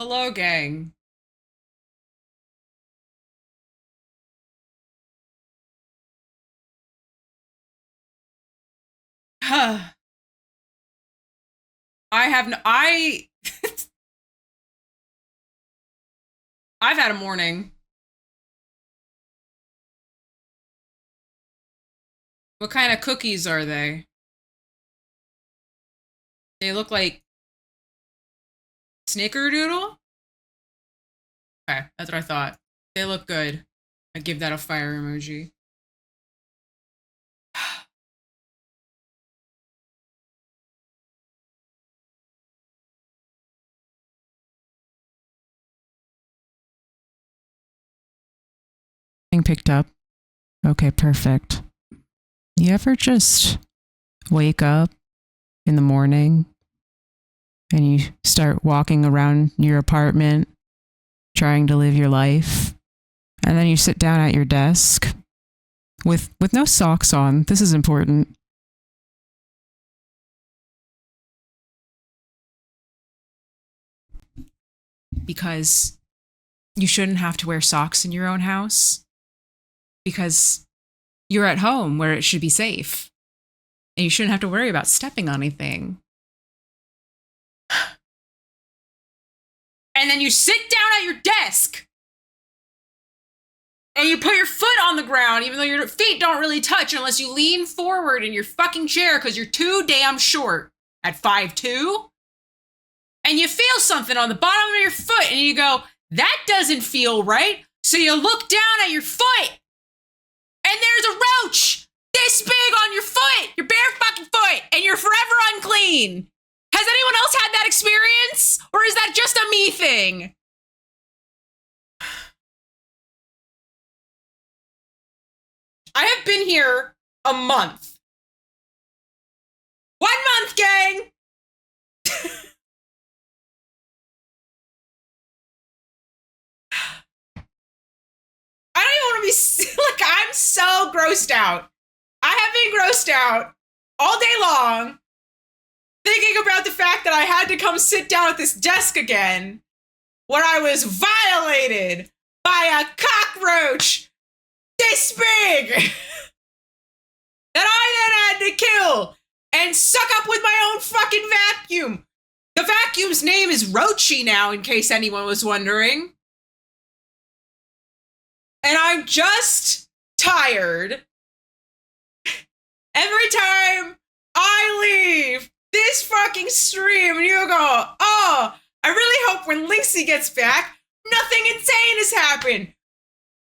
Hello, gang. I have no, I've had a morning. What kind of cookies are they? They look like snickerdoodle? Okay, that's what I thought. They look good. I give that a fire emoji. Being picked up. Okay, perfect. You ever just wake up in the morning and you start walking around your apartment trying to live your life, and then you sit down at your desk with no socks on? This is important. Because you shouldn't have to wear socks in your own house, because you're at home where it should be safe and you shouldn't have to worry about stepping on anything. And then you sit down at your desk and you put your foot on the ground, even though your feet don't really touch unless you lean forward in your fucking chair because you're too damn short at 5'2". And you feel something on the bottom of your foot and you go, that doesn't feel right. So you look down at your foot and there's a roach this big on your foot, your bare fucking foot, and you're forever unclean. Has anyone else had that experience? Or is that just a me thing? I have been here a month. 1 month, gang! I don't even want to be, like, I'm so grossed out. I have been grossed out all day long, thinking about the fact that I had to come sit down at this desk again, where I was violated by a cockroach this big that I then had to kill and suck up with my own fucking vacuum. The vacuum's name is Roachy now, in case anyone was wondering. And I'm just tired. Every time I leave this fucking stream and you go, oh, I really hope when Lynxie gets back, nothing insane has happened.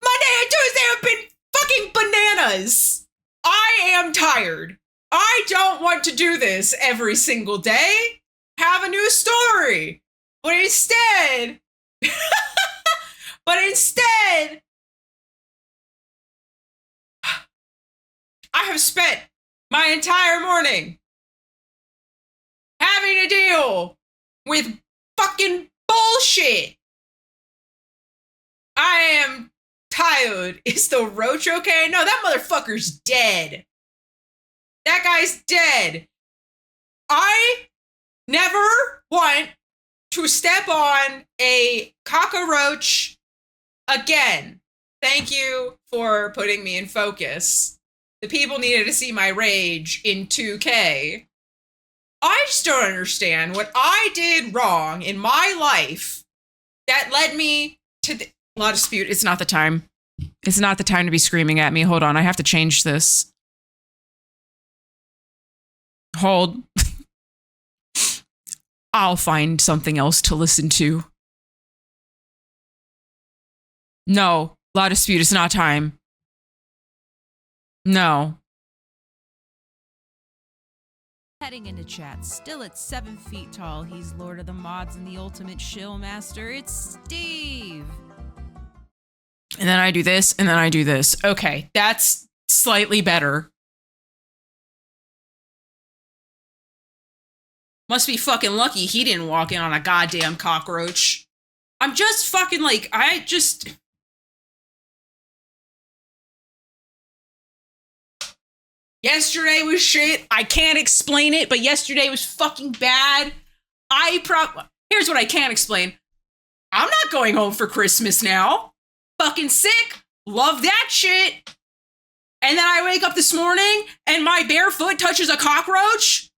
Monday and Tuesday have been fucking bananas. I am tired. I don't want to do this every single day. Have a new story. But instead, I have spent my entire morning having to deal with fucking bullshit. I am tired. Is the roach okay? No, that motherfucker's dead. That guy's dead. I never want to step on a cockroach again. Thank you for putting me in focus. The people needed to see my rage in 2K. I just don't understand what I did wrong in my life that led me to the law dispute. It's not the time. It's not the time to be screaming at me. Hold on, I have to change this. Hold. I'll find something else to listen to. No, law dispute, it's not time. No. Heading into chat, still at 7 feet tall, he's Lord of the Mods and the ultimate shill master. It's Steve. And then I do this, and then I do this. Okay, that's slightly better. Must be fucking lucky he didn't walk in on a goddamn cockroach. I'm just fucking like, yesterday was shit. I can't explain it, but yesterday was fucking bad. Here's what I can't explain. I'm not going home for Christmas now. Fucking sick. Love that shit. And then I wake up this morning and my bare foot touches a cockroach.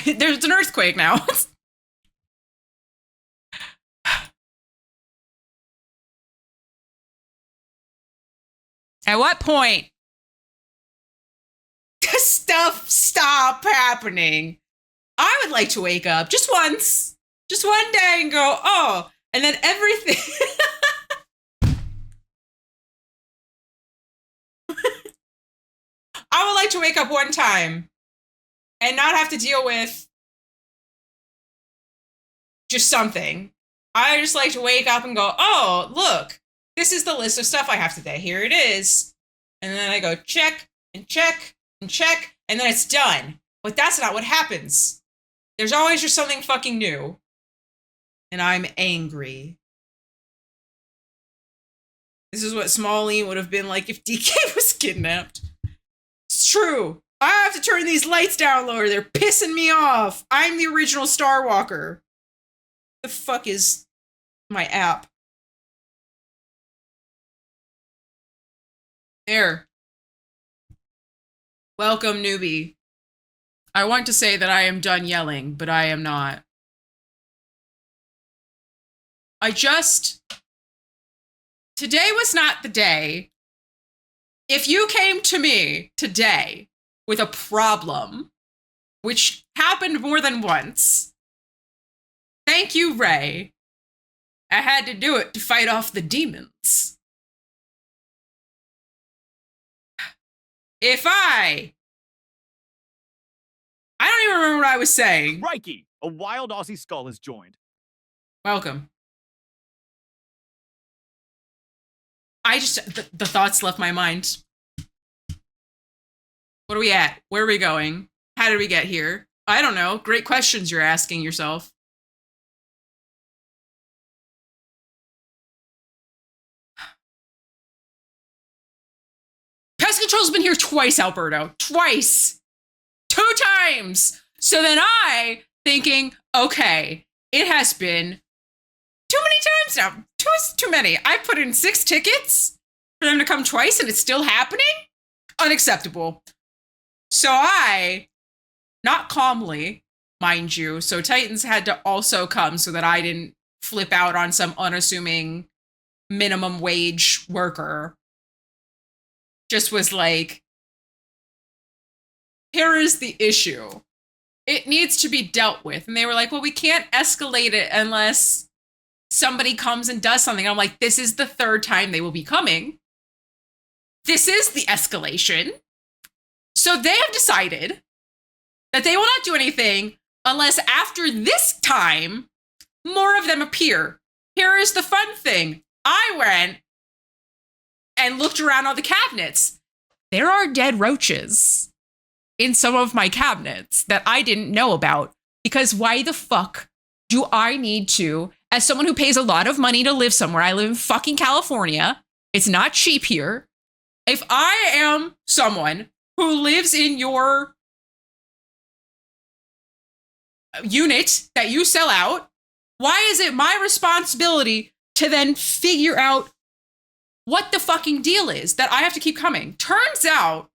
There's an earthquake now. At what point does stuff stop happening? I would like to wake up just once, just one day and go, oh, and then everything. I would like to wake up one time and not have to deal with just something. I just like to wake up and go, oh, look, this is the list of stuff I have today. Here it is. And then I go check and check and check, and then it's done. But that's not what happens. There's always just something fucking new. And I'm angry. This is what Smalley would have been like if DK was kidnapped. It's true. I have to turn these lights down lower. They're pissing me off. I'm the original Star Walker. The fuck is my app? There. Welcome, newbie. I want to say that I am done yelling, but I am not. Today was not the day. If you came to me today with a problem, which happened more than once, thank you, Ray. I had to do it to fight off the demons. If I don't even remember what I was saying. Crikey, a wild Aussie skull has joined. Welcome. The thoughts left my mind. What are we at? Where are we going? How did we get here? I don't know. Great questions you're asking yourself. Pest control's been here twice, Alberto. Twice. 2 times. So then I, thinking, okay, it has been too many times now. 2 is too many. I put in 6 tickets for them to come twice and it's still happening? Unacceptable. So I, not calmly, mind you, so Titans had to also come so that I didn't flip out on some unassuming minimum wage worker. Just was like, here is the issue. It needs to be dealt with. And they were like, well, we can't escalate it unless somebody comes and does something. I'm like, this is the 3rd time they will be coming. This is the escalation. So they have decided that they will not do anything unless after this time, more of them appear. Here is the fun thing. I went and looked around all the cabinets. There are dead roaches in some of my cabinets that I didn't know about, because why the fuck do I need to, as someone who pays a lot of money to live somewhere, I live in fucking California, it's not cheap here. If I am someone who lives in your unit that you sell out, why is it my responsibility to then figure out what the fucking deal is that I have to keep coming? Turns out,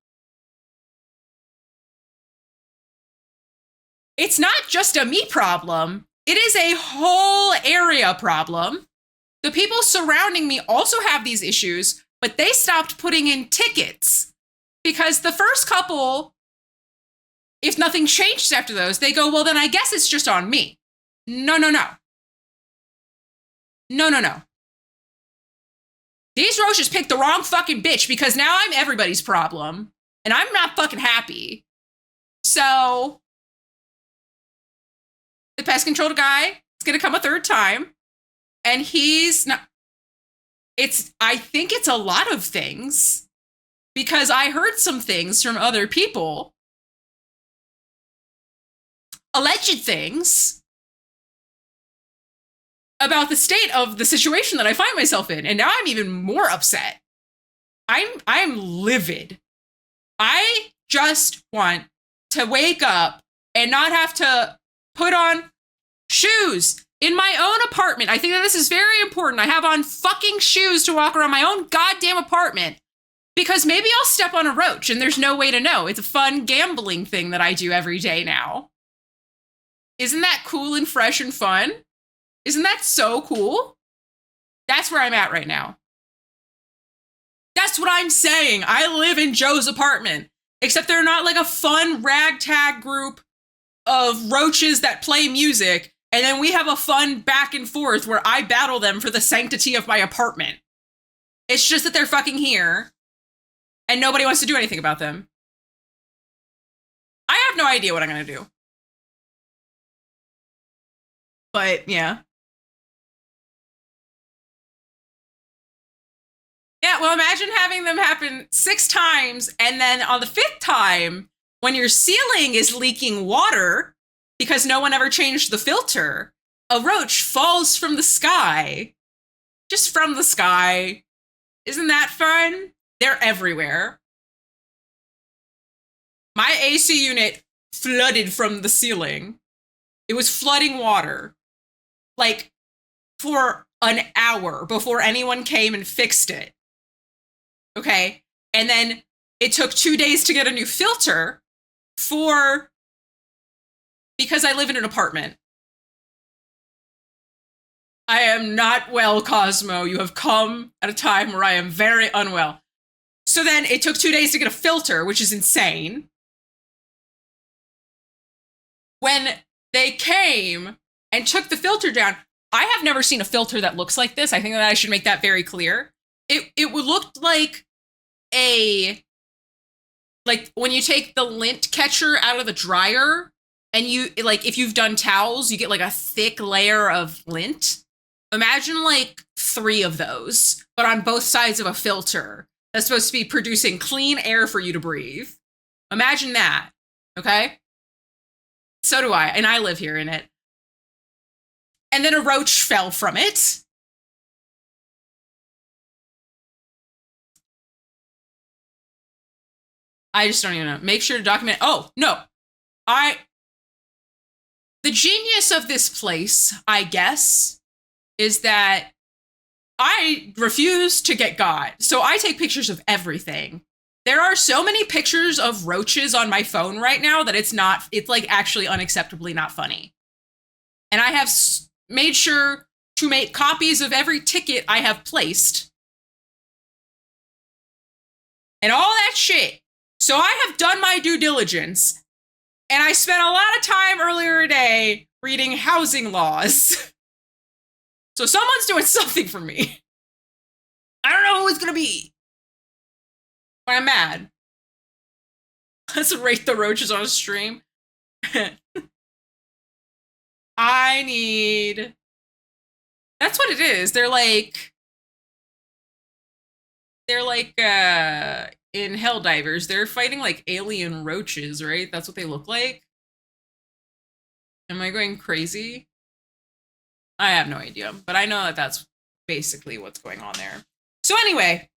it's not just a me problem. It is a whole area problem. The people surrounding me also have these issues, but they stopped putting in tickets because the first couple, if nothing changes after those, they go, well, then I guess it's just on me. No. These roaches picked the wrong fucking bitch because now I'm everybody's problem and I'm not fucking happy. So the pest control guy is going to come a 3rd time and he's not, I think it's a lot of things because I heard some things from other people, alleged things about the state of the situation that I find myself in. And now I'm even more upset. I'm livid. I just want to wake up and not have to put on Shoes in my own apartment. I think that this is very important. I have on fucking shoes to walk around my own goddamn apartment because maybe I'll step on a roach and there's no way to know. It's a fun gambling thing that I do every day now. Isn't that cool and fresh and fun? Isn't that so cool? That's where I'm at right now. That's what I'm saying. I live in Joe's apartment, except they're not like a fun ragtag group of roaches that play music. And then we have a fun back and forth where I battle them for the sanctity of my apartment. It's just that they're fucking here and nobody wants to do anything about them. I have no idea what I'm going to do. But yeah. Yeah, well, imagine having them happen 6 times and then on the 5th time, when your ceiling is leaking water because no one ever changed the filter, a roach falls from the sky. Just from the sky. Isn't that fun? They're everywhere. My AC unit flooded from the ceiling. It was flooding water. Like, for an hour before anyone came and fixed it. Okay? And then it took 2 days to get a new filter because I live in an apartment. I am not well, Cosmo. You have come at a time where I am very unwell. So then it took 2 days to get a filter, which is insane. When they came and took the filter down, I have never seen a filter that looks like this. I think that I should make that very clear. It would look like like when you take the lint catcher out of the dryer and you, like, if you've done towels, you get like a thick layer of lint. Imagine like 3 of those, but on both sides of a filter that's supposed to be producing clean air for you to breathe. Imagine that, okay? So do I, and I live here in it. And then a roach fell from it. I just don't even know. Make sure to document. Oh, no. The genius of this place, I guess, is that I refuse to get got. So I take pictures of everything. There are so many pictures of roaches on my phone right now that it's like actually unacceptably not funny. And I have made sure to make copies of every ticket I have placed. And all that shit. So I have done my due diligence. And I spent a lot of time earlier today reading housing laws. So someone's doing something for me. I don't know who it's gonna be. But I'm mad. Let's rate the roaches on a stream. I need... That's what it is. They're like in Helldivers, they're fighting like alien roaches, right? That's what they look like. Am I going crazy? I have no idea, but I know that that's basically what's going on there. So anyway,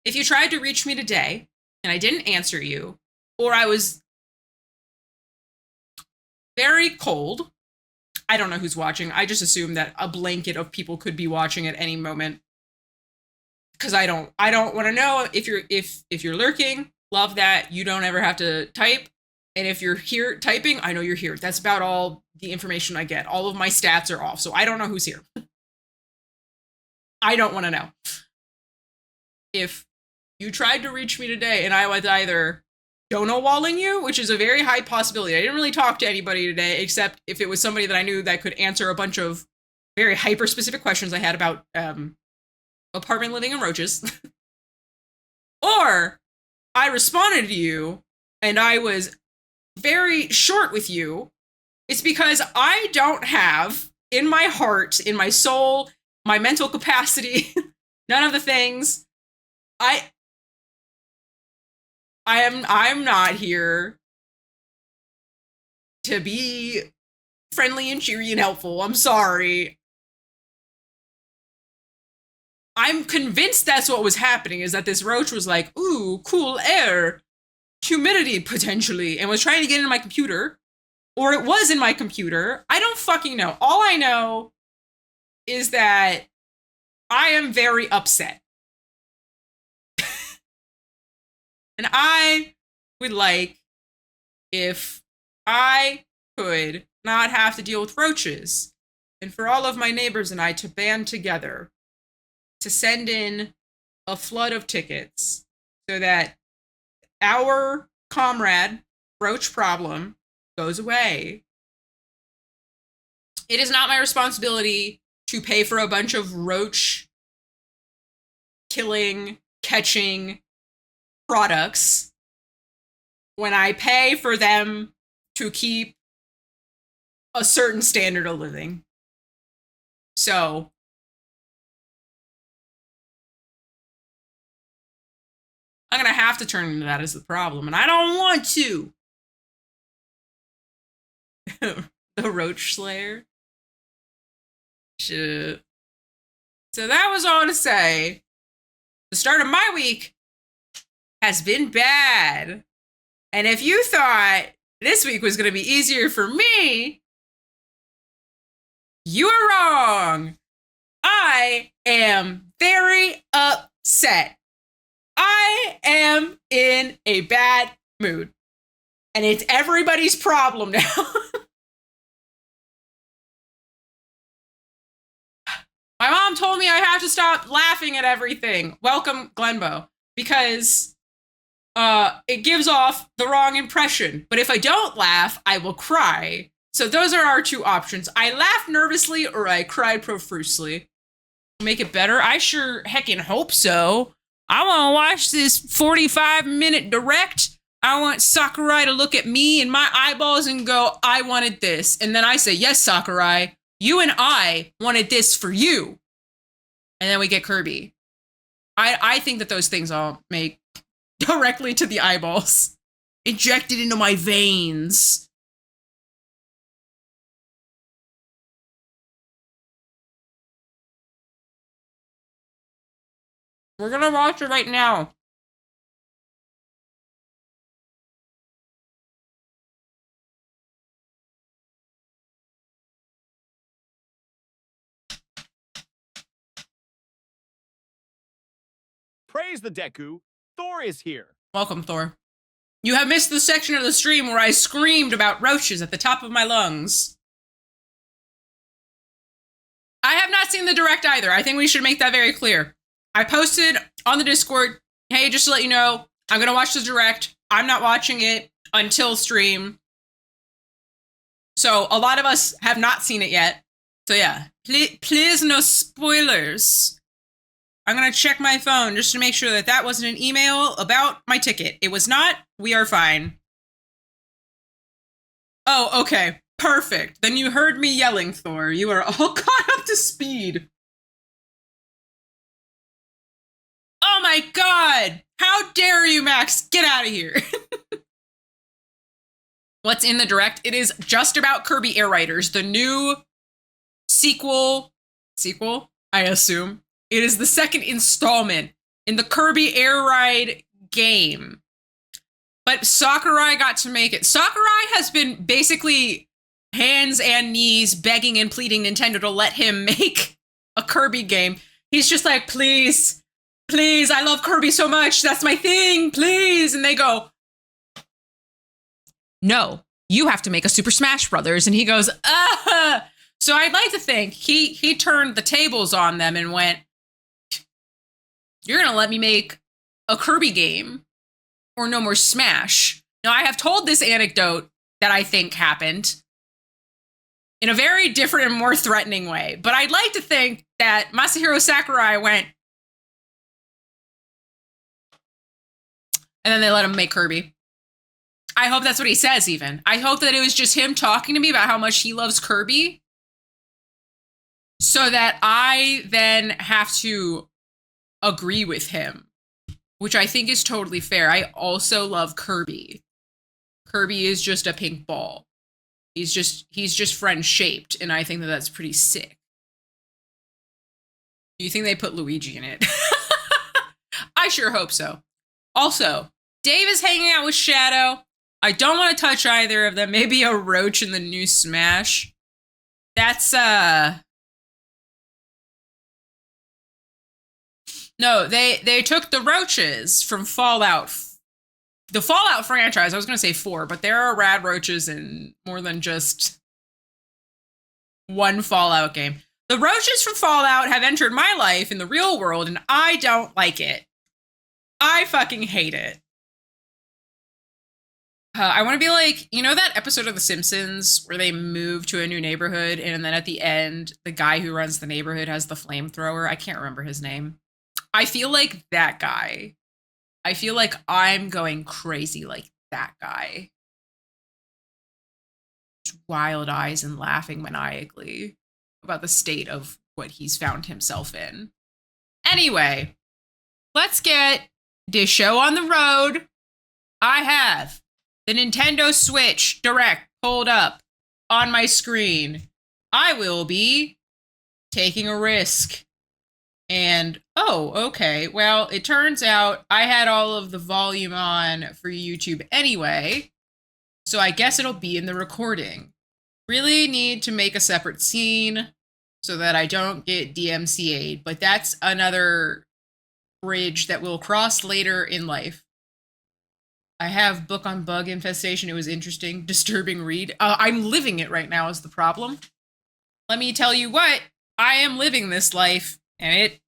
if you tried to reach me today and I didn't answer you, or I was very cold, I don't know who's watching. I just assume that a blanket of people could be watching at any moment. Because I don't want to know if you're lurking. Love that. You don't ever have to type. And if you're here typing, I know you're here. That's about all the information I get. All of my stats are off, so I don't know who's here. I don't want to know. If you tried to reach me today and I was either dono-walling you, which is a very high possibility. I didn't really talk to anybody today, except if it was somebody that I knew that could answer a bunch of very hyper-specific questions I had about apartment living and roaches. Or I responded to you and I was very short with you. It's because I don't have in my heart, in my soul, my mental capacity, none of the things. I'm not here to be friendly and cheery and helpful. I'm sorry. I'm convinced that's what was happening, is that this roach was like, ooh, cool air, humidity potentially, and was trying to get into my computer. or it was in my computer. I don't fucking know. All I know is that I am very upset. And I would like if I could not have to deal with roaches, and for all of my neighbors and I to band together to send in a flood of tickets so that our comrade roach problem goes away. It is not my responsibility to pay for a bunch of roach killing, catching products when I pay for them to keep a certain standard of living. So I'm gonna have to turn into that as the problem, and I don't want to. The Roach Slayer. Shit. So that was all to say. The start of my week has been bad. And if you thought this week was going to be easier for me, you are wrong. I am very upset. I am in a bad mood. And it's everybody's problem now. My mom told me I have to stop laughing at everything. Welcome, Glenbow. Because it gives off the wrong impression. But if I don't laugh, I will cry. So those are our two options. I laugh nervously or I cry profusely. Make it better? I sure heckin' hope so. I want to watch this 45-minute direct. I want Sakurai to look at me and my eyeballs and go, I wanted this. And then I say, yes, Sakurai, you and I wanted this for you. And then we get Kirby. I think that those things all make directly to the eyeballs. Injected into my veins. We're gonna watch it right now. Praise the Deku. Thor is here. Welcome, Thor. You have missed the section of the stream where I screamed about roaches at the top of my lungs. I have not seen the direct either. I think we should make that very clear. I posted on the Discord, hey, just to let you know, I'm going to watch the direct. I'm not watching it until stream. So a lot of us have not seen it yet. So yeah, please no spoilers. I'm going to check my phone just to make sure that that wasn't an email about my ticket. It was not. We are fine. Oh, okay. Perfect. Then you heard me yelling, Thor. You are all caught up to speed. Oh my god! How dare you, Max? Get out of here. What's in the direct? It is just about Kirby Air Riders, the new sequel, I assume. It is the second installment in the Kirby Air Ride game. But Sakurai got to make it. Sakurai has been basically hands and knees begging and pleading Nintendo to let him make a Kirby game. He's just like, please, please, I love Kirby so much. That's my thing, please. And they go, no, you have to make a Super Smash Brothers. And he goes, ah. So I'd like to think he turned the tables on them and went, you're going to let me make a Kirby game or no more Smash. Now, I have told this anecdote that I think happened in a very different and more threatening way. But I'd like to think that Masahiro Sakurai went, and then they let him make Kirby. I hope that's what he says even. I hope that it was just him talking to me about how much he loves Kirby, so that I then have to agree with him, which I think is totally fair. I also love Kirby. Kirby is just a pink ball. He's just friend shaped, and I think that that's pretty sick. Do you think they put Luigi in it? I sure hope so. Also, Dave is hanging out with Shadow. I don't want to touch either of them. Maybe a roach in the new Smash. That's, No, they took the roaches from Fallout. The Fallout franchise, I was going to say 4, but there are rad roaches in more than just one Fallout game. The roaches from Fallout have entered my life in the real world, and I don't like it. I fucking hate it. I want to be like, you know that episode of The Simpsons where they move to a new neighborhood, and then at the end, the guy who runs the neighborhood has the flamethrower? I can't remember his name. I feel like that guy. I feel like I'm going crazy like that guy. Wild eyes and laughing maniacally about the state of what he's found himself in. Anyway, let's get this show on the road. I have the Nintendo Switch Direct pulled up on my screen. I will be taking a risk. And, oh, okay, well, it turns out I had all of the volume on for YouTube anyway, so I guess it'll be in the recording. Really need to make a separate scene so that I don't get DMCA'd, but that's another bridge that we'll cross later in life. I have Book on Bug Infestation. It was interesting, disturbing read. I'm living it right now is the problem. Let me tell you what, I am living this life. And it,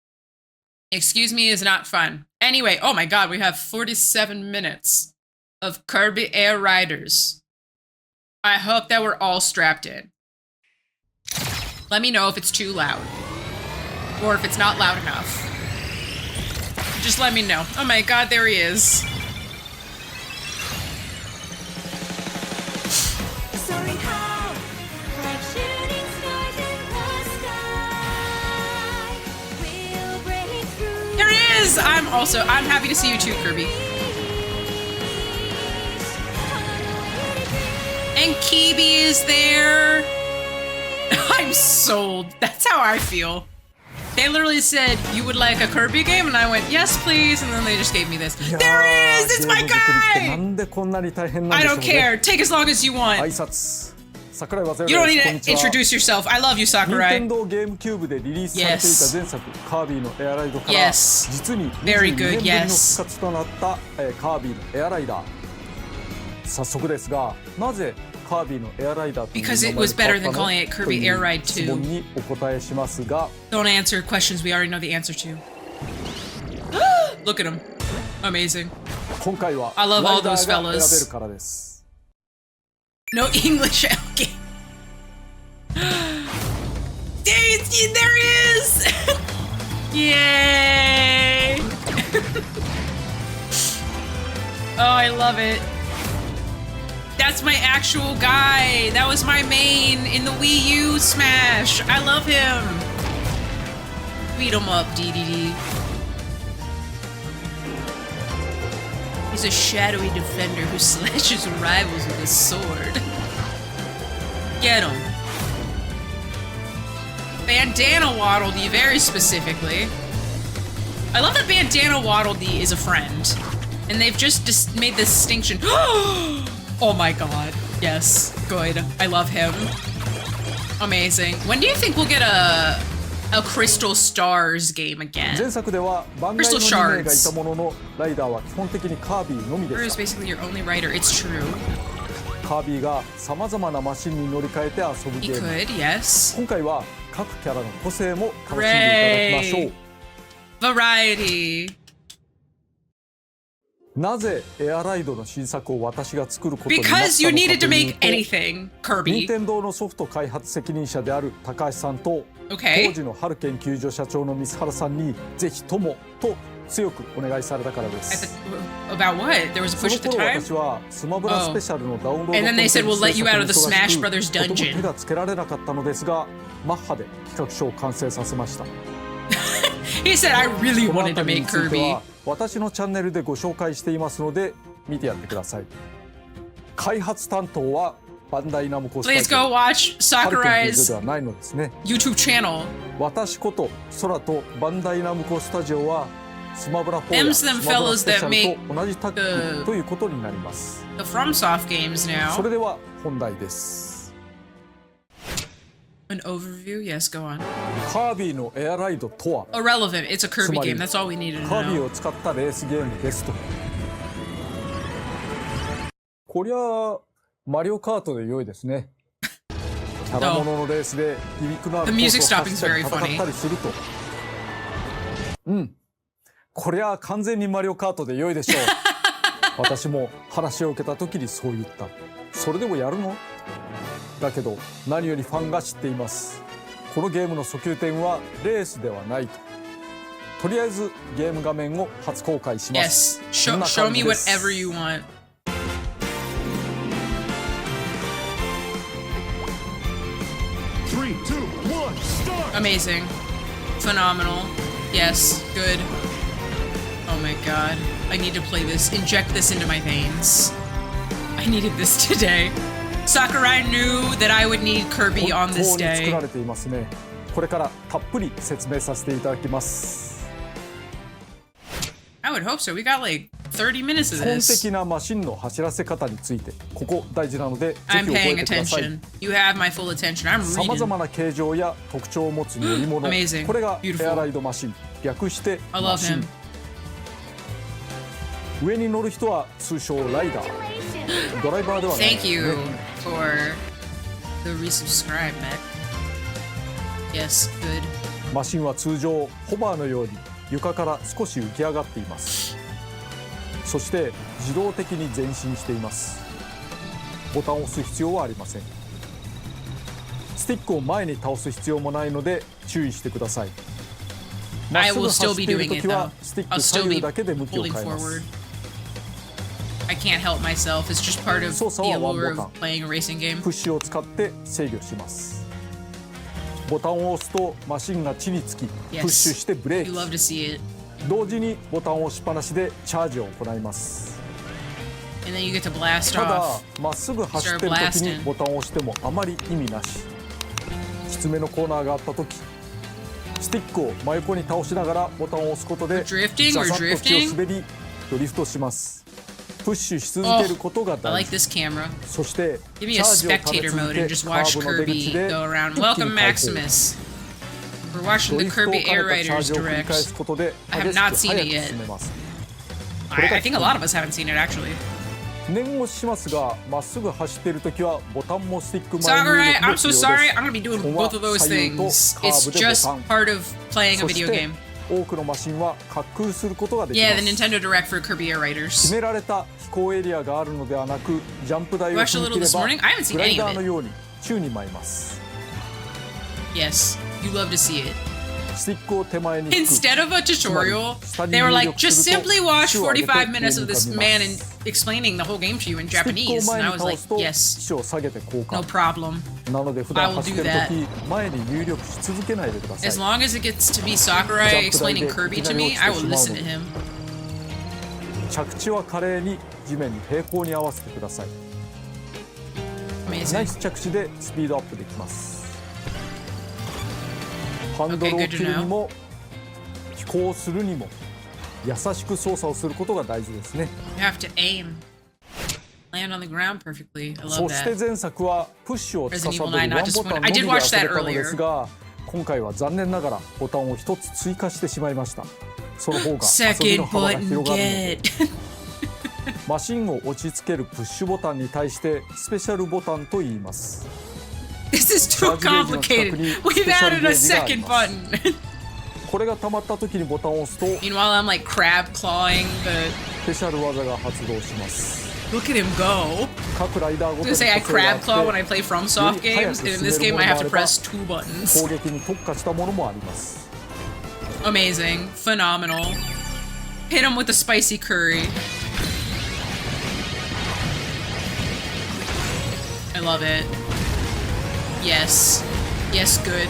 excuse me, is not fun. Anyway, oh my god, we have 47 minutes of Kirby Air Riders. I hope that we're all strapped in. Let me know if it's too loud. Or if it's not loud enough. Just let me know. Oh my god, there he is. I'm happy to see you too, Kirby. And Kirby is there. I'm sold. That's how I feel. They literally said, you would like a Kirby game? And I went, yes, please. And then they just gave me this. There he is! It's my guy! I don't care. Take as long as you want. You don't need to introduce yourself. I love you, Sakurai. Yes. Yes. Very good, yes. Because it was better than calling it Kirby Air Ride 2. Don't answer questions we already know the answer to. Look at him. Amazing. I love all those fellas. No English, okay. There he is! Yay! Oh, I love it. That's my actual guy. That was my main in the Wii U Smash. I love him. Beat him up, DDD. He's a shadowy defender who slashes rivals with his sword. Get him. Bandana Waddle Dee, very specifically. I love that Bandana Waddle Dee is a friend. And they've just made this distinction. Oh my god. Yes. Good. I love him. Amazing. When do you think we'll get a Crystal Stars game again? Crystal Shards. Where is basically your only rider. It's true. He could, yes. Hooray! Variety. Because you needed to make anything, Kirby. Okay. About what? There was a push at the time? Oh. And then they said, we'll let you out of the Smash Brothers dungeon. He said, I really wanted to make Kirby. Please go watch Sakurai's YouTube channel. スマブラ4や Them's ス them マブラ fellows スペシ that ャルと同じタッグ the- ということになります。 The FromSoft games そ now. れでは本題です。 An overview? Yes, go on. カービィのエアライドとは Irrelevant. It's a Kirby Somebody- game. That's all we needed to カービィ know. を使ったレースゲームですと。こりゃマリオカートで良いですね。キャラもののレースでギミックのある The コー music スを走 stopping's ったり very 戦 funny. ったりすると。こりゃ完全にマリオカートで良いでしょう。私も話を受けた時にそう言った。それでもやるの？だけど何よりファンが知っています。このゲームの訴求点はレースではないと。とりあえずゲーム画面を初公開します。 Yes. こんな Show 感 me じです whatever you want. Three, two, one, start! Amazing. Phenomenal. Yes. Good. Oh my god. I need to play this. Inject this into my veins. I needed this today. Sakurai knew that I would need Kirby 本 on 当 this に作 day. られていますね。これからたっぷり説明させていただきます。 I would hope so. We got like 30 minutes of 基本 this. 的なマシンの走らせ方についてここ大事なのでぜひ I'm 覚え paying てください。 attention. You have my full attention. I'm さま reading. ざまな形状や特徴を持つ乗り物 Amazing. これが Beautiful. エアライドマシン略して I マ love シン him. 上に乗る人は通称ライダードライバーではない Thank you for the resubscribe, Matt. Yes, good. マシンは通常ホバーのように床から少し浮き上がっています。そして自動的に前進しています。ボタンを押す必要はありません。スティックを前に倒す必要もないので注意してください。まっ I すぐ will 走 still っ be ている doing it 時 though. はスティッ I'll ク still 左 be 右だけで向きを holding 変えま forward. す。 I can't help myself. It's just part of 操作 the はワン allure ボタ of ン。 playing a racing game. プッシュを使って制御します。ボタンを押すとマシンが地につき、プッシュしてブレー You love キ。 to see it. 同時にボタンを押しっぱなしでチャージを行います。 And then you get to blast ただ off. まっすぐ走ってる時にボタンを押してもあまり意味なし。きつめのコーナーがあった時スティックを真横に倒しながらボタンを押すことで Drifting? ザ We're ザッと地 drifting? を滑りドリフトします。プッシュし続けることが I 大 like 事。 this camera. そしてチ Give me ャ a ージを食べ spectator 続 mode け and just カー watch ブの出口 Kirby で go around. 一気 Welcome, に回復。 Maximus. We're watching ド the リフトを兼 Kirby ねた Air チャー Riders ジを繰り返す direct. ことで I 激 have しく not seen 速 it く yet. 進めます。 I think a lot of us haven't seen it actually. 念押ししますが、まっすぐ走っているときはボタンもスティック前入 Sakurai, 力も I'm 必 so 要 sorry. です。 I'm gonna be doing both of those things. It's just part of playing a そ video して game. 多くのマシンは滑空することができま Yeah, the す。 Nintendo Direct for Kirby Air 決 Riders. められた飛行エリアがあるのではなく、ジャンプ台を You watched a 踏み little 切れ this ば morning? I haven't seen グライ any ダ of ーの it. ように宙に舞います。 Yes, you love to see it. スティックを手前に引く。 Instead of a tutorial, they were like, just simply watch 45 minutes of this man and explaining the whole game to you in スティック Japanese. を And 前 I に was 倒 like, すと yes, 機種を下げて交 no 換。 problem. なので普 I 段 will 走って do る that. 時前に入力し続けないでください。 As long as it gets to be Sakurai explaining Kirby to me, I will listen to him. 着地は華麗に地面に平行に合わせてください。ナイ Amazing. ス着地でスピードアップできます。ハンドルを Okay, good 切 to るに know. も飛行するにも優しく操作をすることが大事ですね。 You have to aim. Land on the ground perfectly. I そ love して that. 前作はプッシュを司る Resident ワ Evil ン 9, ボ not just タンの one. I み did で watch 遊べ that たのです earlier. が、今回は残念ながらボタンを一つ追加してしまいました。その方が遊び Second の幅が button 広がるので get. マシンを落ち着けるプッシュボタンに対してスペシャルボタンと言います。 This is too complicated. We've added a second button. これが溜まった時にボタンを押すと Meanwhile, I'm like crab clawing the. スペシャル技が発動します。 Look at him go. 各ライダーご I と was に gonna say I 個性があ crab って claw when I play FromSoft games, and in this game I have to press 2 buttons. 攻撃に特化したものもあります。 Amazing. Phenomenal. Hit him with the spicy curry. I love it. Yes. Yes, good.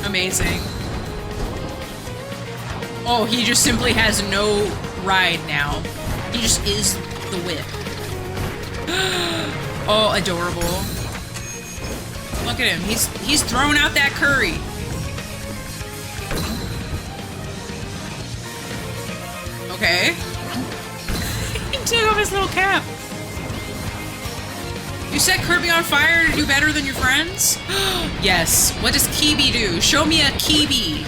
Amazing. Oh, he just simply has no ride now. He just is the whip. Oh, adorable. Look at him. He's throwing out that curry. Okay. He took off his little cap. You set Kirby on fire to do better than your friends? Yes. What does Kirby do? Show me a Kirby.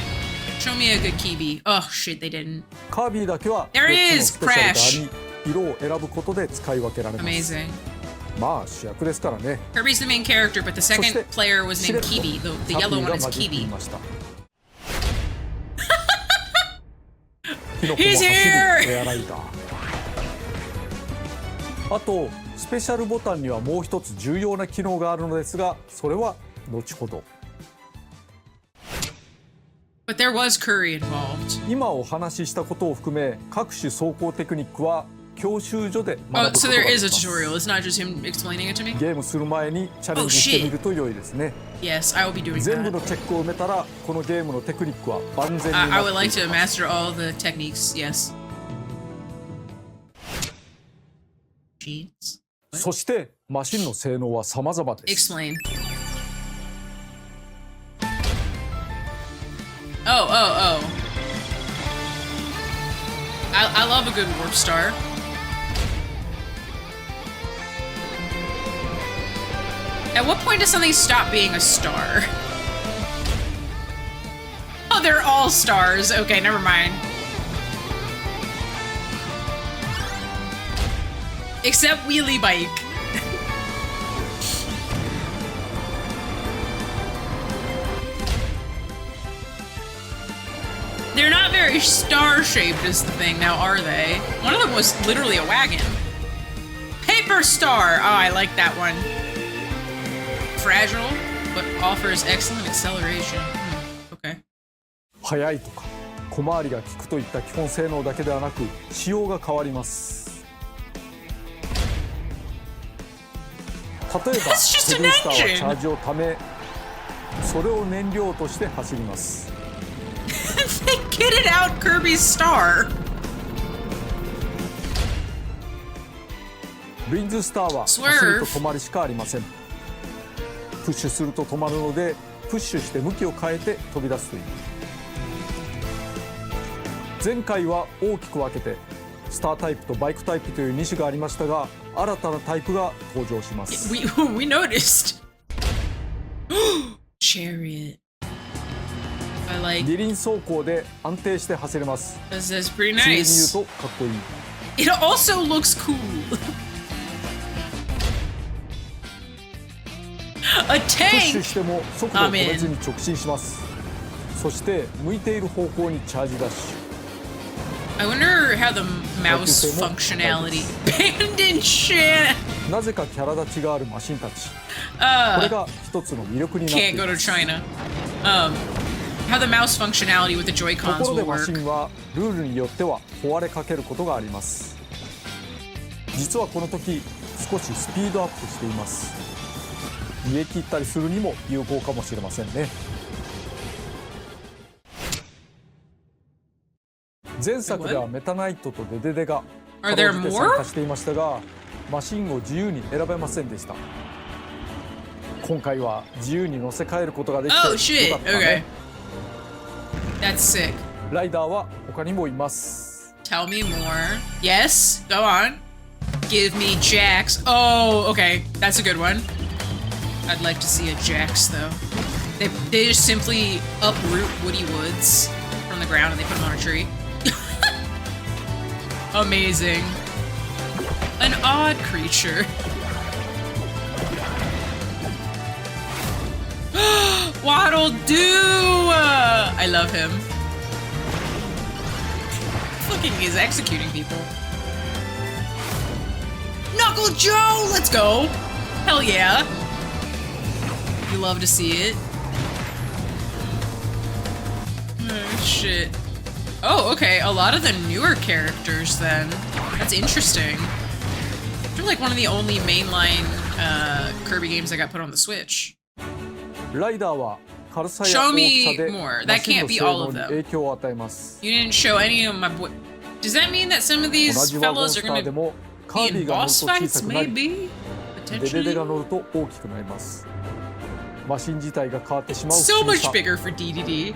Show me a good Kirby. Oh shit, they didn't. カービィだけは There 4 is つのスペシャル側に色を選ぶことで使い分けられます。 Amazing. まあ主役ですからね。 Kirby's the main character, but the そし second て player was しれ named っと Kirby. The ハッ yellow ピー one が is 混じってい Kirby. ましたキノコも He's 走る here! エアライダー。あとスペシャルボタンにはもう一つ重要な機能があるのですが、それは後ほど。 But there was curry involved. 今お話ししたことを含め各種走行テクニックは教習所で学ぶこ Oh, と so が there でき is ま a す。 tutorial. It's not just him explaining it to me? ゲームする前にチャレンジしてみると良いですね。 Yes, I will be doing 全部 that. のチェックを埋めたらこのゲームのテクニックは万全に I な would っ like てい to ます。 master all the techniques, yes. Cheats? そしてマシンの性能は様々です。 Explain. Oh. I love a good warp star. At what point does something stop being a star? Oh, they're all stars. Okay, never mind. Except Wheelie Bike. They're not very star-shaped is the thing now, are they? One of them was literally a wagon. Paper Star! Oh, I like that one. Fragile, but offers excellent acceleration. Okay. 速いとか小回りが利くといった基本性能だけではなく仕様が変わります。例えばヘブン That's just スタ an ーは engine. チャージをためそれを燃料として走ります。 They kitted out Kirby's star. リンズスターは走ると止まりしかありません。プッシュすると止まるのでプッシュして向きを変えて飛び出すという。前回は大きく分けてスタータイプとバイクタイプという2種がありましたが、新たなタイプが登場します。 We noticed. Chariot. I like. 二輪走行で安定して走れます。 This is pretty 普通に言 nice. うとかっこいい。 It also looks cool. A プッシュ tank. しても速度を止めずに直進します。そして向いている方向にチャージダッシュ。 I wonder how the mouse functionality banned in shit. なぜかキャラ立ちがあるマシンたち。これが一つの魅力になってい Can't ま go to す。 China. How the mouse functionality with the と Joy-Cons ころで will マシ work. ンはルールによっては壊れかけることがあります。実はこの時少しスピードアップしています。逃げ切ったりするにも有効かもしれませんね。前作ではメタナイトとデデデがか Are ろ there うじて more? 参加していましたが、マシンを自由に選べませんでした。今回は自由に乗せ替えることができ Oh て shit. よかった Okay. ね。 That's sick. ライダーは他にもいます。 Tell me more. Yes, go on. Give me Jax. Oh, okay. That's a good one. I'd like to see a Jax though. They just simply uproot woody woods from the ground and they put them on a tree. Amazing. An odd creature. Waddle Doo! I love him. Fucking is executing people. Knuckle Joe! Let's go! Hell yeah. You love to see it. Oh, shit. Oh, okay. A lot of the newer characters then. That's interesting. They're like one of the only mainline Kirby games that got put on the Switch. ライダーは軽さや Show 大 me きさで more. マ That シン can't の be 性 all 能 of に them. 影響を与えます。 You didn't show any of my boy. Does that mean that some of 同 these じワゴン fellows ス are ター gonna でもカ be ービ in ィが乗る boss と小 fights? さくなり、 Maybe? デデデ Potentially? が乗ると大きくなります。マシン自体が変わってしまう不 So 思議 much さ。 bigger for DDD.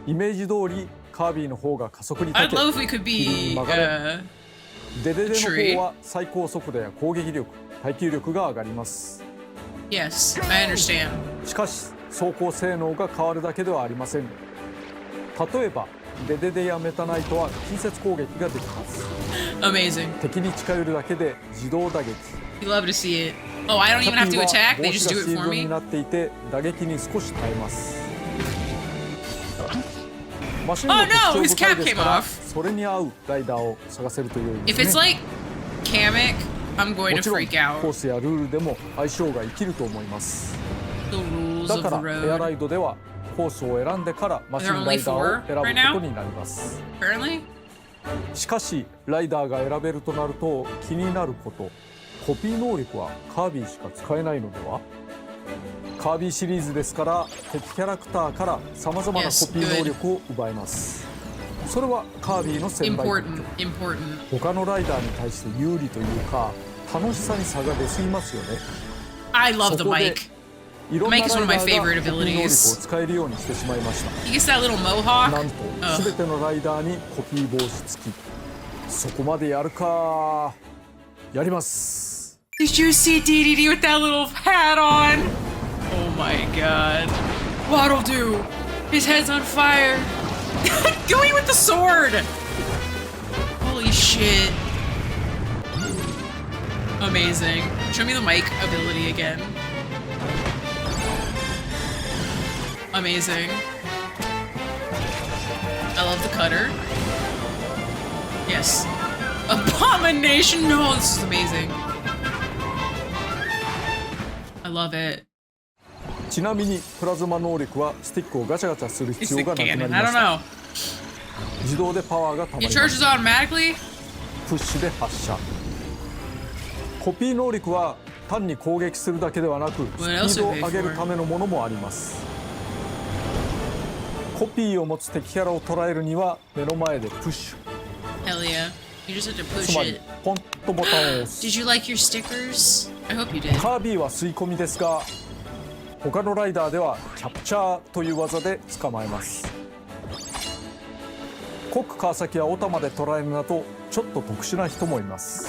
イメージ通りカービィの方が加速に I'd 長け love if we could キリ be に曲がれデデデ tree. の方は最高速度や攻撃力耐久力が上がります。 Yes, I understand. しかし走行性能が変わるだけではありません。例えばデデデやメタナイトは近接攻撃ができます。 Amazing. 敵に近寄るだけで自動打撃。 You love to see it. Oh, I don't キ even ャ have ピ to ーは attack. 帽 They 子 just が do シ it ー for ルドに me. なっていて打撃に少し耐えます。マシンの Oh, no, 特 his 徴深い cap です came から off. それに合うライダーを探せると良い If です it's ね。 like Kamek, I'm going も to ちろん freak コー out. スやルールでも相性が生きると思います。 The rules だ of か the らエアラ road. イドではコースを選んでからマシンライダーを選ぶことになります。 Apparently. しかしライダーが選べるとなると気になること、コピー能力はカービィしか使えないのでは。カービィシリーズですから敵キャラクターからさまざまなコピー能力を奪えます。それはカービィの専売特 Important. 許。 Important. 他のライダーに対して有利というか楽しさに差が出すぎますよね。 I love the そこで mic. いろんなライダー Mike is one of my がコピ favorite ー能力を abilities. 使えるようにしてしまいました。 He gets that little mohawk. なんと全てのライダーにコピー防止付き。そこまでやるか。やります。 Did you see DDD with that little hat on? Oh my god. What'll do? His head's on fire. Going with the sword. Holy shit. Amazing. Show me the mic ability again. Amazing. I love the cutter. Yes. Abomination! No, this is amazing. I love it. ちなみにプラズマ能力はスティックをガチャガチャする It's 必 the 要がなくなり cannon. ま I し don't た。 know. 自動でパワーがたまり It ま charges す。 automatically? プッシュで発射。コピー能力は単に攻撃するだけではなくスピードを上げるためのものもあります。コピーを持つ敵キャラを捉えるには目の前でプッシュ、 Hell yeah. You just have to つ push まり it. ポンとボタンを押す。 Did you like your stickers? I hope you did. カービィは吸い込みですが他のライダーではキャプチャーという技で捕まえます。コック川崎やオタマで捉えるなどちょっと特殊な人もいます。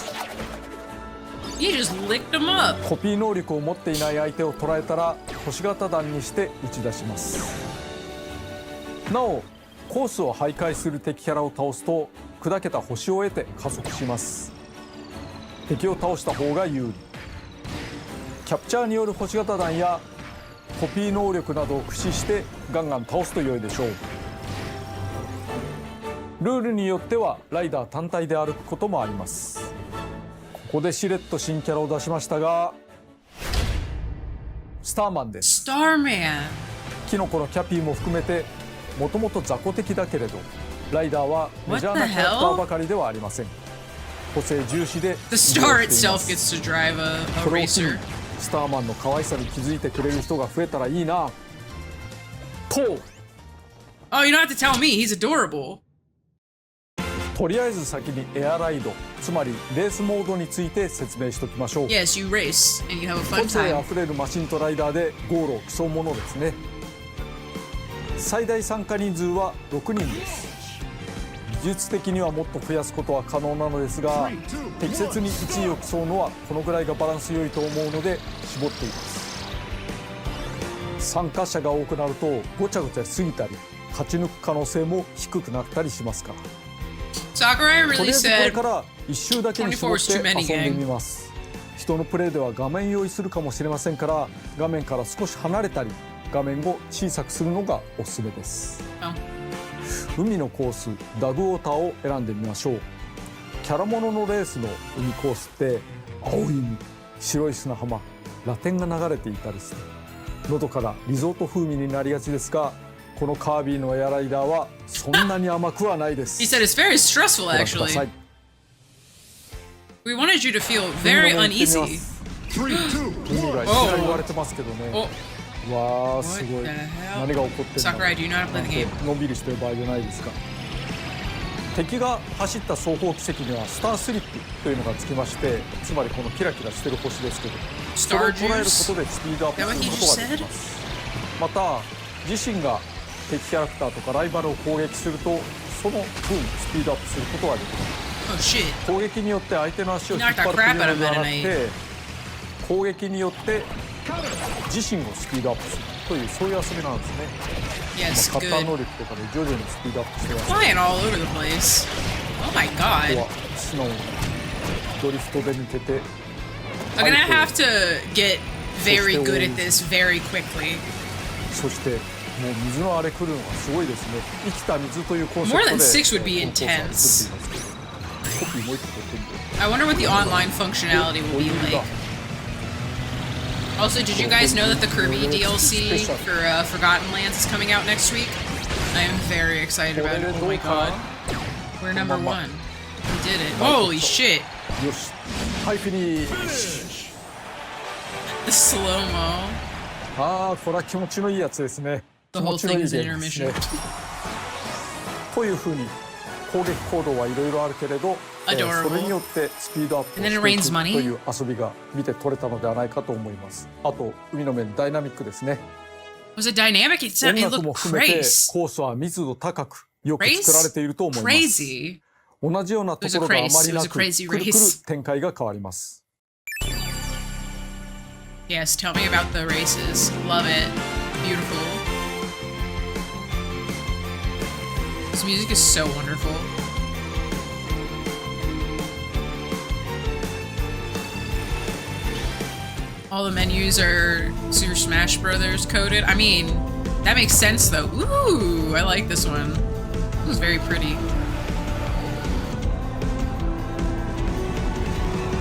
You just licked them up. コピー能力を持っていない相手を捉えたら星型弾にして打ち出します。なおコースを徘徊する敵キャラを倒すと砕けた星を得て加速します。敵を倒した方が有利。キャプチャーによる星型弾やコピー能力などを駆使してガンガン倒すと良いでしょう。ルールによってはライダー単体で歩くこともあります。ここでしれっと新キャラを出しましたがスターマンです。 Starman. キノコのキャピーも含めてもともと雑魚的だけれどライダーはメジャーなキャラクターばかりではありません。個性重視で The star itself gets to drive a これを機に racer. スターマンの可愛さに気づいてくれる人が増えたらいいなと。 Oh, you don't have to tell me. He's adorable. とりあえず先にエアライドつまりレースモードについて説明しておきましょう。 Yes, you race and you have a 個 fun 性あ time. ふれるマシンとライダーでゴールを競うものですね。最大参加人数は6人です。技術的にはもっと増やすことは可能なのですが適切に1位を競うのはこのぐらいがバランス良いと思うので絞っています。参加者が多くなるとごちゃごちゃしすぎたり勝ち抜く可能性も低くなったりしますから。 Sakurai と really りあえずこれ said から1周だけに絞って24 is too many, 遊んでみます。人のプレイでは画面用意するかもしれませんから画面から少し離れたり画面を小さくするのがおすすめです。 Oh. 海のコースダグウォーターを選んでみましょう。キャラモノのレースの海コースって青い海、白い砂浜、ラテンが流れていたりしてのどかなリゾート風味になりがちですがこのカービィのエアライダーはそんなに甘くはないです。 He said it's very stressful ご覧くださ actually. い。 We wanted you to feel very 海の面行ってみま uneasy. す。 3, 2, 海がいきなり言われてますけどね。 Oh, わーすごい。 What the hell? 何が起こってんだ。 Sakurai, do you know how to play the game? のんびりしてる場合じゃないですか。敵が走った双方軌跡にはスタースリップというのがつきましてつまりこのキラキラしてる星ですけどそれを Star 捉えるこ juice? とでスピードアップすることができます。また自身が敵キャラクターとかライバルを攻撃するとその分スピードアップすることができる。 Oh shit. 攻撃によって相手の足を引っ張るというのではなくて、攻撃によって自身をスピードアップするというそういう遊びなんですね。 Yes, カッター good. 能力とかで徐々にスピードアップしてます。 Flying all over the place. Oh my あと god. は素直にドリフトで抜けて I'm gonna have to get very good at this very quickly. そしてもう水のあれ来るのがすごいですね。生きた水というコンセプ More ト than で 6 would be このコースは作ってい intense. ますけど、コピーもう一個取ってみて。 I wonder what the online functionality will be like. Also, did you guys know that the Kirby DLC for Forgotten Lands is coming out next week? I am very excited about it. Oh my god. We're number 1. We did it. Holy shit. よし、はい、フィニッシ The slow-mo. ュ。ああ、これは気持ちのいいやつですね。 The 気 whole 持ちのい thing い is ゲ an ームですね intermission.。というふうに攻撃行動はいろいろあるけれど、そ Adorable. れによってスピードアップを And then し it てい rains く money. という遊びが見て取れたのではないかと思います。あと海の面ダイナミックですね。 Was it dynamic? It 音 looked 楽も含めて crazy. コースは密度高くよく作られていると思います。 Crazy. 同じようなところがあまりな It was a く、く crazy るくる race. 展開が変わります。 Yes, tell me about the races. Love it. Beautiful. This music is so wonderful. All the menus are Super Smash Brothers coded. I mean, that makes sense though. Ooh, I like this one. This is very pretty.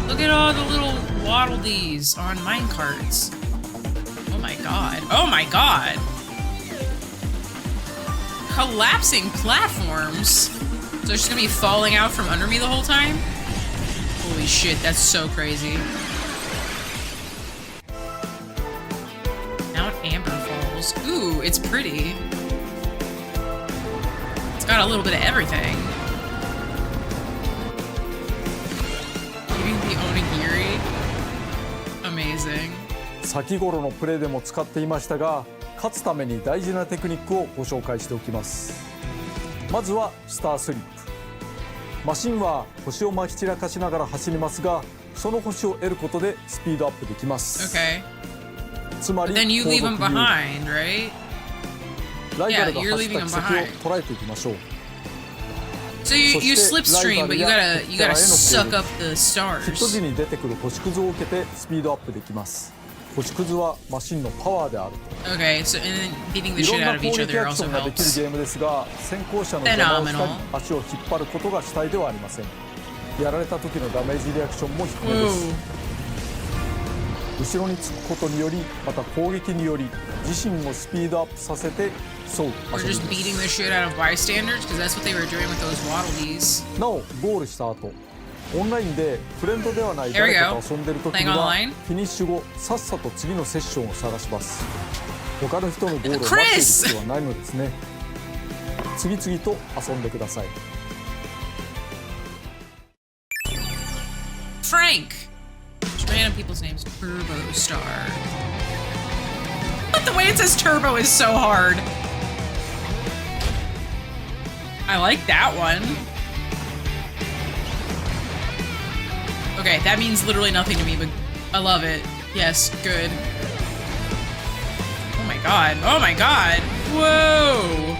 Look at all the little waddle dees on minecarts. Oh my god. Oh my god. Collapsing platforms. So they're just gonna be falling out from under me the whole time? Holy shit, that's so crazy. Mount Amber Falls. Ooh, it's pretty. It's got a little bit of everything. Eating the onigiri. Amazing. 先頃のプレイでも使っていましたが、勝つために大事なテクニックをご紹介しておきます。まずはスタースリップ。マシンは星をまき散らかしながら走りますが、その星を得ることでスピードアップできます。 Okay. つまり Then you 後 leave 続 them 有利 behind, right? ライバルが Yeah, you're 走った leaving them 軌跡を behind. 捉えていきましょう。 So you So slipstream, but you gotta suck up the ヒット stars. 時に出てくる星屑を受けてスピードアップできます。星屑はマシンのパワーであると。 Okay, so and then beating the いろ shit ん out な of 攻 each 撃 other アクショ also ンができる helps. ゲームですが、先行者の邪魔をしたり Phenomenal. 足を引っ張ることが主体ではありません。やられた時のダメージリアクションも低めです。 Whoa. 後ろにつくことにより、また攻撃により自身をスピードアップさせて競う Or 遊び just で beating す。 the shit out of bystanders, because that's what they were doing with those waddle dees. なおゴールした後、オンラインでフレンドではない There we 誰 go. かと遊んでる時に Playing は online. フィニッシュ後さっさと次のセッションを探します。他の人のゴールを待っている Chris! 必要はないのですね。次々と遊んでください。 Frank! Just random people's names. Turbo Star. But the way it says turbo is so hard. I like that one. Okay, that means literally nothing to me, but I love it. Yes, good. Oh my god. Oh my god. Whoa!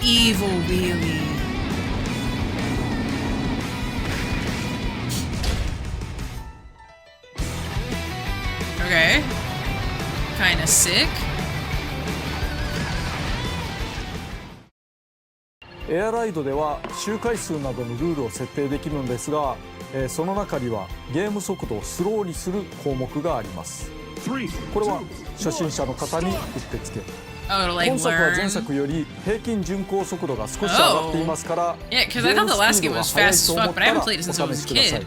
Evil wheelie. Okay. Kinda sick. エアライドでは周回数などのルールを設定できるのですが、その中にはゲーム速度をスローにする項目があります。これは初心者の方にうってつけ。 Oh, to like 本作は前 learn. 作より平均巡航速度が少し上がっていますから、 Yeah, because I thought the last game was fast as fuck, but I haven't played it since I was a kid.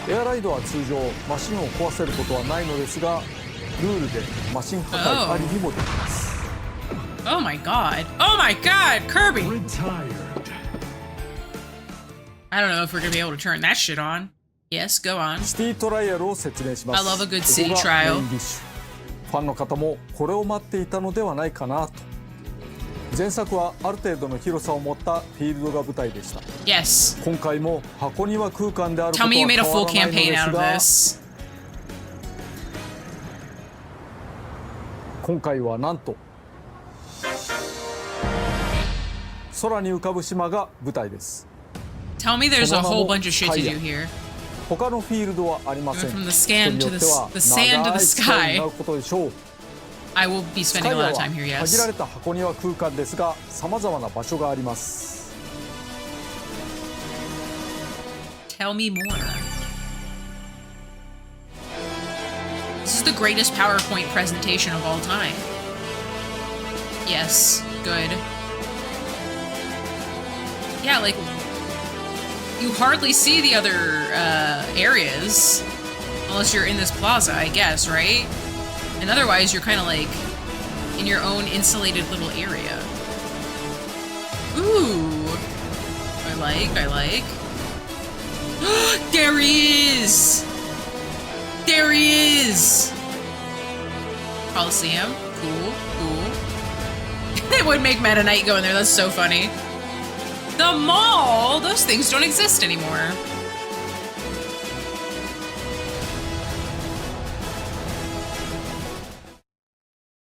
エアライドは通常マシンを壊せることはないのですが、ルールでマシン破壊ありにもできます。 Oh my god. Oh my god, Kirby! Retired. I don't know if we're gonna be able to turn that shit on. Yes, go on. シティトライアルを説明します。 I love a good こ city こが trial. メインディッシュ。フファンの方もこれを待っていたのではないかなと。前作はある程度の広さを持ったフィールドが舞台でした。 Yes. 今回も箱庭空間であること Tell は me you 変 made わ a ら full ないの campaign で out す of が、 this. 今回はなんと空に浮かぶ島が舞台です。 Tell me there's a whole bunch of shit to do Kaya. here. 他のフィールドはありません。 From the scan 人 to に the よっては sand to 長 the い使いに sky. なることでしょう。 I will be ス spending カ a イア lot は of time here, 限られ yes. た箱庭空間ですが、さまざまな場所があります。 Tell me more. This is the greatest PowerPoint presentation of all time. Yes, good. Yeah, like, you hardly see the other areas unless you're in this plaza, I guess, right? And otherwise, you're kind of like in your own insulated little area. Ooh, I like. There he is! There he is! Coliseum, cool. It would make Meta Knight go in there. That's so funny. The mall! Those things don't exist anymore.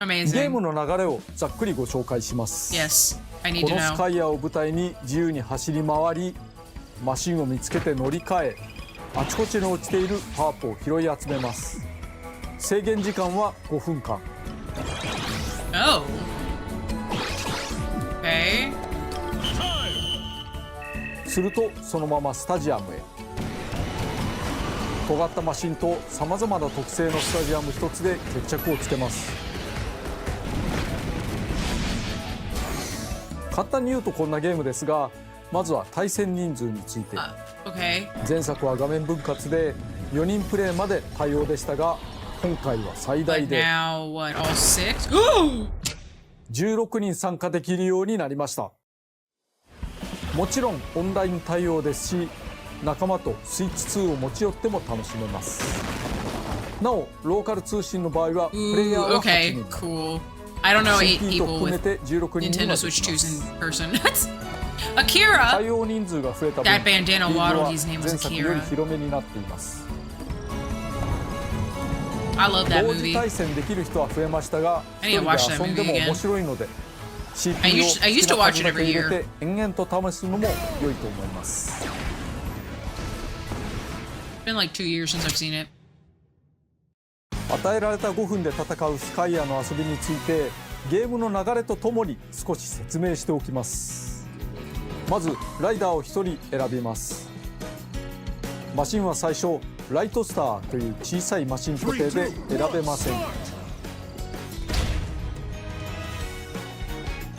Amazing. ゲームの流れをざっくりご紹介します。 Yes, I need こ to のス know. カイアを舞台に自由に走り回り、マシンを見つけて乗り換え、あちこちに落ちているハープを拾い集めます。制限時間は5分間。 Oh. Okay. するとそのままスタジアムへ。尖ったマシンとさまざまな特性のスタジアム一つで決着をつけます。簡単に言うとこんなゲームですが、まずは対戦人数について。 Okay. 前作は画面分割で4人プレイまで対応でしたが、今回は最大 But で now, what, all 6? 16人参加できるようになりました。もちろんオンライン対応ですし、仲間とスイッチ2を持ち寄っても楽しめます。なおローカル通信の場合はプレイヤー Ooh, は8 okay, 人、 cool. I don't know 8 CP と people 含め with て16人に Nintendo なって Switch きま 2s す。 in person. Akira! 対応人数が増えた分、 That bandana フィールド waddle, は his name 前 was 作より Akira. 広めになっています。 I love that 同時 movie. 対戦できる人は増えましたが、 I 一 need to 人 watch で that 遊んでも movie again. 面白いので CPU を I used to 好 watch き it な数だけ every 入れ year. て延々と試すのも良いと思います。 It's been like 2 years since I've seen it. 与えられた5分で戦うスカイアの遊びについてゲームの流れとともに少し説明しておきます。まずライダーを1人選びます。マシンは最初ライトスターという小さいマシン固定で選べません。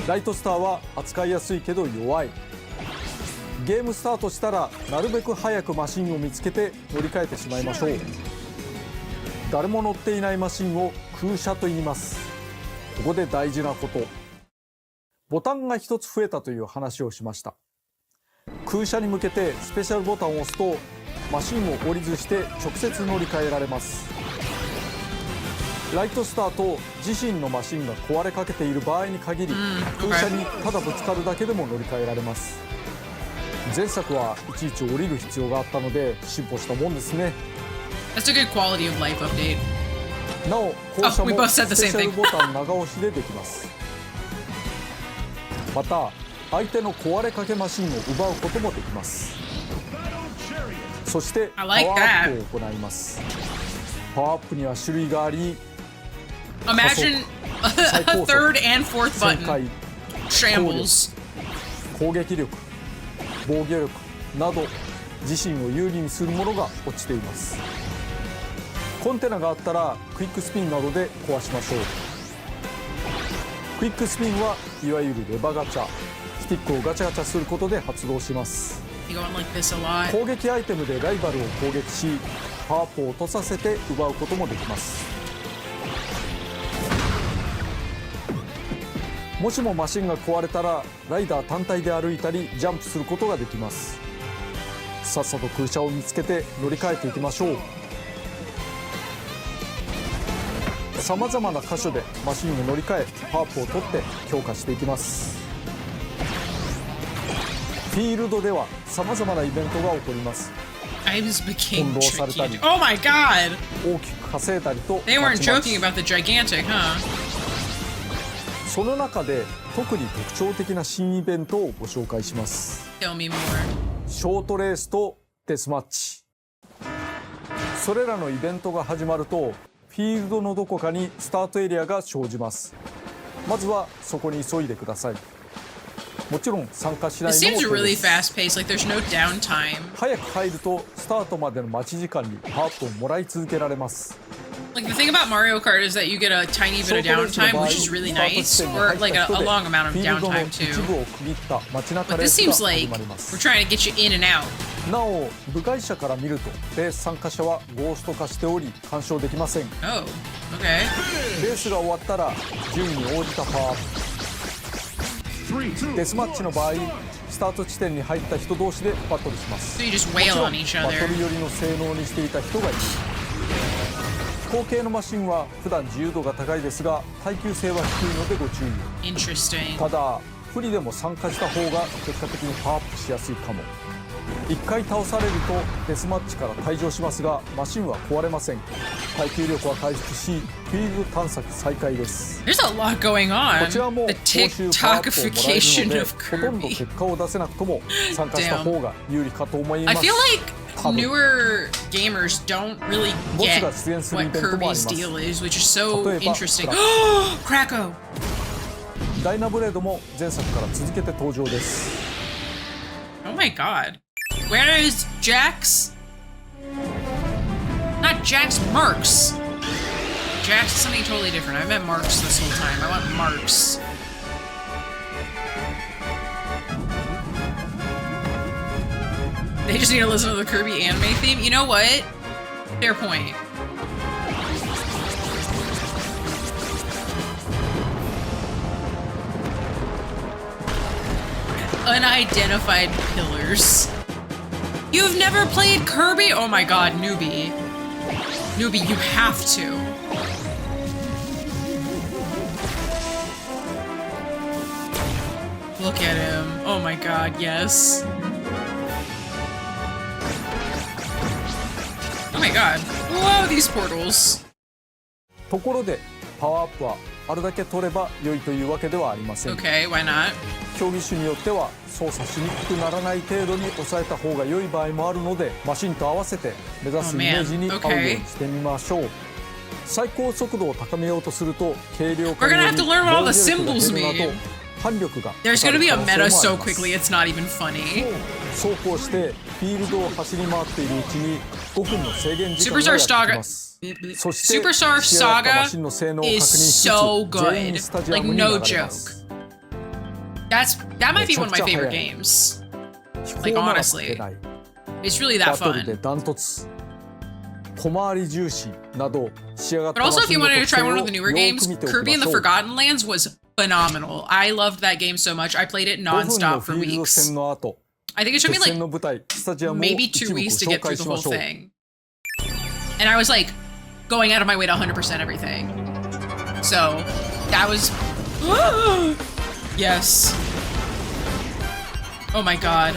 ライトスターは扱いやすいけど弱い。ゲームスタートしたらなるべく早くマシンを見つけて乗り換えてしまいましょう。誰も乗っていないマシンを空車と言います。ここで大事なこと、ボタンが1つ増えたという話をしました。空車に向けてスペシャルボタンを押すとマシンを降りずして直接乗り換えられます。ライトスターと自身のマシンが壊れかけている場合に限り、空車にただぶつかるだけでも乗り換えられます。前作はいちいち降りる必要があったので進歩したもんですね。 That's a good quality of life update. なお降車 we も both ス said ペ the シ same ャル thing. ボタン長押しでできます。また相手の壊れかけマシンを奪うこともできます。そしてパ I ワ like ーア that. ップを行います。パワーアップには種類があり、 Imagine a third and fourth 旋 button. 回、 Shambles. 攻撃力、防御力など自身を有利にするものが落ちています。コンテナがあったらクイックスピンなどで壊しましょう。クイックスピンはいわゆるレバガチャ、スティックをガチャガチャすることで発動します。 You going like this a lot. 攻撃アイテムでライバルを攻撃しパワーアップを落とさせて奪うこともできます。もしもマシンが壊れたらライダー単体で歩いたりジャンプすることができます。さっさと空車を見つけて乗り換えていきましょう。さまざまな箇所でマシンを乗り換えパワーアップを取って強化していきます。フィールドではさまざまなイベントが起こります。 Items 翻 became 弄されたり tricky. Oh my god! 大きく稼いだりと They weren't まちまち joking about the gigantic, huh? その中で特に特徴的な新イベントをご紹介します。 Tell me more. ショートレースとデスマッチ。それらのイベントが始まるとフィールドのどこかにスタートエリアが生じます。まずはそこに急いでください。もちろん参加しない This のも seems 手で really す。 fast paced, like there's no downtime. 早く入るとスタートまでの待ち時間にパワーアップをもらい続けられます。 Like the thing about Mario Kart is that you get a tiny ショ bit of ートレースの downtime, 場合 which is really スタート nice, 地点に or 入っ like た a 人で long amount of フィールドの downtime 一 too. 部を区切った街中 But レー this スが seems 始 like まりま we're す。 trying to get you in and out. なお部外者から見るとレース参加者はゴースト化しており干渉できません。 Oh, okay. レースが終わったら順位に応じたパワーアップ。デスマッチの場合スタート地点に入った人同士でバトルします。 So you just もち wail ろん on each バト other. ル寄りの性能にしていた人がいる。後継のマシンは普段自由度が高いですが耐久性は低いのでご注意を。 Interesting. ただ不利でも参加した方が結果的にパワーアップしやすいかも。1回倒されるとデスマッチから退場しますがマシンは壊れません。耐久力は回復しフィールド探索再開です。 There's a lot going こ on. ちらも The 報酬パワーアップをもらえるの TikTokification で of ほとんど Kirby. 結果を出せなくとも参加した方が有利かと思いま I す。 feel like 多分 newer gamers don't really ボス get が出演するイ what ベントもあり Kirby's ます。 deal is, which is so 例えば interesting. クラ Krako! ダイナブレードも前作から続けて登場です。 Oh my god. Where is Jax? Not Jax, Marks. Jax is something totally different. I meant Marks this whole time. I want Marks. They just need to listen to the Kirby anime theme. You know what? Fair point. Unidentified pillars. You've never played Kirby? Oh my god, newbie. Newbie, you have to. Look at him. Oh my god, yes. Oh my god. Whoa, these portals. ところでパワーアップはあるだけ取れば良いというわけではありません。 Okay, why not? 競技種によっては操作しにくくならない程度に抑えた方が良い場合もあるのでマシンと合わせて目指すイメージに合うようにしてみましょう。最高速度を高めようとすると軽量化によ We're り gonna have to learn what all the 防御力が symbols 減るなど mean. 反力が There's かか gonna る be a 可能性も meta あ so ります quickly, it's not even funny. そうこうしてフィールドを走り回っているうちに5分の制限時間が Superstar やってき Saga ます。そして Superstar 仕上がったマ Saga シンの性能を確認 is しつ so つ全員 good. スタジア Like ムに no 流れま joke. す。 That might be one of my favorite games. Like honestly, it's really that バトルで fun. ダントツ。小回り重視など仕上がった But マ also, シ if ン you の wanted to 特性 try を one よ of the く newer 見 games, ておき Kirby ま and し the ょう。 Forgotten Lands was phenomenal. I loved that game so much. I played it 5分の nonstop フ for ィールド weeks. 戦の後、 I think it took 決 me 戦 like の舞台スタジアムを maybe 一 2 部ご weeks to 紹 get through 介 the しま whole しょう。 thing. And I was like going out of my way to 100% everything. So that was yes. Oh my god.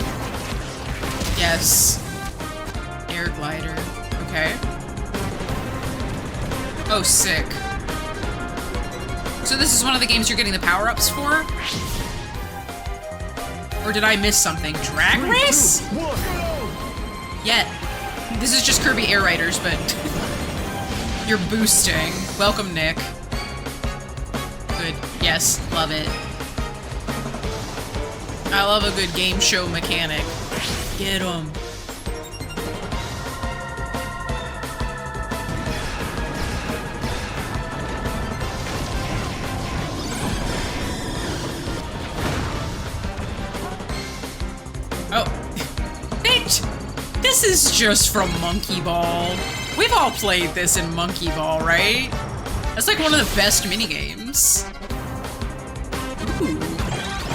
Yes. Air glider. Okay. Oh, sick. So this is one of the games you're getting the power-ups for? Or did I miss something? Drag race? Yeah. This is just Kirby Air Riders, but you're boosting. Welcome, Nick. Good. Yes, love it. I love a good game show mechanic. Get 'em. Oh. This is just from Monkey Ball. We've all played this in Monkey Ball, right? That's like one of the best minigames. Ooh.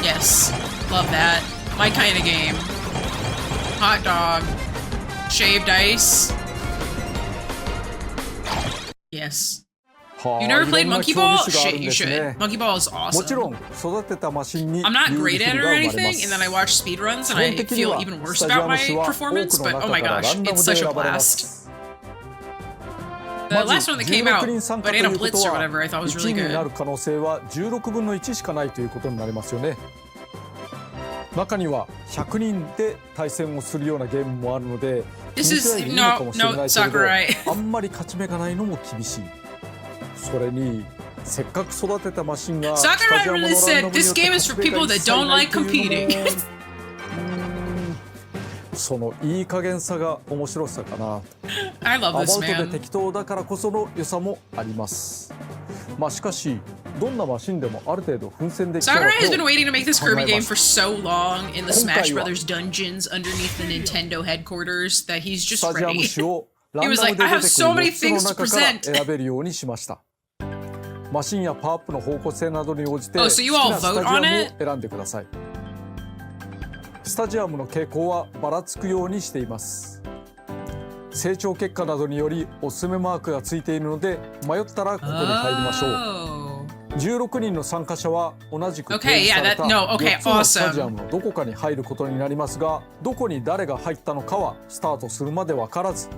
Yes. Love that. My kind of game. Hot dog. Shaved ice. Yes. You never played いろんな Monkey 競 Ball? 技種がある Shit, ん you です should. ね。 Monkey Ball is もちろ awesome. ん育てたマシンに I'm not 有 great 利 at 不 it 利 or が生まれま anything, and then I す。 watch speedruns 基 and 本 I 的に feel は even ス worse タジア about ム種 my は多 performance, くの but oh 中 my からラ gosh, ンダ it's ムで such a 選ばれま blast. す。 The まず last one that came out, 16人参加と Banana いうこと Blitz or は whatever, I thought was 1 really 位にな good. る可能性は16分の1しかないということになりますよね。中には100人で対戦をするようなゲームもあるので、 This 気にし is ないでいいのかもしれないけれ no, Sakurai. ど、あんまり勝ち目がないのも厳しい。それにせっかく育てたマシンが Sakurai really said this game is for people that don't like competing. そのいい加減さが面白さかな。 I love アバウ this トで man. 適当だからこその良さもあります。まあしかしどんなマシンでもある程度奮戦できたら Sakurai has と been waiting to make this 考え Kirby ま game す。 for so long in the Smash 今回は Brothers dungeons underneath the Nintendo headquarters that he's ス just タジアム ready. 種をラン He was ダム like, で I 出 have てく so る many 4つの things to 中から present. 選べるようにしました。マシンやパワーアップの方向性などに応じて Oh, 好 so き you all なスタジ vote ア on ム it? を選んでください。スタジアムの傾向はばらつくようにしています。成長結果などによりおすすめマークがついているので迷ったらここに入りましょう。 Oh. 16人の参加者は同じく Okay, 提示され yeah, た that- no, okay, 4つのスタジア awesome. ムのどこかに入ることになりますが、どこに誰が入ったのかはスタートするまで分からず、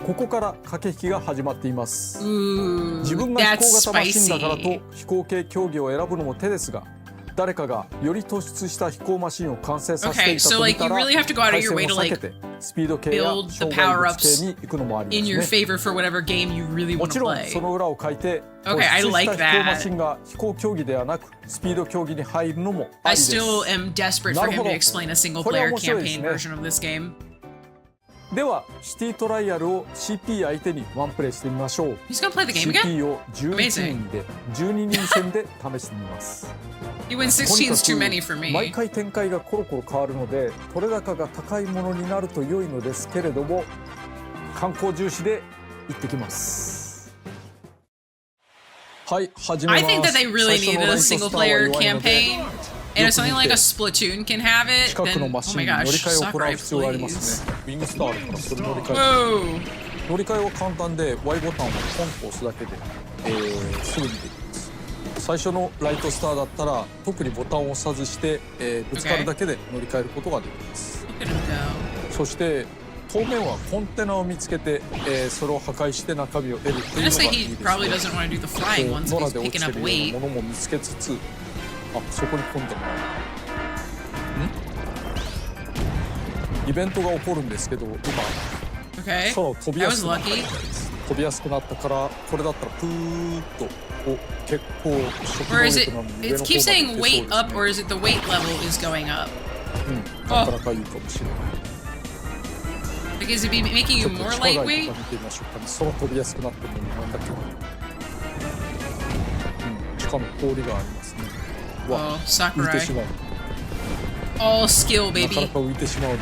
ここから駆け引きが始まっています。 Ooh, 自分が飛 that's 行型マシンだからと spicy. 飛行系競技を選ぶのも手ですが、誰かがより突出した飛行マシンを完成させていた Okay, so と見 like た you ら really have to go out of 対 your 戦 way を to 避け like てスピード系や build the 障害 power 物 ups 系に行くのもあり in ま your すね。 favor for whatever game you really も want ち to ろん play. その裏を書いて Okay, 突 I 出 like した飛行マ that. シンが飛行競技ではなくスピード競技に入るのもあ I りです。 still am desperate for him to なるほど。 explain a single これは player 面白いです campaign ね。 version of this game. ではシティトライアルを CP 相手にワンプレイしてみましょう。 He's gonna play the game again? CP を11人で12人戦で試してみます。 You win とに 16 か is too く many for 毎 me. 回展開がコロコロ変わるので取れ高が高いものになると良いのですけれども、観光重視で行ってきます。はい、始めます。 I think that they really 最初 needed の a ライトスター single は player 弱いので campaign. And if something like a Splatoon can have it, 近く then の oh マシン my に乗り gosh, 換えを行う Sakurai, 必要がありま please. すね。ウィングスターあるからそれ乗り換え Whoa. 乗り換えは簡単で Y ボタンをポンと押すだけで、すぐにできます。最初のライトスターだったら特にボタンを押さずして、ぶつかるだけで乗り換えることができます。 Look at him go. そして当面はコンテナを見つけて、それを破壊して中身を得るというのが Honestly, いい he です probably ね。 doesn't want to do the flying こ ones う if 野 he's 良で落 picking ちて up るよう weight. なものも見つけつつ、そこにコンテナがある。イベントが起こるんですけど、今 Okay. 空を飛び That やす was くなったみたい lucky. です。飛びやすくなったからこれだったらプーッと結構初期 Or 能 is 力 it? なので It 上の方 keeps まで saying 行けそう weight です up, ね。 or is it the weight level is going up? なかなかいいかもしれない。 Like, is it be making ち you ょっと more 地下街とか lightweight? 見てみましょうかね。空飛びやすくなってるのになんだっけな。地下の氷がありますね。わ Oh, 浮いてし Sakurai. まう。 All skill, なかな baby. か浮いてしまうの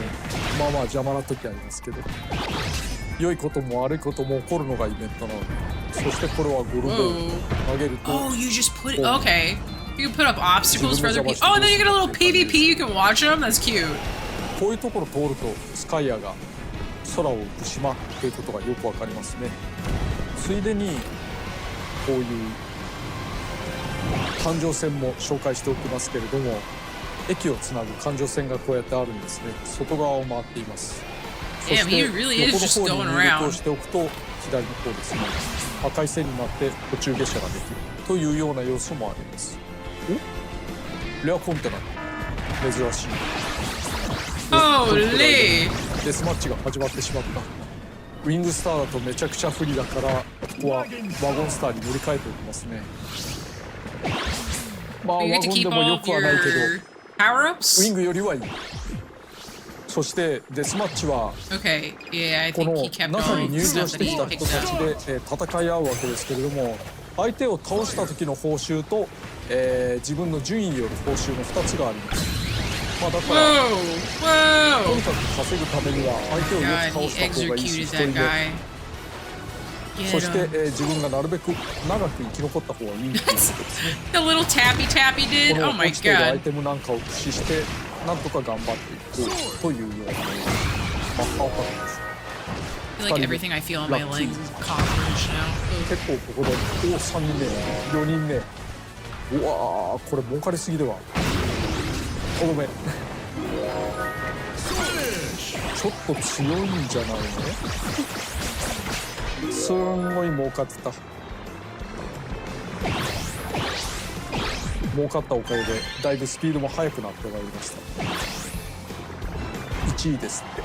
まあまあ邪魔な時ありますけど、良いことも悪いことも起こるのがイベントなので、そしてこれはゴルボール Whoa. 投げると Oh, you just put it. Oh. Okay. You can put up obstacles for other Zero people. Oh, and then you get a little PvP. You can watch them. That's cute. こういうところ通るとスカイアが空を浮く島っていうことがよくわかりますね。ついでにこういう環状線も紹介しておきますけれども、駅をつなぐ環状線がこうやってあるんですね。外側を回っています。そ Damn, して he really is 横の just 方に going 入力を around. しておくと左の方ですね、赤い線になって途中下車ができるというような要素もあります。お、レアコンテナ珍しい。 Holy. デスマッチが始まってしまった。ウィングスターだとめちゃくちゃ不利だから、ここはワゴンスターに乗り換えておきますね。まあ You ワ get to ゴン keep でもよ all of くはないけど your power ウィ ups. ングよりはいい。そしてデスマッチは Okay. Yeah, I こ think の he kept 中 all に of the 入場 stuff し that てき he た人 picked たち out. で、戦い合うわけですけれども、相手を倒した時の報酬と、自分の順位による報酬の2つがあります。まあだから Whoa. と Whoa. にかく稼ぐためには相手をよ God, く倒 he した方がいいし、 executed 一人 that で guy. そ Get して、 him. 自分がなるべく長く生き残った方がいいということですね。 The little tappy tap he こ did. の Oh my 落ちているアイ god. テムなんかを駆使してなんとか頑張っていこうというようなマッハアタックです。 He feel like everything I feel on my leg is cockroach now. 結構ここで3人目4人目うわーこれ儲かりすぎではとどめちょっと強いんじゃないのすんごい儲かってた儲かったおかげでだいぶスピードも速くなってまいりました1位ですって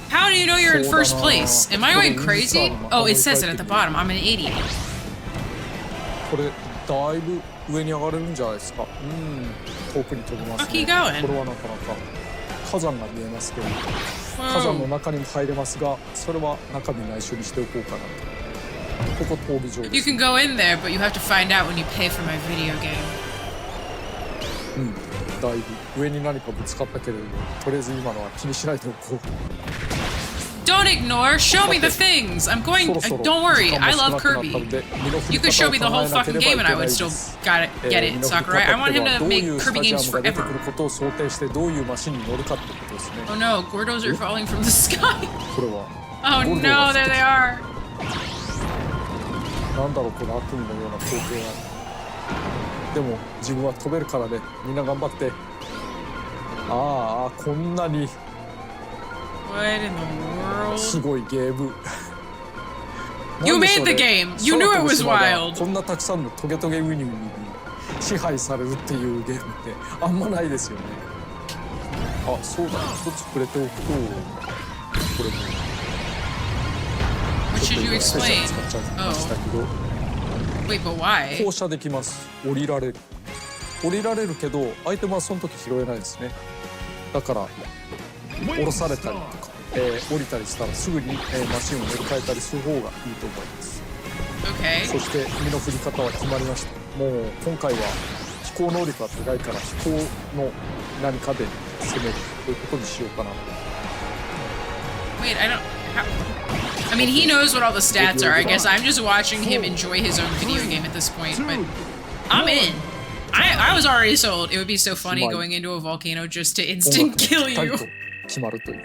How do you know you're in first place? Am I going crazy? Oh, it says it at the bottom. I'm an idiot. これだいぶ上に上がれるんじゃないですか遠くに飛びますね Keep going. これはなかなか火山が見えますけど火山の中にも入れますがそれは中身内緒にしておこうかなとここ闘技場です You can go in there, but you have to find out when you pay for my video game. だいぶ上に何かぶつかったけれどもとりあえず今のは気にしないでおこう Don't ignore. Show me the things. I'm going. Don't worry. I love Kirby. You could show me the whole fucking game, and I would still get it, Sakurai. I want him to make Kirby games forever. Oh no, Gordos are falling from the sky. Oh no, there they are. なんだろうこの悪夢のような光景はでも自分は飛べるからねみんな頑張ってああこんなに What in the world? すごいゲーム You made the game. You knew it was wild. こんなたくさんのトゲトゲウニウニに支配されるっていうゲームってあんまないですよねあそうだ一つ触れておくとこれも What should you explain? Oh. Wait, but why? 降車できます降りられるけどアイテムはその時拾えないですねだから降ろされたりとか、降りたりしたらすぐに、マシンを乗り換えたりする方がいいと思います、Okay. そして身の振り方は決まりましたもう今回は飛行能力が高いから飛行の何かで攻めるということにしようかな Wait, I don't. I mean, he knows what all the stats are. I guess I'm just watching him enjoy his own video game at this point, but I'm in. I was already sold. It would be so funny going into a volcano just to instant kill you. 決まるという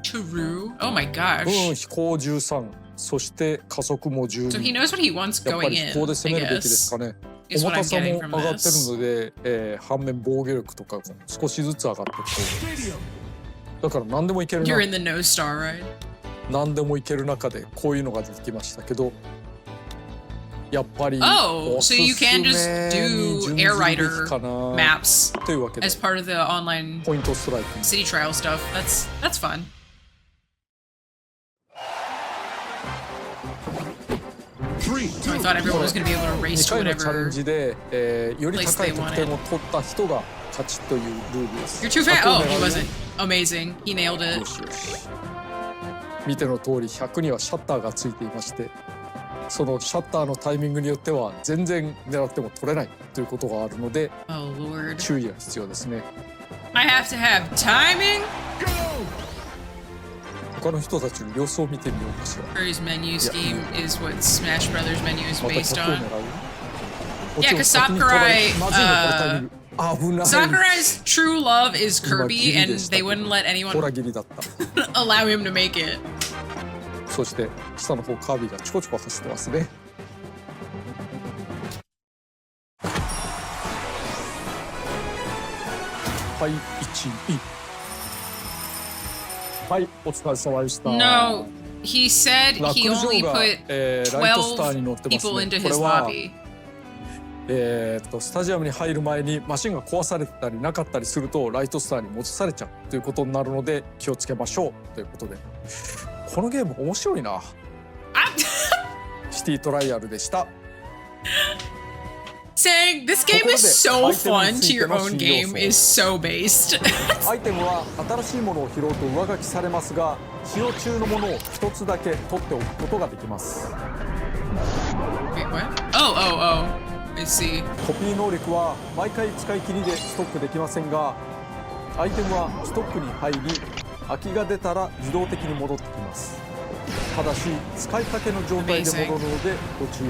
True. Oh my gosh. 飛行13そして加速も12 So he knows what he wants やっぱ going り in, 飛行で I 攻めるべきですか guess. ね Is 重 what た I'm さも getting 上 from がってる this. ので、反面防御力とかも少しずつ上がっていくと思いますだから何でもいけるな You're in the no star ride. 何でもいける中でこういうのが出てきましたけどやっぱり Oh, お so す you す can め just に do 準 air ずるべき rider かな maps というわけで as part of the online ポイントストライク city trial stuff. That's fun. So I thought everyone was going to be able to race 2 to 回のチャレン whatever. ジで、より高い得点を取った人が勝ちというルールです You're too fast. 100を Oh, 狙 he うよ wasn't. Amazing. He nailed よ it. しよし見ての通り100にはシャッターがついていましてそのシャッターのタイミングによっては全然狙っても取れないということがあるので Oh lord. 注意が必要ですね I have to have timing. 他の人たちの様子を見てみようかしら Kirby's menu scheme is what Smash Brothers menu is また based 100を on. 狙う Yeah, 'cause Sakurai, まずいねこのタイミング危ない Sakurai's true love is 今 Kirby, ギリ and でした they wouldn't let ほら anyone ギリだった allow him to make it. そして下の方カービィがちょこちょこ走ってますねはい1位はいお疲れ様でした No, he said ラク he ルジョ only ーが、 put ライトスターに乗ってます people ね into これ his は lobby. スタジアムに入る前にマシンが壊されたりなかったりするとライトスターに戻されちゃうということになるので気をつけましょうということでこのゲーム面白いなシティトライアルでした Saying this game is so fun to your own game is so based. アイテムは新しいものを拾うと上書きされますが使用中のものを一つだけ取っておくことができます Wait, what? Oh. I see. コピー能力は毎回使い切りでストックできませんがアイテムはストックに入り空きが出たら自動的に戻ってきますただし使いかけの状態で戻るのでご注意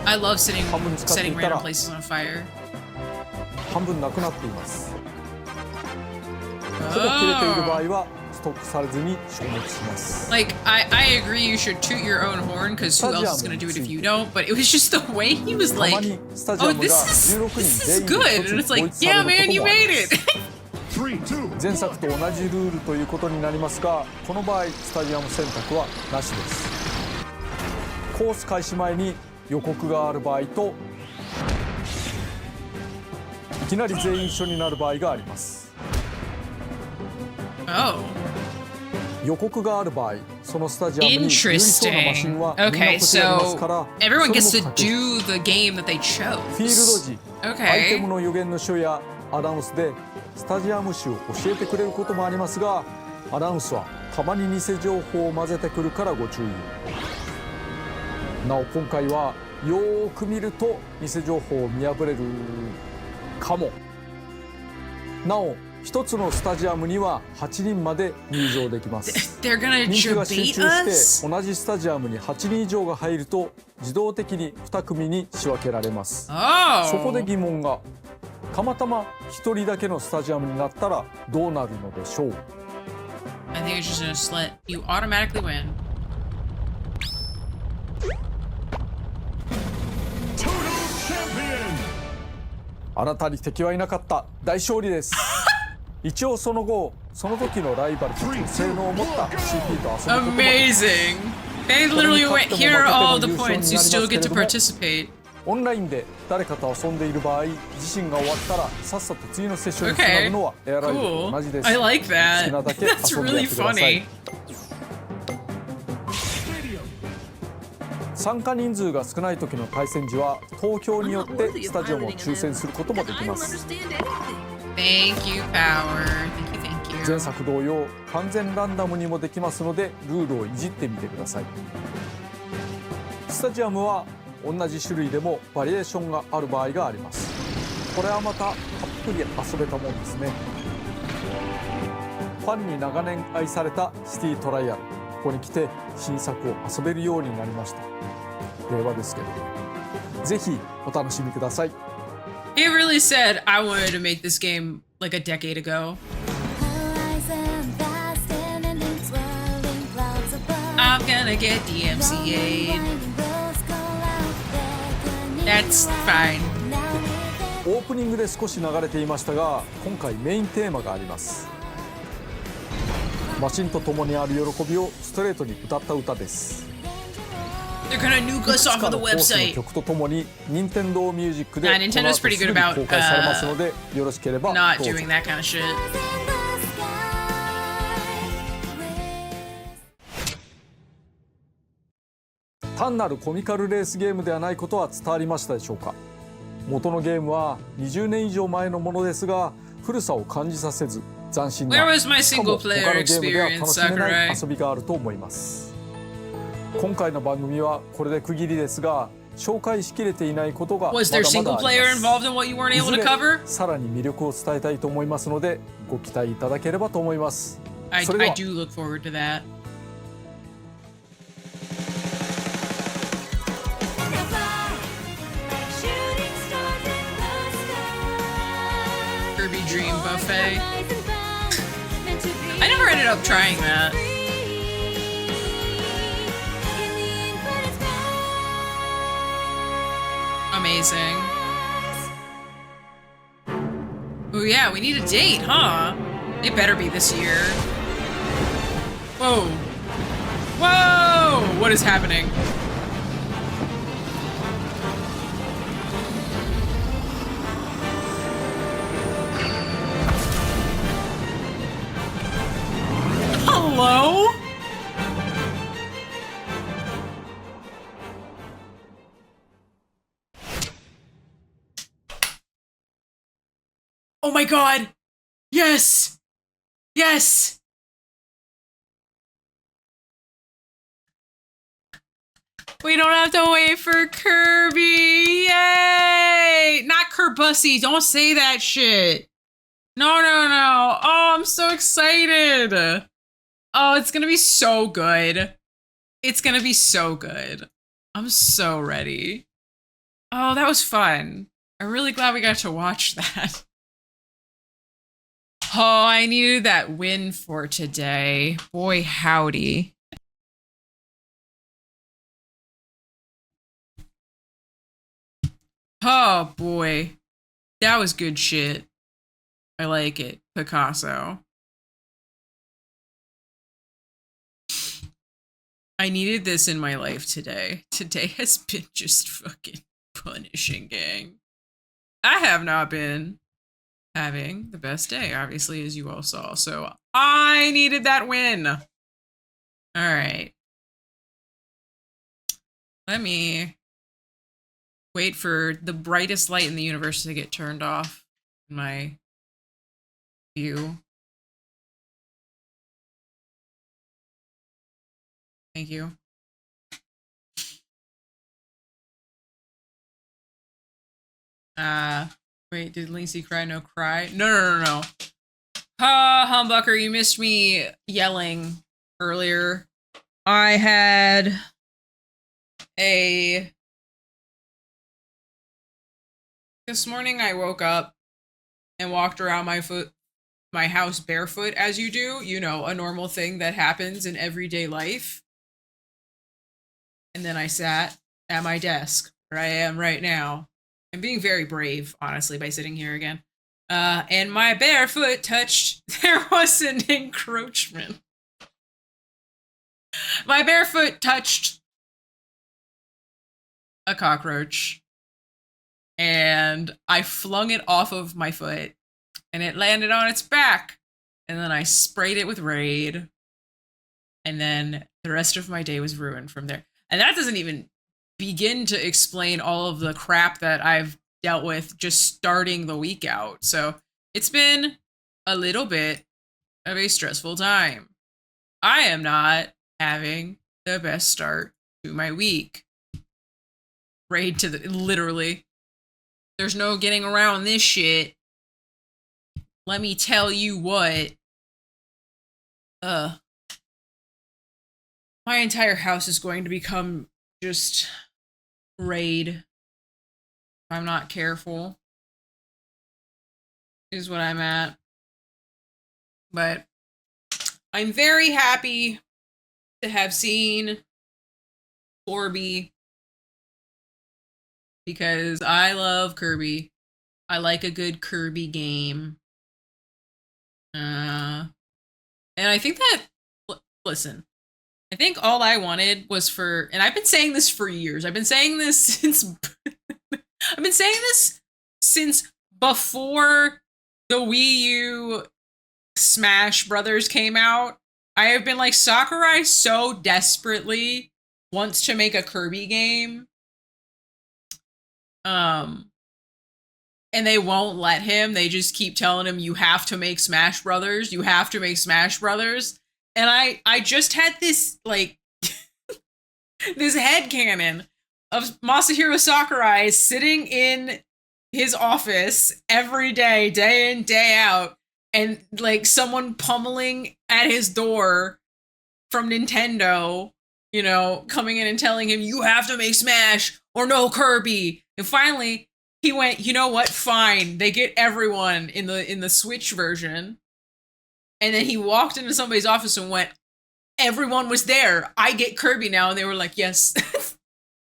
I love setting 半分使っていたら random places on fire. 半分なくなっていますほぼ切れている場合はストックされずに消滅します。 Like, I agree you should toot your own horn, because who else is gonna do it if you don't? But it was just the way he was たま like, にスタジ oh, アムが this 16人 is 全員 good. で And 一 it's つ like, 統一さ yeah, れる man, こと you もあり made ま it. す。 3, 2, 前作と同じルールということになりますが、この場合スタジアム選択はなしです。コース開始前に予告がある場合といきなり全員一緒になる場合があります。 Oh. 予告がある場合、そのスタジアムに有利そうなマシ Interesting. ンはみんな Okay, こちらにいますから、 so everyone それ gets も to 駆け引き do the game that they フィールド chose. 時、アイテ Okay. ムの予言の書やアナウンスでスタジアム種を教えてくれることもありますが、アナウンスはたまに偽情報を混ぜてくるからご注意。なお今回はよーく見ると偽情報を見破れるかも。なお一つのスタジアムには8人まで入場できます。 They're gonna 人気が集 debate 中 us? して同じスタジアムに8人以上が入ると自動的に2組に仕分けられます。 Oh. そこで疑問が、たまたま1人だけのスタジアムになったらどうなるのでしょう。 I think it's just gonna just let you automatically win. Total champion. あなたに敵はいなかった、大勝利です。一応その後、その時のライバルたちの性能を持った CP と遊ぶことも Amazing. They literally went, here are all the points. You still get to participate. オンラインで誰かと遊んでいる場合、自身が終わったらさっさと次のセッションにつな Okay. ぐのはエアライブと Cool. 同じです。 I like 好き that. なだけ That's 遊んでや really ってください。 funny. Stadium. 参加人数が少ない時の対戦時は投票によってスタジアムを抽選することもできます。 Thank you, Power. Thank you, thank you. 前作同様、完全ランダムにもできますのでルールをいじってみてください。スタジアムは同じ種類でもバリエーションがある場合があります。これはまたたっぷり遊べたもんですね。ファンに長年愛されたシティトライアル、ここに来て新作を遊べるようになりました。令和ですけど、ぜひお楽しみください。 It really said I wanted to make this game like a decade ago. I'm gonna get DMCA'd. That's fine. オープニングで少し流れていましたが、今回メインテーマがあります。マシンと共にある喜びをストレートに歌った歌です。 They're gonna nuke い us くつ off か of の the コースの website. 曲とともに任天堂ミュージックで Nah, この Nintendo's 後す pretty ぐ good に about, 公開されますので、よろしければ Not どうぞ。 doing that kind of shit. 単なるコミカルレースゲームではないことは伝わりましたでしょうか。元のゲームは20年以上前のものですが、古さを感じさせず斬新な、 Where was my しかも single 他の player ゲームでは楽 experience, しめない Sakurai? 遊びがあると思います。今回の番組はこれで区切りですが、紹介しきれていないことがまだ Was ま there だ single あ player ります。 involved in what you weren't い able ず to れ cover? さらに魅力を伝えたいと思いますので、ご期待いただければと思います。 I それでは do look forward to that. Kirby Dream Buffet. I never ended up trying that. Amazing. Oh yeah, we need a date, huh? It better be this year. Whoa. Whoa! What is happening? Hello? Oh my god! Yes! Yes! We don't have to wait for Kirby! Yay! Not Kerbussy, don't say that shit! No, no, no. Oh, I'm so excited! Oh, it's gonna be so good. It's gonna be so good. I'm so ready. Oh, that was fun. I'm really glad we got to watch that. Oh, I needed that win for today. Boy, howdy. Oh, boy. That was good shit. I like it. Picasso. I needed this in my life today. Today has been just fucking punishing, gang. I have not been having the best day, obviously, as you all saw. So I needed that win. All right. Let me wait for the brightest light in the universe to get turned off in my view. Thank you. Wait, did Lynxie cry? No cry? No. Humbucker, you missed me yelling earlier. I had this morning I woke up and walked around my house barefoot, as you do, you know, a normal thing that happens in everyday life. And then I sat at my desk, where I am right now. I'm being very brave, honestly, by sitting here again. And my bare foot touched, there was an encroachment. My bare foot touched a cockroach. And I flung it off of my foot. And it landed on its back. And then I sprayed it with Raid. And then the rest of my day was ruined from there. And that doesn't even begin to explain all of the crap that I've dealt with just starting the week out. So it's been a little bit of a stressful time. I am not having the best start to my week. Raid to the, literally. There's no getting around this shit. Let me tell you what. My entire house is going to become just raid if I'm not careful, is what I'm at. But I'm very happy to have seen Kirby because I love Kirby. I like a good Kirby game. And I think that, listen, I think all I wanted was for, and I've been saying this for years. I've been saying this since, I've been saying this since before the Wii U Smash Brothers came out. I have been like, Sakurai so desperately wants to make a Kirby game. And they won't let him. They just keep telling him, you have to make Smash Brothers. You have to make Smash Brothers. And I just had this, like, this headcanon of Masahiro Sakurai sitting in his office every day, day in, day out, and, like, someone pummeling at his door from Nintendo, you know, coming in and telling him, you have to make Smash or no Kirby. And finally, he went, you know what, fine. They get everyone in the Switch version. And then he walked into somebody's office and went, everyone was there. I get Kirby now. And they were like, yes,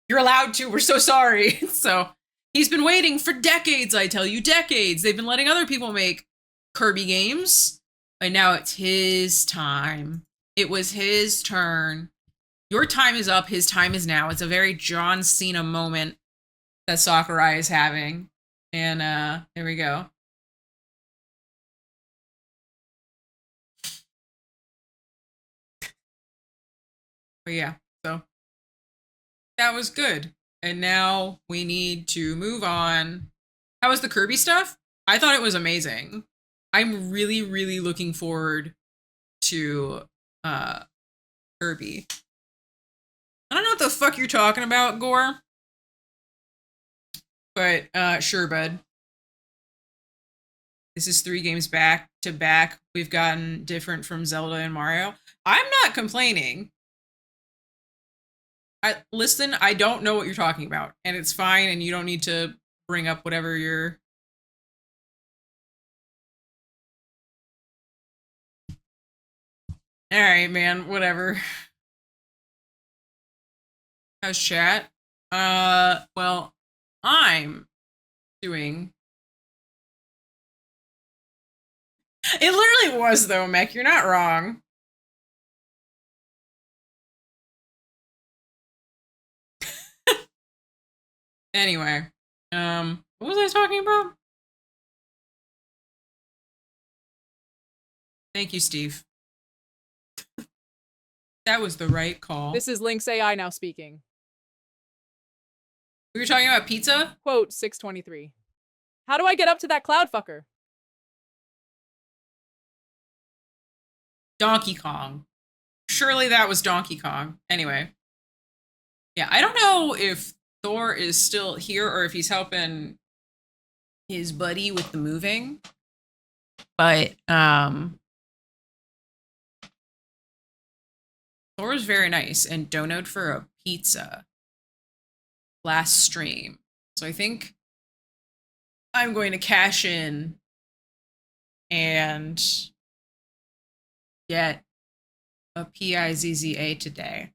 you're allowed to. We're so sorry. So he's been waiting for decades, I tell you, decades. They've been letting other people make Kirby games. And now it's his time. It was his turn. Your time is up. His time is now. It's a very John Cena moment that Sakurai is having. And there we go. But yeah, so that was good. And now we need to move on. How was the Kirby stuff? I thought it was amazing. I'm really, really looking forward to Kirby. I don't know what the fuck you're talking about, Gore. But sure, bud. This is 3 games back to back. We've gotten different from Zelda and Mario. I'm not complaining. Listen, I don't know what you're talking about, and it's fine, and you don't need to bring up whatever you're All right, man. Whatever. How's chat? Well, I'm doing. It literally was though, Mech. You're not wrong. Anyway, what was I talking about? Thank you, Steve. That was the right call. This is Lynx AI now speaking. We were talking about pizza? Quote 623. How do I get up to that cloud fucker? Donkey Kong. Surely that was Donkey Kong. Anyway. Yeah, I don't know if Thor is still here or if he's helping his buddy with the moving. But Thor was very nice and donoed for a pizza last stream. So I think I'm going to cash in and get a PIZZA today.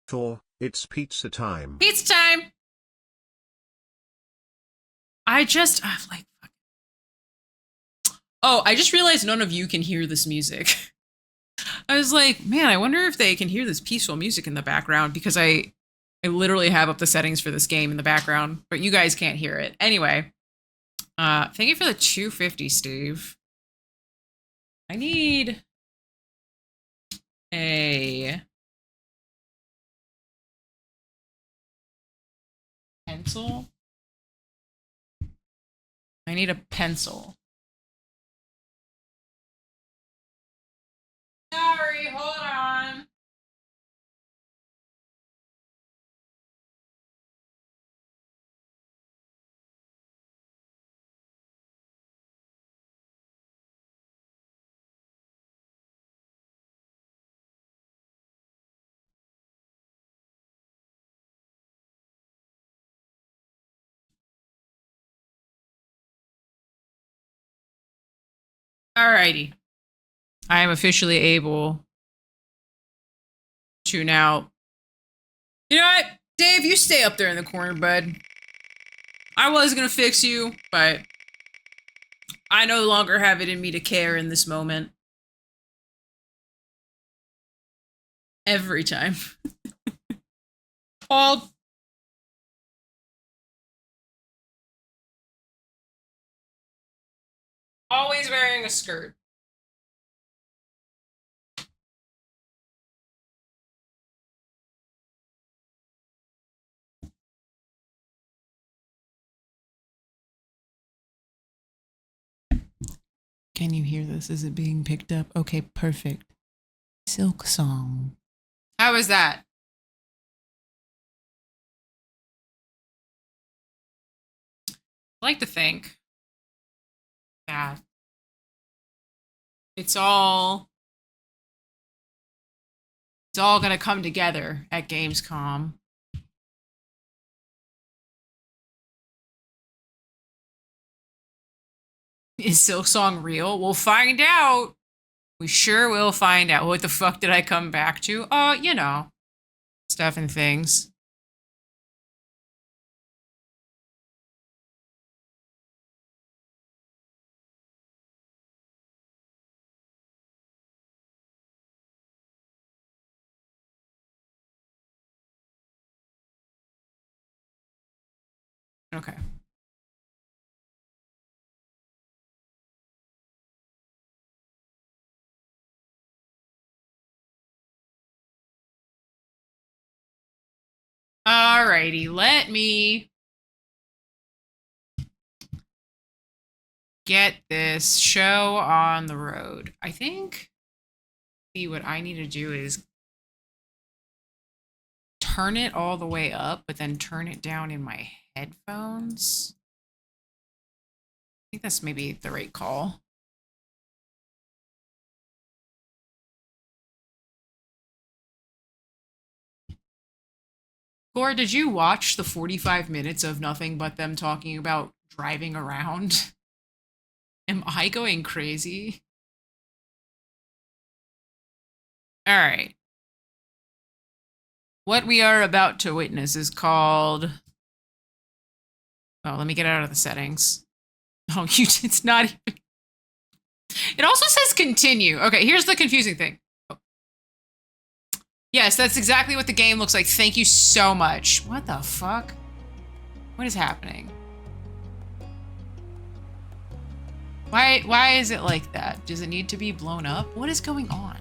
Thor, it's pizza time. Pizza time! I've like... Oh, I just realized none of you can hear this music. I was like, man, I wonder if they can hear this peaceful music in the background because I literally have up the settings for this game in the background, but you guys can't hear it. Anyway, thank you for the 250, Steve. I need a pencil. I need a pencil. Sorry, hold on. Alrighty. I am officially able to now. You know what? Dave, you stay up there in the corner, bud. I was gonna fix you, but I no longer have it in me to care in this moment. Every time. Paul. Always wearing a skirt. Can you hear this? Is it being picked up? Okay, perfect. Silk Song. How is that? I like to think that it's all gonna come together at Gamescom. Is Silksong real? We'll find out. We sure will find out. What the fuck did I come back to? You know, stuff and things. Okay. Alrighty, let me get this show on the road. I think what I need to do is turn it all the way up, but then turn it down in my headphones. I think that's maybe the right call. Gore, did you watch the 45 minutes of nothing but them talking about driving around. Am I going crazy? All right. What we are about to witness is called... Oh, let me get out of the settings. Oh, it's not even... It also says continue. Okay, here's the confusing thing. Oh. Yes, that's exactly what the game looks like. Thank you so much. What the fuck? What is happening? Why is it like that? Does it need to be blown up? What is going on?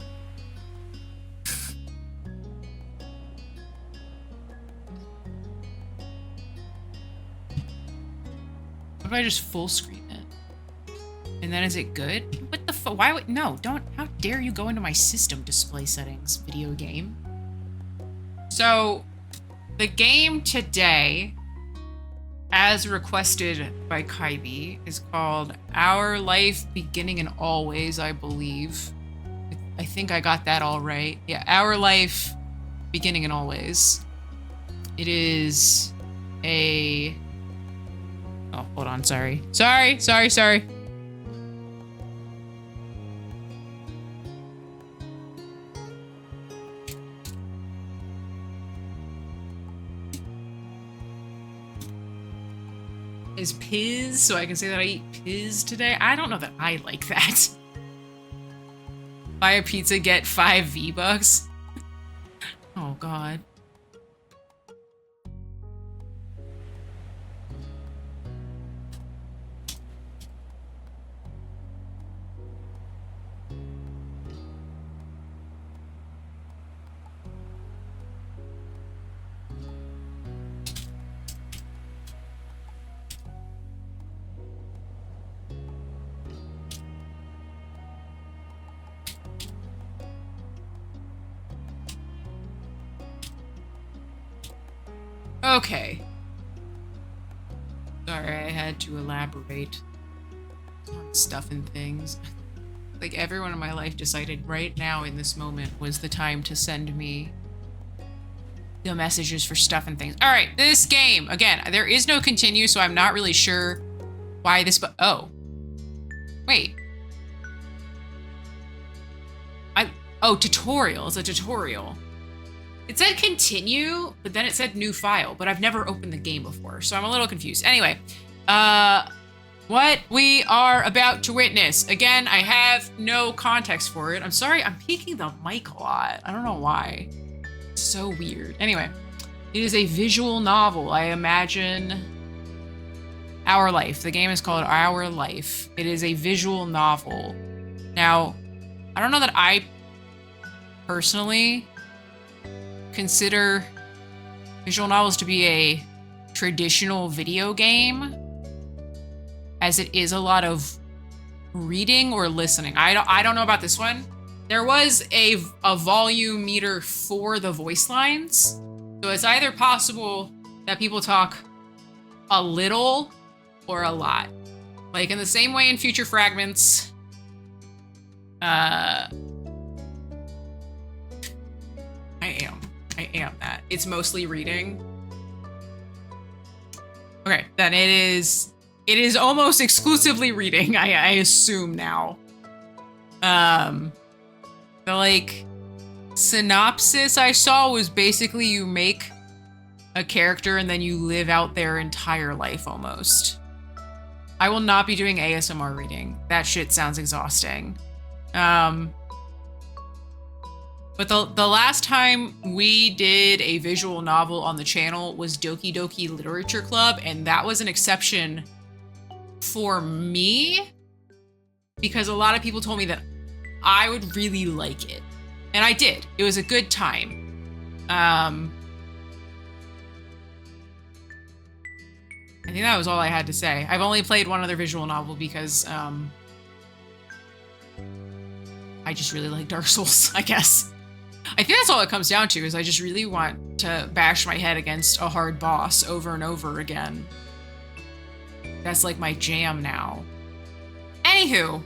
What if I just full screen it? And then is it good? What the fuck? Why would... No, don't... How dare you go into my system display settings, video game? So, the game today, as requested by Kirby, is called Our Life Beginning and Always, I believe. I think I got that all right. Yeah, Our Life Beginning and Always. It is a... Oh, hold on, sorry. Sorry. Is Piz, so I can say that I eat Piz today? I don't know that I like that. Buy a pizza, get 5 V-Bucks. Oh, God. Okay. Sorry, I had to elaborate on stuff and things. Like, everyone in my life decided right now in this moment was the time to send me the messages for stuff and things. All right, this game, again, there is no continue, so I'm not really sure why this, but oh. Wait. Oh, tutorial. It's a tutorial. It said continue, but then it said new file, but I've never opened the game before, so I'm a little confused. Anyway, what we are about to witness. Again, I have no context for it. I'm sorry, I'm peeking the mic a lot. I don't know why. It's so weird. Anyway, it is a visual novel. I imagine Our Life. The game is called Our Life. It is a visual novel. Now, I don't know that I personally consider visual novels to be a traditional video game, as it is a lot of reading or listening. I don't know about this one. There was a volume meter for the voice lines, so it's either possible that people talk a little or a lot, like in the same way in Future Fragments. I am that. It's mostly reading. Okay, then it is almost exclusively reading, I assume now. The like synopsis I saw was basically you make a character and then you live out their entire life almost. I will not be doing ASMR reading. That shit sounds exhausting. But the last time we did a visual novel on the channel was Doki Doki Literature Club, and that was an exception for me because a lot of people told me that I would really like it. And I did. It was a good time. I think that was all I had to say. I've only played one other visual novel because I just really like Dark Souls, I guess. I think that's all it comes down to, is I just really want to bash my head against a hard boss over and over again. That's like my jam now. Anywho,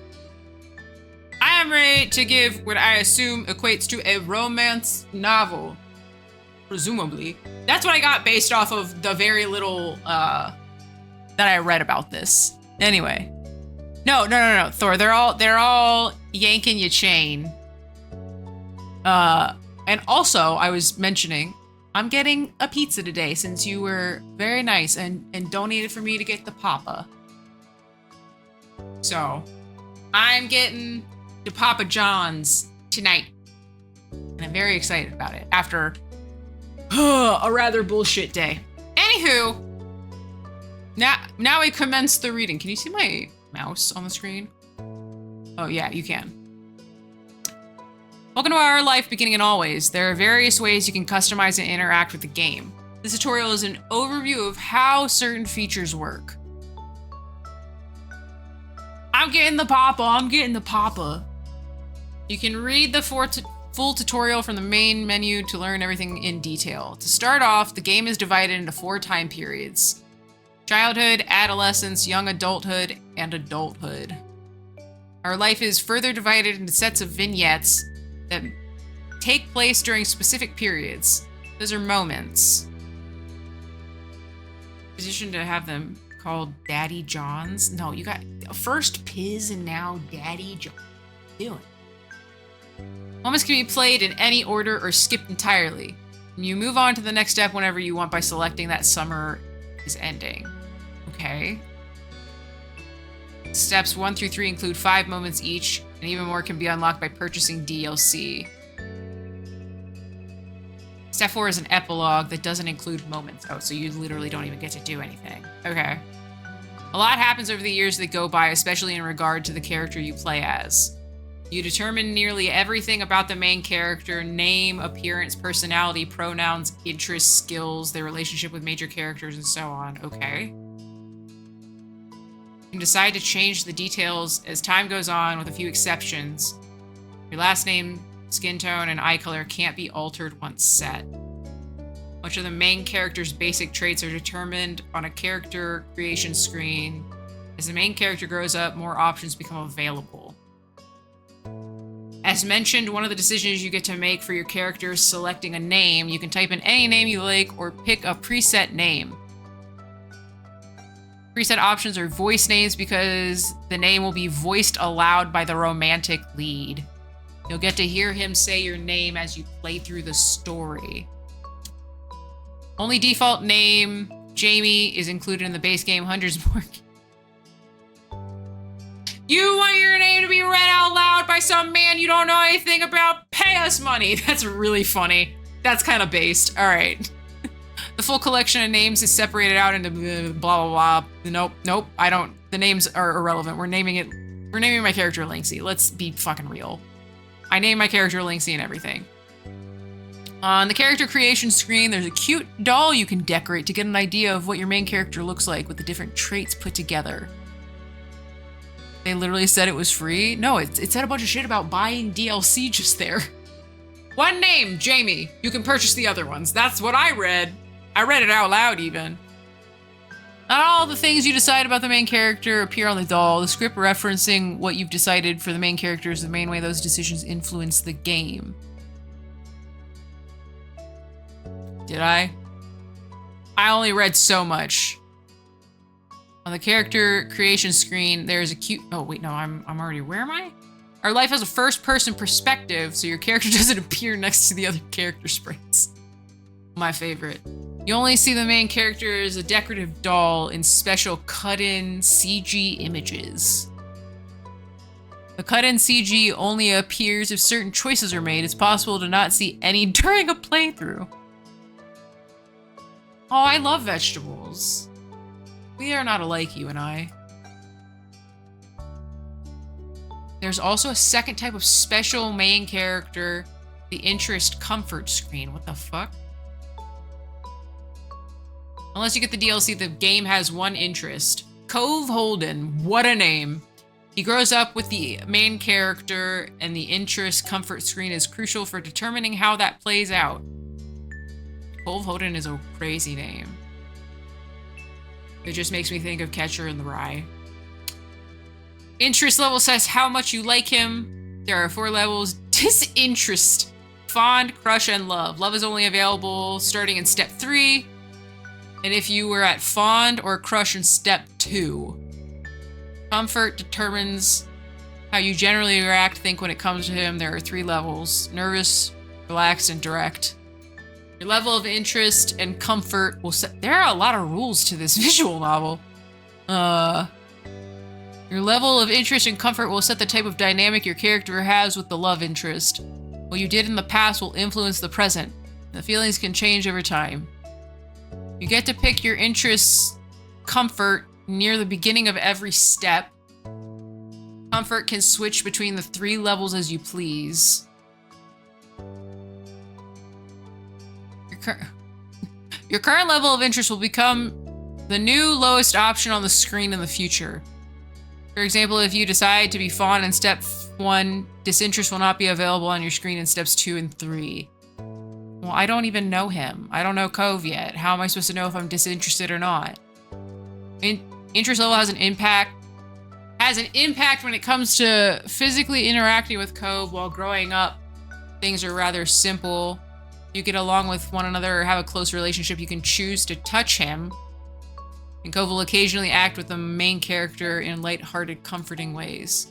I am ready to give what I assume equates to a romance novel. Presumably. That's what I got based off of the very little that I read about this. Anyway. No, Thor. They're all yanking your chain. And also, I was mentioning, I'm getting a pizza today since you were very nice and donated for me to get the Papa. So, I'm getting the Papa John's tonight. And I'm very excited about it after a rather bullshit day. Anywho, now we commence the reading. Can you see my mouse on the screen? Oh yeah, you can. Welcome to Our Life Beginning and Always. There are various ways you can customize and interact with the game. This tutorial is an overview of how certain features work. I'm getting the Papa. You can read the full tutorial from the main menu to learn everything in detail. To start off, the game is divided into 4 time periods: childhood, adolescence, young adulthood, and adulthood. Our life is further divided into sets of vignettes that take place during specific periods. Those are moments. Position to have them called Daddy Johns. No, you got first Piz and now Daddy John. Doing. Moments can be played in any order or skipped entirely. You move on to the next step whenever you want by selecting that summer is ending. Okay. Steps 1 through 3 include 5 moments each, and even more can be unlocked by purchasing DLC. Step 4 is an epilogue that doesn't include moments. Oh, so you literally don't even get to do anything. Okay. A lot happens over the years that go by, especially in regard to the character you play as. You determine nearly everything about the main character: name, appearance, personality, pronouns, interests, skills, their relationship with major characters, and so on. Okay. You can decide to change the details as time goes on, with a few exceptions. Your last name, skin tone, and eye color can't be altered once set. Much of the main character's basic traits are determined on a character creation screen. As the main character grows up, more options become available. As mentioned, one of the decisions you get to make for your character is selecting a name. You can type in any name you like or pick a preset name. Preset options are voice names because the name will be voiced aloud by the romantic lead. You'll get to hear him say your name as you play through the story. Only default name, Jamie, is included in the base game. Hundreds more. You want your name to be read out loud by some man you don't know anything about? Pay us money. That's really funny. That's kind of based. All right. The full collection of names is separated out into blah, blah, blah. Nope. I don't. The names are irrelevant. We're naming my character Lynxy. Let's be fucking real. I name my character Lynxy and everything. On the character creation screen, there's a cute doll you can decorate to get an idea of what your main character looks like with the different traits put together. They literally said it was free? No, it said a bunch of shit about buying DLC just there. One name, Jamie. You can purchase the other ones. That's what I read. I read it out loud even. Not all the things you decide about the main character appear on the doll. The script referencing what you've decided for the main character is the main way those decisions influence the game. Did I? I only read so much. On the character creation screen, there's a cute... Oh, wait, no, I'm already... Where am I? Our life has a first-person perspective, so your character doesn't appear next to the other character sprites. My favorite. You only see the main character as a decorative doll in special cut-in CG images. The cut-in CG only appears if certain choices are made. It's possible to not see any during a playthrough. Oh, I love vegetables. We are not alike, you and I. There's also a second type of special main character, the interest comfort screen. What the fuck? Unless you get the DLC, the game has one interest. Cove Holden, what a name. He grows up with the main character, and the interest comfort screen is crucial for determining how that plays out. Cove Holden is a crazy name. It just makes me think of Catcher in the Rye. Interest level says how much you like him. There are 4 levels. Disinterest. Fond, crush, and love. Love is only available starting in step 3. And if you were at fond or crush in step 2. Comfort determines how you generally react, think when it comes to him. There are 3 levels: nervous, relaxed, and direct. Your level of interest and comfort will set. There are a lot of rules to this visual novel. Your level of interest and comfort will set the type of dynamic your character has with the love interest. What you did in the past will influence the present. The feelings can change over time. You get to pick your interests, comfort, near the beginning of every step. Comfort can switch between the 3 levels as you please. Your current level of interest will become the new lowest option on the screen in the future. For example, if you decide to be fond in step 1, disinterest will not be available on your screen in steps 2 and 3. Well, I don't even know him. I don't know Cove yet. How am I supposed to know if I'm disinterested or not? Interest level has an impact when it comes to physically interacting with Cove. While growing up, things are rather simple. You get along with one another or have a close relationship, you can choose to touch him. And Cove will occasionally act with the main character in light-hearted, comforting ways.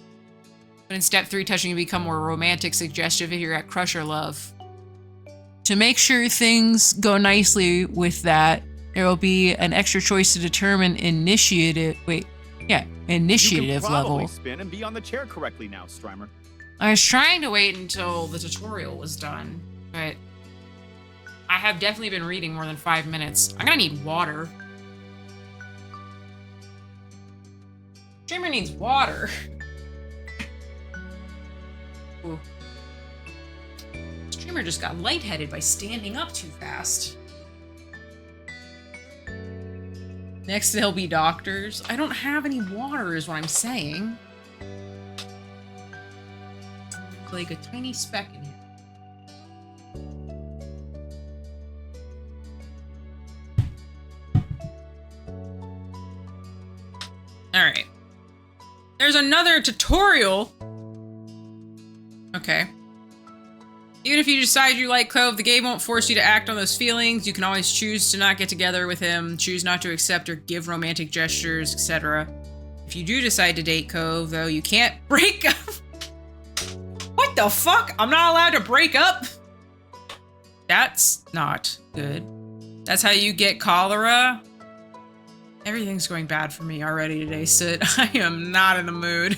But in step 3, touching can become more romantic, suggestive if you're at crush or love. To make sure things go nicely with that, there will be an extra choice to determine initiative level. Spin and be on the chair correctly now, Strymer. I was trying to wait until the tutorial was done, but I have definitely been reading more than 5 minutes. I'm gonna need water. Streamer needs water. Ooh. Streamer just got lightheaded by standing up too fast. Next, there'll be doctors. I don't have any water is what I'm saying. Like a tiny speck in here. Alright. There's another tutorial. Okay. Even if you decide you like Cove, the game won't force you to act on those feelings. You can always choose to not get together with him, choose not to accept or give romantic gestures, etc. If you do decide to date Cove, though, you can't break up. What the fuck? I'm not allowed to break up? That's not good. That's how you get cholera? Everything's going bad for me already today, Sid. I am not in the mood.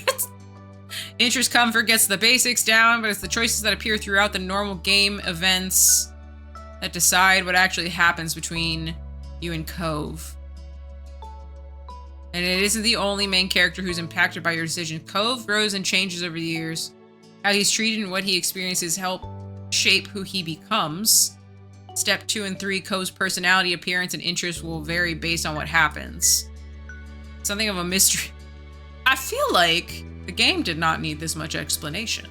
Interest comfort gets the basics down, but it's the choices that appear throughout the normal game events that decide what actually happens between you and Cove. And it isn't the only main character who's impacted by your decision. Cove grows and changes over the years. How he's treated and what he experiences help shape who he becomes. Step 2 and 3, Cove's personality, appearance, and interest will vary based on what happens. Something of a mystery. I feel like the game did not need this much explanation.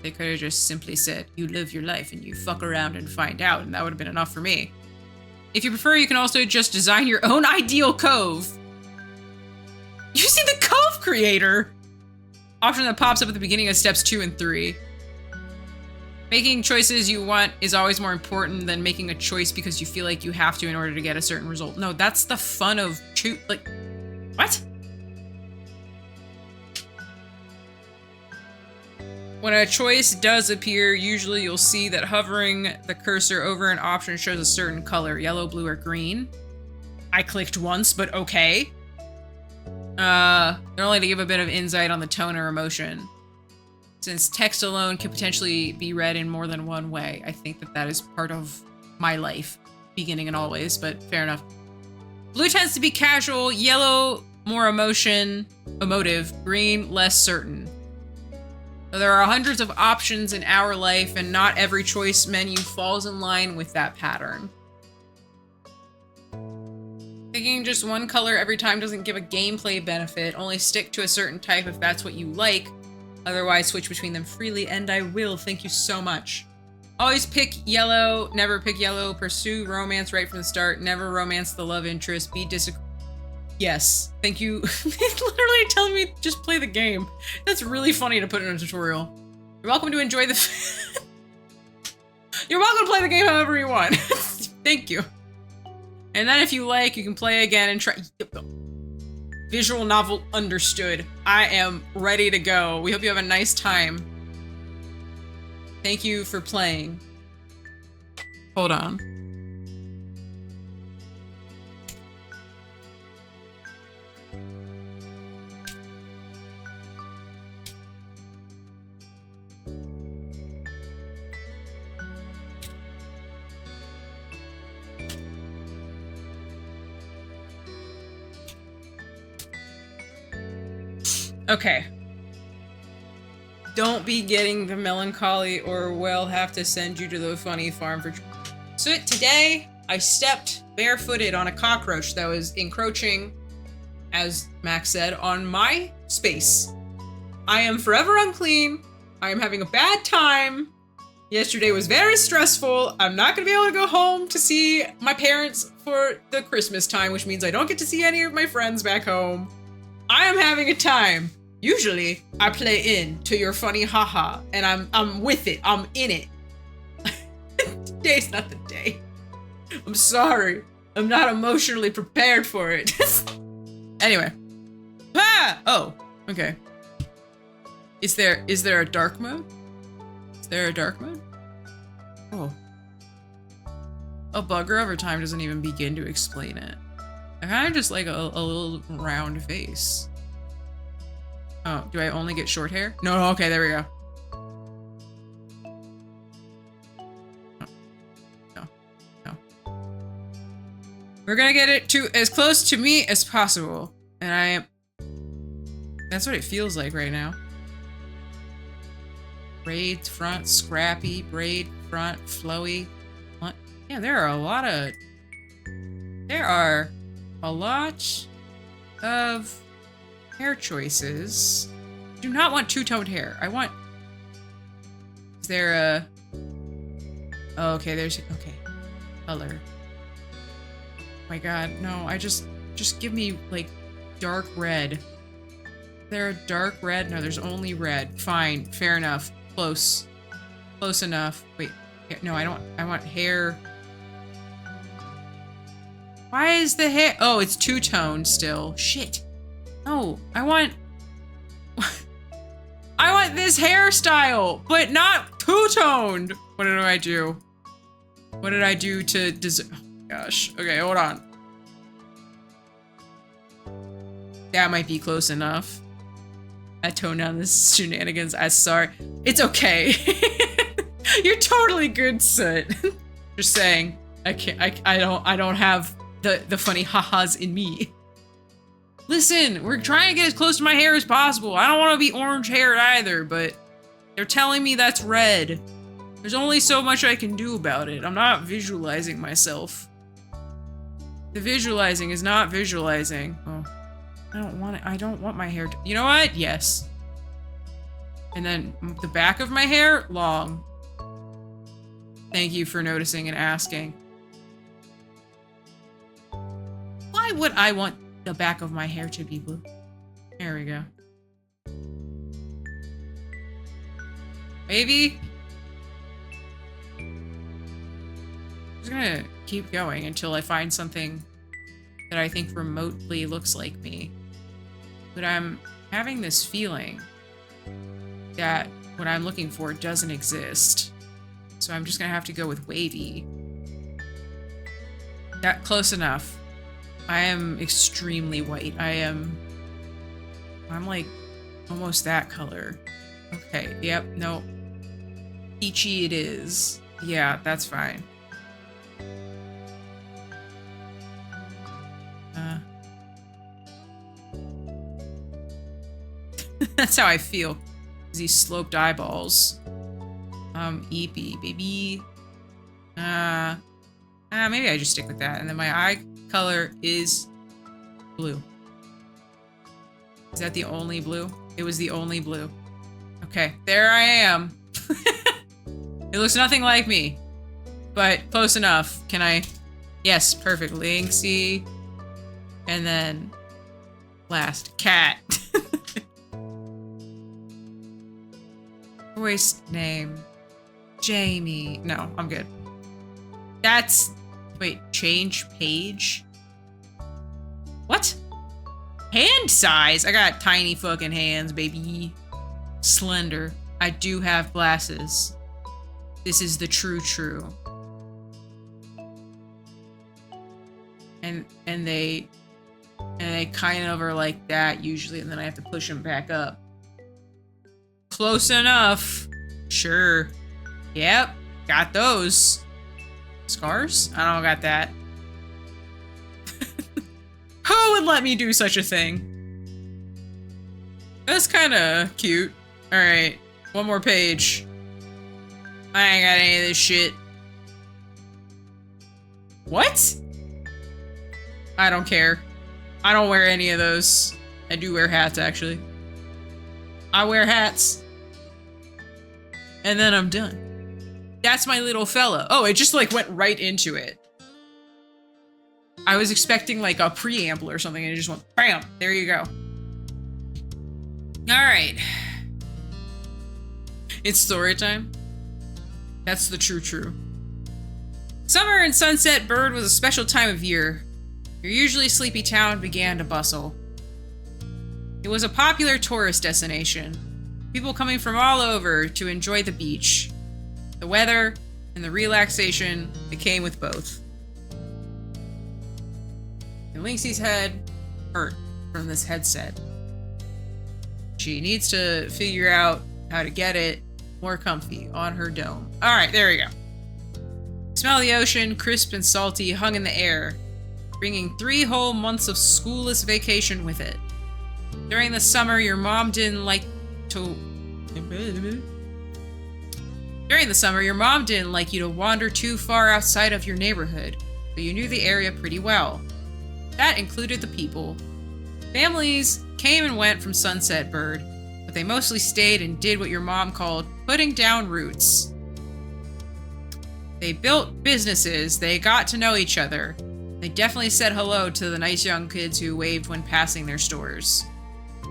They could have just simply said, you live your life and you fuck around and find out, and that would have been enough for me. If you prefer, you can also just design your own ideal Cove. Using the Cove creator! Option that pops up at the beginning of steps 2 and 3. Making choices you want is always more important than making a choice because you feel like you have to in order to get a certain result. No, that's the fun of like, what? When a choice does appear, usually you'll see that hovering the cursor over an option shows a certain color, yellow, blue, or green. I clicked once, but okay. They're only to give a bit of insight on the tone or emotion. Since text alone can potentially be read in more than one way, I think that that is part of my life, beginning and always, but fair enough. Blue tends to be casual, yellow, more emotive, green, less certain. So there are hundreds of options in our life, and not every choice menu falls in line with that pattern. Picking just one color every time doesn't give a gameplay benefit. Only stick to a certain type if that's what you like. Otherwise, switch between them freely, and I will. Thank you so much. Always pick yellow. Never pick yellow. Pursue romance right from the start. Never romance the love interest. Yes. Thank you. It's literally telling me just play the game. That's really funny to put in a tutorial. You're welcome to enjoy the... You're welcome to play the game however you want. Thank you. And then if you like, you can play again and try. Visual novel understood. I am ready to go. We hope you have a nice time. Thank you for playing. Hold on. Okay. Don't be getting the melancholy or we'll have to send you to the funny farm for... So today, I stepped barefooted on a cockroach that was encroaching, as Max said, on my space. I am forever unclean. I am having a bad time. Yesterday was very stressful. I'm not gonna be able to go home to see my parents for the Christmas time, which means I don't get to see any of my friends back home. I am having a time. Usually, I play in to your funny haha, and I'm with it. I'm in it. Today's not the day. I'm sorry. I'm not emotionally prepared for it. Anyway. Ah! Oh, okay. Is there a dark mode? Is there a dark mode? Oh. A bugger over time doesn't even begin to explain it. I kind of just like a little round face. Oh, do I only get short hair? No, okay, there we go. No. We're gonna get it to as close to me as possible. And that's what it feels like right now. Braid front, scrappy, braid front, flowy. Yeah, there are a lot of hair choices. I do not want two-toned hair. I want... Is there a... Oh, okay, there's... Okay. Color. Oh my god, no, just give me, like, dark red. Is there a dark red? No, there's only red. Fine, fair enough. Close. Close enough. Wait, no, I want hair... Why is the hair... Oh, it's two-toned still. Shit. No, I want this hairstyle, but not two-toned. What did I do? What did I do to deserve? Oh, gosh. Okay, hold on. That might be close enough. I toned down this shenanigans. I'm sorry. It's okay. You're totally good, Soot. Just saying. I don't have the funny ha-has in me. Listen, we're trying to get as close to my hair as possible. I don't want to be orange-haired either, but they're telling me that's red. There's only so much I can do about it. I'm not visualizing myself. The visualizing is not visualizing. Oh, I don't want it. I don't want my hair to... You know what? Yes. And then the back of my hair, long. Thank you for noticing and asking. Why would I want the back of my hair to be blue? There we go. Maybe. I'm just gonna keep going until I find something that I think remotely looks like me. But I'm having this feeling that what I'm looking for doesn't exist. So I'm just gonna have to go with wavy. That close enough. I am extremely white. I'm like almost that color. Okay, yep, no. Peachy it is. Yeah, that's fine. That's how I feel. These sloped eyeballs. Eepy, baby. Maybe I just stick with that. And then my eye color is blue. Is that the only blue? It was the only blue. Okay, there I am. It looks nothing like me, but close enough. Can I? Yes, perfect. Lynxy. And then last, cat. Voice name. Jamie. No, I'm good. That's Wait, change page? What? Hand size? I got tiny fucking hands, baby. Slender. I do have glasses. This is the true. And they kind of are like that usually, and then I have to push them back up. Close enough. Sure. Yep. Got those. Scars? I don't got that. Who would let me do such a thing? That's kind of cute. Alright. One more page. I ain't got any of this shit. What? I don't care. I don't wear any of those. I do wear hats, actually. I wear hats. And then I'm done. That's my little fella. Oh, it just like went right into it. I was expecting like a preamble or something and it just went bam. There you go. All right. It's story time. That's the true. Summer in Sunset Bird was a special time of year. Your usually sleepy town began to bustle. It was a popular tourist destination. People coming from all over to enjoy the beach, the weather, and the relaxation that came with both. And Lynxie's head hurt from this headset. She needs to figure out how to get it more comfy on her dome. Alright, there we go. The smell of the ocean, crisp and salty, hung in the air, bringing 3 whole months of schoolless vacation with it. During the summer, your mom didn't like you to wander too far outside of your neighborhood, but you knew the area pretty well. That included the people. Families came and went from Sunset Bird, but they mostly stayed and did what your mom called putting down roots. They built businesses, they got to know each other. They definitely said hello to the nice young kids who waved when passing their stores.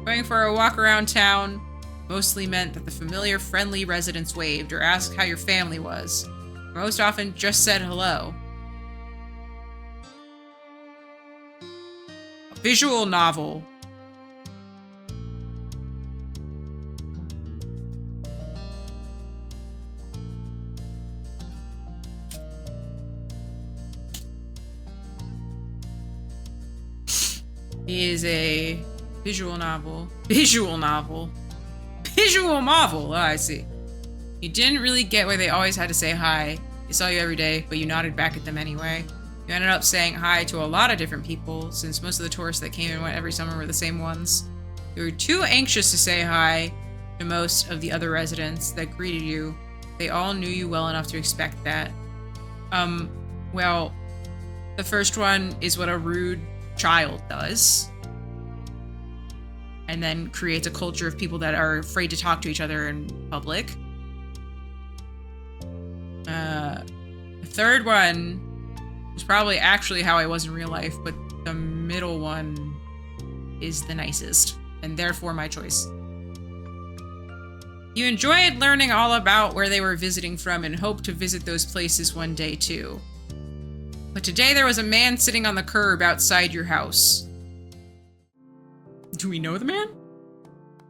Going for a walk around town mostly meant that the familiar, friendly residents waved or asked how your family was. Most often just said hello. A visual novel. Is a visual novel. Visual novel. Oh, I see. You didn't really get why they always had to say hi. They saw you every day, but you nodded back at them anyway. You ended up saying hi to a lot of different people, since most of the tourists that came and went every summer were the same ones. You were too anxious to say hi to most of the other residents that greeted you. They all knew you well enough to expect that. Well, the first one is what a rude child does. And then creates a culture of people that are afraid to talk to each other in public. The third one was probably actually how I was in real life, but the middle one is the nicest, and therefore my choice. You enjoyed learning all about where they were visiting from and hoped to visit those places one day too. But today there was a man sitting on the curb outside your house. Do we know the man?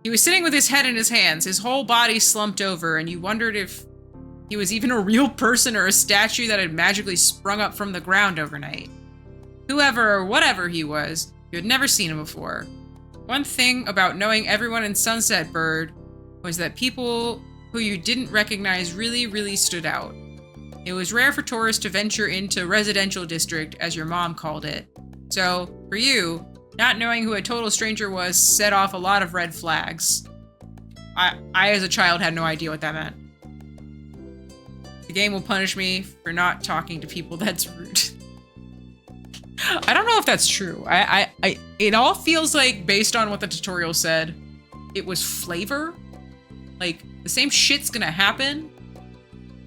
He was sitting with his head in his hands, his whole body slumped over, and you wondered if he was even a real person or a statue that had magically sprung up from the ground overnight. Whoever or whatever he was, you had never seen him before. One thing about knowing everyone in Sunset Bird was that people who you didn't recognize really stood out. It was rare for tourists to venture into residential district, as your mom called it. So, for you, not knowing who a total stranger was set off a lot of red flags. I as a child had no idea what that meant. The game will punish me for not talking to people that's rude. I don't know if that's true. It all feels like, based on what the tutorial said, it was flavor. Like, the same shit's gonna happen,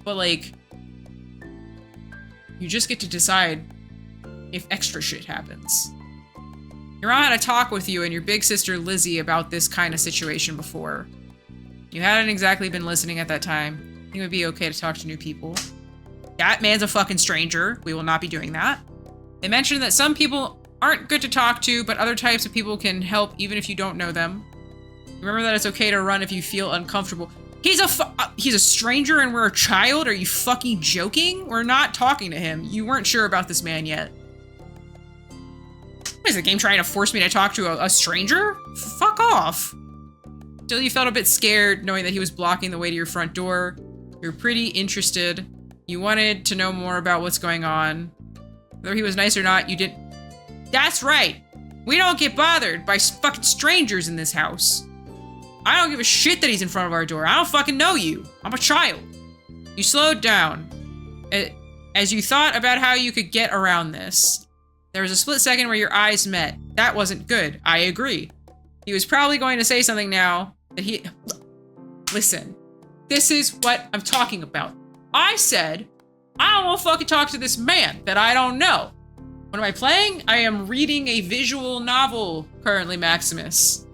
but like, you just get to decide if extra shit happens. Your mom had a talk with you and your big sister Lizzie about this kind of situation before. You hadn't exactly been listening at that time. I think it would be okay to talk to new people. That man's a fucking stranger. We will not be doing that. They mentioned that some people aren't good to talk to, but other types of people can help even if you don't know them. Remember that it's okay to run if you feel uncomfortable. He's a stranger and we're a child? Are you fucking joking? We're not talking to him. You weren't sure about this man yet. What is the game trying to force me to talk to a stranger? Fuck off. Still, you felt a bit scared knowing that he was blocking the way to your front door. You're pretty interested. You wanted to know more about what's going on. Whether he was nice or not, you didn't... That's right! We don't get bothered by fucking strangers in this house. I don't give a shit that he's in front of our door. I don't fucking know you. I'm a child. You slowed down. As you thought about how you could get around this. There was a split second where your eyes met. That wasn't good. I agree. He was probably going to say something now that he... Listen. This is what I'm talking about. I said, I don't want to fucking talk to this man that I don't know. What am I playing? I am reading a visual novel currently, Maximus.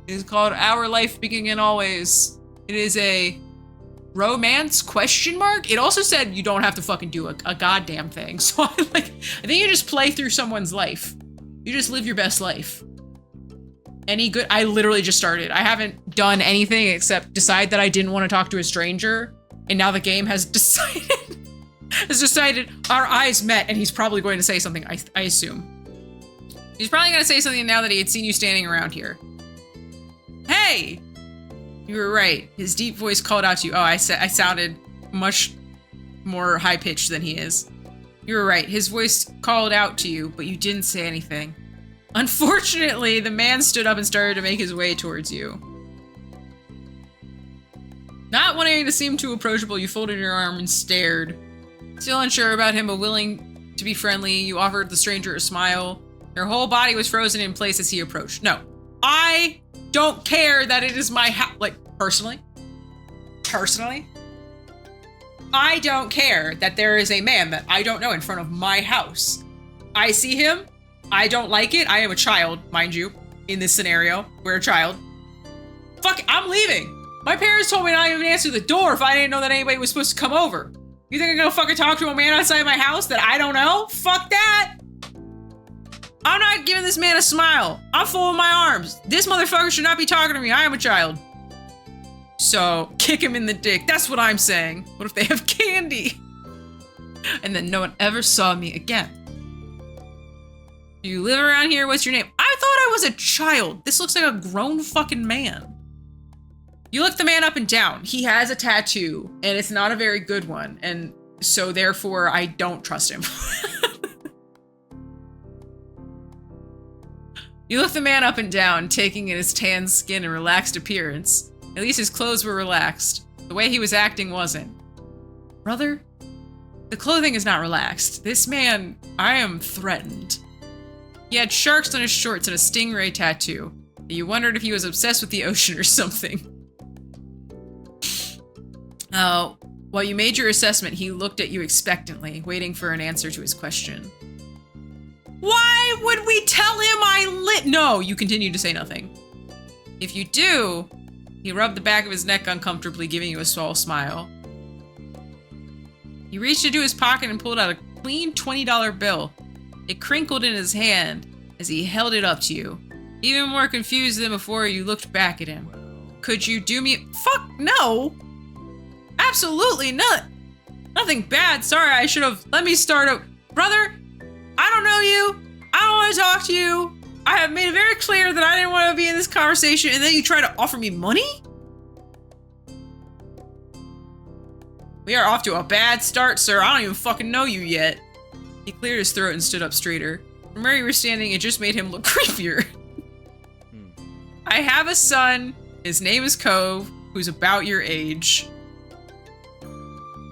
It is called Our Life Beginning and Always. It is a romance question mark. It also said you don't have to fucking do a goddamn thing. So I think you just play through someone's life. You just live your best life. Any good? I literally just started. I haven't done anything except decide that I didn't want to talk to a stranger. And now the game has decided our eyes met and he's probably going to say something, I assume. He's probably going to say something now that he had seen you standing around here. Hey! You were right. His deep voice called out to you. Oh, I sounded much more high-pitched than he is. You were right. His voice called out to you, but you didn't say anything. Unfortunately, the man stood up and started to make his way towards you. Not wanting to seem too approachable, you folded your arm and stared. Still unsure about him, but willing to be friendly, you offered the stranger a smile. Your whole body was frozen in place as he approached. No, I don't care that it is my house. Like, personally, I don't care that there is a man that I don't know in front of my house. I see him. I don't like it. I am a child, mind you, in this scenario. We're a child. Fuck, I'm leaving. My parents told me not to even answer the door if I didn't know that anybody was supposed to come over. You think I'm gonna fucking talk to a man outside my house that I don't know? Fuck that! I'm not giving this man a smile. I'm folding my arms. This motherfucker should not be talking to me. I am a child. So, kick him in the dick. That's what I'm saying. What if they have candy? And then no one ever saw me again. Do you live around here? What's your name? I thought I was a child. This looks like a grown fucking man. You look the man up and down. He has a tattoo, and it's not a very good one, and so therefore I don't trust him. You look the man up and down, taking in his tan skin and relaxed appearance. At least his clothes were relaxed. The way he was acting wasn't. Brother, the clothing is not relaxed. This man, I am threatened. He had sharks on his shorts and a stingray tattoo. You wondered if he was obsessed with the ocean or something. While you made your assessment, he looked at you expectantly, waiting for an answer to his question. Why would we tell him No, you continue to say nothing. If you do, he rubbed the back of his neck uncomfortably, giving you a small smile. He reached into his pocket and pulled out a clean $20 bill. It crinkled in his hand as he held it up to you. Even more confused than before, you looked back at him. Could you do me- Fuck no! Absolutely not. Nothing bad. Sorry, I should have. Let me start over. Brother, I don't know you. I don't want to talk to you. I have made it very clear that I didn't want to be in this conversation, and then you try to offer me money? We are off to a bad start, sir. I don't even fucking know you yet. He cleared his throat and stood up straighter. From where you were standing, it just made him look creepier. I have a son. His name is Cove, who's about your age.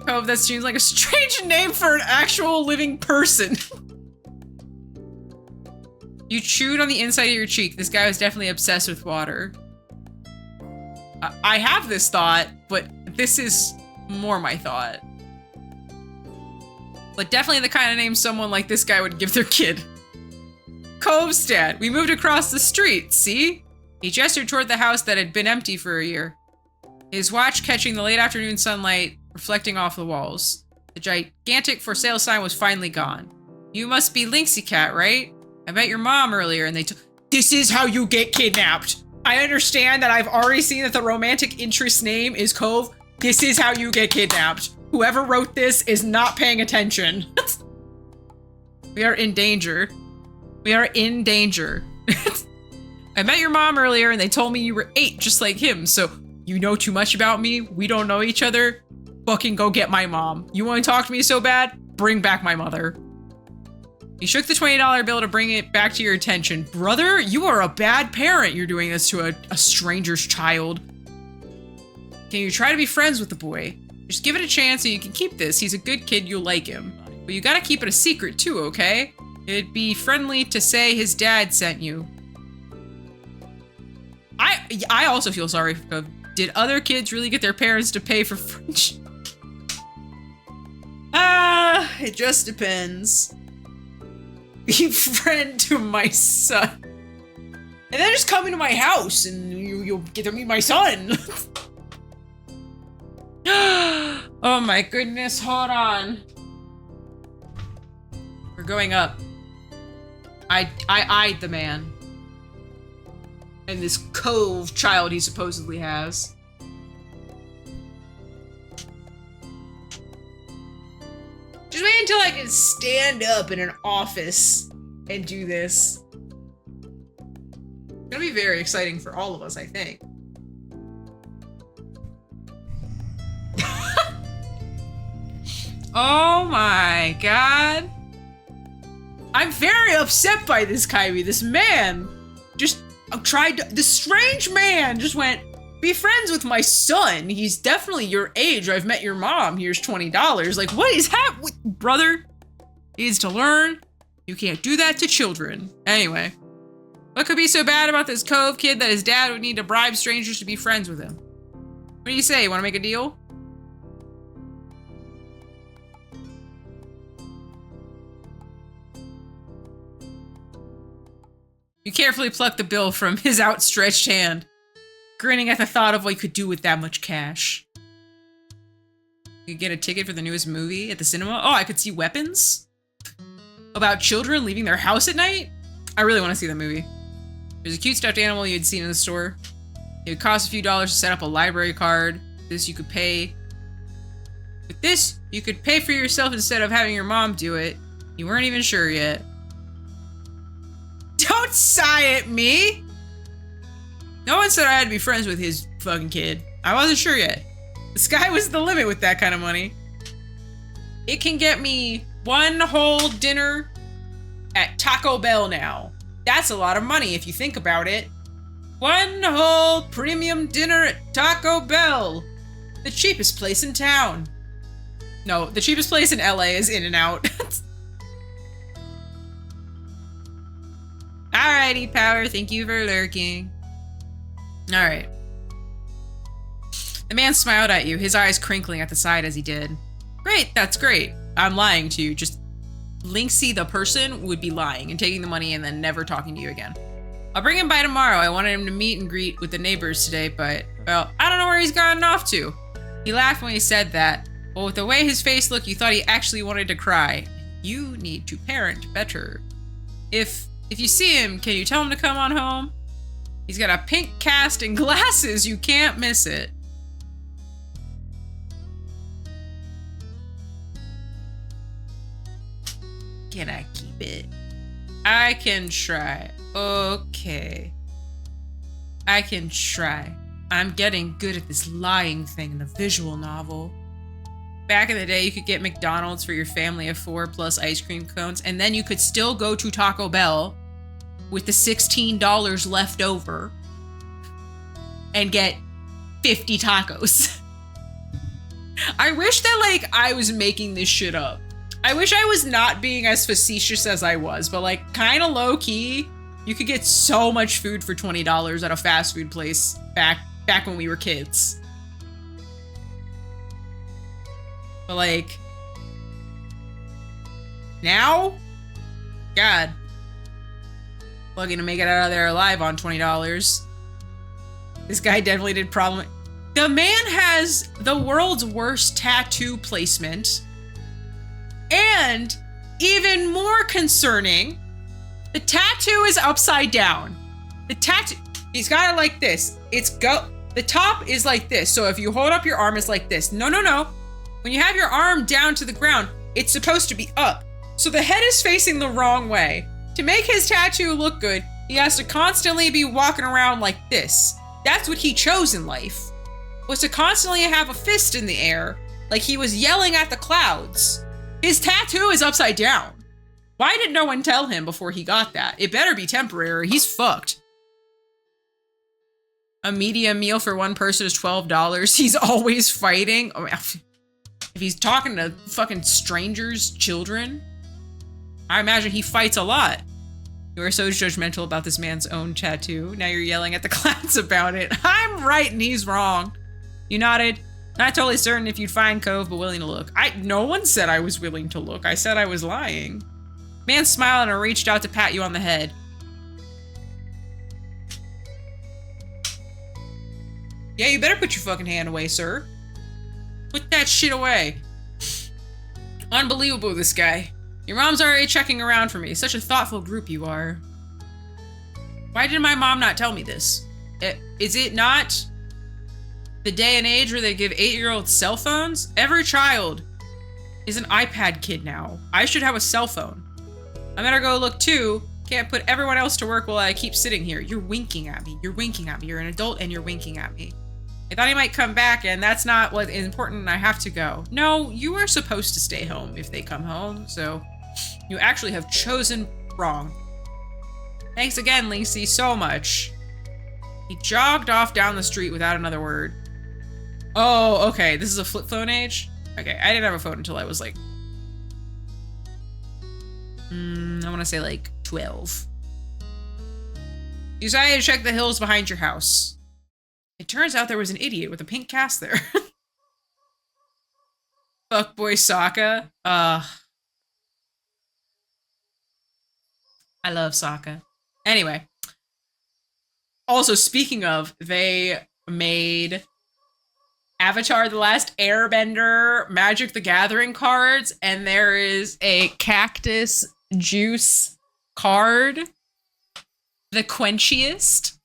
Cove, that seems like a strange name for an actual living person. You chewed on the inside of your cheek. This guy was definitely obsessed with water. I have this thought, but this is more my thought. But definitely the kind of name someone like this guy would give their kid. Covestad, we moved across the street, see? He gestured toward the house that had been empty for a year. His watch catching the late afternoon sunlight reflecting off the walls. The gigantic for sale sign was finally gone. You must be Lynxicat, right? I met your mom earlier and they took— This is how you get kidnapped. I understand that I've already seen that the romantic interest name is Cove. This is how you get kidnapped. Whoever wrote this is not paying attention. We are in danger. We are in danger. I met your mom earlier and they told me you were 8 just like him, so you know too much about me. We don't know each other. Fucking go get my mom. You want to talk to me so bad? Bring back my mother. He shook the $20 bill to bring it back to your attention. Brother, you are a bad parent. You're doing this to a stranger's child. Can you try to be friends with the boy? Just give it a chance so you can keep this. He's a good kid, you'll like him. But you gotta keep it a secret too, okay? It'd be friendly to say his dad sent you. I also feel sorry for— Did other kids really get their parents to pay for French? It just depends. Be friend to my son. And then just come into my house and you'll get to meet my son. Oh my goodness, hold on. We're going up. I eyed the man. And this Cove child he supposedly has. Just wait until I can stand up in an office and do this. It's gonna be very exciting for all of us, I think. Oh my god. I'm very upset by this, Kirby. This man just tried to— this strange man just went, be friends with my son. He's definitely your age. I've met your mom. Here's $20. Like, what is happening? Brother needs to learn. You can't do that to children. Anyway, what could be so bad about this Cove kid that his dad would need to bribe strangers to be friends with him? What do you say? Want to make a deal? You carefully plucked the bill from his outstretched hand, grinning at the thought of what you could do with that much cash. You could get a ticket for the newest movie at the cinema. Oh, I could see weapons? About children leaving their house at night? I really want to see the movie. There's a cute stuffed animal you'd seen in the store. It would cost a few dollars to set up a library card. This you could pay. With this, you could pay for yourself instead of having your mom do it. You weren't even sure yet. Don't sigh at me! No one said I had to be friends with his fucking kid. I wasn't sure yet. The sky was the limit with that kind of money. It can get me one whole dinner at Taco Bell now. That's a lot of money if you think about it. One whole premium dinner at Taco Bell. The cheapest place in town. No, the cheapest place in LA is In-N-Out. Alrighty, Power, thank you for lurking. Alright. The man smiled at you, his eyes crinkling at the side as he did. Great, that's great. I'm lying to you. Just Lynxy the person would be lying and taking the money and then never talking to you again. I'll bring him by tomorrow. I wanted him to meet and greet with the neighbors today, but, well, I don't know where he's gotten off to. He laughed when he said that. Well, with the way his face looked, you thought he actually wanted to cry. You need to parent better. If you see him, can you tell him to come on home? He's got a pink cast and glasses. You can't miss it. Can I keep it? I can try. Okay. I can try. I'm getting good at this lying thing in the visual novel. Back in the day, you could get McDonald's for your family of 4 plus ice cream cones, and then you could still go to Taco Bell with the $16 left over and get 50 tacos. I wish that, like, I was making this shit up. I wish I was not being as facetious as I was, but, like, kind of low-key, you could get so much food for $20 at a fast food place back when we were kids. But, like, now? God. Lucky to make it out of there alive on $20. This guy definitely did problem. The man has the world's worst tattoo placement. And even more concerning, the tattoo is upside down. The tattoo, he's got it like this. The top is like this. So if you hold up your arm, it's like this. No, no, no. When you have your arm down to the ground, it's supposed to be up. So the head is facing the wrong way. To make his tattoo look good, he has to constantly be walking around like this. That's what he chose in life, was to constantly have a fist in the air, like he was yelling at the clouds. His tattoo is upside down. Why did no one tell him before he got that? It better be temporary. He's fucked. A medium meal for one person is $12. He's always fighting. Oh, if he's talking to fucking strangers, children, I imagine he fights a lot. You are so judgmental about this man's own tattoo. Now you're yelling at the clouds about it. I'm right and he's wrong. You nodded. Not totally certain if you'd find Cove, but willing to look. No one said I was willing to look. I said I was lying. Man smiled and reached out to pat you on the head. Yeah, you better put your fucking hand away, sir. Put that shit away. Unbelievable, this guy. Your mom's already checking around for me. Such a thoughtful group you are. Why did my mom not tell me this? Is it not the day and age where they give 8-year-olds cell phones? Every child is an iPad kid now. I should have a cell phone. I better go look too. Can't put everyone else to work while I keep sitting here. You're winking at me. You're winking at me. You're an adult and you're winking at me. I thought he might come back and that's not what is important. I have to go. No, you are supposed to stay home if they come home. So you actually have chosen wrong. Thanks again, Lacey, so much. He jogged off down the street without another word. Oh, okay. This is a flip phone age? Okay, I didn't have a phone until I was like... I want to say like 12. You decided to check the hills behind your house. It turns out there was an idiot with a pink cast there. Fuckboy Sokka. I love Sokka. Anyway. Also, speaking of, they made Avatar: The Last Airbender Magic the Gathering cards, and there is a cactus juice card. The quenchiest.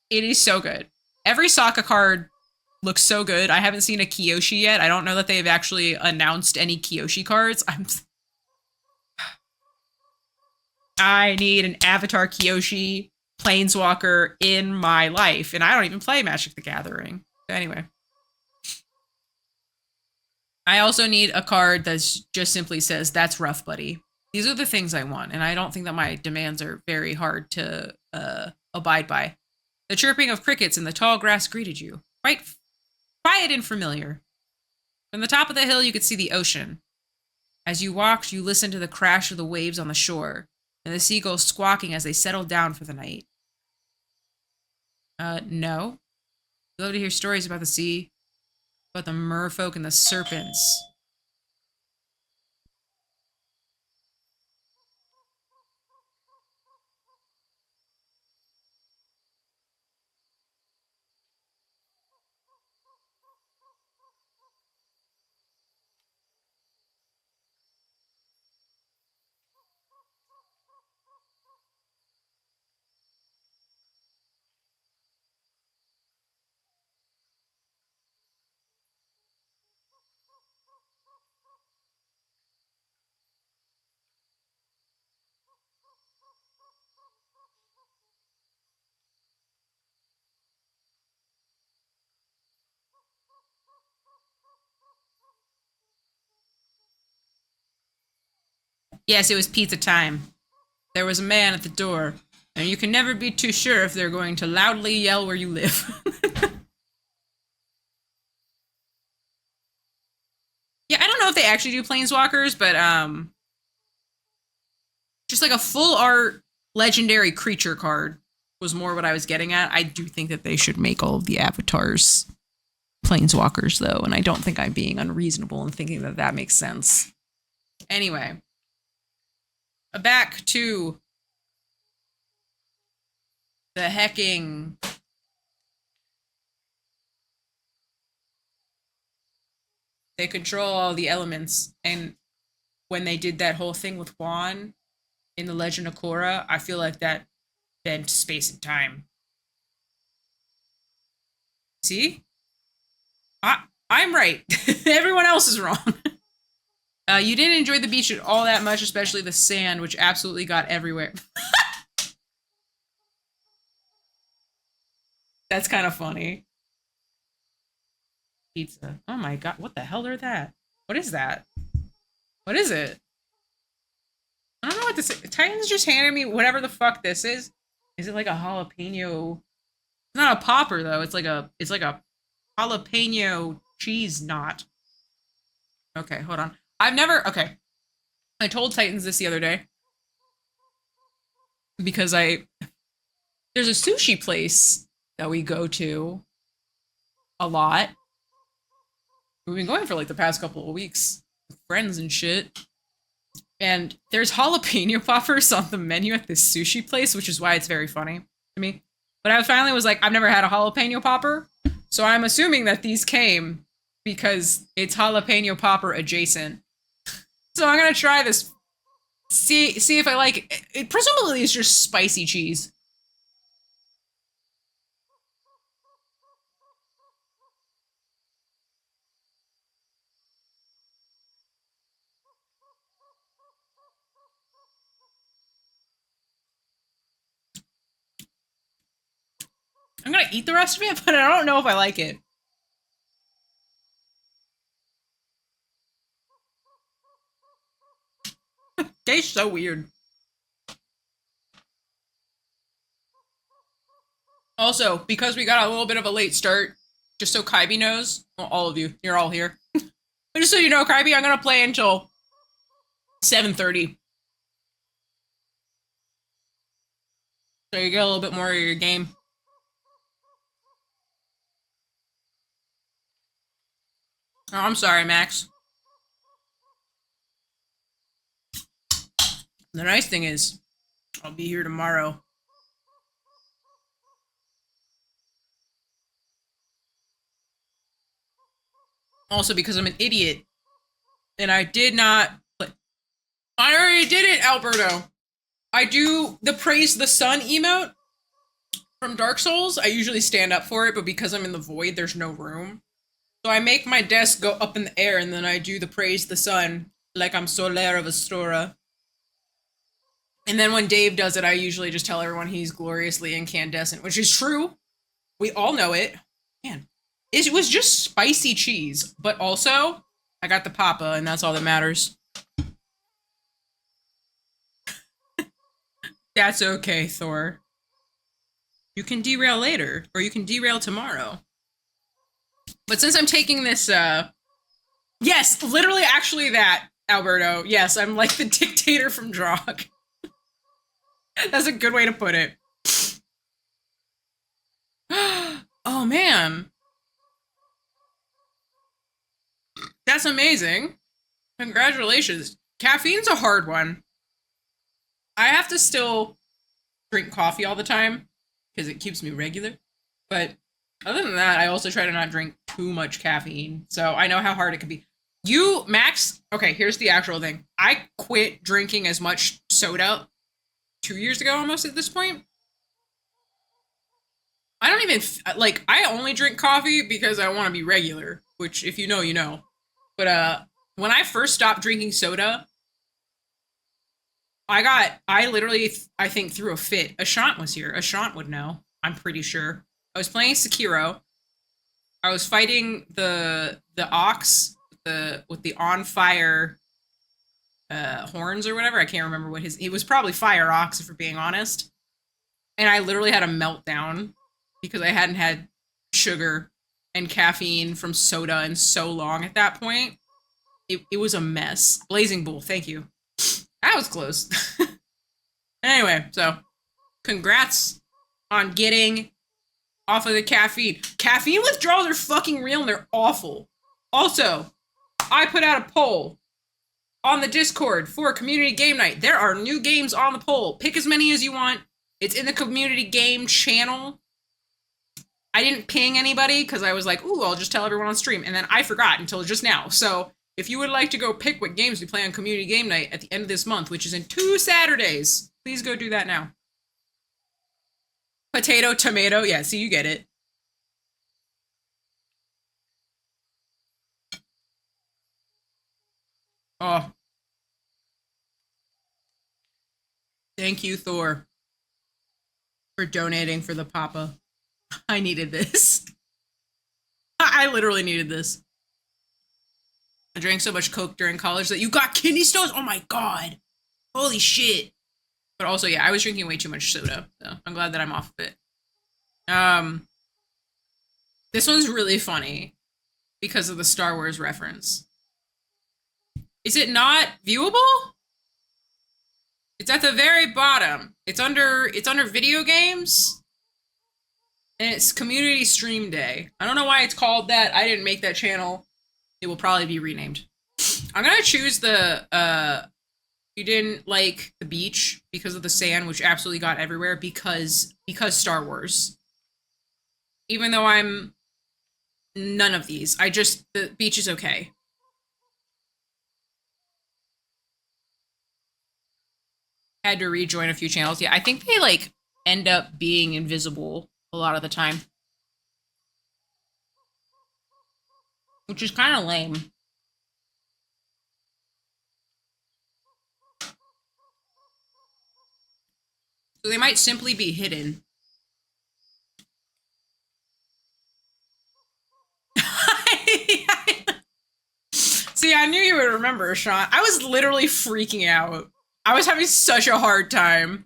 It is so good. Every Sokka card looks so good. I haven't seen a Kyoshi yet. I don't know that they've actually announced any Kyoshi cards. I need an Avatar Kyoshi Planeswalker in my life, and I don't even play Magic the Gathering. So anyway. I also need a card that just simply says, that's rough, buddy. These are the things I want, and I don't think that my demands are very hard to abide by. The chirping of crickets in the tall grass greeted you. Quite quiet and familiar. From the top of the hill, you could see the ocean. As you walked, you listened to the crash of the waves on the shore, and the seagulls squawking as they settled down for the night. No. You love to hear stories about the sea, about the merfolk and the serpents. Yes, it was pizza time. There was a man at the door, and you can never be too sure if they're going to loudly yell where you live. Yeah, I don't know if they actually do planeswalkers, but just like a full art legendary creature card was more what I was getting at. I do think that they should make all of the avatars planeswalkers though, and I don't think I'm being unreasonable in thinking that that makes sense. Anyway. Back to the hecking they control all the elements, and when they did that whole thing with Juan in The Legend of Korra, I feel like that bent space and time. See? I'm right. Everyone else is wrong. You didn't enjoy the beach at all that much, especially the sand, which absolutely got everywhere. That's kind of funny. Pizza. Oh my god, what the hell are that? What is that? What is it? I don't know what this is. Titan's just handed me whatever the fuck this is. Is it like a jalapeno? It's not a popper though. It's like a jalapeno cheese knot. Okay, hold on. Okay. I told Titans this the other day. Because there's a sushi place that we go to a lot. We've been going for like the past couple of weeks with friends and shit. And there's jalapeno poppers on the menu at this sushi place, which is why it's very funny to me. But I finally was like, I've never had a jalapeno popper. So I'm assuming that these came because it's jalapeno popper adjacent. So I'm gonna try this. See if I like it. It presumably is just spicy cheese. I'm gonna eat the rest of it, but I don't know if I like it. Tastes so weird. Also, because we got a little bit of a late start, just so Kirby knows, well, all of you, you're all here. But just so you know, Kirby, I'm gonna play until 7:30. So you get a little bit more of your game. Oh, I'm sorry, Max. The nice thing is, I'll be here tomorrow. Also, because I'm an idiot, and I did not... I already did it, Alberto! I do the praise the sun emote from Dark Souls. I usually stand up for it, but because I'm in the void, there's no room. So I make my desk go up in the air, and then I do the praise the sun, like I'm Soler of Astora. And then when Dave does it, I usually just tell everyone he's gloriously incandescent, which is true. We all know it. Man, it was just spicy cheese, but also I got the papa, and that's all that matters. That's okay, Thor. You can derail later, or you can derail tomorrow. But since I'm taking this, yes, literally actually that, Alberto. Yes, I'm like the dictator from Drog. That's a good way to put it. Oh, man. That's amazing. Congratulations. Caffeine's a hard one. I have to still drink coffee all the time because it keeps me regular. But other than that, I also try to not drink too much caffeine. So I know how hard it can be. You, Max, okay, here's the actual thing. I quit drinking as much soda 2 years ago almost at this point. I don't even, like, I only drink coffee because I want to be regular, which if you know, you know. But when I first stopped drinking soda, I literally, I think, threw a fit. Ashant was here. Ashant would know. I'm pretty sure. I was playing Sekiro. I was fighting the ox with the on fire horns or whatever. I can't remember what he was probably fire ox if we're being honest. And I literally had a meltdown because I hadn't had sugar and caffeine from soda in so long at that point. It was a mess. Blazing Bull, thank you. That was close. Anyway, so congrats on getting off of the caffeine. Caffeine withdrawals are fucking real and they're awful. Also, I put out a poll on the Discord for community game night. There are new games on the poll. Pick as many as you want. It's in the community game channel. I didn't ping anybody because I was like, ooh, I'll just tell everyone on stream. And then I forgot until just now. So if you would like to go pick what games we play on Community Game Night at the end of this month, which is in 2 Saturdays, please go do that now. Potato, tomato, yeah, see, you get it. Oh. Thank you, Thor, for donating for the Papa. I needed this. I literally needed this. I drank so much Coke during college that you got kidney stones? Oh my god. Holy shit. But also, yeah, I was drinking way too much soda, so I'm glad that I'm off of it. This one's really funny because of the Star Wars reference. Is it not viewable? It's at the very bottom. It's under video games. And it's Community Stream Day. I don't know why it's called that. I didn't make that channel. It will probably be renamed. I'm gonna choose the you didn't like the beach because of the sand, which absolutely got everywhere because Star Wars. Even though I'm none of these. The beach is okay. Had to rejoin a few channels. Yeah, I think they like end up being invisible a lot of the time. Which is kind of lame. So they might simply be hidden. See, I knew you would remember, Sean. I was literally freaking out. I was having such a hard time.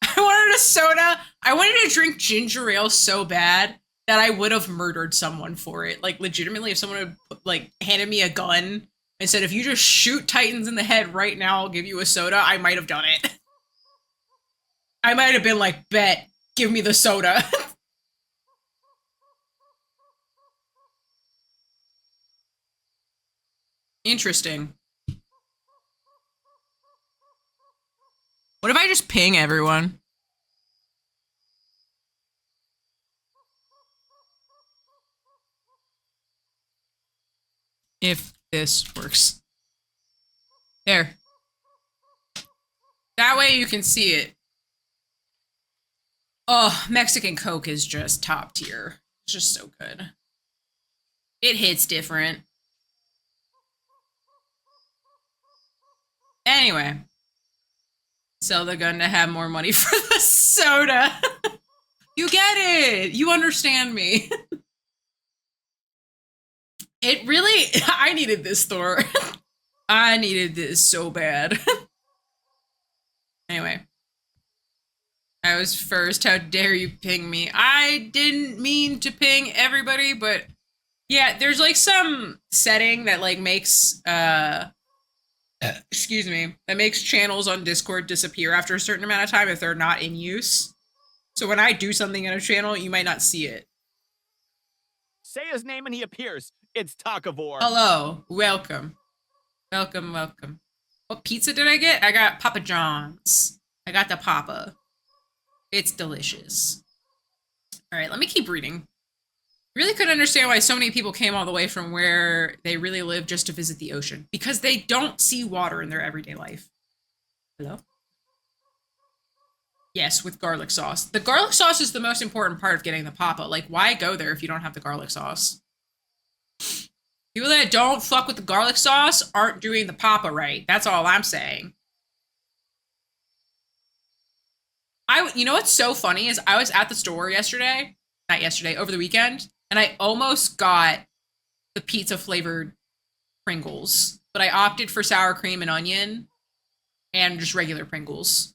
I wanted a soda. I wanted to drink ginger ale so bad that I would have murdered someone for it. Like, legitimately, if someone had, like, handed me a gun and said, if you just shoot Titans in the head right now, I'll give you a soda, I might have done it. I might have been like, bet, give me the soda. Interesting. What if I just ping everyone? If this works. There. That way you can see it. Oh, Mexican Coke is just top tier. It's just so good. It hits different. Anyway. Sell the gun to have more money for the soda. You get it. You understand me. It really, I needed this, Thor. I needed this so bad. Anyway. I was first. How dare you ping me? I didn't mean to ping everybody, but yeah, there's like some setting that like makes, excuse me, that makes channels on Discord disappear after a certain amount of time if they're not in use. So when I do something in a channel, you might not see it. Say his name and he appears. It's Takavor. Hello, welcome. Welcome, welcome. What pizza did I get? I got Papa John's. I got the Papa. It's delicious. All right, let me keep reading. Really couldn't understand why so many people came all the way from where they really live just to visit the ocean. Because they don't see water in their everyday life. Hello? Yes, with garlic sauce. The garlic sauce is the most important part of getting the Papa. Like, why go there if you don't have the garlic sauce? People that don't fuck with the garlic sauce aren't doing the Papa right. That's all I'm saying. You know what's so funny is I was at the store yesterday, not yesterday, over the weekend, and I almost got the pizza flavored Pringles, but I opted for sour cream and onion and just regular Pringles.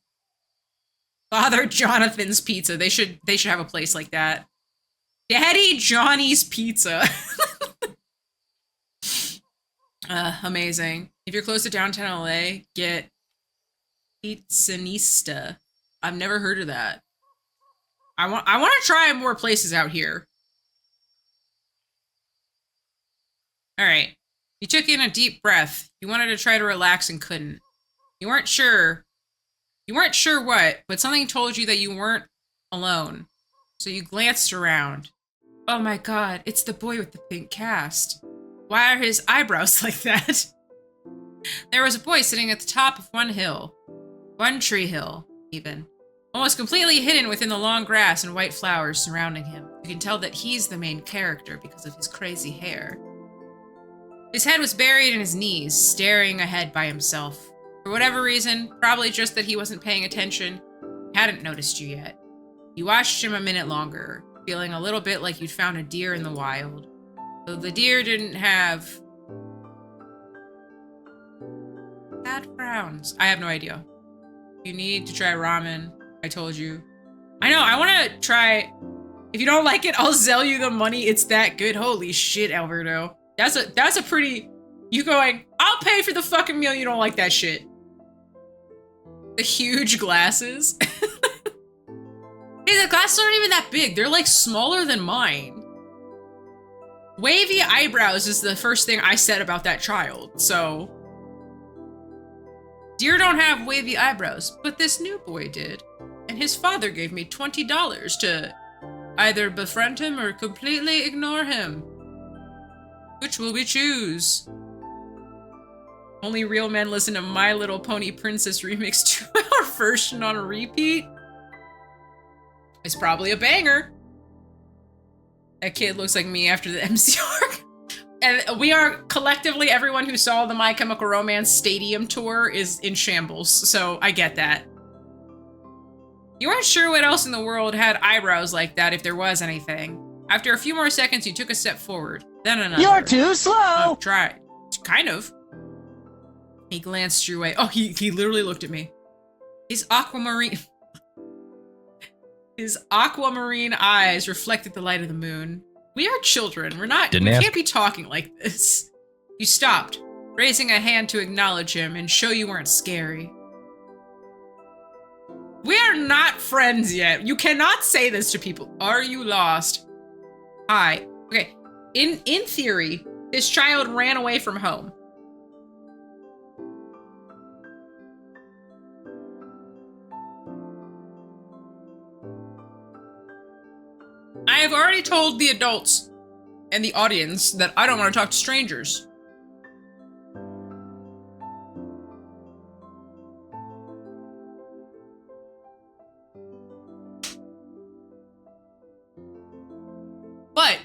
Father Jonathan's Pizza. They should have a place like that. Daddy Johnny's Pizza. Amazing. If you're close to downtown LA, get Pizzanista. I've never heard of that. I want to try more places out here. All right. You took in a deep breath. You wanted to try to relax and couldn't. You weren't sure. You weren't sure what, but something told you that you weren't alone. So you glanced around. Oh my god, it's the boy with the pink cast. Why are his eyebrows like that? There was a boy sitting at the top of one hill. One tree hill, even. Almost completely hidden within the long grass and white flowers surrounding him. You can tell that he's the main character because of his crazy hair. His head was buried in his knees, staring ahead by himself. For whatever reason, probably just that he wasn't paying attention, he hadn't noticed you yet. You watched him a minute longer, feeling a little bit like you'd found a deer in the wild. Though the deer didn't have sad frowns. I have no idea. You need to try ramen. I told you. I know, I want to try. If you don't like it, I'll sell you the money. It's that good. Holy shit, Alberto. That's a pretty, you going, I'll pay for the fucking meal, you don't like that shit. The huge glasses. Hey, the glasses aren't even that big. They're like smaller than mine. Wavy eyebrows is the first thing I said about that child, so. Deer don't have wavy eyebrows, but this new boy did. And his father gave me $20 to either befriend him or completely ignore him. Which will we choose? Only real men listen to My Little Pony Princess Remix 2-hour version on a repeat? It's probably a banger. That kid looks like me after the MCR. And we are collectively, everyone who saw the My Chemical Romance stadium tour is in shambles, so I get that. You weren't sure what else in the world had eyebrows like that, if there was anything. After a few more seconds, you took a step forward, then another. You're too slow! Try. Kind of. He glanced your way. Oh, he literally looked at me. His aquamarine eyes reflected the light of the moon. We are children. We can't be talking like this. You stopped, raising a hand to acknowledge him and show you weren't scary. We are not friends yet. You cannot say this to people. Are you lost? Hi. Okay. In theory, this child ran away from home. I have already told the adults and the audience that I don't want to talk to strangers. But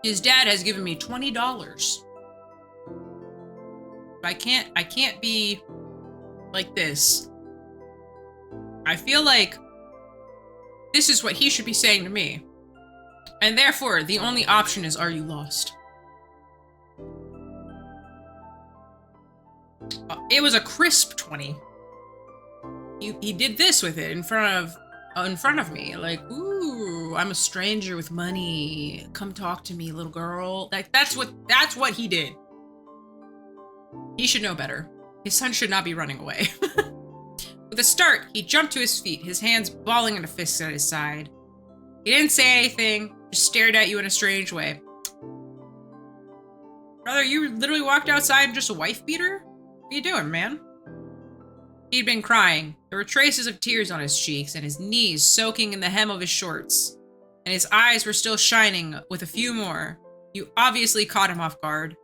his dad has given me $20. I can't be like this. I feel like this is what he should be saying to me. And therefore, the only option is, are you lost? It was a crisp 20. He did this with it in front of me. Like, ooh, I'm a stranger with money. Come talk to me, little girl. Like, that's what he did. He should know better. His son should not be running away. With a start, he jumped to his feet, his hands balling into fists at his side. He didn't say anything, just stared at you in a strange way. Brother, you literally walked outside in just a wife beater? What are you doing, man? He'd been crying. There were traces of tears on his cheeks and his knees soaking in the hem of his shorts. And his eyes were still shining with a few more. You obviously caught him off guard.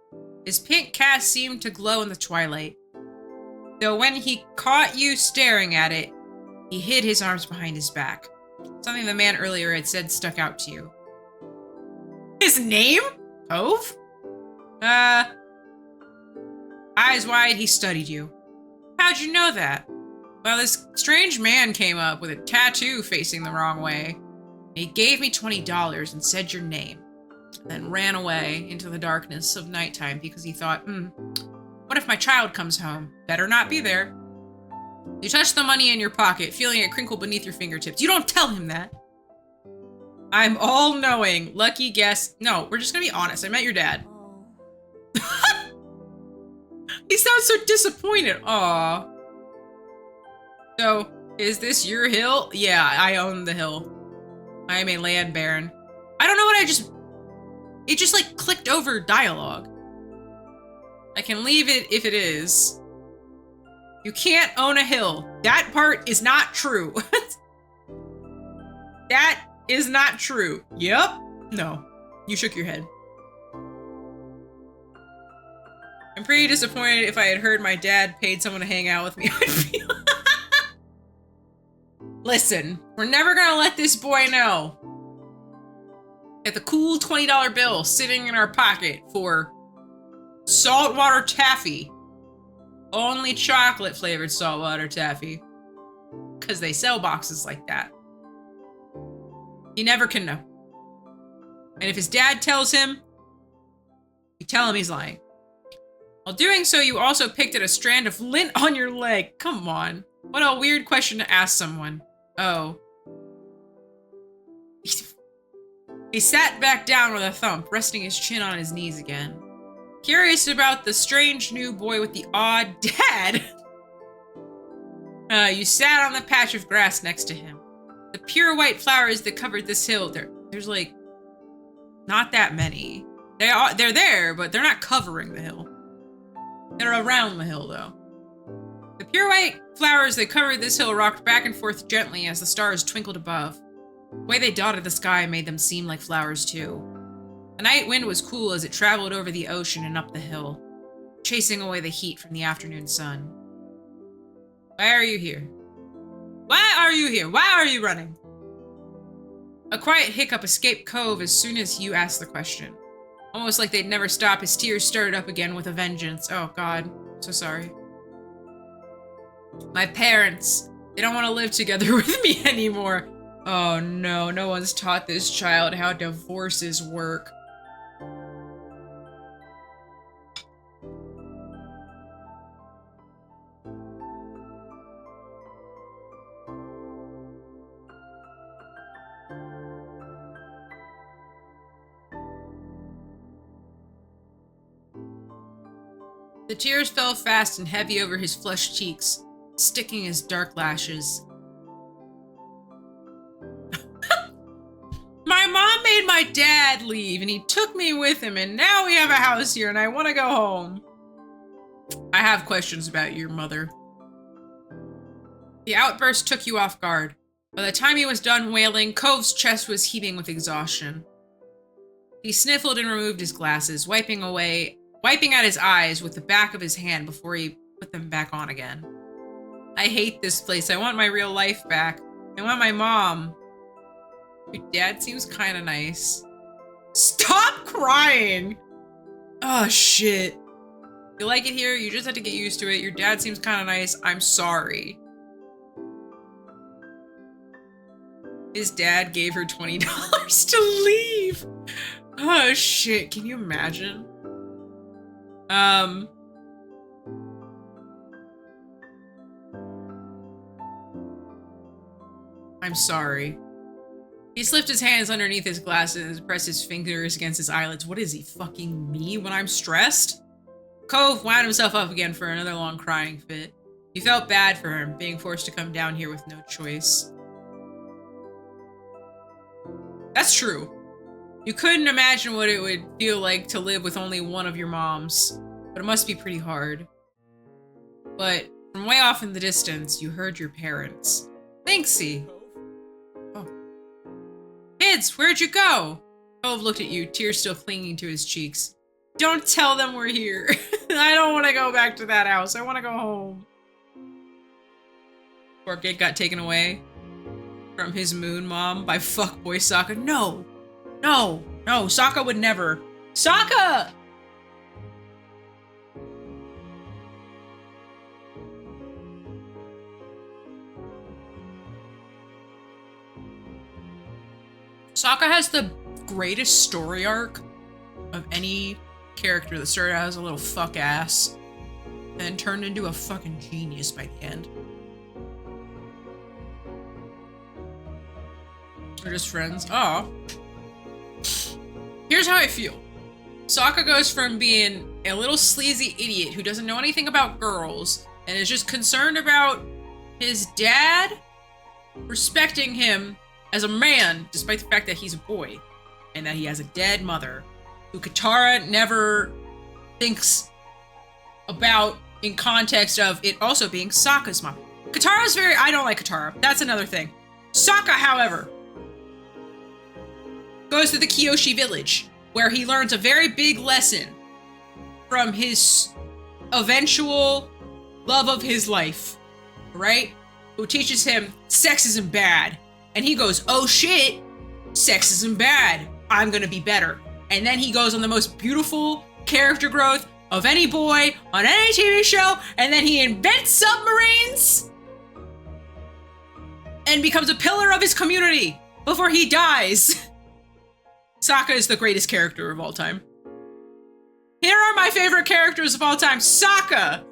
His pink cast seemed to glow in the twilight. Though when he caught you staring at it, he hid his arms behind his back. Something the man earlier had said stuck out to you. His name? Cove? Eyes wide, he studied you. How'd you know that? Well, this strange man came up with a tattoo facing the wrong way. He gave me $20 and said your name, then ran away into the darkness of nighttime because he thought, what if my child comes home? Better not be there. You touched the money in your pocket, feeling it crinkle beneath your fingertips. You don't tell him that. I'm all-knowing. Lucky guess. No, we're just gonna be honest. I met your dad. He sounds so disappointed. Aw. So, is this your hill? Yeah, I own the hill. I am a land baron. I don't know what it just like clicked over dialogue. I can leave it if it is. You can't own a hill. That part is not true. That is not true. Yep. No. You shook your head. I'm pretty disappointed. If I had heard my dad paid someone to hang out with me, I'd feel... Listen, we're never gonna let this boy know. Get the cool $20 bill sitting in our pocket for saltwater taffy. Only chocolate flavored saltwater taffy. Because they sell boxes like that. He never can know. And if his dad tells him, you tell him he's lying. While doing so, you also picked at a strand of lint on your leg. Come on. What a weird question to ask someone. Oh. He sat back down with a thump, resting his chin on his knees again. Curious about the strange new boy with the odd dad. You sat on the patch of grass next to him. The pure white flowers that covered this hill, there's like, not that many. They're there, but they're not covering the hill. They're around the hill, though. The pure white flowers that covered this hill rocked back and forth gently as the stars twinkled above. The way they dotted the sky made them seem like flowers, too. The night wind was cool as it traveled over the ocean and up the hill, chasing away the heat from the afternoon sun. Why are you here? Why are you here? Why are you running? A quiet hiccup escaped Cove as soon as you asked the question. Almost like they'd never stop, his tears started up again with a vengeance. Oh god, so sorry. My parents, they don't want to live together with me anymore. Oh no, no one's taught this child how divorces work. The tears fell fast and heavy over his flushed cheeks, sticking his dark lashes. My mom made my dad leave, and he took me with him, and now we have a house here, and I want to go home. I have questions about your mother. The outburst took you off guard. By the time he was done wailing, Cove's chest was heaving with exhaustion. He sniffled and removed his glasses, wiping at his eyes with the back of his hand before he put them back on again. I hate this place. I want my real life back. I want my mom. Your dad seems kind of nice. Stop crying! Oh, shit. You like it here? You just have to get used to it. Your dad seems kind of nice. I'm sorry. His dad gave her $20 to leave. Oh, shit. Can you imagine? I'm sorry. He slipped his hands underneath his glasses and pressed his fingers against his eyelids. What is he, fucking me when I'm stressed? Cove wound himself up again for another long crying fit. You felt bad for him, being forced to come down here with no choice. That's true. You couldn't imagine what it would feel like to live with only one of your moms, but it must be pretty hard. But from way off in the distance, you heard your parents. Lynxie! Oh. Kids, where'd you go? Cove looked at you, tears still clinging to his cheeks. Don't tell them we're here. I don't want to go back to that house. I want to go home. Poor kid got taken away from his moon mom by fuckboy Sokka. No! No! No! Sokka would never. Sokka! Sokka has the greatest story arc of any character that started out as a little fuck ass and turned into a fucking genius by the end. We're just friends. Oh. Here's how I feel. Sokka goes from being a little sleazy idiot who doesn't know anything about girls and is just concerned about his dad respecting him as a man, despite the fact that he's a boy and that he has a dead mother who Katara never thinks about in context of it also being Sokka's mom. Katara's I don't like Katara. That's another thing. Sokka, however, goes to the Kyoshi village, where he learns a very big lesson from his eventual love of his life, right? Who teaches him sex isn't bad. And he goes, oh shit, sex isn't bad. I'm gonna be better. And then he goes on the most beautiful character growth of any boy on any TV show, and then he invents submarines and becomes a pillar of his community before he dies. Sokka is the greatest character of all time. Here are my favorite characters of all time. Sokka!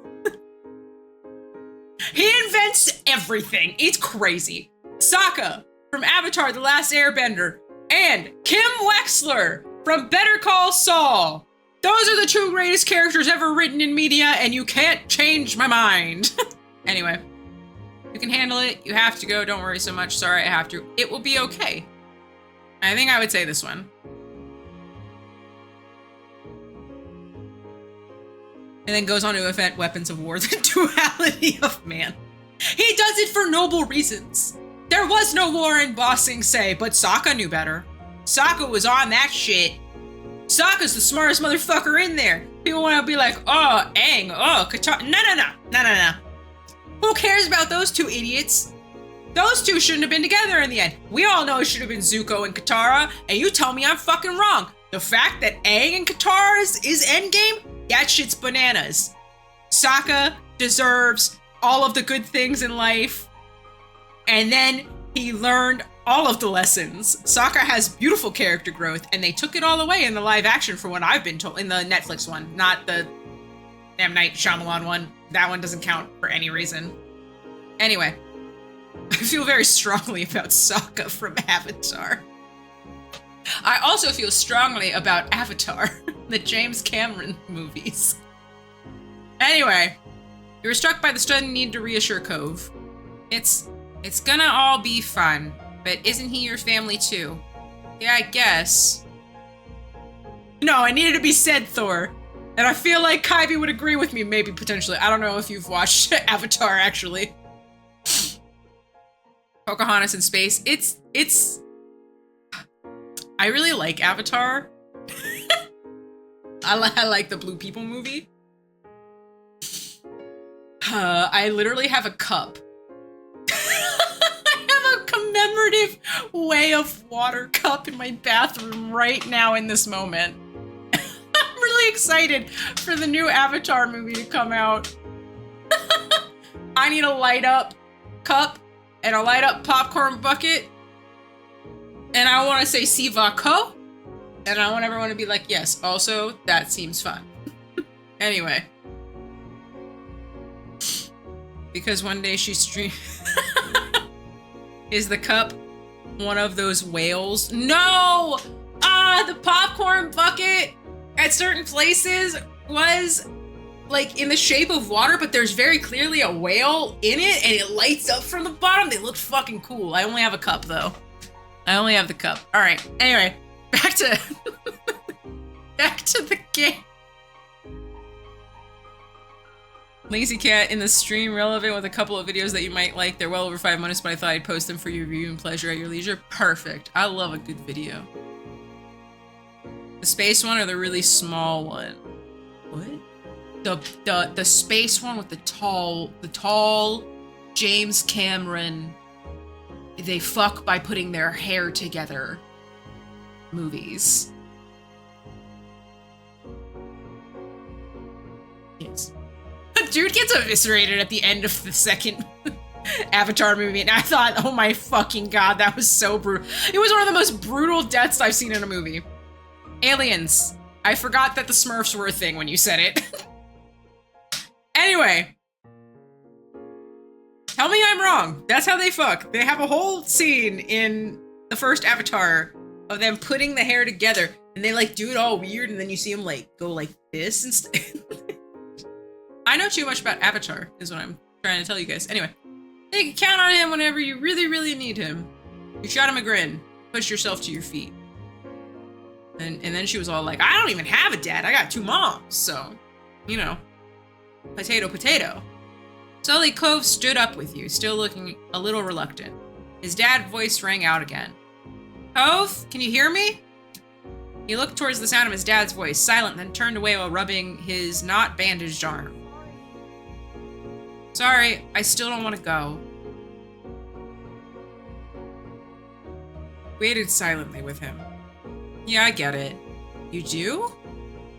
He invents everything. It's crazy. Sokka from Avatar: The Last Airbender, and Kim Wexler from Better Call Saul. Those are the two greatest characters ever written in media, and you can't change my mind. Anyway, you can handle it. You have to go. Don't worry so much. Sorry, I have to. It will be okay. I think I would say this one. And then goes on to event Weapons of War, the duality of man. He does it for noble reasons. There was no war in Ba Sing Se, but Sokka knew better. Sokka was on that shit. Sokka's the smartest motherfucker in there. People want to be like, oh, Aang, oh, Katara. No. Who cares about those two idiots? Those two shouldn't have been together in the end. We all know it should have been Zuko and Katara, and you tell me I'm fucking wrong. The fact that Aang and Katara is endgame, that shit's bananas. Sokka deserves all of the good things in life. And then he learned all of the lessons. Sokka has beautiful character growth, and they took it all away in the live action for what I've been told, in the Netflix one, not the M. Night Shyamalan one. That one doesn't count for any reason. Anyway, I feel very strongly about Sokka from Avatar. I also feel strongly about Avatar, the James Cameron movies. Anyway, you were struck by the sudden need to reassure Cove. It's gonna all be fun, but isn't he your family too? Yeah, I guess. No, it needed to be said, Thor. And I feel like Kaibi would agree with me, maybe, potentially. I don't know if you've watched Avatar, actually. Pocahontas in space. It's... I really like Avatar. I like the Blue People movie. I literally have a cup. I have a commemorative Way of Water cup in my bathroom right now in this moment. I'm really excited for the new Avatar movie to come out. I need a light up cup and a light up popcorn bucket. And I want to say Siva Ko. And I want everyone to be like, yes, also, that seems fun. Anyway. Because one day she streamed... Is the cup one of those whales? No! The popcorn bucket at certain places was like in the shape of water, but there's very clearly a whale in it and it lights up from the bottom. They look fucking cool. I only have a cup though. I only have the cup. All right. Anyway, back to the game. Lynxicat in the stream, relevant with a couple of videos that you might like. They're well over 5 minutes, but I thought I'd post them for your viewing pleasure at your leisure. Perfect. I love a good video. The space one or the really small one? What? The space one with the tall James Cameron, they fuck by putting their hair together movies. Yes. Dude gets eviscerated at the end of the second Avatar movie, and I thought, oh my fucking god, that was so brutal. It was one of the most brutal deaths I've seen in a movie. Aliens. I forgot that the Smurfs were a thing when you said it. Anyway. Tell me I'm wrong. That's how they fuck. They have a whole scene in the first Avatar of them putting the hair together, and they like do it all weird, and then you see them like go like this instead. I know too much about Avatar, is what I'm trying to tell you guys. Anyway, you can count on him whenever you really, really need him. You shot him a grin. Push yourself to your feet. And then she was all like, I don't even have a dad. I got 2 moms. So, you know, potato, potato. Slowly, Cove stood up with you, still looking a little reluctant. His dad's voice rang out again. Cove, can you hear me? He looked towards the sound of his dad's voice, silent, then turned away while rubbing his not bandaged arm. Sorry, I still don't want to go. Waited silently with him. Yeah, I get it. You do?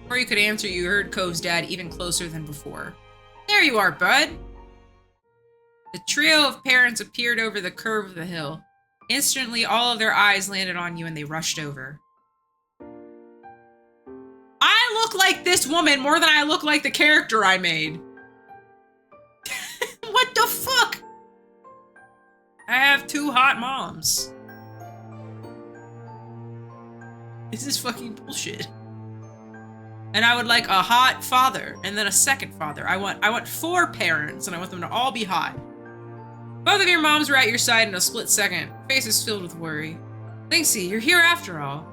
Before you could answer, you heard Cove's dad even closer than before. There you are, bud! The trio of parents appeared over the curve of the hill. Instantly, all of their eyes landed on you and they rushed over. I look like this woman more than I look like the character I made. What the fuck? I have 2 hot moms. This is fucking bullshit. And I would like a hot father and then a second father. I want 4 parents and I want them to all be hot. Both of your moms were at your side in a split second, faces filled with worry. Lynxie, you're here after all.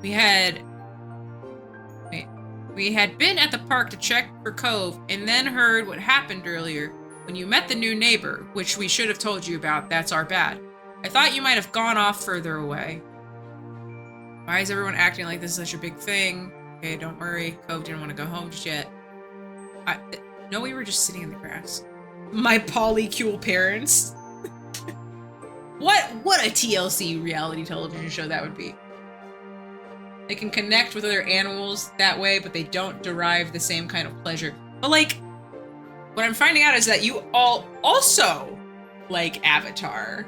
We had been at the park to check for Cove and then heard what happened earlier when you met the new neighbor, which we should have told you about. That's our bad. I thought you might have gone off further away. Why is everyone acting like this is such a big thing? Okay, don't worry. Cove didn't want to go home just yet. No, we were just sitting in the grass. My polycule parents. What a TLC reality television show that would be. They can connect with other animals that way, but they don't derive the same kind of pleasure. But like, what I'm finding out is that you all also like Avatar.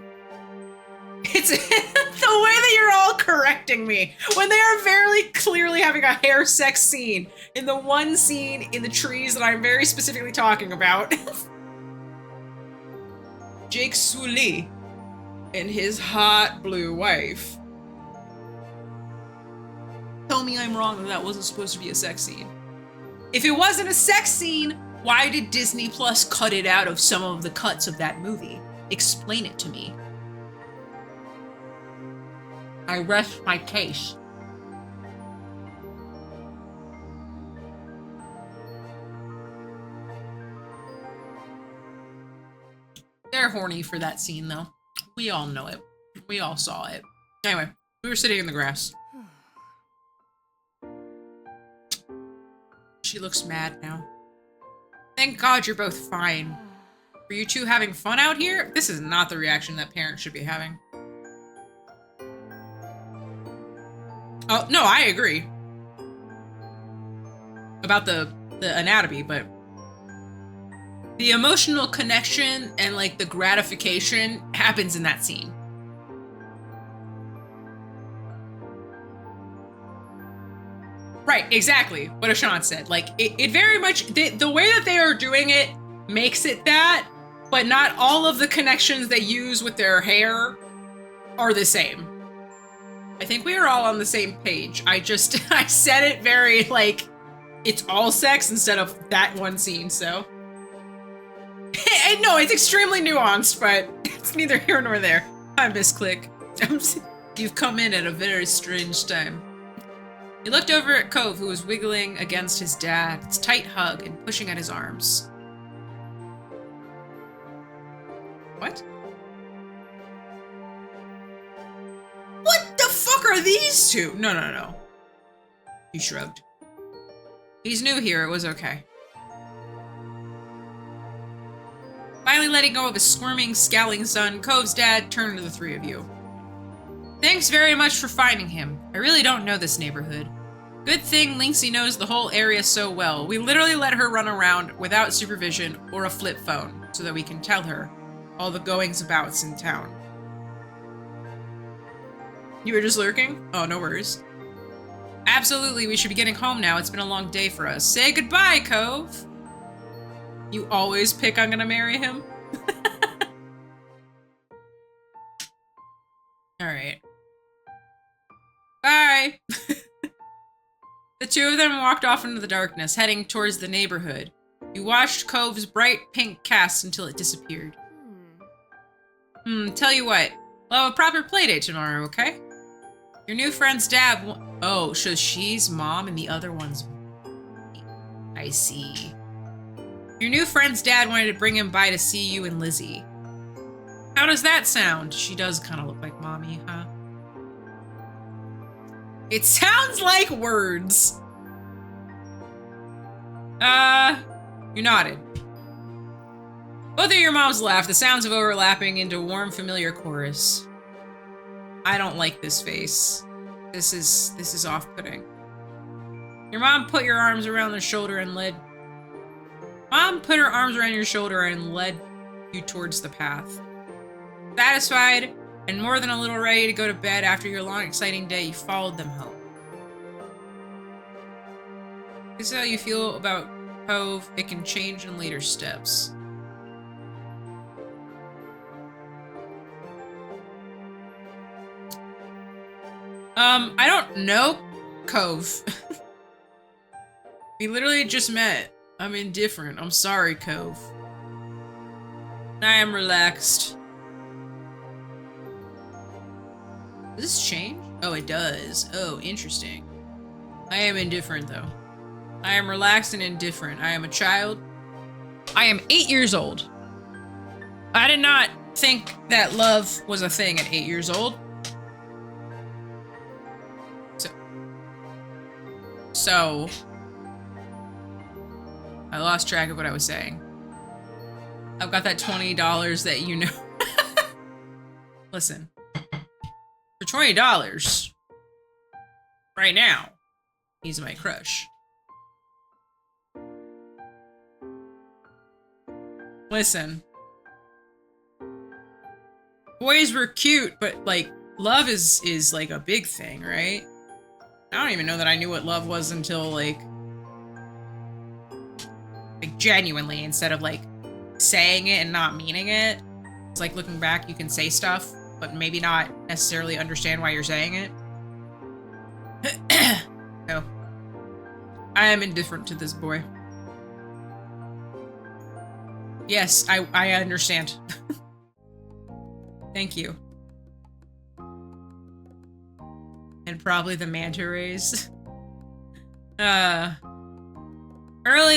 It's the way that you're all correcting me when they are very clearly having a hair sex scene in the one scene in the trees that I'm very specifically talking about. Jake Sully and his hot blue wife. Tell me I'm wrong that wasn't supposed to be a sex scene. If it wasn't a sex scene, why did Disney Plus cut it out of some of the cuts of that movie? Explain it to me. I rest my case. They're horny for that scene, though. We all know it. We all saw it. Anyway, we were sitting in the grass. She looks mad now. Thank God you're both fine. Were you two having fun out here? This is not the reaction that parents should be having. Oh, no, I agree. About the anatomy, but the emotional connection and like the gratification happens in that scene. Right, exactly what Ashan said. Like, it very much, the way that they are doing it makes it that, but not all of the connections they use with their hair are the same. I think we are all on the same page. I said it very, like, it's all sex instead of that one scene, so. And no, it's extremely nuanced, but it's neither here nor there. Hi, Miss Click. You've come in at a very strange time. He looked over at Cove, who was wiggling against his dad's tight hug and pushing at his arms. What? What the fuck are these two? No. He shrugged. He's new here, it was okay. Finally letting go of his squirming, scowling son, Cove's dad turned to the 3 of you. Thanks very much for finding him. I really don't know this neighborhood. Good thing Lynxie knows the whole area so well. We literally let her run around without supervision or a flip phone so that we can tell her all the goings-abouts in town. You were just lurking? Oh, no worries. Absolutely, we should be getting home now. It's been a long day for us. Say goodbye, Cove. You always pick I'm gonna marry him? Alright. Bye! The 2 of them walked off into the darkness, heading towards the neighborhood. You watched Cove's bright pink cast until it disappeared. Tell you what. We'll have a proper playdate tomorrow, okay? Your new friend's dad oh, so she's mom and the other one's... I see. Your new friend's dad wanted to bring him by to see you and Lizzie. How does that sound? She does kind of look like mommy, huh? It sounds like words. You nodded. Both of your moms laughed, the sounds of overlapping into warm, familiar chorus. I don't like this face. This is off-putting. Your mom put your arms around their shoulder and led... Mom put her arms around your shoulder and led you towards the path. Satisfied and more than a little ready to go to bed after your long, exciting day, you followed them home. This is how you feel about Cove. It can change in later steps. I don't know Cove. We literally just met. I'm indifferent. I'm sorry, Cove. I am relaxed. Does this change? Oh, it does. Oh, interesting. I am indifferent, though. I am relaxed and indifferent. I am a child. I am 8 years old. I did not think that love was a thing at 8 years old. So, I lost track of what I was saying. I've got that $20 that you know. Listen, for $20, right now, he's my crush. Listen, boys were cute, but like, love is like a big thing, right? I don't even know that I knew what love was until like genuinely, instead of like saying it and not meaning it. It's like looking back, you can say stuff, but maybe not necessarily understand why you're saying it. So, I am indifferent to this boy. Yes, I understand. Thank you. And probably the manta rays. Early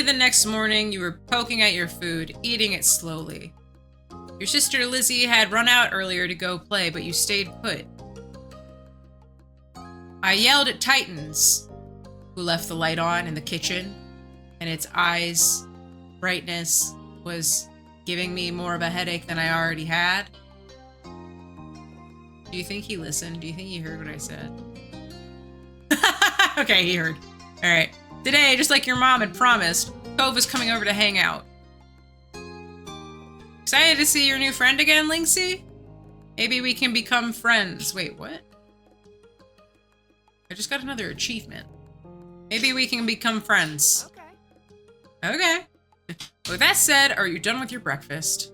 the next morning, you were poking at your food, eating it slowly. Your sister Lizzie had run out earlier to go play, but you stayed put. I yelled at Titans, who left the light on in the kitchen, and its eyes' brightness was giving me more of a headache than I already had. Do you think he listened? Do you think he heard what I said? Okay, he heard. Alright. Today, just like your mom had promised, Cove is coming over to hang out. Excited to see your new friend again, Lynxie? Maybe we can become friends. Wait, what? I just got another achievement. Maybe we can become friends. Okay. Okay. With that said, are you done with your breakfast?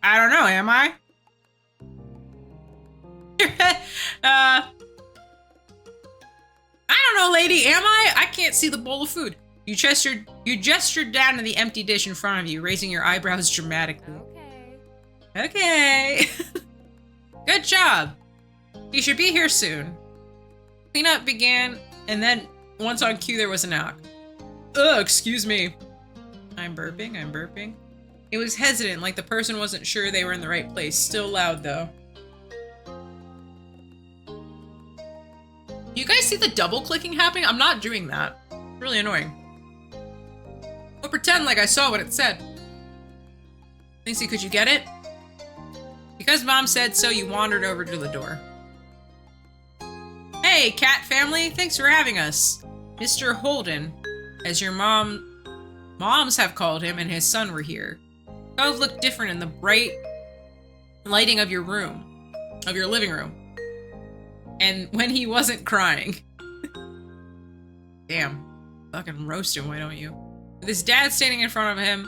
I don't know, am I? I don't know, lady, am I? I can't see the bowl of food. You gestured down to the empty dish in front of you, raising your eyebrows dramatically. Okay. Okay. Good job. You should be here soon. Cleanup began, and then once on cue, there was a knock. Ugh, excuse me. I'm burping. It was hesitant, like the person wasn't sure they were in the right place. Still loud, though. You guys see the double clicking happening? I'm not doing that. It's really annoying. I'll pretend like I saw what it said. Lynxie, could you get it? Because Mom said so, you wandered over to the door. Hey, cat family, thanks for having us. Mr. Holden, as your moms have called him, and his son were here. Cove looked different in the bright lighting of your living room. And when he wasn't crying. Damn. Fucking roast him, why don't you? With his dad standing in front of him,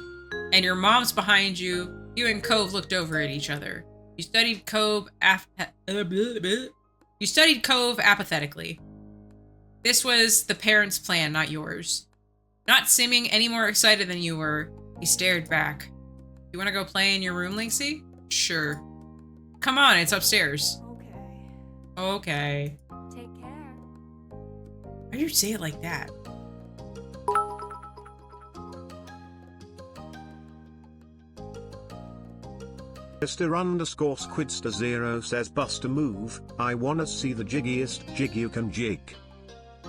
and your mom's behind you, you and Cove looked over at each other. You studied Cove apathetically. This was the parents' plan, not yours. Not seeming any more excited than you were, he stared back. You want to go play in your room, Lynxie? Sure. Come on, it's upstairs. Okay. Take care. Why do you say it like that? Mr_Squidster0 says bust a move. I wanna see the jiggiest jig you can jig.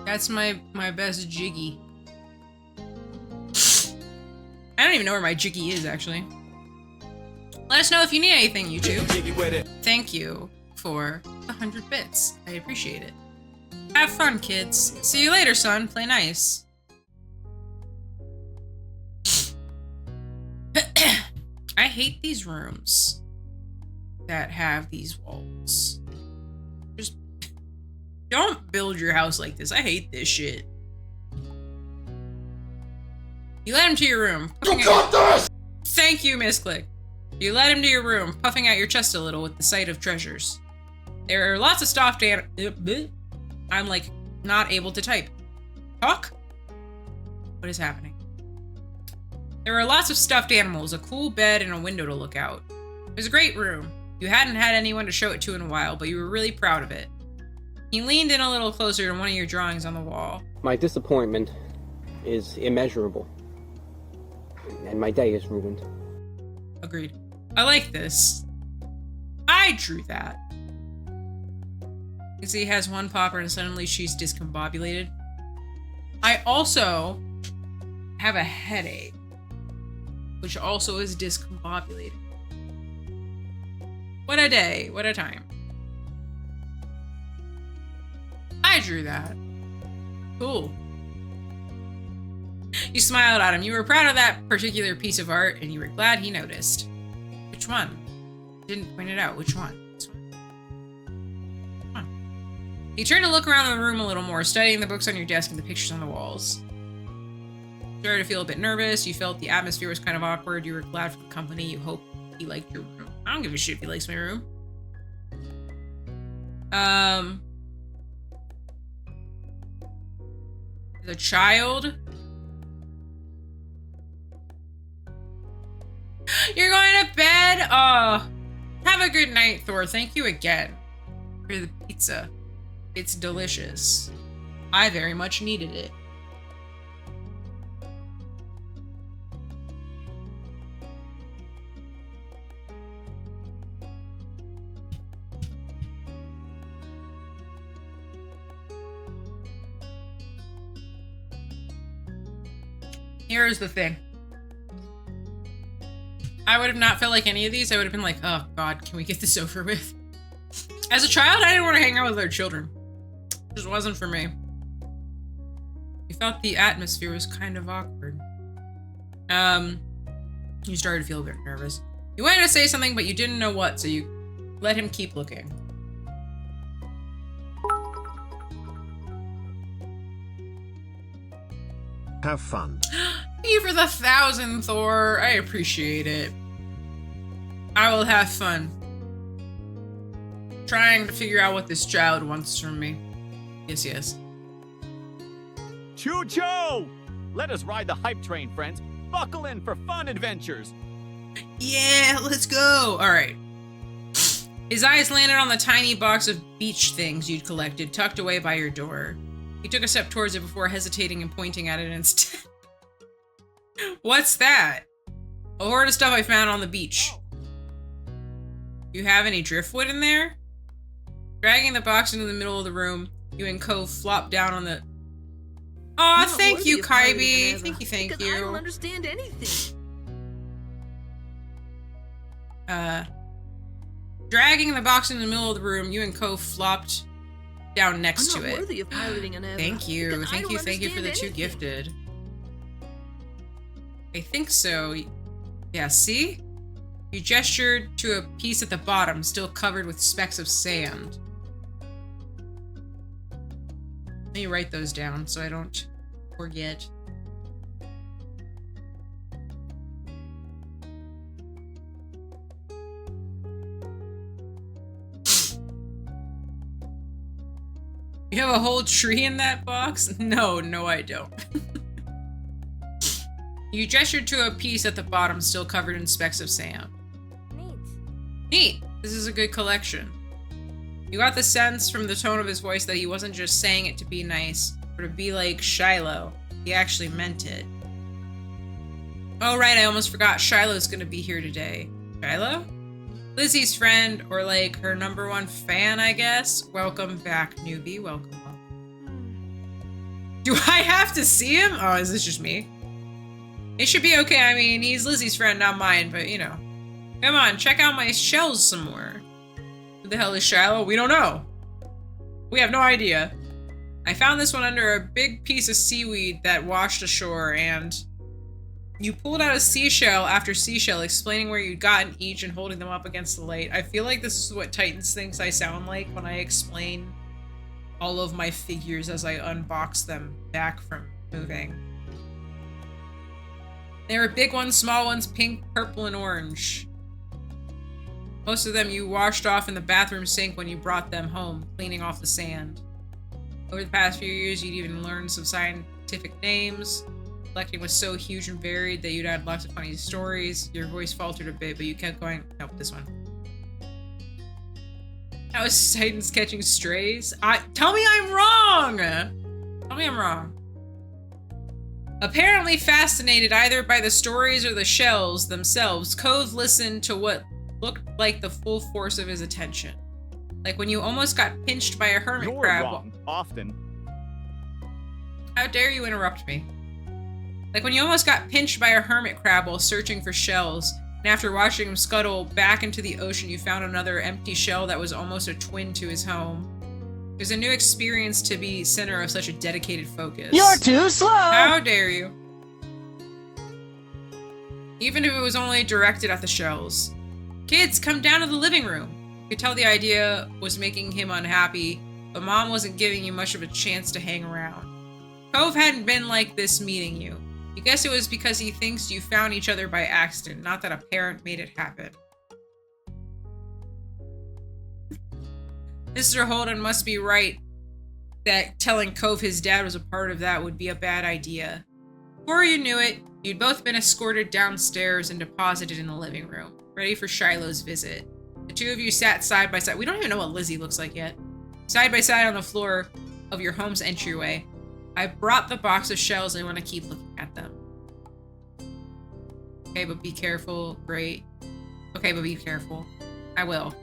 That's my best jiggy. I don't even know where my jiggy is, actually. Let us know if you need anything, YouTube. Thank you for the 100 bits. I appreciate it. Have fun, kids. See you later, son. Play nice. I hate these rooms that have these walls. Just don't build your house like this. I hate this shit. You let him to your room. You got this! Thank you, Misclick. You led him to your room, puffing out your chest a little with the sight of treasures. There are lots of stuffed I'm like, not able to type. Talk? What is happening? There were lots of stuffed animals, a cool bed, and a window to look out. It was a great room. You hadn't had anyone to show it to in a while, but you were really proud of it. He leaned in a little closer to one of your drawings on the wall. My disappointment is immeasurable. And my day is ruined. Agreed. I like this. I drew that. You see, he has one popper and suddenly she's discombobulated. I also have a headache, which also is discombobulated. What a day, what a time. I drew that. Cool. You smiled at him. You were proud of that particular piece of art, and you were glad he noticed. Which one? Didn't point it out. Which one? This one? Which one? He turned to look around the room a little more, studying the books on your desk and the pictures on the walls. You started to feel a bit nervous. You felt the atmosphere was kind of awkward. You were glad for the company. You hoped he liked your room. I don't give a shit if he likes my room. The child. You're going to bed? Oh, have a good night, Thor. Thank you again for the pizza. It's delicious. I very much needed it. Here's the thing. I would have not felt like any of these. I would have been like, oh god, can we get this over with? As a child, I didn't want to hang out with other children. It just wasn't for me. You felt the atmosphere was kind of awkward. You started to feel a bit nervous. You wanted to say something, but you didn't know what, so you let him keep looking. Have fun. Thank you for the 1,000, Thor. I appreciate it. I will have fun. Trying to figure out what this child wants from me. Yes, yes. Choo-choo! Let us ride the hype train, friends. Buckle in for fun adventures. Yeah, let's go. All right. His eyes landed on the tiny box of beach things you'd collected, tucked away by your door. He took a step towards it before hesitating and pointing at it instead. What's that? A hoard of stuff I found on the beach. You have any driftwood in there? Dragging the box into the middle of the room, you and Cove flopped down on the... Aw, thank you, Kirby. Thank you. I don't understand anything. Dragging the box in the middle of the room, you and Cove flopped down next to I'm not it. worthy of piloting an Eva. Thank you. Thank you for the 2 anything. gifted. I think so. Yeah, see? You gestured to a piece at the bottom, still covered with specks of sand. Let me write those down so I don't forget. You have a whole tree in that box? No, I don't. You gestured to a piece at the bottom, still covered in specks of sand. Neat. This is a good collection. You got the sense from the tone of his voice that he wasn't just saying it to be nice, or to be like Shiloh. He actually meant it. Oh right, I almost forgot. Shiloh's gonna be here today. Shiloh? Lizzie's friend, or like her #1 fan, I guess. Welcome back, newbie. Welcome. Do I have to see him? Oh, is this just me? It should be okay. I mean, he's Lizzie's friend, not mine, but you know. Come on, check out my shells some more. Who the hell is Shiloh? We don't know. We have no idea. I found this one under a big piece of seaweed that washed ashore, and you pulled out a seashell after seashell, explaining where you'd gotten each and holding them up against the light. I feel like this is what Titans thinks I sound like when I explain all of my figures as I unbox them back from moving. There were big ones, small ones, pink, purple, and orange. Most of them you washed off in the bathroom sink when you brought them home, cleaning off the sand. Over the past few years, you'd even learned some scientific names. Collecting was so huge and varied that you'd add lots of funny stories. Your voice faltered a bit, but you kept going. Nope, this one. That was Titans catching strays. Tell me I'm wrong! Tell me I'm wrong. Apparently fascinated either by the stories or the shells themselves, Cove listened to what looked like the full force of his attention. Like when you almost got pinched by a hermit You're crab. wrong, often. How dare you interrupt me? Like when you almost got pinched by a hermit crab while searching for shells, and after watching him scuttle back into the ocean, you found another empty shell that was almost a twin to his home. It was a new experience to be center of such a dedicated focus. You're too slow! How dare you? Even if it was only directed at the shells. Kids, come down to the living room. You could tell the idea was making him unhappy, but Mom wasn't giving you much of a chance to hang around. Cove hadn't been like this meeting you. You guess it was because he thinks you found each other by accident, not that a parent made it happen. Mr. Holden must be right that telling Cove his dad was a part of that would be a bad idea. Before you knew it, you'd both been escorted downstairs and deposited in the living room, ready for Shiloh's visit. The two of you sat side by side. We don't even know what Lizzie looks like yet. Side by side on the floor of your home's entryway. I brought the box of shells and I want to keep looking at them. Okay, but be careful. Great. Okay, but be careful. I will.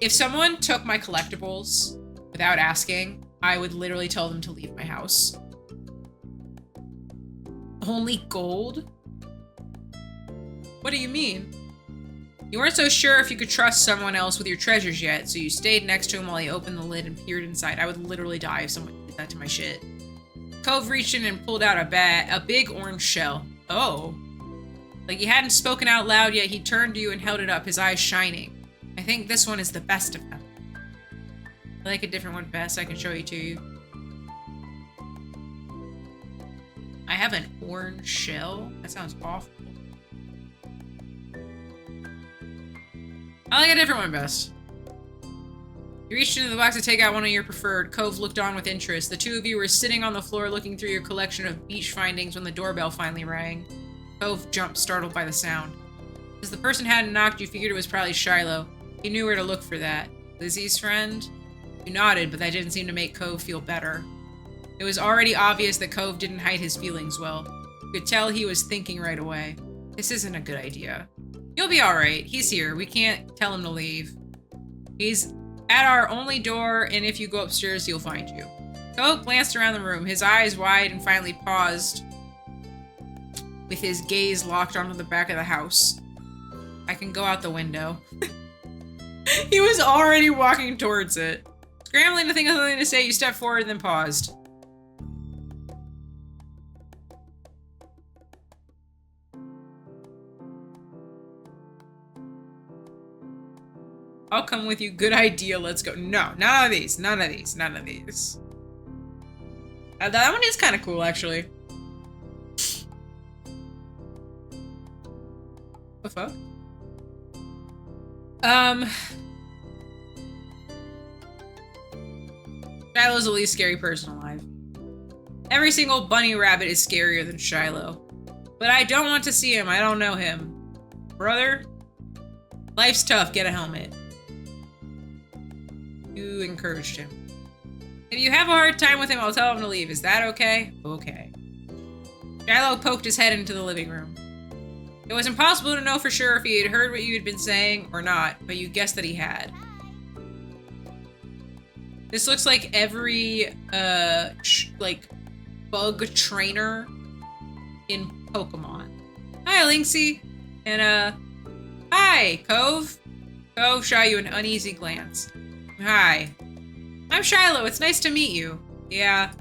If someone took my collectibles without asking, I would literally tell them to leave my house. Only gold? What do you mean? You weren't so sure if you could trust someone else with your treasures yet, so you stayed next to him while he opened the lid and peered inside. I would literally die if someone did that to my shit. Cove reached in and pulled out a big orange shell. Oh. Like he hadn't spoken out loud yet, he turned to you and held it up, his eyes shining. I think this one is the best of them. I like a different one best, I can show you to you. I have an orange shell? That sounds awful. I like a different one best. You reached into the box to take out one of your preferred. Cove looked on with interest. The two of you were sitting on the floor looking through your collection of beach findings when the doorbell finally rang. Cove jumped, startled by the sound. As the person hadn't knocked, you figured it was probably Shiloh. You knew where to look for that. Lizzie's friend? You nodded, but that didn't seem to make Cove feel better. It was already obvious that Cove didn't hide his feelings well. You could tell he was thinking right away. This isn't a good idea. You'll be alright. He's here. We can't tell him to leave. He's at our only door, and if you go upstairs, he'll find you. Cove glanced around the room, his eyes wide, and finally paused, with his gaze locked onto the back of the house. I can go out the window. He was already walking towards it. Scrambling to think of something to say, you stepped forward and then paused. I'll come with you. Good idea. Let's go. No, none of these. None of these. None of these. That one is kind of cool, actually. The fuck? Shiloh's the least scary person alive. Every single bunny rabbit is scarier than Shiloh. But I don't want to see him. I don't know him. Brother? Life's tough. Get a helmet. You encouraged him. If you have a hard time with him, I'll tell him to leave. Is that okay? Okay. Shiloh poked his head into the living room. It was impossible to know for sure if he had heard what you had been saying or not, but you guessed that he had. This looks like every, like, bug trainer in Pokemon. Hi, Lynxie. And, hi, Cove. Cove shot you an uneasy glance. Hi. I'm Shiloh. It's nice to meet you. Yeah.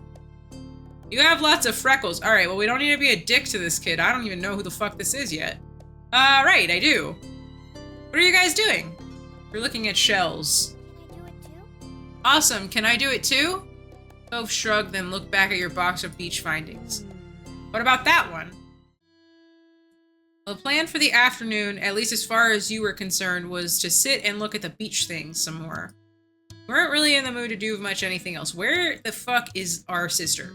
You have lots of freckles. Alright, well, we don't need to be a dick to this kid. I don't even know who the fuck this is yet. Right, I do. What are you guys doing? We're looking at shells. Awesome, can I do it too? Cove shrugged, then looked back at your box of beach findings. What about that one? Well, the plan for the afternoon, at least as far as you were concerned, was to sit and look at the beach things some more. We weren't really in the mood to do much anything else. Where the fuck is our sister?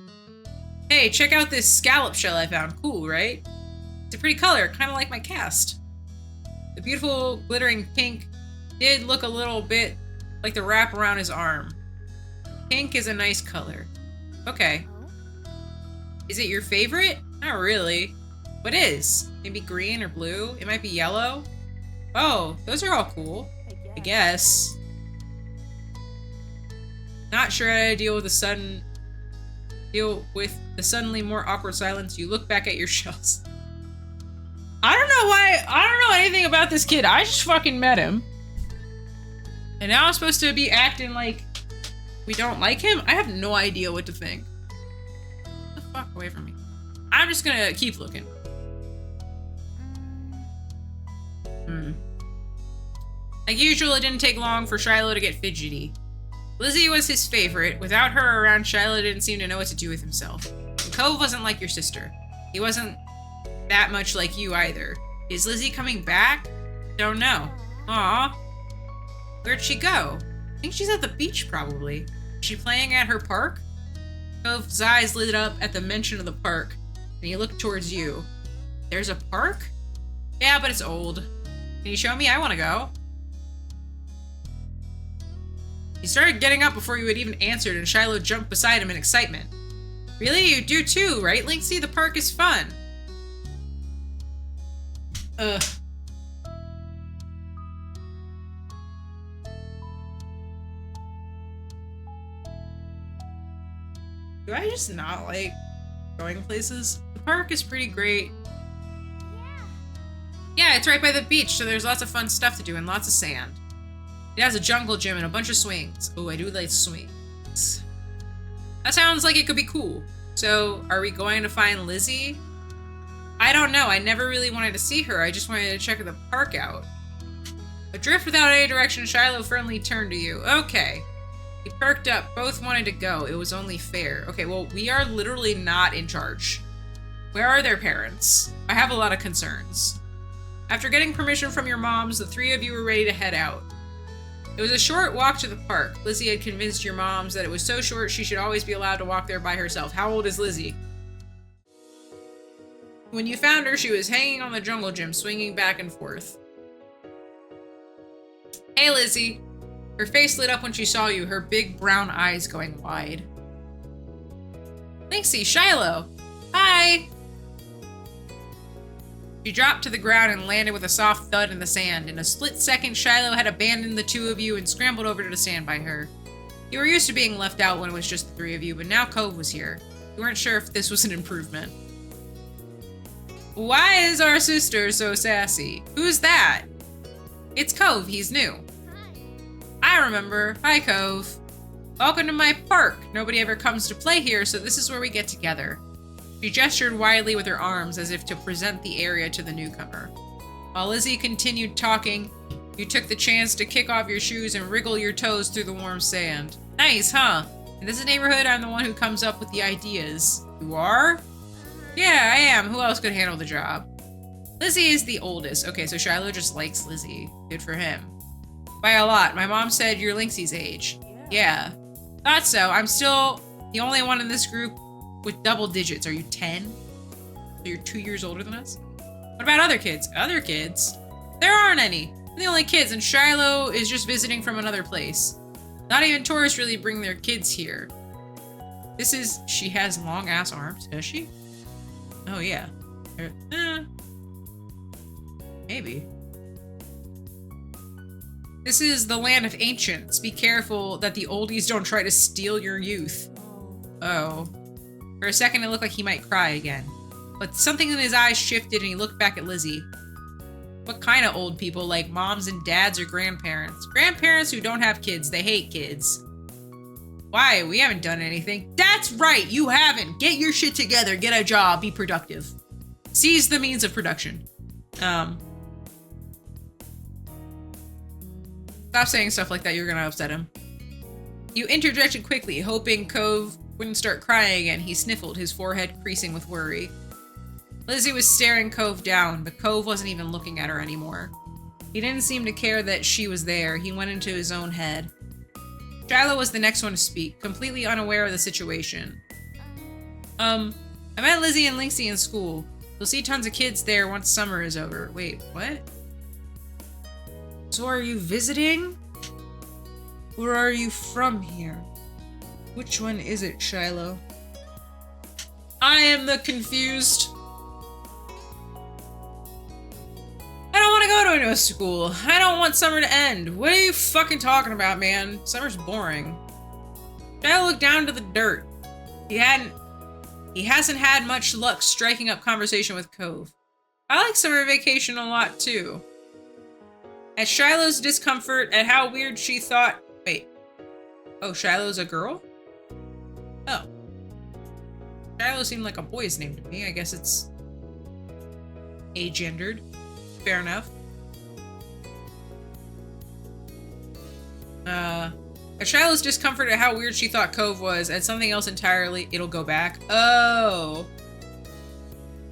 Hey, check out this scallop shell I found. Cool, right? It's a pretty color, kind of like my cast. The beautiful glittering pink did look a little bit like the wrap around his arm. Pink is a nice color. Okay. Is it your favorite? Not really. What is? Maybe green or blue? It might be yellow? Oh, those are all cool. I guess. Not sure how to deal with the suddenly more awkward silence. You look back at your shells. I don't know why. I don't know anything about this kid. I just fucking met him. And now I'm supposed to be acting like we don't like him? I have no idea what to think. Get the fuck away from me. I'm just gonna keep looking. Like usual, it didn't take long for Shiloh to get fidgety. Lizzie was his favorite. Without her around, Shiloh didn't seem to know what to do with himself. And Cove wasn't like your sister. He wasn't that much like you either. Is Lizzie coming back? Don't know. Aw. Where'd she go? I think she's at the beach, probably. Is she playing at her park? Cove's eyes lit up at the mention of the park, and he looked towards you. There's a park? Yeah, but it's old. Can you show me? I want to go. He started getting up before you had even answered, and Shiloh jumped beside him in excitement. Really? You do too, right, Lynxie? The park is fun. Ugh. Do I just not like going places? The park is pretty great. Yeah, it's right by the beach, so there's lots of fun stuff to do and lots of sand. It has a jungle gym and a bunch of swings. Oh, I do like swings. That sounds like it could be cool. So, are we going to find Lizzie? I don't know. I never really wanted to see her. I just wanted to check the park out. Adrift without any direction, Shiloh firmly turned to you. Okay. He perked up. Both wanted to go. It was only fair. Okay, well, we are literally not in charge. Where are their parents? I have a lot of concerns. After getting permission from your moms, the three of you were ready to head out. It was a short walk to the park. Lizzie had convinced your moms that it was so short she should always be allowed to walk there by herself. How old is Lizzie? When you found her, she was hanging on the jungle gym, swinging back and forth. Hey, Lizzie. Her face lit up when she saw you, her big brown eyes going wide. Lynxie, Shiloh. Hi. She dropped to the ground and landed with a soft thud in the sand. In a split second, Shiloh had abandoned the two of you and scrambled over to stand by her. You were used to being left out when it was just the three of you, but now Cove was here. You weren't sure if this was an improvement. Why is our sister so sassy? Who's that? It's Cove, he's new. I remember. Hi, Cove. Welcome to my park. Nobody ever comes to play here, so this is where we get together. She gestured widely with her arms as if to present the area to the newcomer. While Lizzie continued talking, you took the chance to kick off your shoes and wriggle your toes through the warm sand. Nice, huh? In this neighborhood, I'm the one who comes up with the ideas. You are? Yeah, I am. Who else could handle the job? Lizzie is the oldest. Okay, so Shiloh just likes Lizzie. Good for him. By a lot. My mom said you're Lynxie's age. Yeah. Thought so. I'm still the only one in this group with double digits. Are you 10? So you're 2 years older than us? What about other kids? Other kids? There aren't any. We're the only kids, and Shiloh is just visiting from another place. Not even tourists really bring their kids here. She has long ass arms, does she? Oh yeah. Maybe. This is the land of ancients. Be careful that the oldies don't try to steal your youth. Oh. For a second, it looked like he might cry again. But something in his eyes shifted and he looked back at Lizzie. What kind of old people? Like moms and dads or grandparents? Grandparents who don't have kids. They hate kids. Why? We haven't done anything. That's right! You haven't! Get your shit together. Get a job. Be productive. Seize the means of production. Stop saying stuff like that. You're gonna upset him. You interjected quickly, hoping Cove wouldn't start crying again. He sniffled, his forehead creasing with worry. Lizzie was staring Cove down, but Cove wasn't even looking at her anymore. He didn't seem to care that she was there. He went into his own head. Shiloh was the next one to speak, completely unaware of the situation. I met Lizzie and Lynxie in school. You'll see tons of kids there once summer is over. Wait, what? So are you visiting? Or are you from here? Which one is it, Shiloh? I am the confused. I don't want to go to a new school. I don't want summer to end. What are you fucking talking about, man? Summer's boring. Shiloh looked down to the dirt. He hasn't had much luck striking up conversation with Cove. I like summer vacation a lot, too. At Shiloh's discomfort at how weird she thought... Wait. Oh, Shiloh's a girl? Oh. Shiloh seemed like a boy's name to me. I guess it's... agendered. Fair enough. At Shiloh's discomfort at how weird she thought Cove was, and something else entirely, it'll go back. Oh.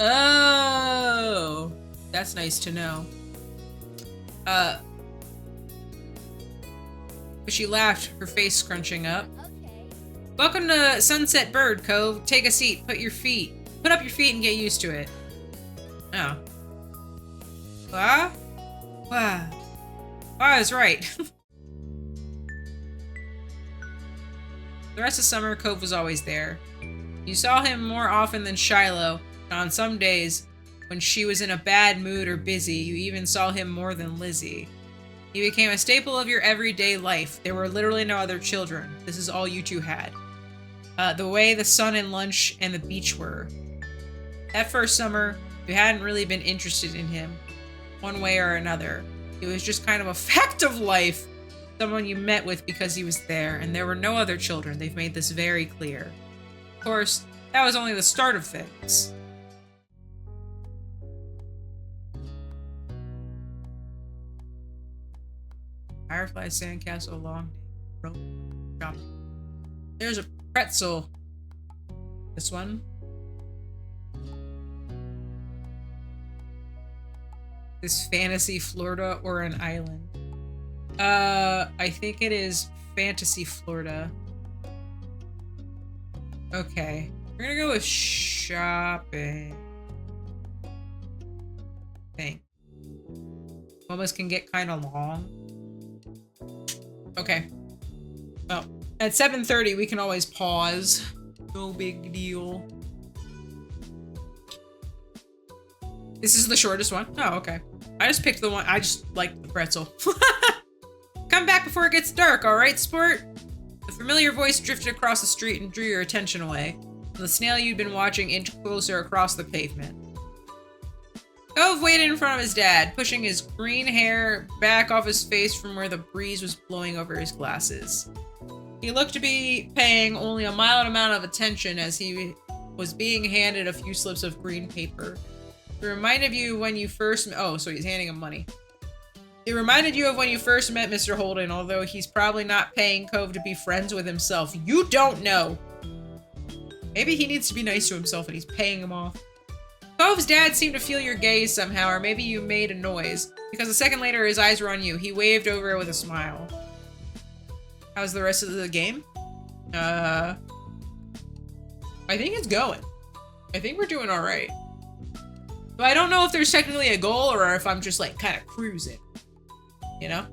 Oh. That's nice to know. But she laughed, her face scrunching up. Okay. Welcome to Sunset Bird, Cove. Take a seat. Put up your feet and get used to it. Oh. Wow. Wow. I was right. The rest of summer, Cove was always there. You saw him more often than Shiloh, and on some days, when she was in a bad mood or busy, you even saw him more than Lizzie. He became a staple of your everyday life. There were literally no other children. This is all you two had. The way the sun and lunch and the beach were. That first summer, you hadn't really been interested in him, one way or another. It was just kind of a fact of life. Someone you met with because he was there, and there were no other children. They've made this very clear. Of course, that was only the start of things. Firefly Sandcastle, long day. Rope. There's a pretzel. This one. Is Fantasy Florida or an island? I think it is Fantasy Florida. Okay. We're gonna go with shopping. Thanks. Momos can get kind of long. Okay. Oh. At 7:30 we can always pause. No big deal. This is the shortest one? Oh, okay. I just picked the one. I just liked the pretzel. Come back before it gets dark, alright, sport? The familiar voice drifted across the street and drew your attention away. The snail you'd been watching inched closer across the pavement. Cove waited in front of his dad, pushing his green hair back off his face from where the breeze was blowing over his glasses. He looked to be paying only a mild amount of attention as he was being handed a few slips of green paper. It reminded you when you first... Oh, so he's handing him money. It reminded you of when you first met Mr. Holden, although he's probably not paying Cove to be friends with himself. You don't know. Maybe he needs to be nice to himself and he's paying him off. Cove's dad seemed to feel your gaze somehow, or maybe you made a noise, because a second later his eyes were on you. He waved over it with a smile. How's the rest of the game? I think it's going. I think we're doing alright. But I don't know if there's technically a goal or if I'm just like kind of cruising. You know?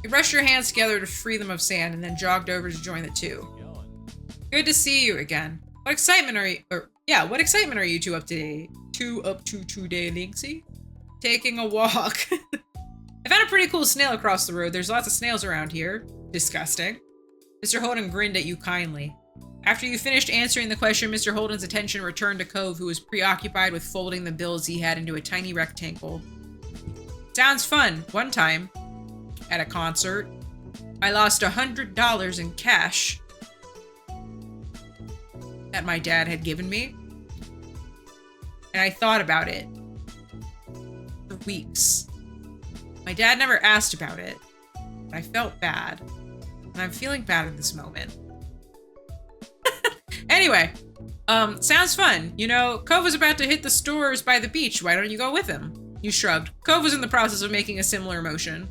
You brushed your hands together to free them of sand and then jogged over to join the two. Good to see you again. What excitement are you, what excitement are you two up to up to today, Lynxie? Taking a walk. I found a pretty cool snail across the road. There's lots of snails around here. Disgusting. Mr. Holden grinned at you kindly. After you finished answering the question, Mr. Holden's attention returned to Cove, who was preoccupied with folding the bills he had into a tiny rectangle. Sounds fun. One time, at a concert, I lost $100 in cash that my dad had given me. And I thought about it for weeks. My dad never asked about it, but I felt bad. And I'm feeling bad at this moment. Anyway, sounds fun. You know, Cove was about to hit the stores by the beach. Why don't you go with him? You shrugged. Cove was in the process of making a similar motion.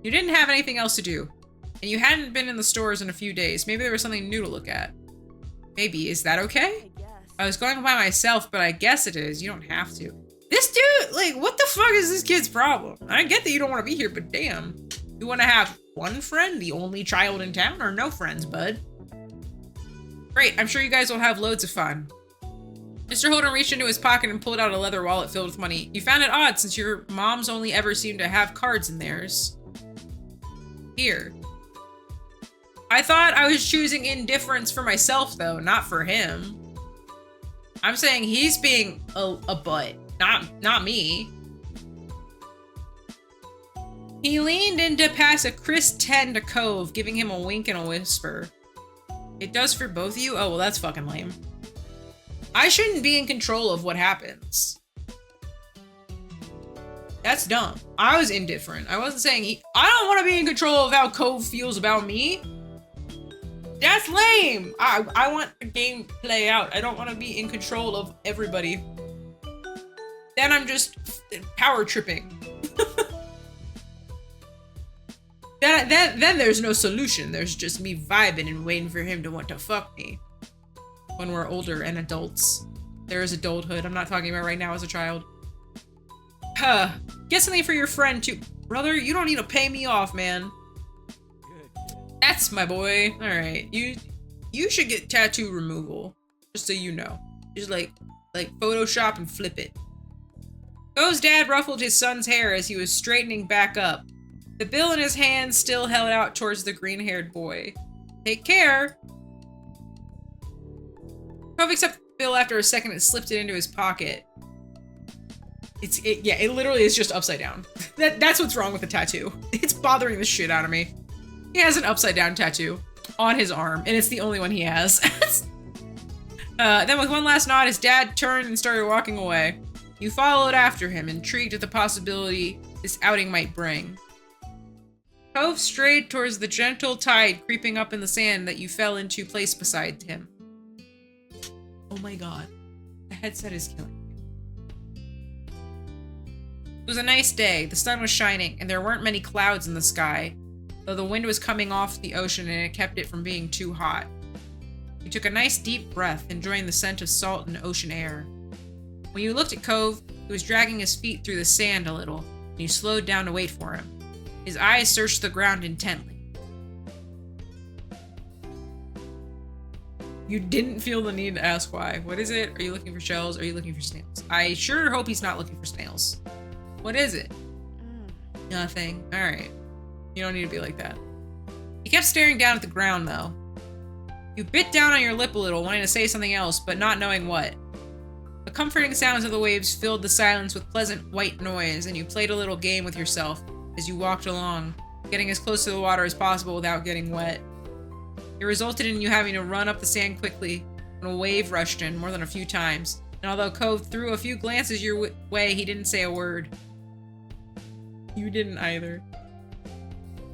You didn't have anything else to do, and you hadn't been in the stores in a few days. Maybe there was something new to look at. Maybe. Is that okay? I was going by myself, but I guess it is. You don't have to. This dude, like, what the fuck is this kid's problem? I get that you don't want to be here, but damn. You want to have one friend, the only child in town, or no friends, bud? Great, I'm sure you guys will have loads of fun. Mr. Holden reached into his pocket and pulled out a leather wallet filled with money. You found it odd since your moms only ever seem to have cards in theirs. Here. I thought I was choosing indifference for myself, though, not for him. I'm saying he's being a butt, not me. He leaned in to pass a crisp 10 to Cove, giving him a wink and a whisper. It does for both of you? Oh, well, that's fucking lame. I shouldn't be in control of what happens. That's dumb. I was indifferent. I wasn't saying I don't want to be in control of how Cove feels about me. That's lame. I want the game to play out. I don't want to be in control of everybody. Then I'm just power tripping. Then there's no solution. There's just me vibing and waiting for him to want to fuck me. When we're older and adults. There is adulthood. I'm not talking about right now as a child. Huh. Get something for your friend too. Brother, you don't need to pay me off, man. That's my boy. Alright. You should get tattoo removal. Just so you know. Just like Photoshop and flip it. Cove's dad ruffled his son's hair as he was straightening back up. The bill in his hand still held out towards the green-haired boy. Take care. Cove accepted the bill after a second and slipped it into his pocket. It literally is just upside down. That's what's wrong with the tattoo. It's bothering the shit out of me. He has an upside down tattoo on his arm, and it's the only one he has. Then with one last nod, his dad turned and started walking away. You followed after him, intrigued at the possibility this outing might bring. Cove strayed towards the gentle tide creeping up in the sand that you fell into place beside him. Oh my god. The headset is killing me. It was a nice day. The sun was shining, and there weren't many clouds in the sky, though the wind was coming off the ocean and it kept it from being too hot. You took a nice deep breath, enjoying the scent of salt and ocean air. When you looked at Cove, he was dragging his feet through the sand a little, and you slowed down to wait for him. His eyes searched the ground intently. You didn't feel the need to ask why. What is it? Are you looking for shells? Are you looking for snails? I sure hope he's not looking for snails. What is it? Nothing. Alright. You don't need to be like that. He kept staring down at the ground, though. You bit down on your lip a little, wanting to say something else, but not knowing what. The comforting sounds of the waves filled the silence with pleasant white noise, and you played a little game with yourself as you walked along, getting as close to the water as possible without getting wet. It resulted in you having to run up the sand quickly when a wave rushed in more than a few times, and although Cove threw a few glances your way, he didn't say a word. You didn't either.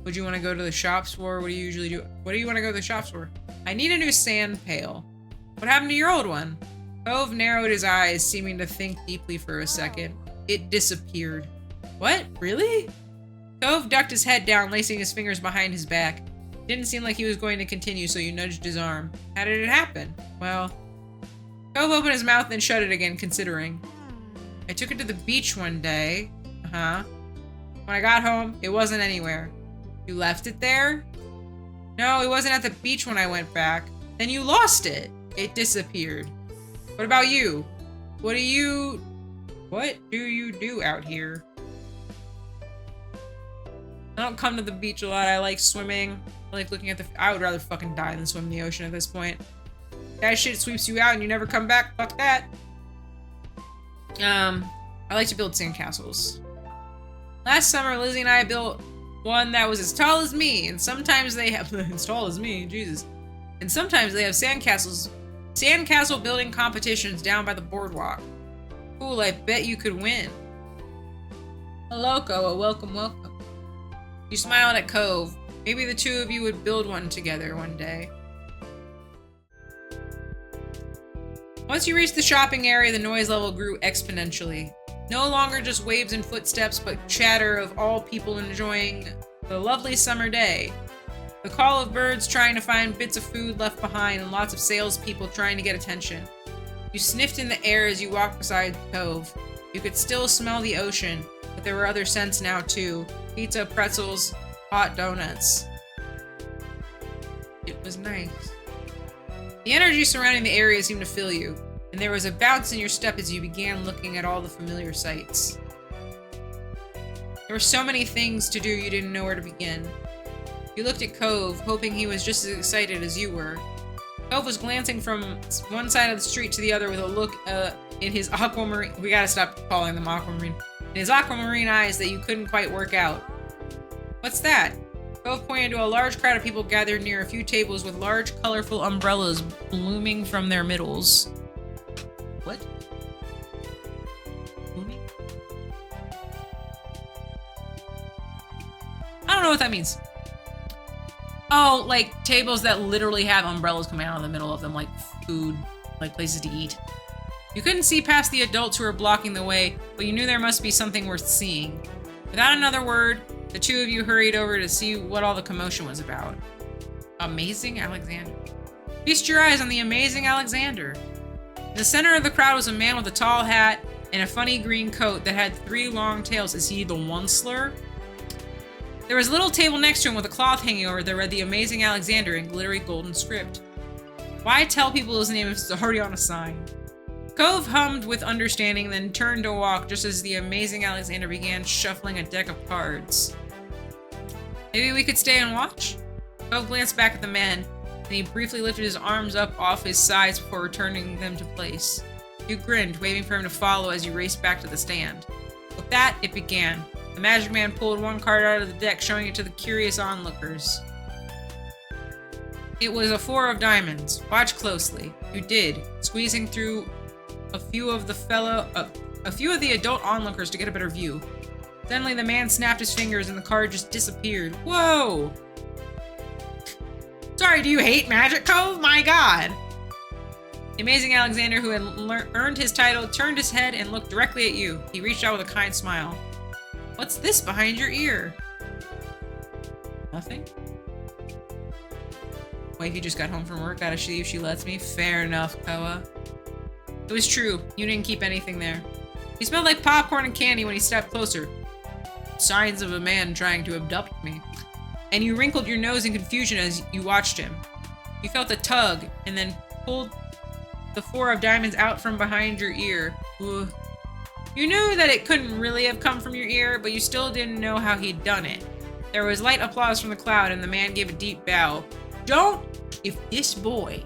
Would you want to go to the shops for? What do you usually do? What do you want to go to the shops for? I need a new sand pail. What happened to your old one? Cove narrowed his eyes, seeming to think deeply for a second. It disappeared. What? Really? Cove ducked his head down, lacing his fingers behind his back. It didn't seem like he was going to continue, so you nudged his arm. How did it happen? Well... Cove opened his mouth and shut it again, considering. I took it to the beach one day. Uh-huh. When I got home, it wasn't anywhere. You left it there? No, it wasn't at the beach when I went back. Then you lost it. It disappeared. What about you? what do you do out here? I don't come to the beach a lot. I like swimming. I like looking at the... I would rather fucking die than swim in the ocean at this point. That shit sweeps you out and you never come back. Fuck that. I like to build sandcastles. Last summer, Lizzie and I built one that was as tall as me, and sometimes they have... as tall as me, Jesus. And sometimes they have sandcastle building competitions down by the boardwalk. Cool, I bet you could win. Hello, Koa. Welcome, welcome. You smiled at Cove. Maybe the two of you would build one together one day. Once you reached the shopping area, the noise level grew exponentially. No longer just waves and footsteps, but chatter of all people enjoying the lovely summer day. The call of birds trying to find bits of food left behind, and lots of salespeople trying to get attention. You sniffed in the air as you walked beside the cove. You could still smell the ocean, but there were other scents now too. Pizza, pretzels, hot donuts. It was nice. The energy surrounding the area seemed to fill you, and there was a bounce in your step as you began looking at all the familiar sights. There were so many things to do you didn't know where to begin. You looked at Cove, hoping he was just as excited as you were. Cove was glancing from one side of the street to the other with a look in his aquamarine... We gotta stop calling them aquamarine. In his aquamarine eyes that you couldn't quite work out. What's that? Cove pointed to a large crowd of people gathered near a few tables with large, colorful umbrellas blooming from their middles. What? Blooming? I don't know what that means. Oh, like tables that literally have umbrellas coming out of the middle of them, like food, like places to eat. You couldn't see past the adults who were blocking the way, but you knew there must be something worth seeing. Without another word, the two of you hurried over to see what all the commotion was about. Amazing Alexander. Feast your eyes on the amazing Alexander. In the center of the crowd was a man with a tall hat and a funny green coat that had 3 long tails. Is he the one slur? There was a little table next to him with a cloth hanging over that read the amazing Alexander in glittery golden script. Why tell people his name if it's already on a sign? Cove hummed with understanding, then turned to walk just as the amazing Alexander began shuffling a deck of cards. Maybe we could stay and watch? Cove glanced back at the man, and he briefly lifted his arms up off his sides before returning them to place. You grinned, waving for him to follow as you raced back to the stand. With that, it began. The magic man pulled one card out of the deck, showing it to the curious onlookers. It was a 4 of diamonds. Watch closely. You did, squeezing through a few of the adult onlookers to get a better view. Suddenly, the man snapped his fingers and the card just disappeared. Whoa! Sorry, do you hate Magic Cove? My god! The amazing Alexander, who had earned his title, turned his head and looked directly at you. He reached out with a kind smile. What's this behind your ear? Nothing? Wifey just got home from work. Gotta see if she lets me. Fair enough, Koa. It was true. You didn't keep anything there. He smelled like popcorn and candy when he stepped closer. Signs of a man trying to abduct me. And you wrinkled your nose in confusion as you watched him. You felt a tug, and then pulled the 4 of diamonds out from behind your ear. Ugh. You knew that it couldn't really have come from your ear, but you still didn't know how he'd done it. There was light applause from the crowd, and the man gave a deep bow. If this boy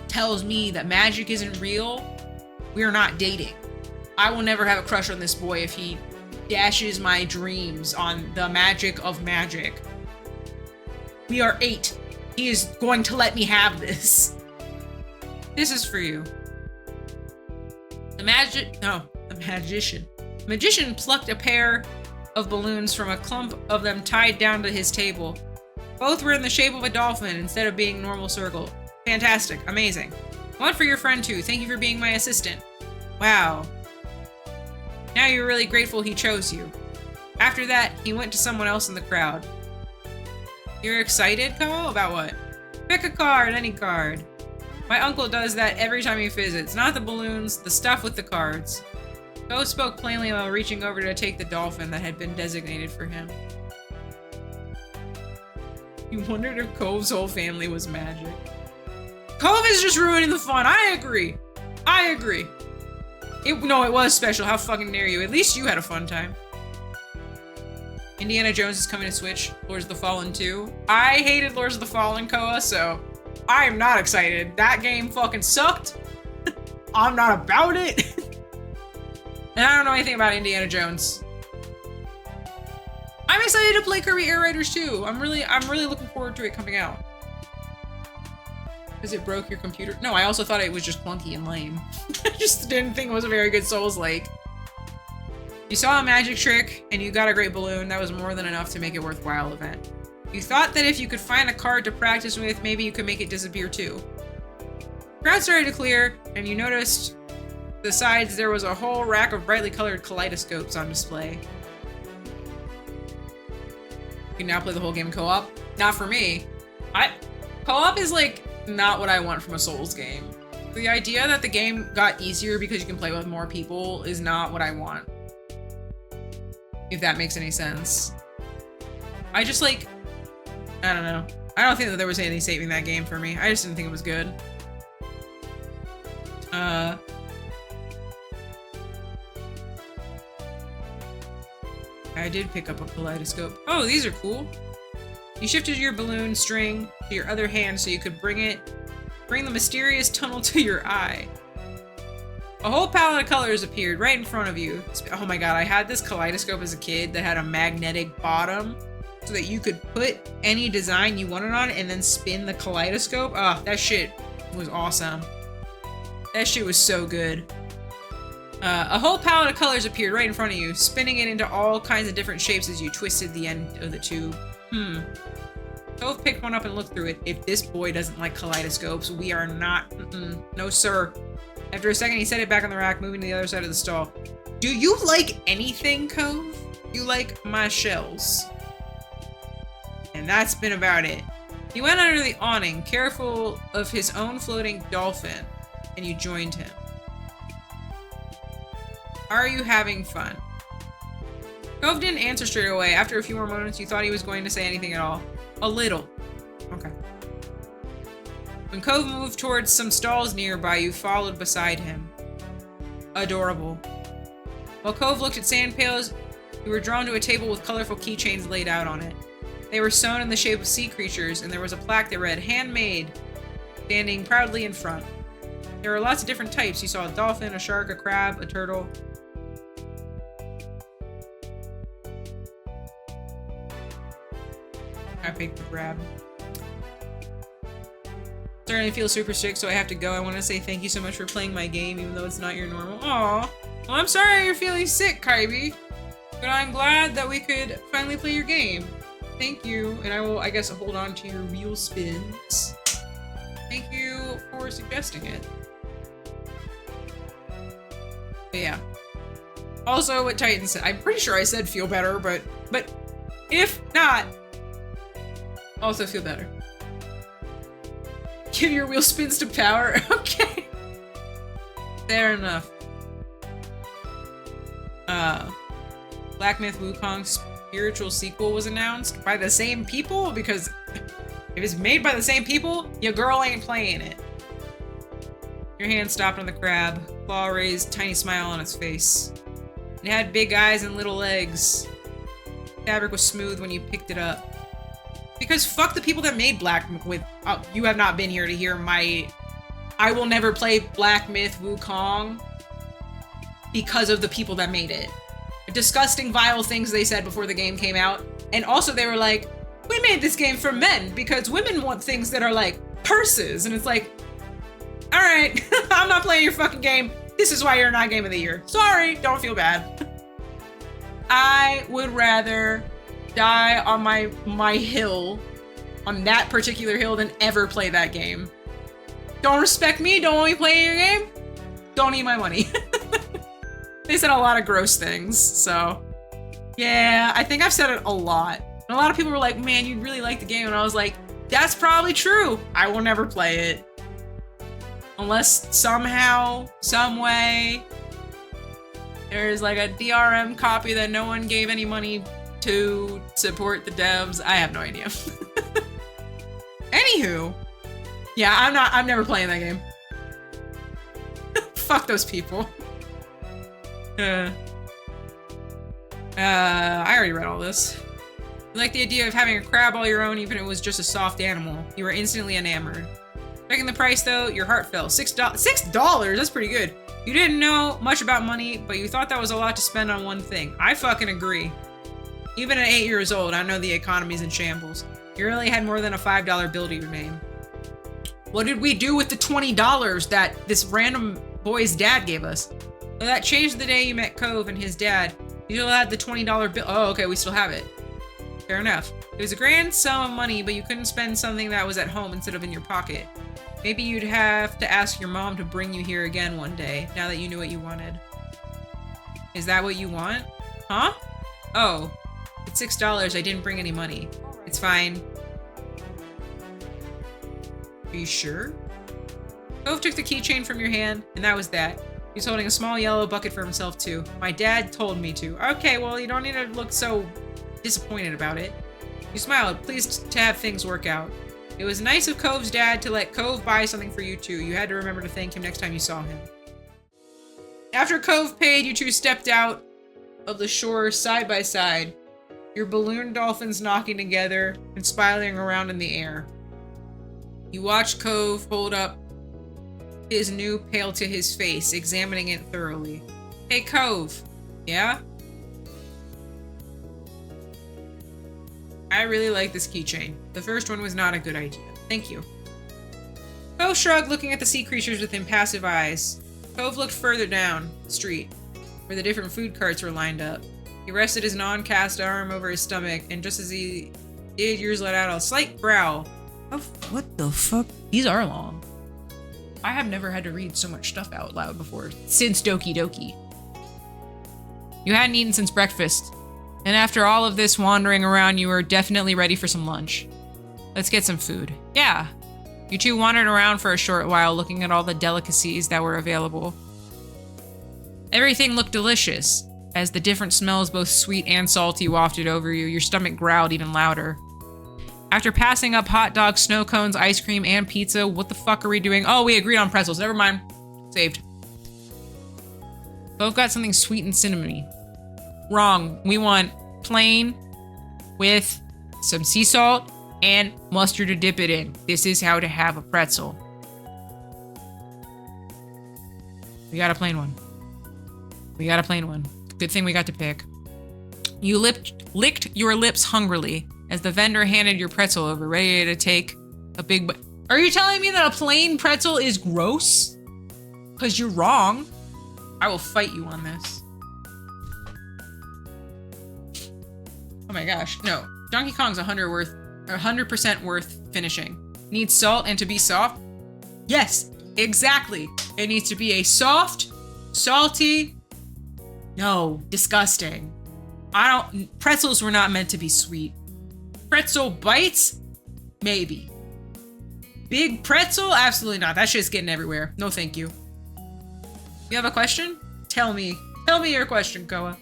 tells me that magic isn't real, we're not dating. I will never have a crush on this boy if he dashes my dreams on the magic of magic. We are 8. He is going to let me have this. This is for you. The magician. The magician plucked a pair of balloons from a clump of them tied down to his table. Both were in the shape of a dolphin instead of being normal circle. Fantastic. Amazing. One for your friend too. Thank you for being my assistant. Wow. Now you're really grateful he chose you. After that, he went to someone else in the crowd. You're excited, Ko? About what? Pick a card, any card. My uncle does that every time he visits. Not the balloons, the stuff with the cards. Ko spoke plainly while reaching over to take the dolphin that had been designated for him. You wondered if Cove's whole family was magic. Cove is just ruining the fun, I agree. I agree. No, it was special. How fucking dare you? At least you had a fun time. Indiana Jones is coming to Switch. Lords of the Fallen 2. I hated Lords of the Fallen, Koa, so I am not excited. That game fucking sucked. I'm not about it. And I don't know anything about Indiana Jones. I'm excited to play Kirby Air Raiders 2. I'm really looking forward to it coming out. Because it broke your computer. No, I also thought it was just clunky and lame. I just didn't think it was a very good Souls-like. You saw a magic trick and you got a great balloon. That was more than enough to make it a worthwhile event. You thought that if you could find a card to practice with, maybe you could make it disappear too. The crowd started to clear, and you noticed besides there was a whole rack of brightly colored kaleidoscopes on display. You can now play the whole game co-op. Not for me. Co-op is like not what I want from a Souls game. The idea that the game got easier because you can play with more people is not what I want. If that makes any sense. I just like, I don't know. I don't think that there was anything saving that game for me. I just didn't think it was good. I did pick up a kaleidoscope. Oh, these are cool. You shifted your balloon string to your other hand so you could bring the mysterious tunnel to your eye. A whole palette of colors appeared right in front of you. Oh my god, I had this kaleidoscope as a kid that had a magnetic bottom so that you could put any design you wanted on it and then spin the kaleidoscope. Ah, that shit was awesome. That shit was so good. A whole palette of colors appeared right in front of you, spinning it into all kinds of different shapes as you twisted the end of the tube. Tove picked one up and looked through it. If this boy doesn't like kaleidoscopes, we are not. No, sir. After a second, he set it back on the rack, moving to the other side of the stall. Do you like anything, Cove? You like my shells. And that's been about it. He went under the awning, careful of his own floating dolphin, and you joined him. Are you having fun? Cove didn't answer straight away. After a few more moments, you thought he was going to say anything at all. A little. Okay. When Cove moved towards some stalls nearby, you followed beside him. Adorable. While Cove looked at sand pails, you were drawn to a table with colorful keychains laid out on it. They were sewn in the shape of sea creatures, and there was a plaque that read, "Handmade," standing proudly in front. There were lots of different types. You saw a dolphin, a shark, a crab, a turtle. I picked the crab. Starting to feel super sick, so I have to go. I want to say thank you so much for playing my game, even though it's not your normal. Aw. Well, I'm sorry you're feeling sick, Kirby. But I'm glad that we could finally play your game. Thank you, and I will, I guess, hold on to your wheel spins. Thank you for suggesting it. But yeah. Also, what Titan said, I'm pretty sure I said feel better, but if not, also feel better. Give your wheel spins to power. Okay. Fair enough. Black Myth Wukong's spiritual sequel was announced by the same people, because if it's made by the same people, your girl ain't playing it. Your hand stopped on the crab. Claw raised, tiny smile on its face. It had big eyes and little legs. Fabric was smooth when you picked it up. Because fuck the people that made Black Myth. You have not been here to hear my... I will never play Black Myth Wukong because of the people that made it. Disgusting, vile things they said before the game came out. And also they were like, we made this game for men because women want things that are like purses. And it's like, all right, I'm not playing your fucking game. This is why you're not Game of the Year. Sorry, don't feel bad. I would rather die on my hill, on that particular hill, than ever play that game. Don't respect me, don't want me playing your game? Don't eat my money. They said a lot of gross things, so yeah, I think I've said it a lot. And a lot of people were like, man, you really like the game, and I was like, that's probably true. I will never play it. Unless somehow, some way, there's like a DRM copy that no one gave any money to support the devs. I have no idea. Anywho, yeah, I'm never playing that game. Fuck those people. I already read all this. You like the idea of having a crab all your own, even if it was just a soft animal. You were instantly enamored. Checking the price though, your heart fell. $6? That's pretty good. You didn't know much about money, but you thought that was a lot to spend on one thing. I fucking agree. Even at 8 years old, I know the economy's in shambles. You really had more than a $5 bill to your name. What did we do with the $20 that this random boy's dad gave us? Well, that changed the day you met Cove and his dad. You still had the $20 bill. Oh, okay, we still have it. Fair enough. It was a grand sum of money, but you couldn't spend something that was at home instead of in your pocket. Maybe you'd have to ask your mom to bring you here again one day, now that you knew what you wanted. Is that what you want? Huh? Oh. It's $6. I didn't bring any money. It's fine. Are you sure? Cove took the keychain from your hand, and that was that. He's holding a small yellow bucket for himself, too. My dad told me to. Okay, well, you don't need to look so disappointed about it. You smiled, pleased to have things work out. It was nice of Cove's dad to let Cove buy something for you, too. You had to remember to thank him next time you saw him. After Cove paid, you two stepped out of the shore side by side. Your balloon dolphins knocking together and spiraling around in the air. You watch Cove hold up his new pail to his face, examining it thoroughly. Hey, Cove. Yeah? I really like this keychain. The first one was not a good idea. Thank you. Cove shrugged, looking at the sea creatures with impassive eyes. Cove looked further down the street, where the different food carts were lined up. He rested his non-cast arm over his stomach, and just as he did, yours let out a slight growl. Oh, what the fuck? These are long. I have never had to read so much stuff out loud before, since Doki Doki. You hadn't eaten since breakfast, and after all of this wandering around, you were definitely ready for some lunch. Let's get some food. Yeah. You two wandered around for a short while, looking at all the delicacies that were available. Everything looked delicious. As the different smells, both sweet and salty, wafted over you, your stomach growled even louder. After passing up hot dogs, snow cones, ice cream, and pizza, what the fuck are we doing? Oh, we agreed on pretzels. Never mind. Saved. Both got something sweet and cinnamony. Wrong. We want plain with some sea salt and mustard to dip it in. This is how to have a pretzel. We got a plain one. We got a plain one. Good thing we got to pick. You licked your lips hungrily as the vendor handed your pretzel over, ready to take a big bite. Are you telling me that a plain pretzel is gross? Because you're wrong. I will fight you on this. Oh my gosh. No. Donkey Kong's 100% worth finishing. Needs salt and to be soft? Yes, exactly. It needs to be a soft, salty... No, disgusting. Pretzels were not meant to be sweet. Pretzel bites? Maybe. Big pretzel? Absolutely not. That shit's getting everywhere. No thank you. You have a question? Tell me. Tell me your question, Koa.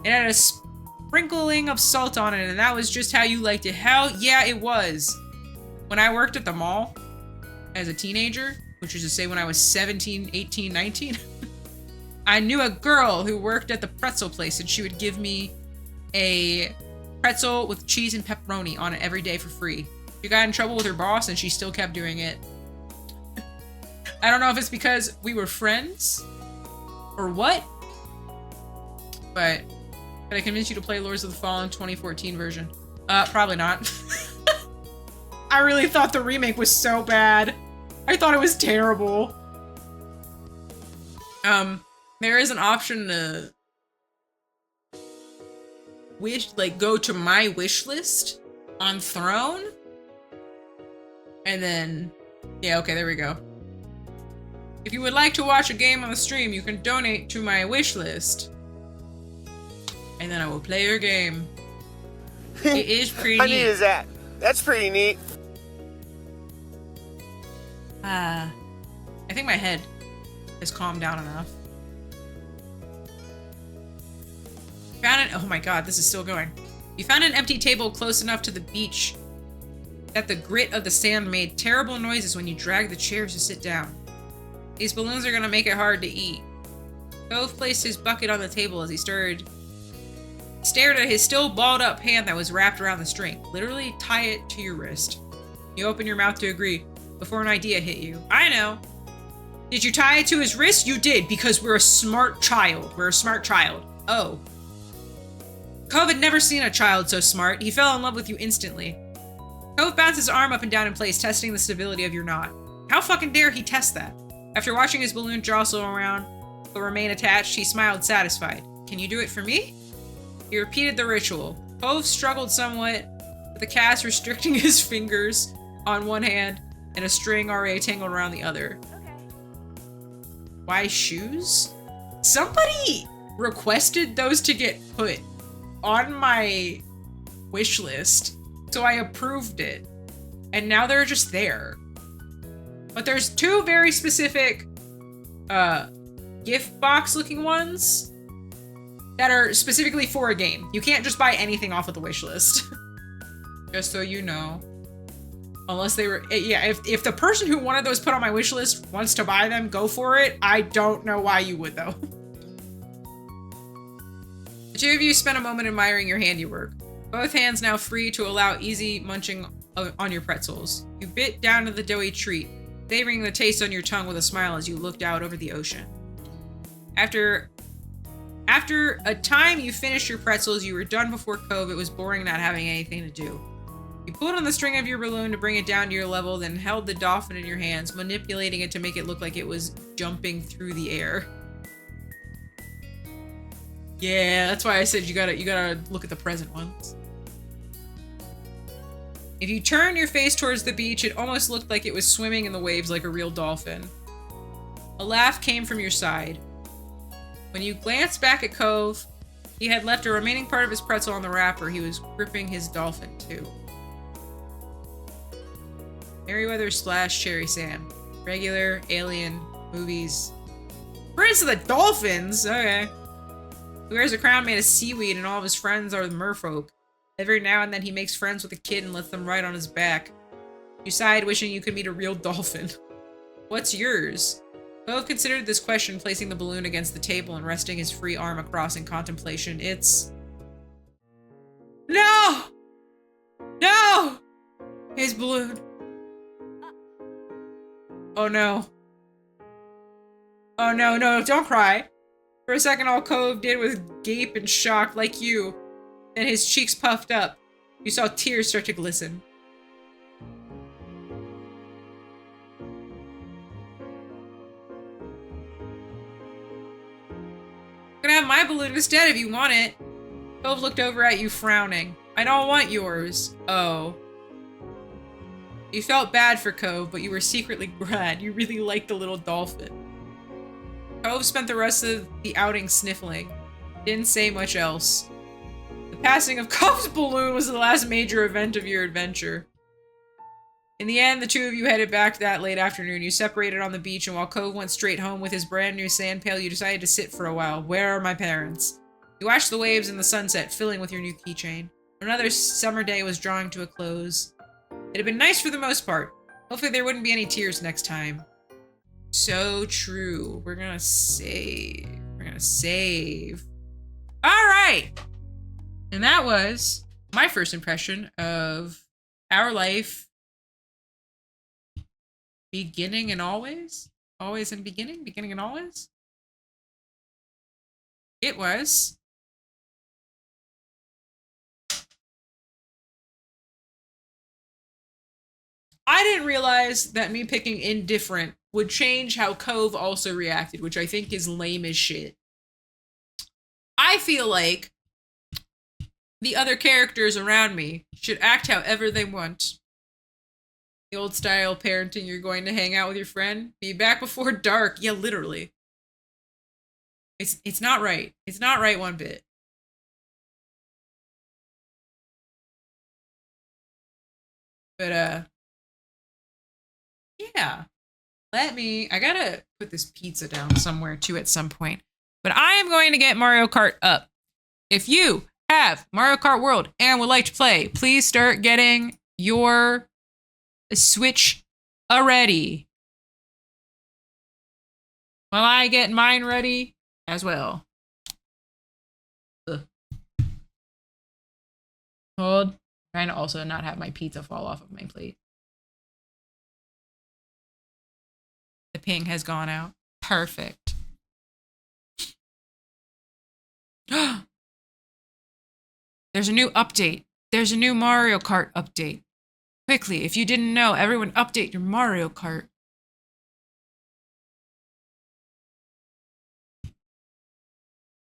It had a sprinkling of salt on it, and that was just how you liked it. Hell yeah, it was. When I worked at the mall as a teenager, which is to say when I was 17, 18, 19, I knew a girl who worked at the pretzel place, and she would give me a pretzel with cheese and pepperoni on it every day for free. She got in trouble with her boss, and she still kept doing it. I don't know if it's because we were friends or what, but could I convince you to play Lords of the Fallen 2014 version? Probably not. I really thought the remake was so bad. I thought it was terrible. There is an option to go to my wish list on Throne. And then, yeah, okay, there we go. If you would like to watch a game on the stream, you can donate to my wish list. And then I will play your game. It is pretty How neat. neat is that? That's pretty neat. I think my head has calmed down enough. Found it. Oh my god, this is still going. You found an empty table close enough to the beach that the grit of the sand made terrible noises when you dragged the chairs to sit down. These balloons are gonna make it hard to eat. Cove placed his bucket on the table as he stared at his still balled up hand that was wrapped around the string. Literally tie it to your wrist. You open your mouth to agree before an idea hit you. I know. Did you tie it to his wrist? You did, because we're a smart child. We're a smart child. Oh. Cove had never seen a child so smart. He fell in love with you instantly. Cove bounced his arm up and down in place, testing the stability of your knot. How fucking dare he test that? After watching his balloon jostle around but remain attached, he smiled satisfied. Can you do it for me? He repeated the ritual. Cove struggled somewhat, with the cast restricting his fingers on one hand and a string already tangled around the other. Why shoes? Somebody requested those to get put on my wish list, so I approved it. And now they're just there. But there's two very specific gift box looking ones that are specifically for a game. You can't just buy anything off of the wish list. Just so you know. Unless they were, yeah, if the person who wanted those put on my wish list wants to buy them, go for it. I don't know why you would though. The two of you spent a moment admiring your handiwork. Both hands now free to allow easy munching on your pretzels. You bit down to the doughy treat, savoring the taste on your tongue with a smile as you looked out over the ocean. After a time you finished your pretzels, you were done before Cove. It was boring not having anything to do. You pulled on the string of your balloon to bring it down to your level, then held the dolphin in your hands, manipulating it to make it look like it was jumping through the air. Yeah, that's why I said you gotta look at the present ones. If you turned your face towards the beach, it almost looked like it was swimming in the waves like a real dolphin. A laugh came from your side. When you glanced back at Cove, he had left a remaining part of his pretzel on the wrapper. He was gripping his dolphin too. Merryweather / Cherry Sam. Regular, alien, movies. Prince of the Dolphins? Okay. He wears a crown made of seaweed and all of his friends are the merfolk. Every now and then he makes friends with a kid and lets them ride on his back. You sighed, wishing you could meet a real dolphin. What's yours? Cove considered this question, placing the balloon against the table and resting his free arm across in contemplation. It's... No! No! His balloon. Oh no. Oh no, no, don't cry. For a second, all Cove did was gape in shock, like you. Then his cheeks puffed up. You saw tears start to glisten. I'm gonna have my balloon instead if you want it. Cove looked over at you, frowning. I don't want yours. Oh. You felt bad for Cove, but you were secretly glad. You really liked the little dolphin. Cove spent the rest of the outing sniffling. Didn't say much else. The passing of Cove's balloon was the last major event of your adventure. In the end, the two of you headed back that late afternoon. You separated on the beach, and while Cove went straight home with his brand new sand pail, you decided to sit for a while. Where are my parents? You watched the waves and the sunset, filling with your new keychain. Another summer day was drawing to a close. It had been nice for the most part. Hopefully there wouldn't be any tears next time. So true. We're gonna save. We're gonna save. Alright! And that was my first impression of Our Life Beginning and Always? Always and Beginning? Beginning and Always? It was... I didn't realize that me picking indifferent would change how Cove also reacted, which I think is lame as shit. I feel like the other characters around me should act however they want. The old style parenting, you're going to hang out with your friend, be back before dark. Yeah, literally. It's not right. It's not right one bit. But, yeah. I gotta put this pizza down somewhere too at some point. But I am going to get Mario Kart up. If you have Mario Kart World and would like to play, please start getting your Switch ready. while I get mine ready as well. Ugh. Hold. Trying to also not have my pizza fall off of my plate. The ping has gone out. Perfect. There's a new update. There's a new Mario Kart update. Quickly, if you didn't know, everyone update your Mario Kart.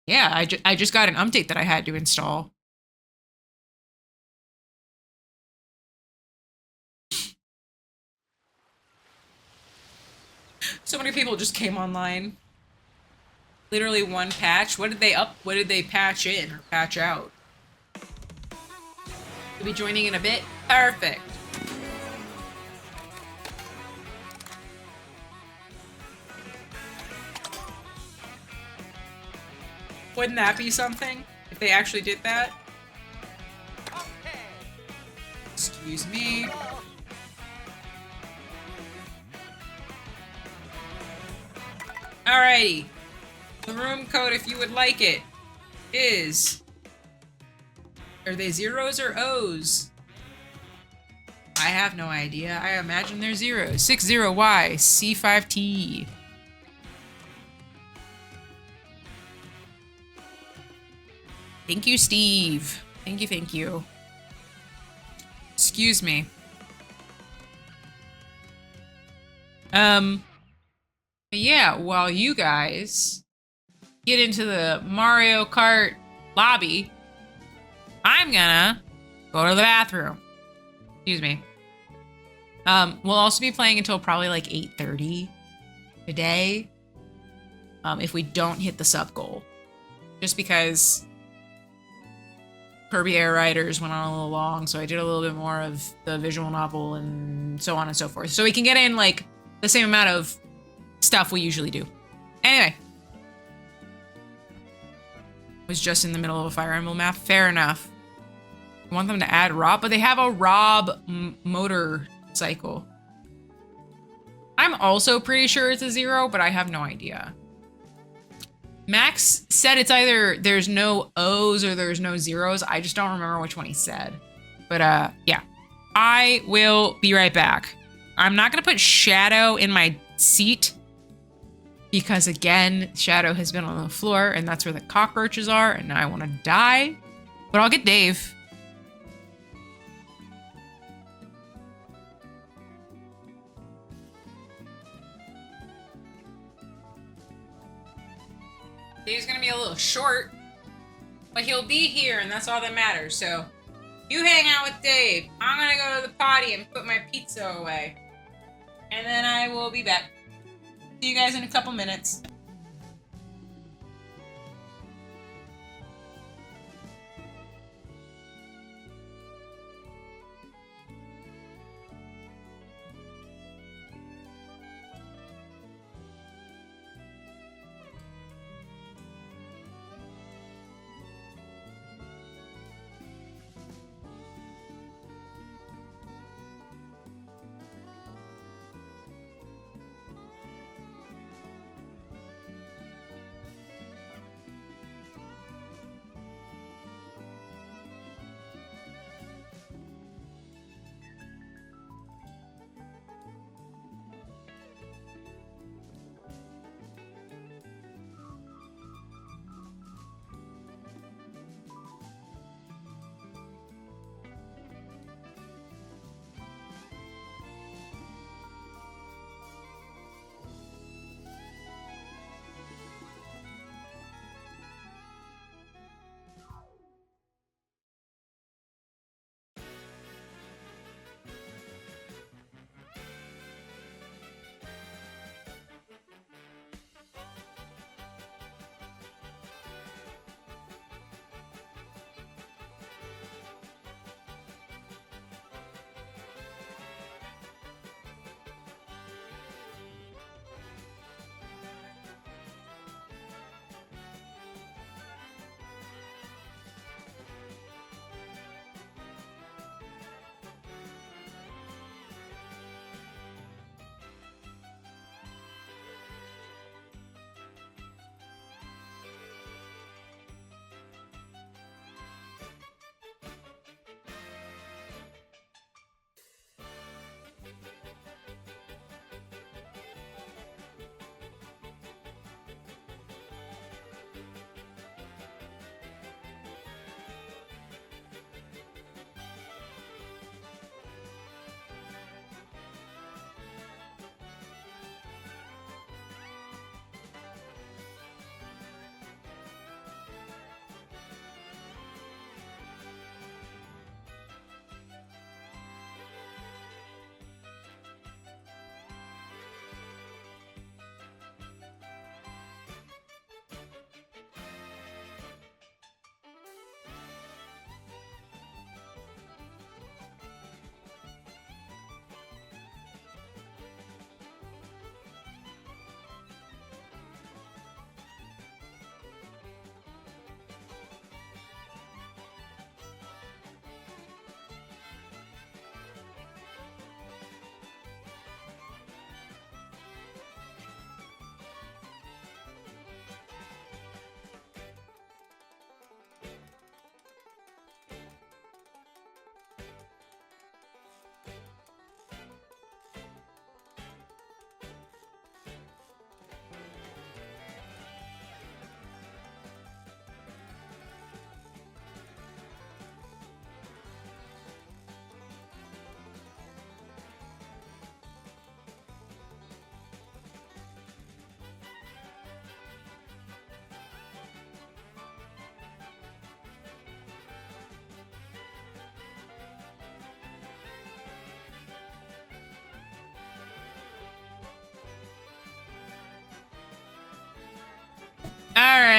Yeah, I just got an update that I had to install. So many people just came online. Literally one patch. What did they patch in or patch out? You'll be joining in a bit? Perfect. Wouldn't that be something? If they actually did that? Excuse me. Alrighty. The room code, if you would like it, is... Are they zeros or O's? I have no idea. I imagine they're zeros. 60Y C5T. Thank you, Steve. Thank you, thank you. Excuse me. Yeah, while you guys get into the Mario Kart lobby, I'm gonna go to the bathroom. Excuse me. We'll also be playing until probably like 8:30 today. If we don't hit the sub goal. Just because Kirby Air Riders went on a little long, so I did a little bit more of the visual novel and so on and so forth. So we can get in like the same amount of stuff we usually do. Anyway. Was just in the middle of a Fire Emblem map. Fair enough. I want them to add Rob, but they have a Rob motorcycle. I'm also pretty sure it's a 0, but I have no idea. Max said it's either there's no O's or there's no zeros. I just don't remember which one he said. But yeah. I will be right back. I'm not gonna put Shadow in my seat because again, Shadow has been on the floor and that's where the cockroaches are and I wanna die. But I'll get Dave. Dave's gonna be a little short, but he'll be here and that's all that matters. So you hang out with Dave. I'm gonna go to the potty and put my pizza away. And then I will be back. See you guys in a couple minutes.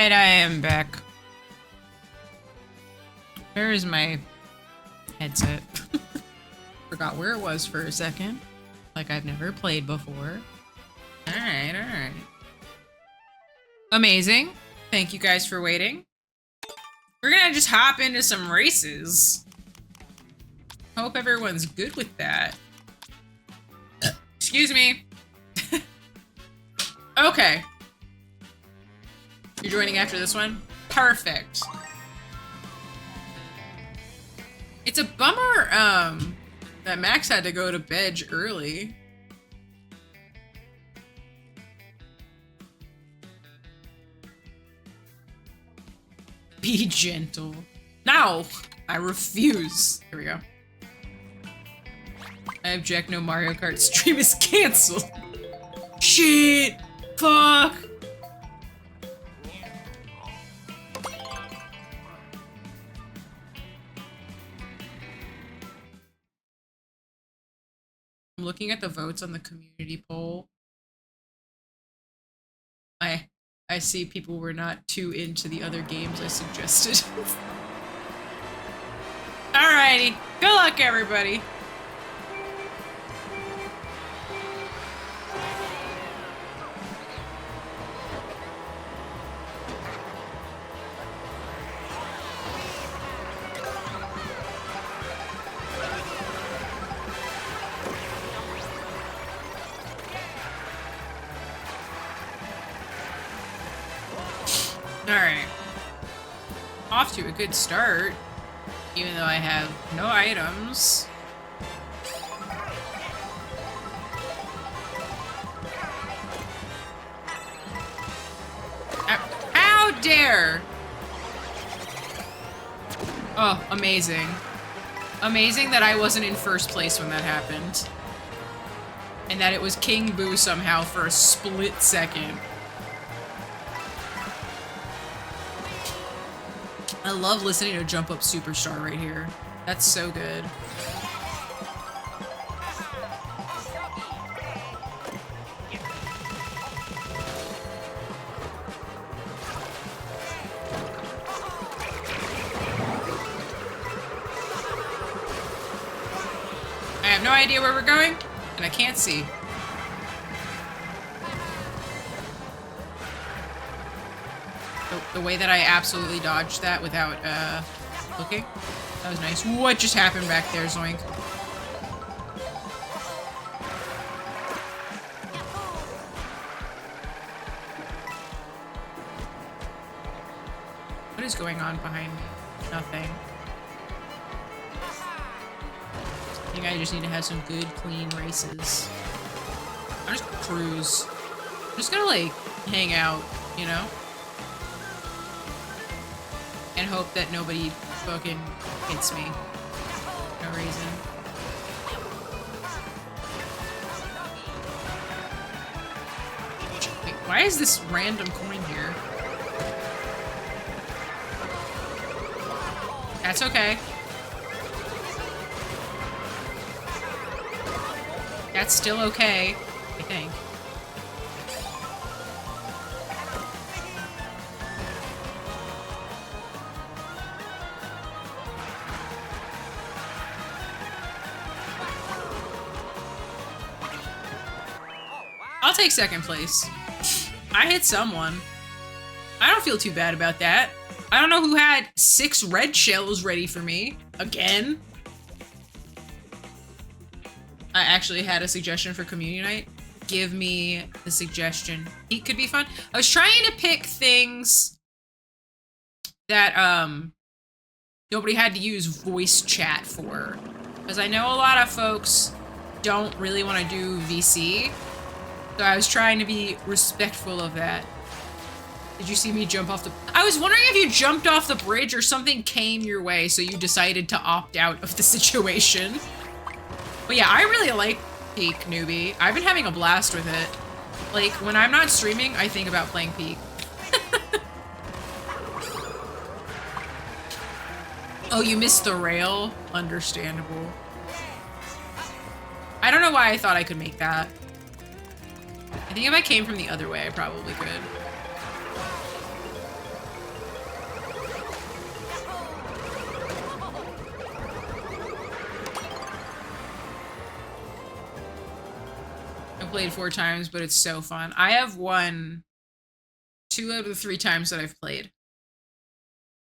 Alright, I am back. Where is my headset? Forgot where it was for a second. Like I've never played before. Alright, alright. Amazing. Thank you guys for waiting. We're gonna just hop into some races. Hope everyone's good with that. Excuse me. Okay. You're joining after this one? Perfect. It's a bummer, that Max had to go to bed early. Be gentle. No! I refuse. Here we go. I object, no Mario Kart stream is cancelled. Shit! Fuck! I'm looking at the votes on the community poll. I see people were not too into the other games I suggested. Alrighty. Good luck, everybody. Alright. Off to a good start, even though I have no items. How dare! Oh, amazing. Amazing that I wasn't in first place when that happened. And that it was King Boo somehow for a split second. I love listening to Jump Up Superstar right here. That's so good. I have no idea where we're going, and I can't see. The way that I absolutely dodged that without, looking. That was nice. What just happened back there, Zoink? What is going on behind me? Nothing. I think I just need to have some good, clean races. I'm just gonna cruise. I'm just gonna, like, hang out, you know? And hope that nobody fucking hits me. For no reason. Wait, why is this random coin here? That's okay. That's still okay, I think. I'll take second place. I hit someone. I don't feel too bad about that. I don't know who had 6 red shells ready for me. Again. I actually had a suggestion for community night. Give me the suggestion. It could be fun. I was trying to pick things that nobody had to use voice chat for. Because I know a lot of folks don't really want to do VC. So I was trying to be respectful of that. Did you see me jump off the... I was wondering if you jumped off the bridge or something came your way, so you decided to opt out of the situation. But yeah, I really like Peak, newbie. I've been having a blast with it. Like, when I'm not streaming, I think about playing Peak. Oh, you missed the rail? Understandable. I don't know why I thought I could make that. I think if I came from the other way, I probably could. played 4 times, but it's so fun. I have won 2 out of the 3 times that I've played.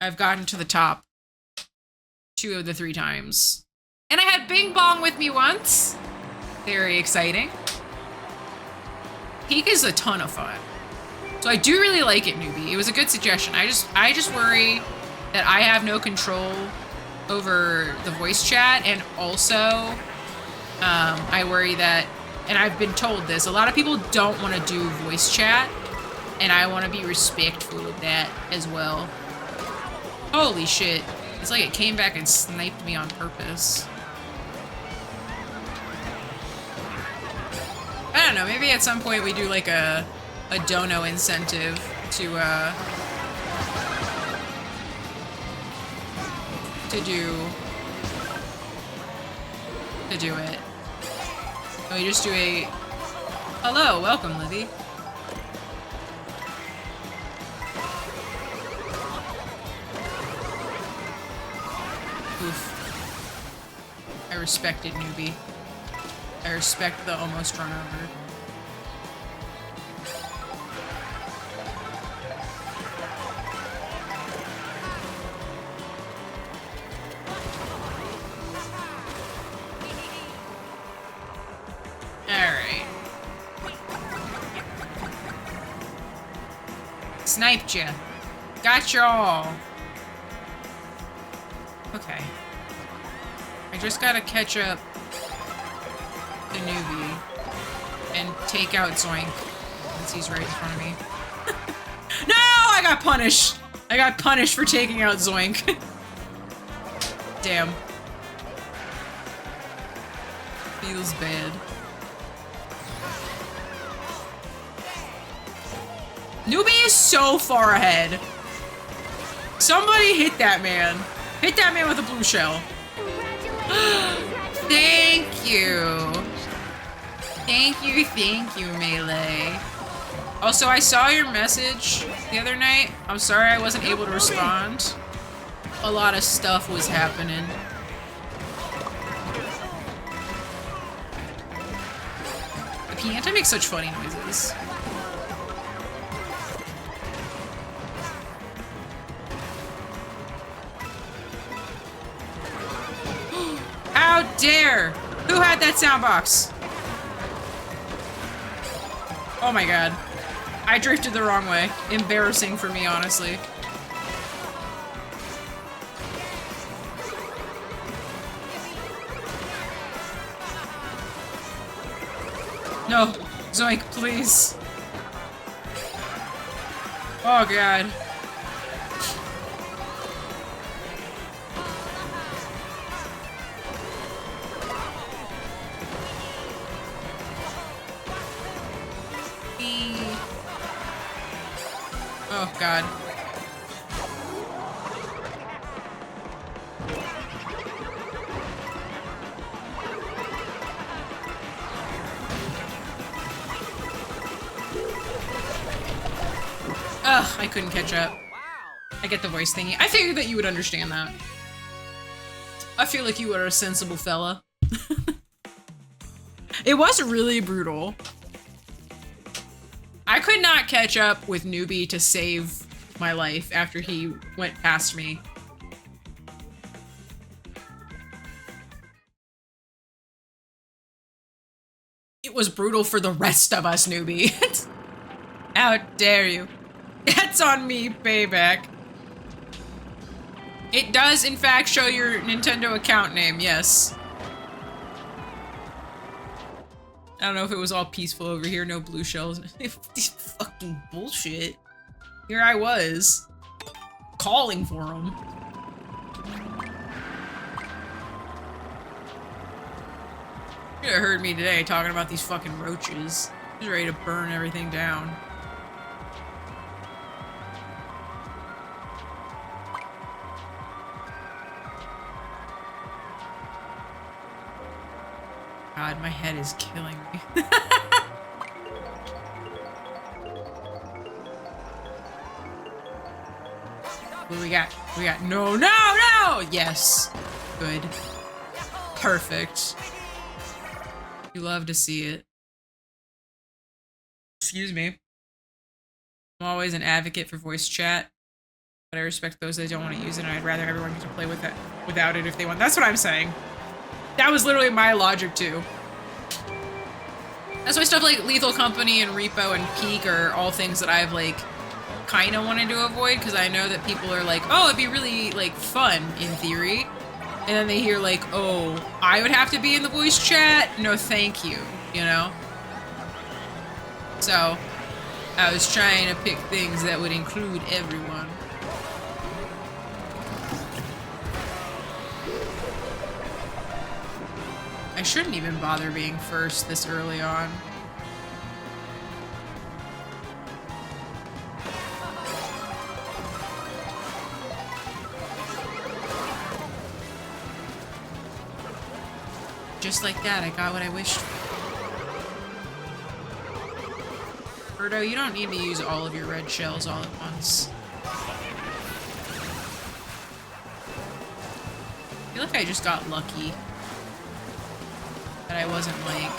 I've gotten to the top 2 of the 3 times. And I had Bing Bong with me once. Very exciting. Peak is a ton of fun. So I do really like it, newbie. It was a good suggestion. I just worry that I have no control over the voice chat, and also I worry that, and I've been told this, a lot of people don't want to do voice chat, and I want to be respectful of that as well. Holy shit. It's like it came back and sniped me on purpose. I don't know, maybe at some point we do like a dono incentive to do it. Oh, you just do a hello, welcome, Livy. Oof. I respect it, newbie. I respect the almost run over. Alright. Sniped ya. Got y'all. Okay. I just gotta catch up the newbie and take out Zoink since he's right in front of me. No! I got punished! I got punished for taking out Zoink. Damn. Feels bad. Newbie is so far ahead. Somebody hit that man. Hit that man with a blue shell. Thank you. Thank you, Melee. Also, I saw your message the other night. I'm sorry I wasn't able to respond. A lot of stuff was happening. The Pianta makes such funny noises. How dare! Who had that sound box? Oh my god. I drifted the wrong way. Embarrassing for me, honestly. No. Zoink, please. Oh god. Oh god. Ugh, I couldn't catch up. I get the voice thingy. I figured that you would understand that. I feel like you are a sensible fella. It was really brutal. I could not catch up with Newbie to save my life after he went past me. It was brutal for the rest of us, Newbie. How dare you? That's on me, payback. It does, in fact, show your Nintendo account name, yes. I don't know if it was all peaceful over here, no blue shells. This fucking bullshit. Here I was, calling for them. You could have heard me today talking about these fucking roaches. I was ready to burn everything down. God, my head is killing me. What do we got? We got no, no, no! Yes. Good. Perfect. You love to see it. Excuse me. I'm always an advocate for voice chat, but I respect those that don't want to use it, and I'd rather everyone get to play with that without it if they want. That's what I'm saying. That was literally my logic too. That's why stuff like Lethal Company and Repo and Peak are all things that I've like kind of wanted to avoid, because I know that people are like, oh, it'd be really like fun in theory, and then they hear like, oh, I would have to be in the voice chat? No, thank you, you know? So I was trying to pick things that would include everyone. I shouldn't even bother being first this early on. Just like that, I got what I wished for. Birdo, you don't need to use all of your red shells all at once. I feel like I just got lucky. That I wasn't, like,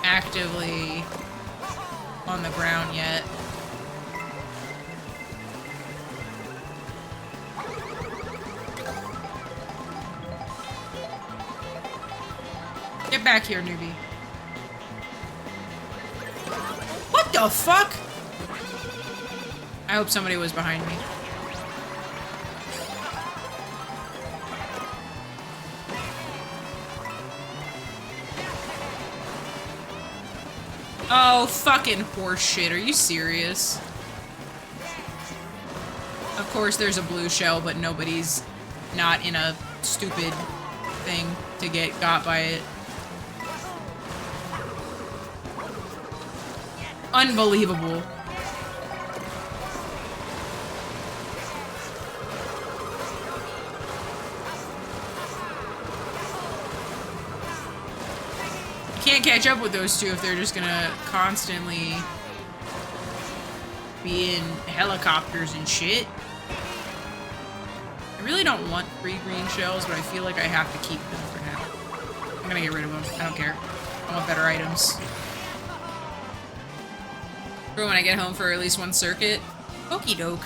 actively on the ground yet. Get back here, newbie. What the fuck? I hope somebody was behind me. Oh, fucking horseshit. Are you serious? Of course there's a blue shell, but nobody's not in a stupid thing to get got by it. Unbelievable. Can't catch up with those two if they're just gonna constantly be in helicopters and shit. I really don't want 3 green shells, but I feel like I have to keep them for now. I'm gonna get rid of them. I don't care. I want better items. For when I get home for at least one circuit. Okie doke.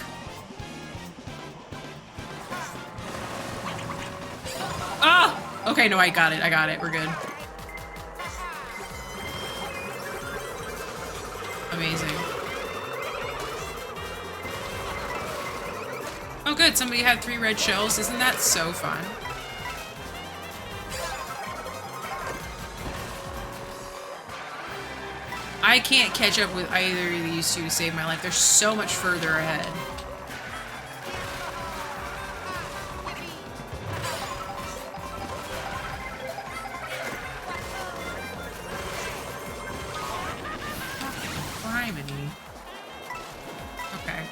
Ah! Okay, no, I got it. I got it. We're good. Amazing. Oh good, somebody had 3 red shells. Isn't that so fun? I can't catch up with either of these two to save my life. They're so much further ahead. Okay.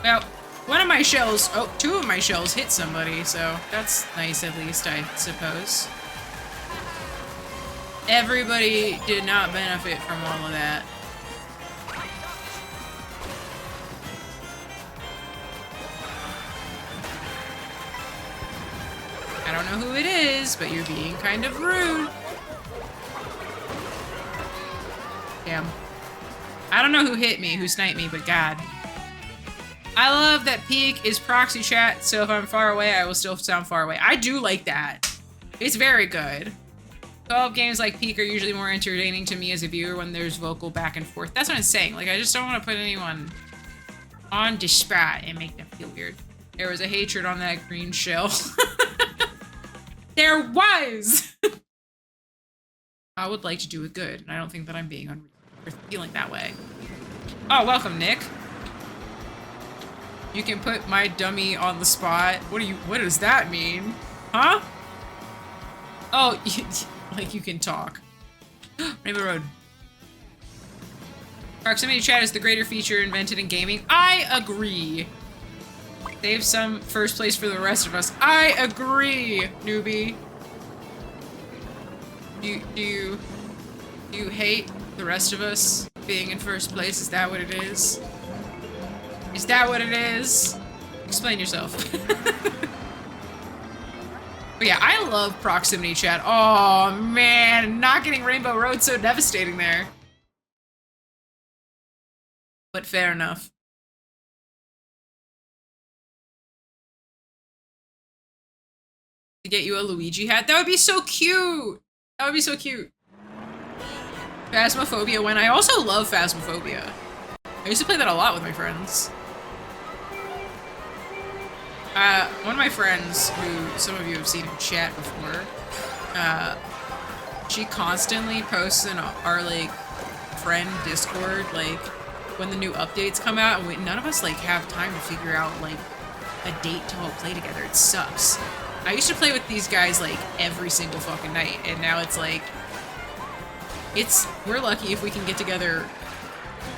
Well, one of my shells, oh, 2 of my shells hit somebody, so that's nice at least, I suppose. Everybody did not benefit from all of that. I don't know who it is, but you're being kind of rude. Damn. I don't know who hit me, who sniped me, but God. I love that Peak is proxy chat, so if I'm far away, I will still sound far away. I do like that. It's very good. Co-op games like Peak are usually more entertaining to me as a viewer when there's vocal back and forth. That's what I'm saying. Like, I just don't want to put anyone on the spot and make them feel weird. There was a hatred on that green shell. There was! I would like to do it good, and I don't think that I'm being unreasonable for feeling that way. Oh, welcome, Nick. You can put my dummy on the spot. What does that mean? Huh? Oh, like you can talk. Rainbow Road. Proximity chat is the greater feature invented in gaming. I agree. Save some first place for the rest of us. I agree, newbie. Do you hate the rest of us being in first place? Is that what it is? Is that what it is? Explain yourself. But yeah, I love proximity chat. Oh man, not getting Rainbow Road so devastating there. But fair enough. To get you a Luigi hat, that would be so cute. That would be so cute. Phasmophobia when I also love Phasmophobia. I used to play that a lot with my friends. One of my friends, who some of you have seen in chat before, she constantly posts in our, like, friend Discord, like, when the new updates come out, and none of us, like, have time to figure out, like, a date to all play together. It sucks. I used to play with these guys, like, every single fucking night, and now it's, like, we're lucky if we can get together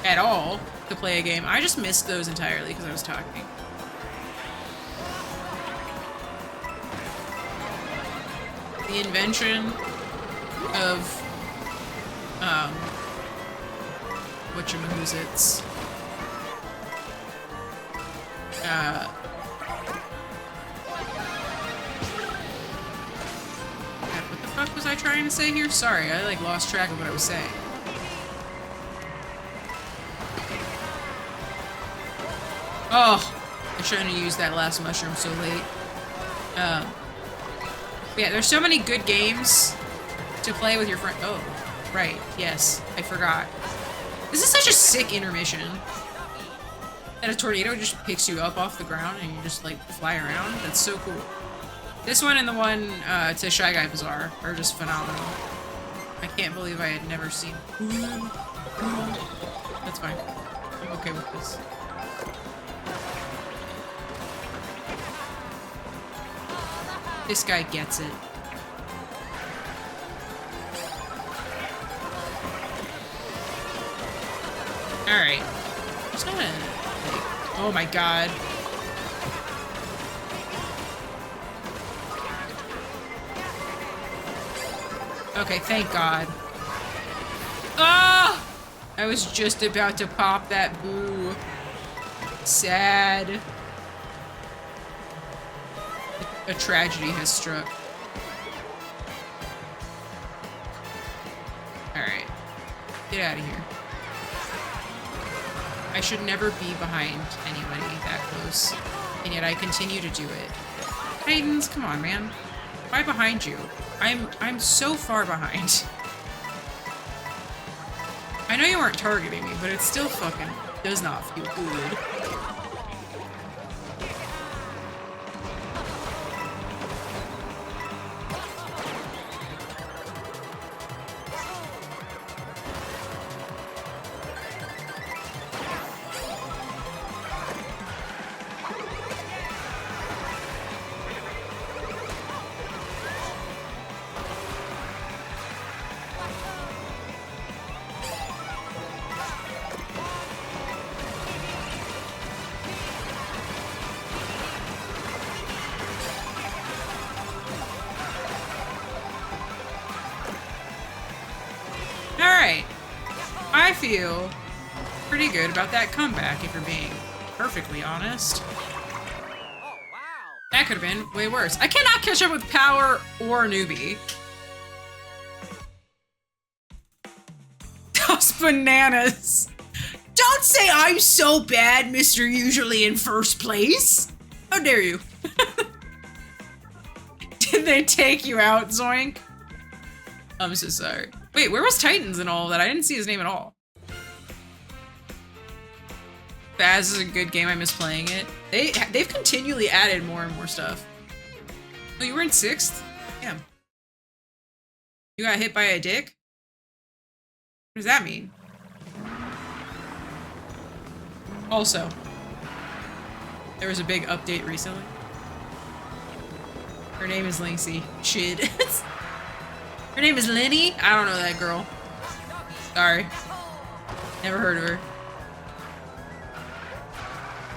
at all to play a game. I just missed those entirely because I was talking. The invention of, whatchamacallits, what the fuck was I trying to say here? Sorry, I, like, lost track of what I was saying. Oh, I shouldn't have used that last mushroom so late. Yeah, there's so many good games to play with your friend. Oh, right. Yes, I forgot. This is such a sick intermission. That a tornado just picks you up off the ground and you just, like, fly around. That's so cool. This one and the one to Shy Guy Bazaar are just phenomenal. I can't believe I had never seen. That's fine. I'm okay with this. This guy gets it. Alright. Just gonna, like, oh my god. Okay, thank god. Ah! I was just about to pop that boo. Sad. A tragedy has struck. Alright. Get out of here. I should never be behind anybody that close. And yet I continue to do it. Titans, come on, man. Why behind you? I'm so far behind. I know you weren't targeting me, but it still fucking does not feel good. Alright. I feel pretty good about that comeback, if you're being perfectly honest. That could have been way worse. I cannot catch up with Power or Newbie. Those bananas. Don't say I'm so bad, Mr. Usually in first place. How dare you? Did they take you out, Zoink? I'm so sorry. Wait, where was Titans and all of that? I didn't see his name at all. Phaz is a good game. I miss playing it. They've continually added more and more stuff. Oh, you were in 6th? Damn. You got hit by a dick? What does that mean? Also, there was a big update recently. Her name is Lynxie. Shit. Her name is Lenny? I don't know that girl. Sorry. Never heard of her.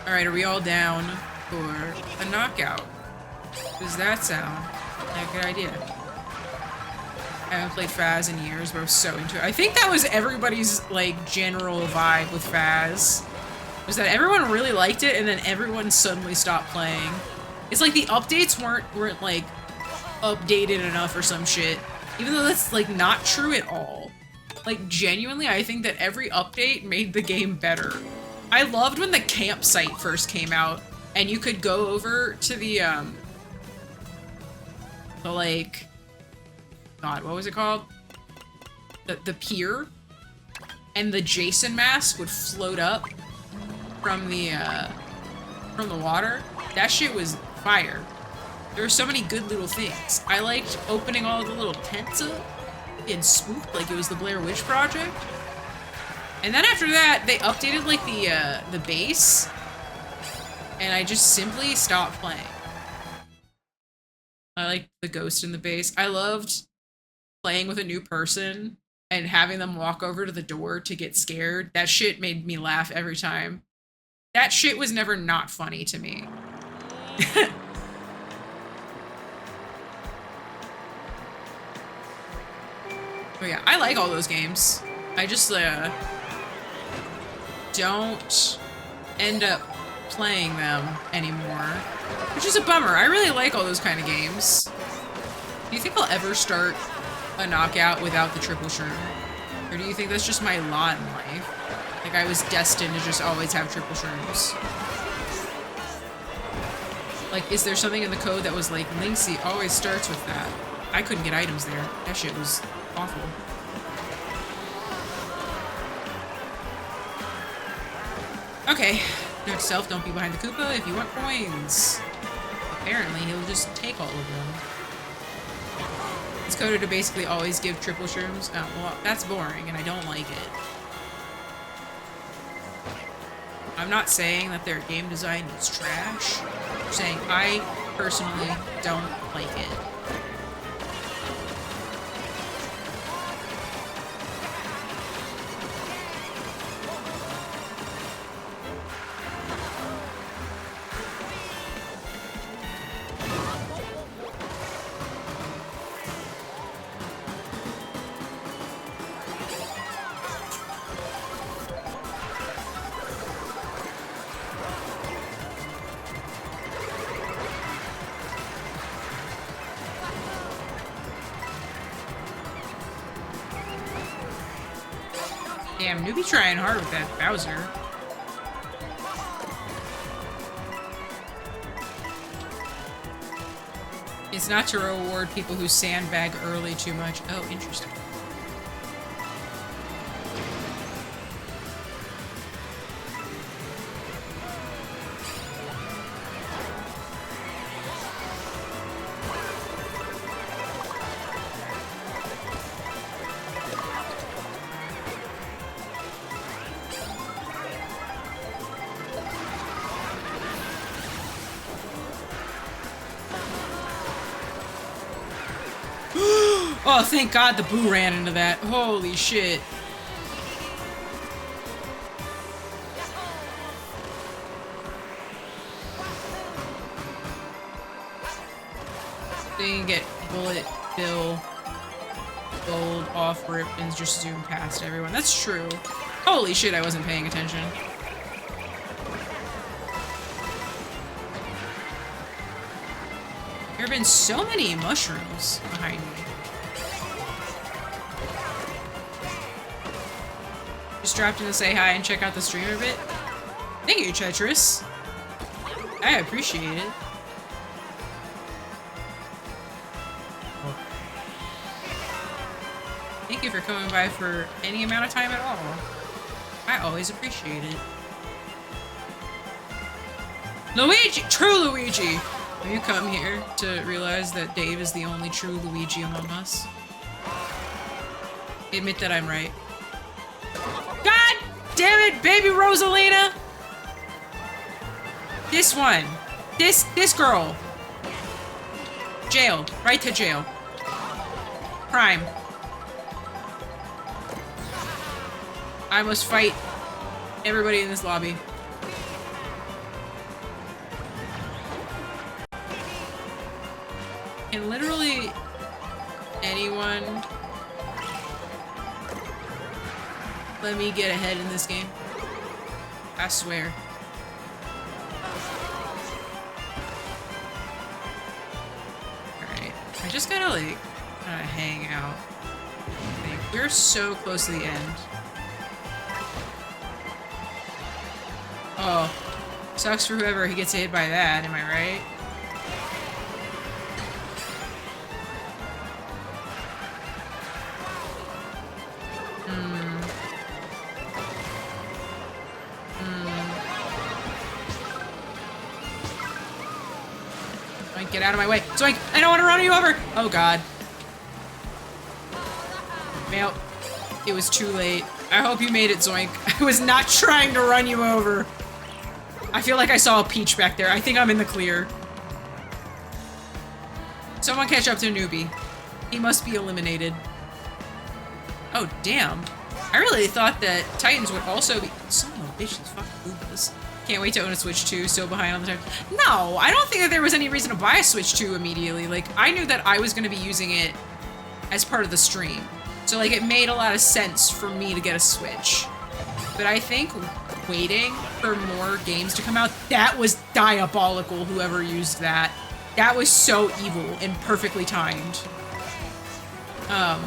Alright, are we all down for a knockout? Does that sound like a good idea? I haven't played Phaz in years, but I was so into it. I think that was everybody's, like, general vibe with Phaz. Was that everyone really liked it, and then everyone suddenly stopped playing. It's like the updates weren't like, updated enough or some shit. Even though that's like not true at all. Like genuinely, I think that every update made the game better. I loved when the campsite first came out and you could go over to the like, God, what was it called? The pier, and the Jason mask would float up from the water. That shit was fire. There were so many good little things. I liked opening all the little tents up and spooked like it was the Blair Witch Project. And then after that, they updated like the base, and I just simply stopped playing. I liked the ghost in the base. I loved playing with a new person and having them walk over to the door to get scared. That shit made me laugh every time. That shit was never not funny to me. But yeah, I like all those games. I just don't end up playing them anymore, which is a bummer. I really like all those kind of games. Do you think I'll ever start a knockout without the triple shroom? Or do you think that's just my lot in life? Like I was destined to just always have triple shrooms? Like, is there something in the code that was like, Lynxie always starts with that? I couldn't get items there. That shit was awful. Okay, note to self, don't be behind the Koopa if you want coins. Apparently, he'll just take all of them. It's coded to basically always give triple shrooms. Oh, well, that's boring, and I don't like it. I'm not saying that their game design is trash. I'm saying I personally don't like it. Damn, newbie trying hard with that Bowser. It's not to reward people who sandbag early too much. Oh, interesting. Oh, thank God the boo ran into that. Holy shit. So you can get bullet, bill, gold, off rip, and just zoom past everyone. That's true. Holy shit, I wasn't paying attention. There have been so many mushrooms behind me. Just dropped in to say hi and check out the stream a bit. Thank you, Tetris. I appreciate it. Thank you for coming by for any amount of time at all. I always appreciate it. Luigi! True Luigi! Have you come here to realize that Dave is the only true Luigi among us? Admit that I'm right. God damn it, baby Rosalina! This one. This girl. Jail. Right to jail. Crime. I must fight everybody in this lobby. Can literally anyone let me get ahead in this game? I swear. Alright. I just gotta like kind of hang out. I think we're so close to the end. Oh, sucks for whoever gets hit by that. Am I right? Get out of my way. Zoink! I don't want to run you over! Oh god. Well, it was too late. I hope you made it, Zoink. I was not trying to run you over. I feel like I saw a peach back there. I think I'm in the clear. Someone catch up to Newbie. He must be eliminated. Oh, damn. I really thought that Titans would also be— son of a bitch, these fucking Ubas. Can't wait to own a Switch 2, so behind on the time. No, I don't think that there was any reason to buy a Switch 2 immediately. Like, I knew that I was going to be using it as part of the stream. So, like, it made a lot of sense for me to get a Switch. But I think waiting for more games to come out, that was diabolical, whoever used that. That was so evil and perfectly timed. I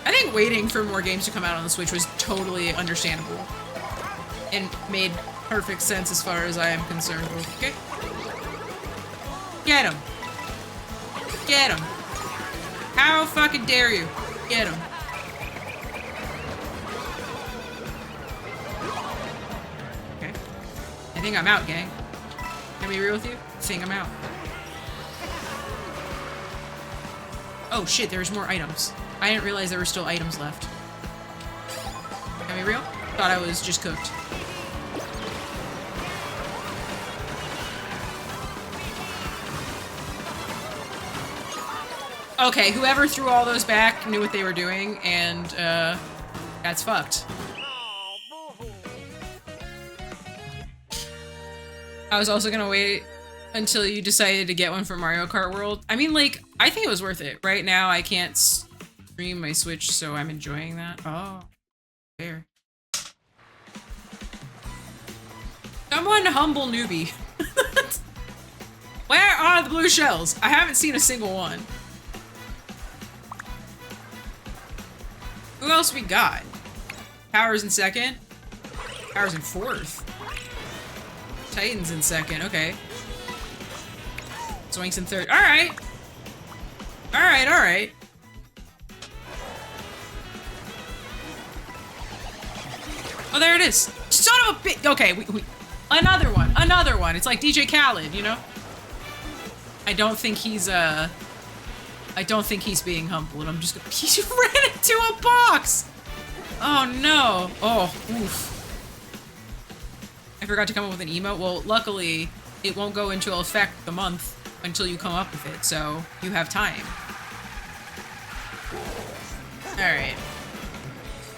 think waiting for more games to come out on the Switch was totally understandable. And made perfect sense as far as I am concerned. Okay. Get him. Get him. How fucking dare you? Get him. Okay. I think I'm out, gang. Can I be real with you? I think I'm out. Oh shit, there's more items. I didn't realize there were still items left. Can I be real? Thought I was just cooked. Okay, whoever threw all those back knew what they were doing, and, that's fucked. I was also gonna wait until you decided to get one for Mario Kart World. I mean, like, I think it was worth it. Right now, I can't stream my Switch, so I'm enjoying that. Oh, fair. Someone humble Newbie. Where are the blue shells? I haven't seen a single one. Who else we got? Power's in second. Power's in fourth. Titan's in second, okay. Zoink's in third. Alright. Alright, alright. Oh, there it is. Son of a bitch. Okay, another one. Another one. It's like DJ Khaled, you know? I don't think he's being humble, and I'm just gonna— he ran into a box! Oh no. Oh, oof. I forgot to come up with an emote. Well, luckily, it won't go into effect the month until you come up with it, so you have time. Alright.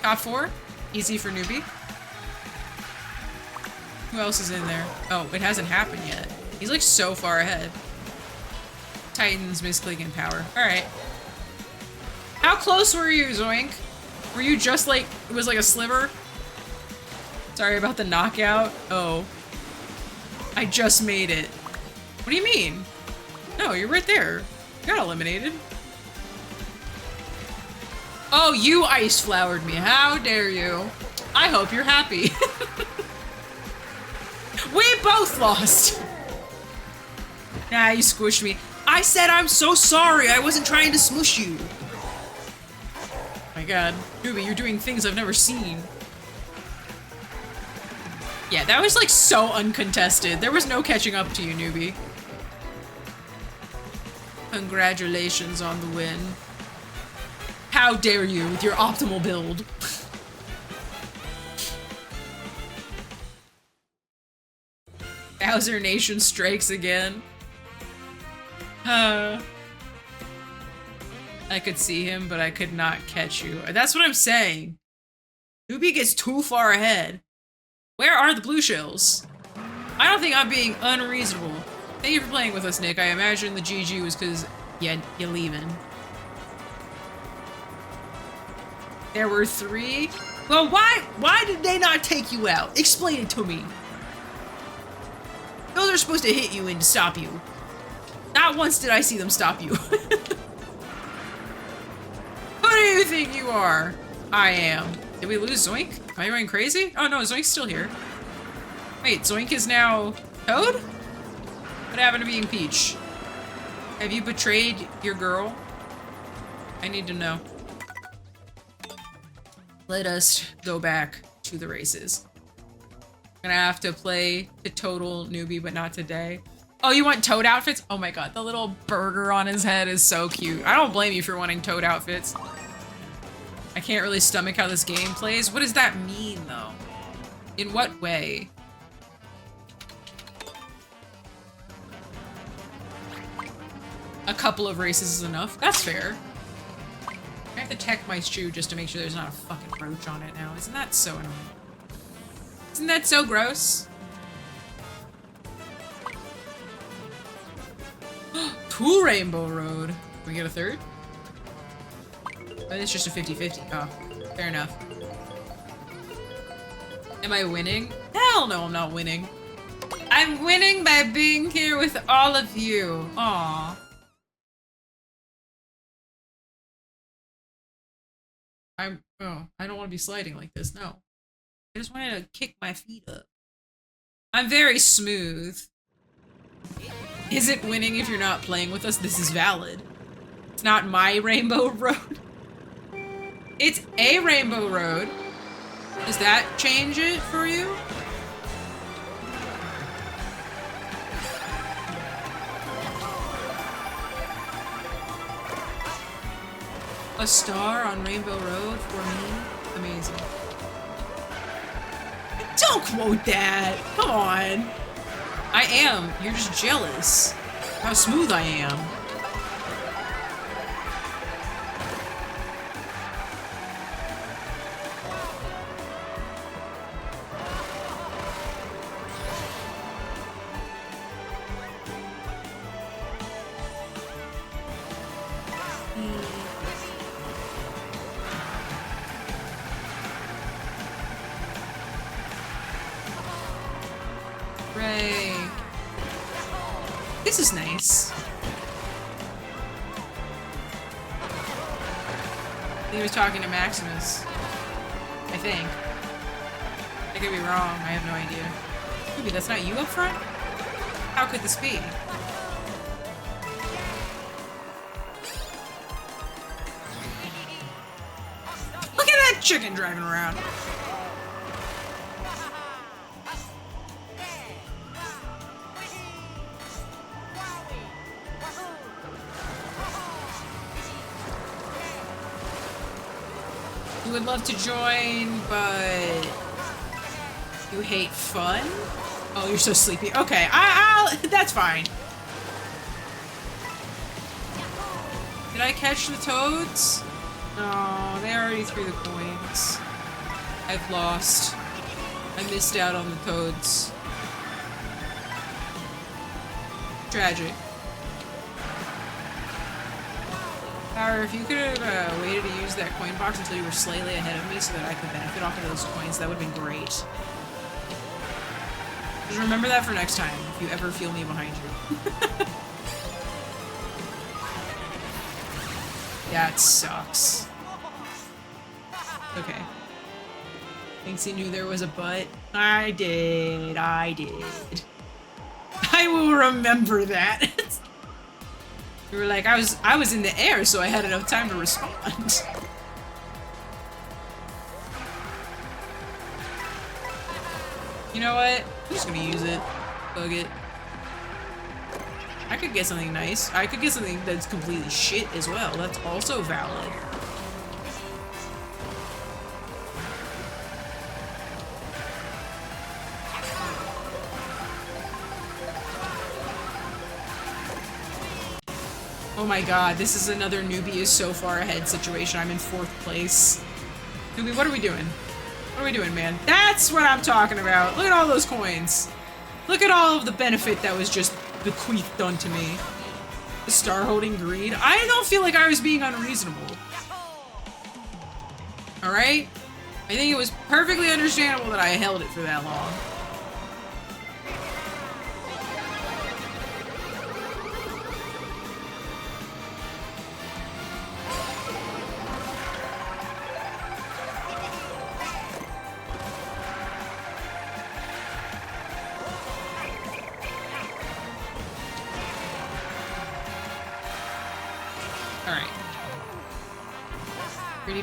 Top 4. Easy for Newbie. Who else is in there? Oh, it hasn't happened yet. He's like so far ahead. Titans, Misclick, and Power. Alright. How close were you, Zoink? Were you just like— it was like a sliver? Sorry about the knockout. Oh. I just made it. What do you mean? No, you're right there. You got eliminated. Oh, you ice flowered me. How dare you? I hope you're happy. We both lost. Nah, you squished me. I said I'm so sorry. I wasn't trying to smush you. My god. Newbie, you're doing things I've never seen. Yeah, that was like so uncontested. There was no catching up to you, Newbie. Congratulations on the win. How dare you with your optimal build. Bowser Nation strikes again. I could see him, but I could not catch you. That's what I'm saying. Newbie gets too far ahead. Where are the blue shells? I don't think I'm being unreasonable. Thank you for playing with us, Nick. I imagine the GG was because you're leaving. There were 3? Well, why did they not take you out? Explain it to me. Those are supposed to hit you and stop you. Not once did I see them stop you. think you are? I am. Did we lose Zoink? Am I going crazy? Oh no, Zoink's still here. Wait, Zoink is now Toad? What happened to being Peach? Have you betrayed your girl? I need to know. Let us go back to the races. I'm gonna have to play the total newbie, but not today. Oh, you want Toad outfits? Oh my god, the little burger on his head is so cute. I don't blame you for wanting Toad outfits. I can't really stomach how this game plays. What does that mean, though? In what way? A couple of races is enough. That's fair. I have to tech my shoe just to make sure there's not a fucking roach on it now. Isn't that so annoying? Isn't that so gross? 2 Rainbow Road. Can we get a 3rd? Oh, it's just a 50-50. Oh, fair enough. Am I winning? Hell no, I'm not winning. I'm winning by being here with all of you. Aww. I don't want to be sliding like this, no. I just wanted to kick my feet up. I'm very smooth. Is it winning if you're not playing with us? This is valid. It's not my Rainbow Road. It's a Rainbow Road. Does that change it for you? A star on Rainbow Road for me? Amazing. Don't quote that! Come on! I am. You're just jealous. How smooth I am. This is nice. He was talking to Maximus. I think. I could be wrong. I have no idea. Kirby, that's not you up front? How could this be? Look at that chicken driving around. Would love to join, but you hate fun? Oh, you're so sleepy. Okay, I'll that's fine. Did I catch the toads? No, they already threw the coins. I've lost. I missed out on the toads. Tragic. Power, if you could have waited to use that coin box until you were slightly ahead of me so that I could benefit off of those coins, that would have been great. Just remember that for next time, if you ever feel me behind you. That sucks. Okay. Thinks he knew there was a butt. I did. I will remember that. You were like, I was in the air, so I had enough time to respond. You know what? I'm just gonna use it. Bug it. I could get something nice. I could get something that's completely shit as well. That's also valid. Oh my god, this is another newbie is so far ahead situation. I'm in 4th place. Newbie, what are we doing? What are we doing, man? That's what I'm talking about. Look at all those coins. Look at all of the benefit that was just bequeathed unto me. The star holding greed. I don't feel like I was being unreasonable. Alright? I think it was perfectly understandable that I held it for that long.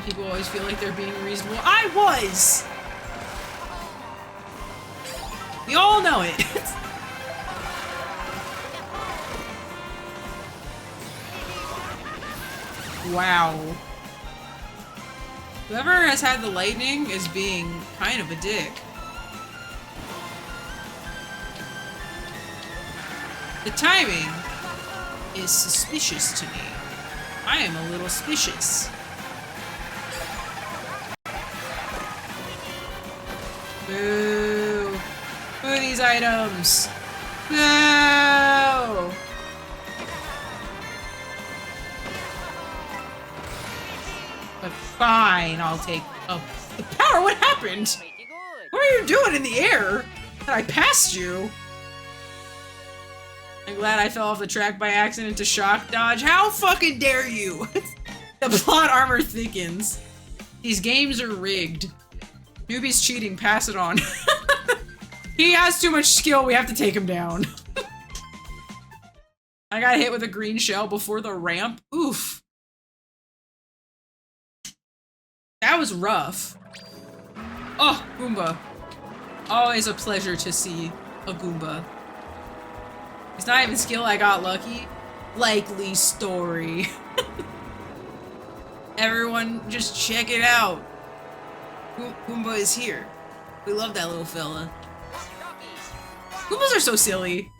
many people always feel like they're being reasonable. I was! We all know it. Wow. Whoever has had the lightning is being kind of a dick. The timing is suspicious to me. I am a little suspicious. Boo! Boo these items! No! But fine, I'll take the power. What happened? What are you doing in the air? That I passed you? I'm glad I fell off the track by accident to shock dodge. How fucking dare you? The plot armor thickens. These games are rigged. Newbie's cheating, pass it on. He has too much skill, we have to take him down. I got hit with a green shell before the ramp. Oof. That was rough. Oh, Goomba. Always a pleasure to see a Goomba. It's not even skill, I got lucky. Likely story. Everyone, just check it out. Goomba is here. We love that little fella. Goombas are so silly.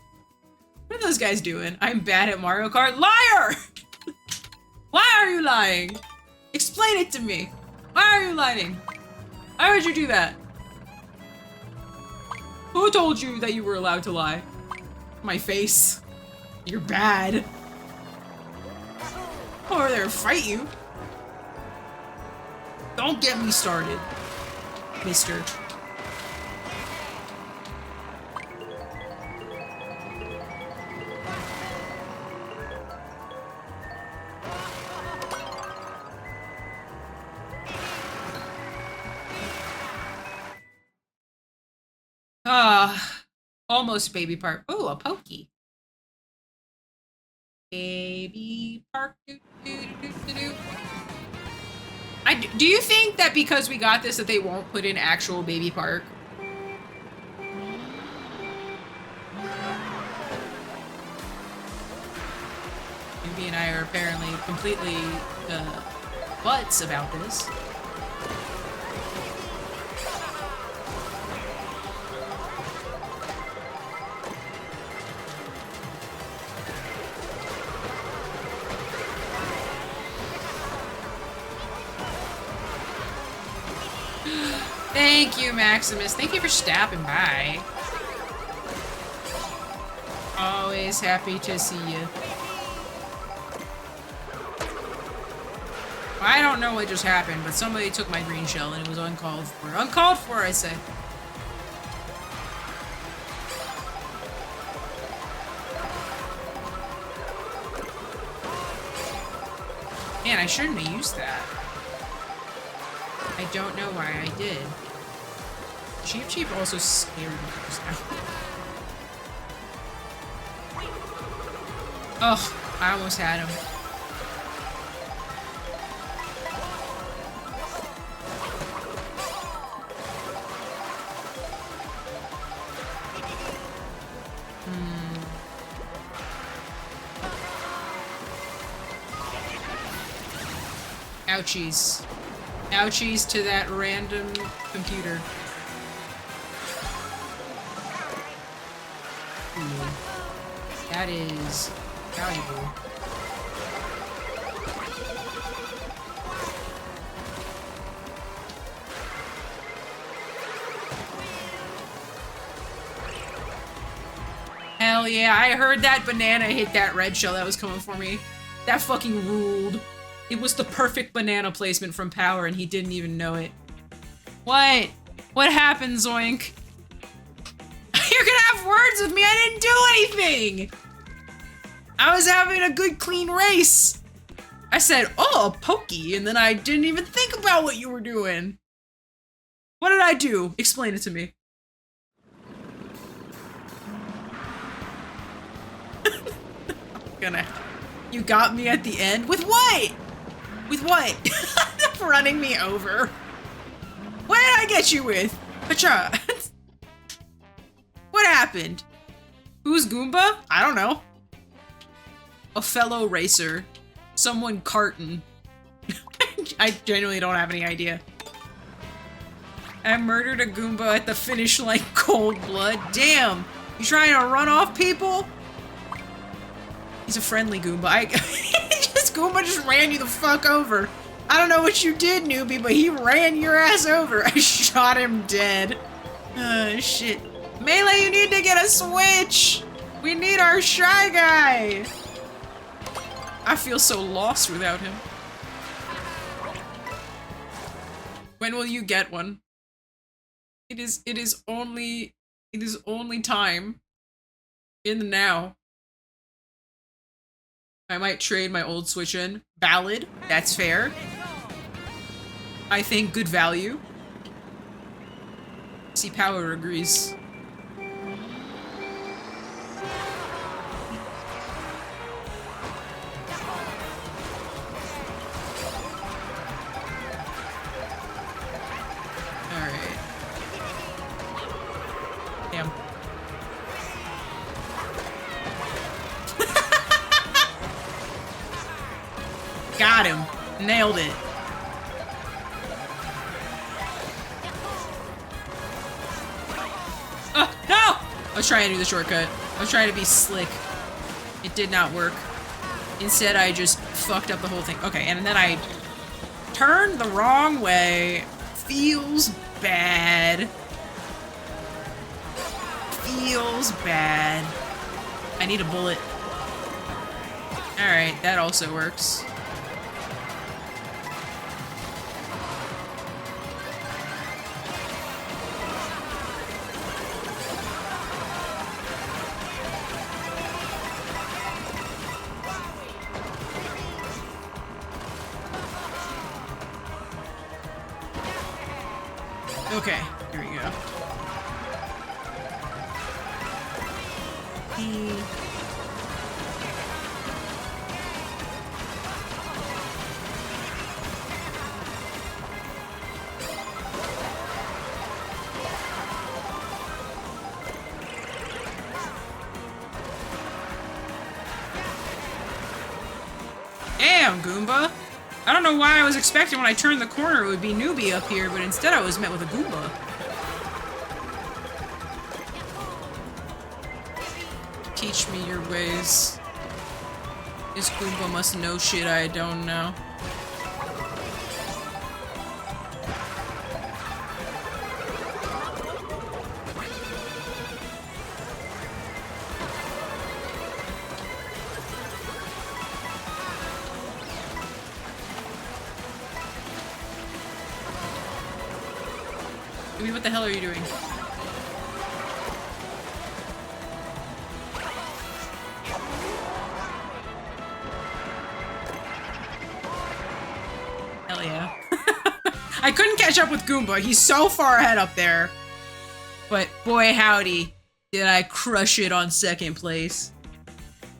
What are those guys doing? I'm bad at Mario Kart. Liar! Why are you lying? Explain it to me. Why are you lying? Why would you do that? Who told you that you were allowed to lie? My face. You're bad. Come over there and fight you. Don't get me started, mister. Almost baby park. Oh, a pokey. Baby park. Do you think that because we got this that they won't put in actual baby park? Ruby and I are apparently completely butts about this. Thank you, Maximus. Thank you for stopping by. Always happy to see you. I don't know what just happened, but somebody took my green shell and it was uncalled for. Uncalled for, I say. Man, I shouldn't have used that. I don't know why I did. Cheep Cheep also scared me just now. Oh, I almost had him. Ouchies. Ouchies to that random computer. Ooh. That is valuable. Hell yeah, I heard that banana hit that red shell that was coming for me. That fucking ruled. It was the perfect banana placement from Power and he didn't even know it. What? What happened, Zoink? You're gonna have words with me, I didn't do anything! I was having a good clean race. I said, oh, pokey, and then I didn't even think about what you were doing. What did I do? Explain it to me. You got me at the end? With what? With what? keep running me over. What did I get you with? Pacha. What happened? Who's Goomba? I don't know. A fellow racer. Someone carton. I genuinely don't have any idea. I murdered a Goomba at the finish line cold blood. Damn. You trying to run off people? He's a friendly Goomba. Goomba just ran you the fuck over. I don't know what you did, newbie, but he ran your ass over. I shot him dead. Shit. Melee, you need to get a switch. We need our Shy Guy. I feel so lost without him. When will you get one? It is only time. In the now. I might trade my old Switch in. Valid. That's fair. I think good value. See, Power agrees. Alright. Damn. Got him. Nailed it. Oh, no! I was trying to do the shortcut. I was trying to be slick. It did not work. Instead, I just fucked up the whole thing. Okay, and then I turned the wrong way. Feels bad. Feels bad. I need a bullet. Alright, that also works. Okay, here we go. Damn, Goomba! I don't know why I was expecting when I turned the corner it would be newbie up here, but instead I was met with a Goomba. Teach me your ways. This Goomba must know shit I don't know. I mean, what the hell are you doing? Hell yeah. I couldn't catch up with Goomba. He's so far ahead up there. But boy howdy, did I crush it on second place.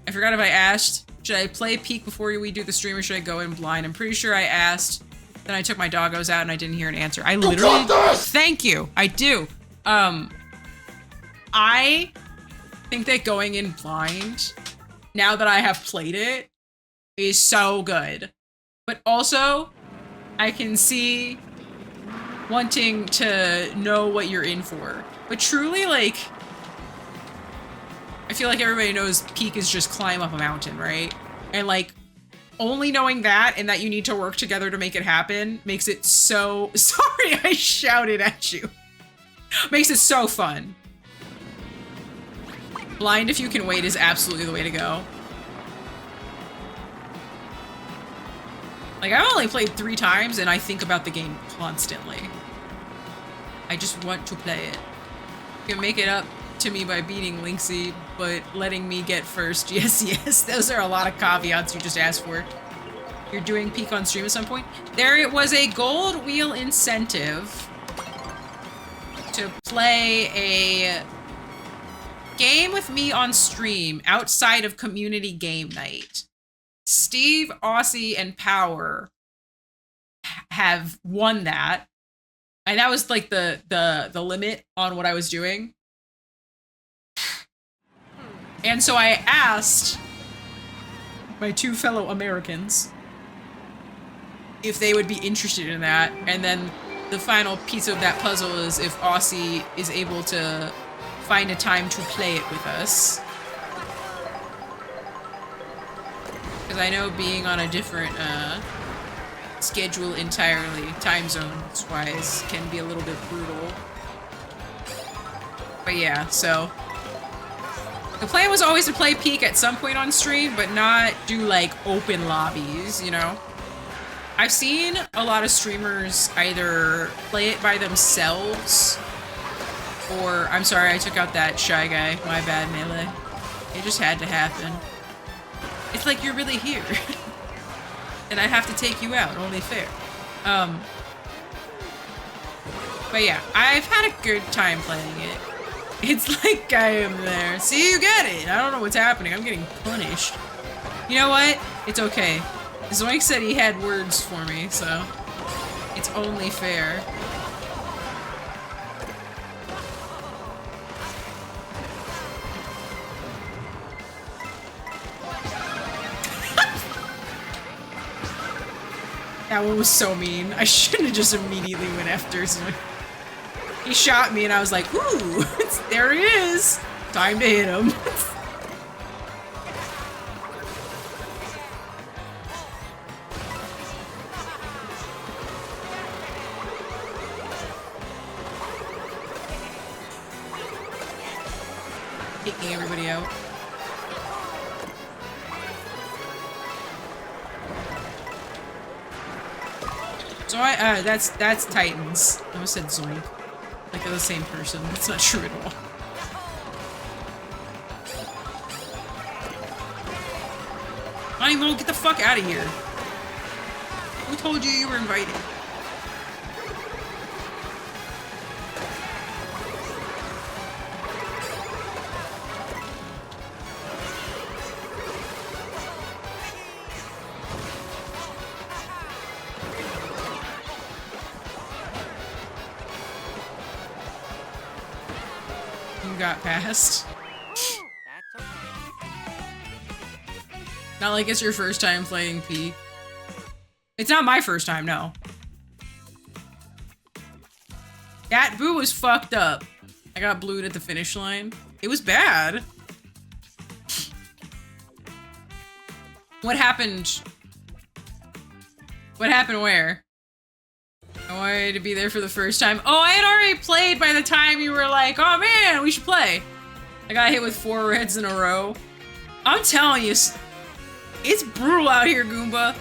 I forgot if I asked, should I play Peak before we do the stream or should I go in blind? I'm pretty sure I asked. Then I took my doggos out and I didn't hear an answer. I literally- Thank you! I do. I think that going in blind, now that I have played it, is so good. But also, I can see wanting to know what you're in for. But truly, like, I feel like everybody knows Peak is just climb up a mountain, right? And like, only knowing that and that you need to work together to make it happen makes it so— sorry, I shouted at you. Makes it so fun. Blind if you can wait is absolutely the way to go. Like, I've only played 3 times and I think about the game constantly. I just want to play it. You can make it up to me by beating Lynxie, but letting me get first. Yes, yes, those are a lot of caveats you just asked for. You're doing Peak on stream at some point? There was a gold wheel incentive to play a game with me on stream outside of community game night. Steve, Aussie, and Power have won that. And that was like the limit on what I was doing. And so I asked my two fellow Americans if they would be interested in that. And then the final piece of that puzzle is if Aussie is able to find a time to play it with us. Because I know being on a different schedule entirely, time zones wise, can be a little bit brutal. But yeah, so the plan was always to play Peak at some point on stream, but not do like open lobbies, you know? I've seen a lot of streamers either play it by themselves or, I'm sorry, I took out that shy guy, my bad, Melee. It just had to happen. It's like you're really here. And I have to take you out, only fair. But yeah, I've had a good time playing it. It's like I am there. See, you get it. I don't know what's happening. I'm getting punished. You know what? It's okay. Zoink said he had words for me, so it's only fair. That one was so mean. I shouldn't have just immediately went after Zoink. He shot me and I was like, ooh, there he is. Time to hit him. Taking everybody out. So that's Titans. I almost said Zoink. Like they're the same person. That's not true at all. Honeymoon, get the fuck out of here. Who told you you were invited? Got past. Not like it's your first time playing P. It's not my first time, no. That boo was fucked up. I got blued at the finish line. It was bad. What happened? What happened where? I wanted to be there for the first time. Oh, I had already played by the time you were like, oh man, we should play. I got hit with 4 reds in a row. I'm telling you, it's brutal out here, Goomba.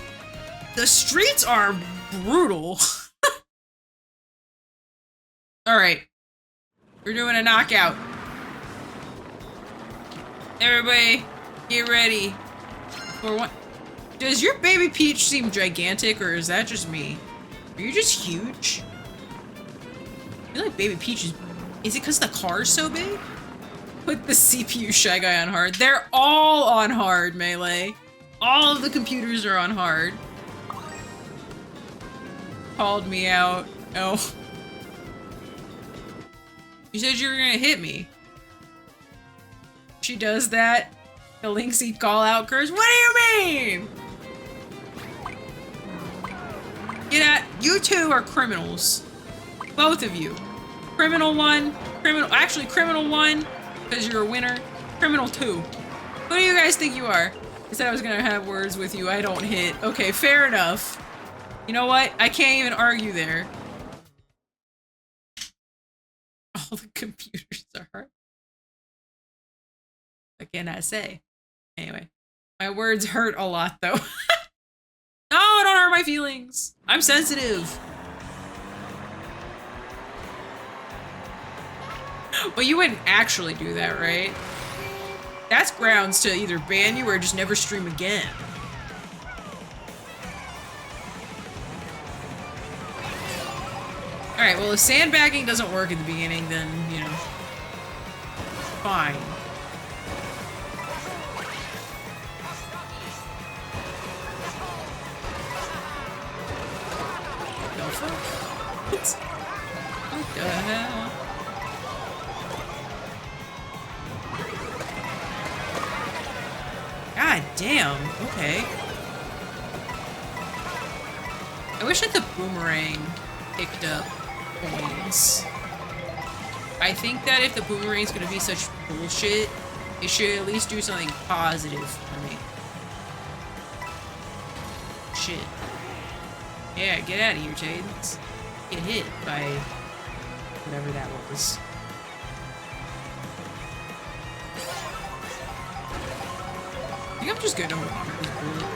The streets are brutal. Alright. We're doing a knockout. Everybody, get ready. For one. Does your baby Peach seem gigantic, or is that just me? Are you just huge? I feel like Baby Peach is it because the car's so big? Put the CPU Shy Guy on hard. They're all on hard, Melee. All of the computers are on hard. Called me out. Oh. You said you were gonna hit me. She does that. The Lynxicat call out curse. What do you mean? Get at you two are criminals. Both of you. Criminal 1, criminal 1, because you're a winner. Criminal 2. Who do you guys think you are? I said I was gonna have words with you, I don't hit. Okay, fair enough. You know what? I can't even argue there. All the computers are hard. What can I say? Anyway, my words hurt a lot though. No, don't hurt my feelings. I'm sensitive. Well, you wouldn't actually do that, right? That's grounds to either ban you or just never stream again. Alright, well, if sandbagging doesn't work at the beginning, then, you know, fine. fuck? What the hell? God damn, okay. I wish that the boomerang picked up coins. I think that if the boomerang's gonna be such bullshit, it should at least do something positive for me. Shit. Yeah, get out of here, Jade. Let's get hit by whatever that was. I think I'm just gonna hold on to this bullet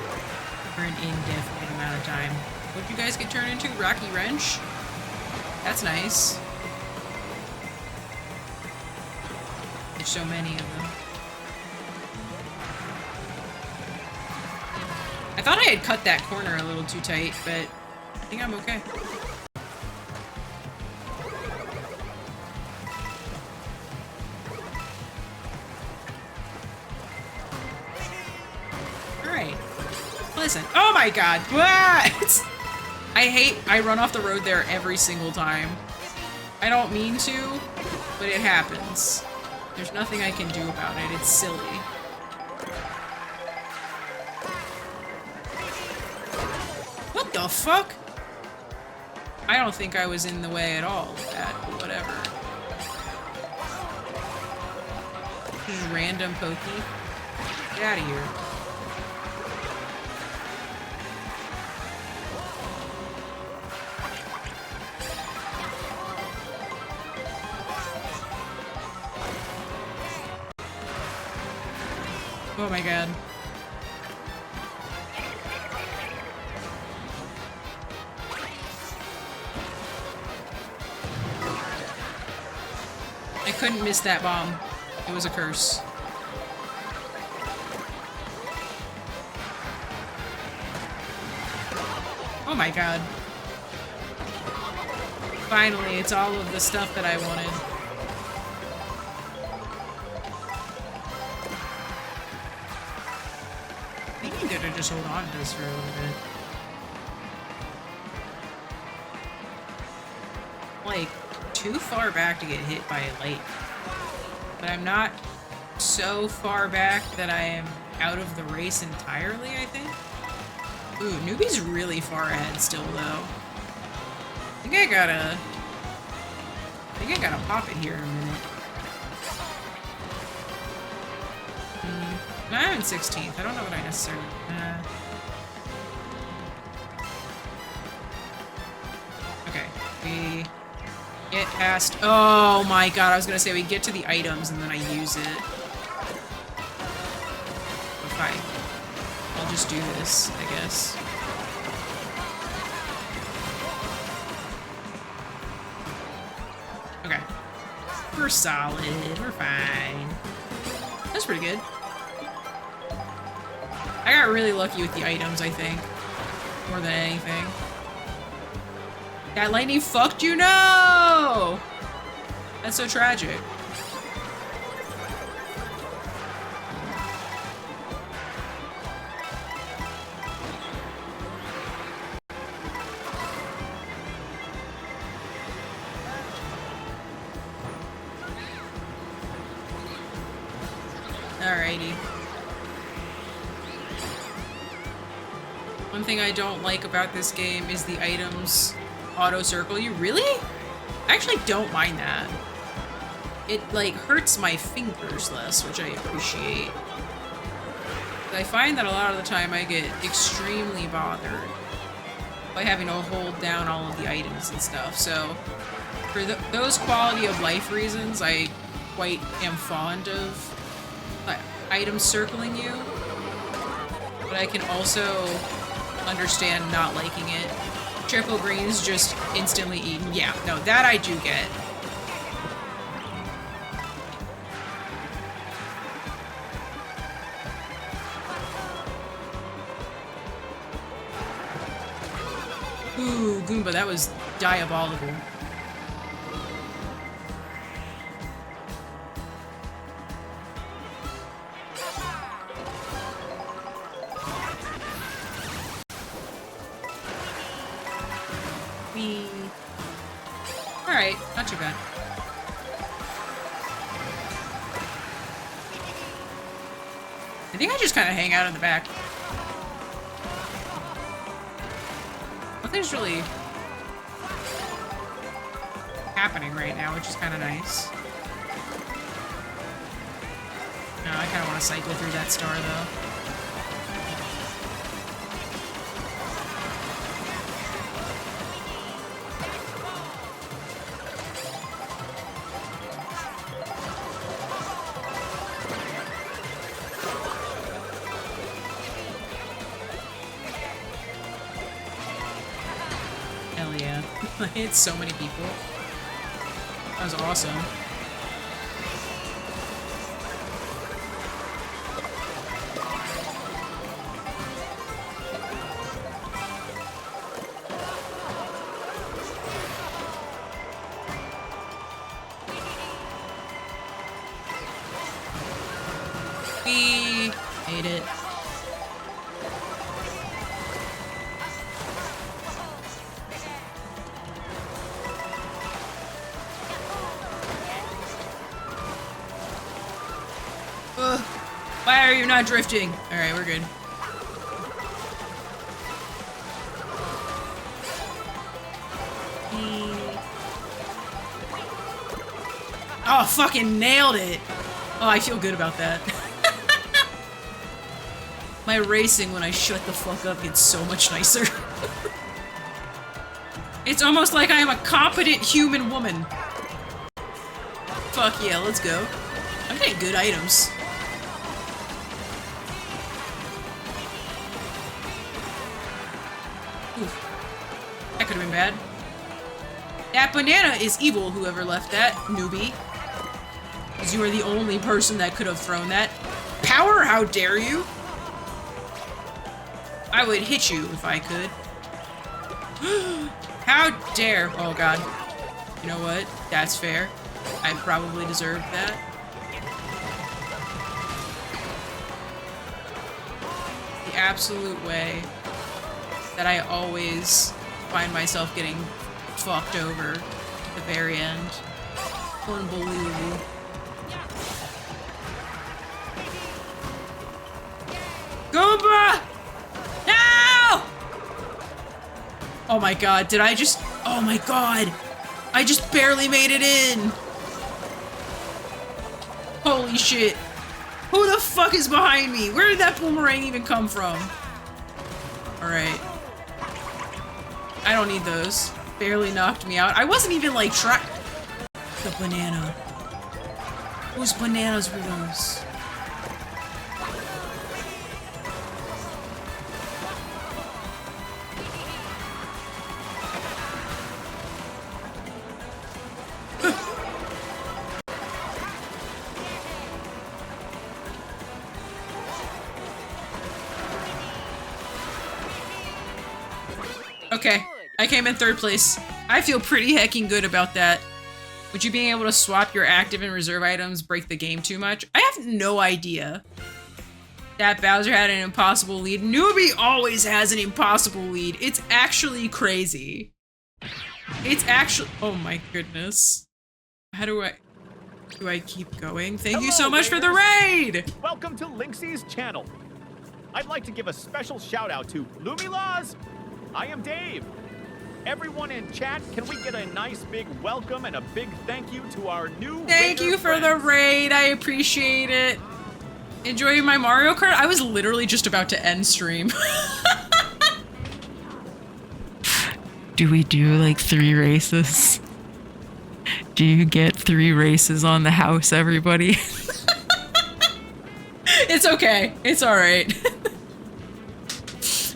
for an indefinite amount of time. What'd you guys get turned into? Rocky Wrench? That's nice. There's so many of them. I thought I had cut that corner a little too tight, but I think I'm okay. Alright. Listen. Oh my god. What? I run off the road there every single time. I don't mean to, but it happens. There's nothing I can do about it. It's silly. What the fuck? I don't think I was in the way at all with that, but whatever. Just random pokey. Get out of here. Oh my god. I couldn't miss that bomb. It was a curse. Oh my god. Finally, it's all of the stuff that I wanted. I think I'm gonna just hold on to this for a little bit. Like, too far back to get hit by a light. But I'm not so far back that I am out of the race entirely, I think. Ooh, Newbie's really far ahead still, though. I think I gotta pop it here in a minute. No, I'm in 16th. I don't know what I necessarily... Okay, we get past... Oh my god, I was gonna say we get to the items and then I use it. But fine. I'll just do this, I guess. Okay. We're solid. We're fine. That's pretty good. I got really lucky with the items, I think. More than anything. That lightning fucked you? No! That's so tragic. Alrighty. One thing I don't like about this game is the items auto-circle you. Really? I actually don't mind that. It, like, hurts my fingers less, which I appreciate. I find that a lot of the time I get extremely bothered by having to hold down all of the items and stuff, so for those quality of life reasons, I quite am fond of items circling you, but I can also understand not liking it. Triple greens just instantly eaten. Yeah, no, that I do get. Ooh, Goomba, that was diabolical. Alright, not too bad. I think I just kind of hang out in the back. Nothing's really happening right now, which is kind of nice. No, I kind of want to cycle through that star, though. Hell yeah. I hit so many people. That was awesome. We made it. Why are you not drifting? Alright, we're good. Oh, fucking nailed it! Oh, I feel good about that. My racing when I shut the fuck up gets so much nicer. It's almost like I am a competent human woman. Fuck yeah, let's go. I'm getting good items. Oof. That could have been bad. That banana is evil, whoever left that, newbie. Because you are the only person that could have thrown that. Power, how dare you? I would hit you if I could. How dare. Oh god. You know what? That's fair. I probably deserved that. The absolute way that I always find myself getting fucked over at the very end. Unbelievable. Goomba! No! Oh my god, did I just... Oh my god! I just barely made it in! Holy shit. Who the fuck is behind me? Where did that boomerang even come from? Alright. I don't need those. Barely knocked me out. I wasn't even like The banana. Whose bananas were those? Okay, I came in 3rd place. I feel pretty hecking good about that. Would you being able to swap your active and reserve items break the game too much? I have no idea. That Bowser had an impossible lead. Newbie always has an impossible lead. It's actually crazy. It's actually- oh my goodness. How do I keep going? Thank you so much for the raid! Welcome to Lynxie's channel. I'd like to give a special shout out to Lumilaws. I am Dave. Everyone in chat, can we get a nice big welcome and a big thank you to our new Thank you for the raid. I appreciate it. Enjoying my Mario Kart? I was literally just about to end stream. Do we do like 3 races? Do you get 3 races on the house, everybody? It's okay. It's alright.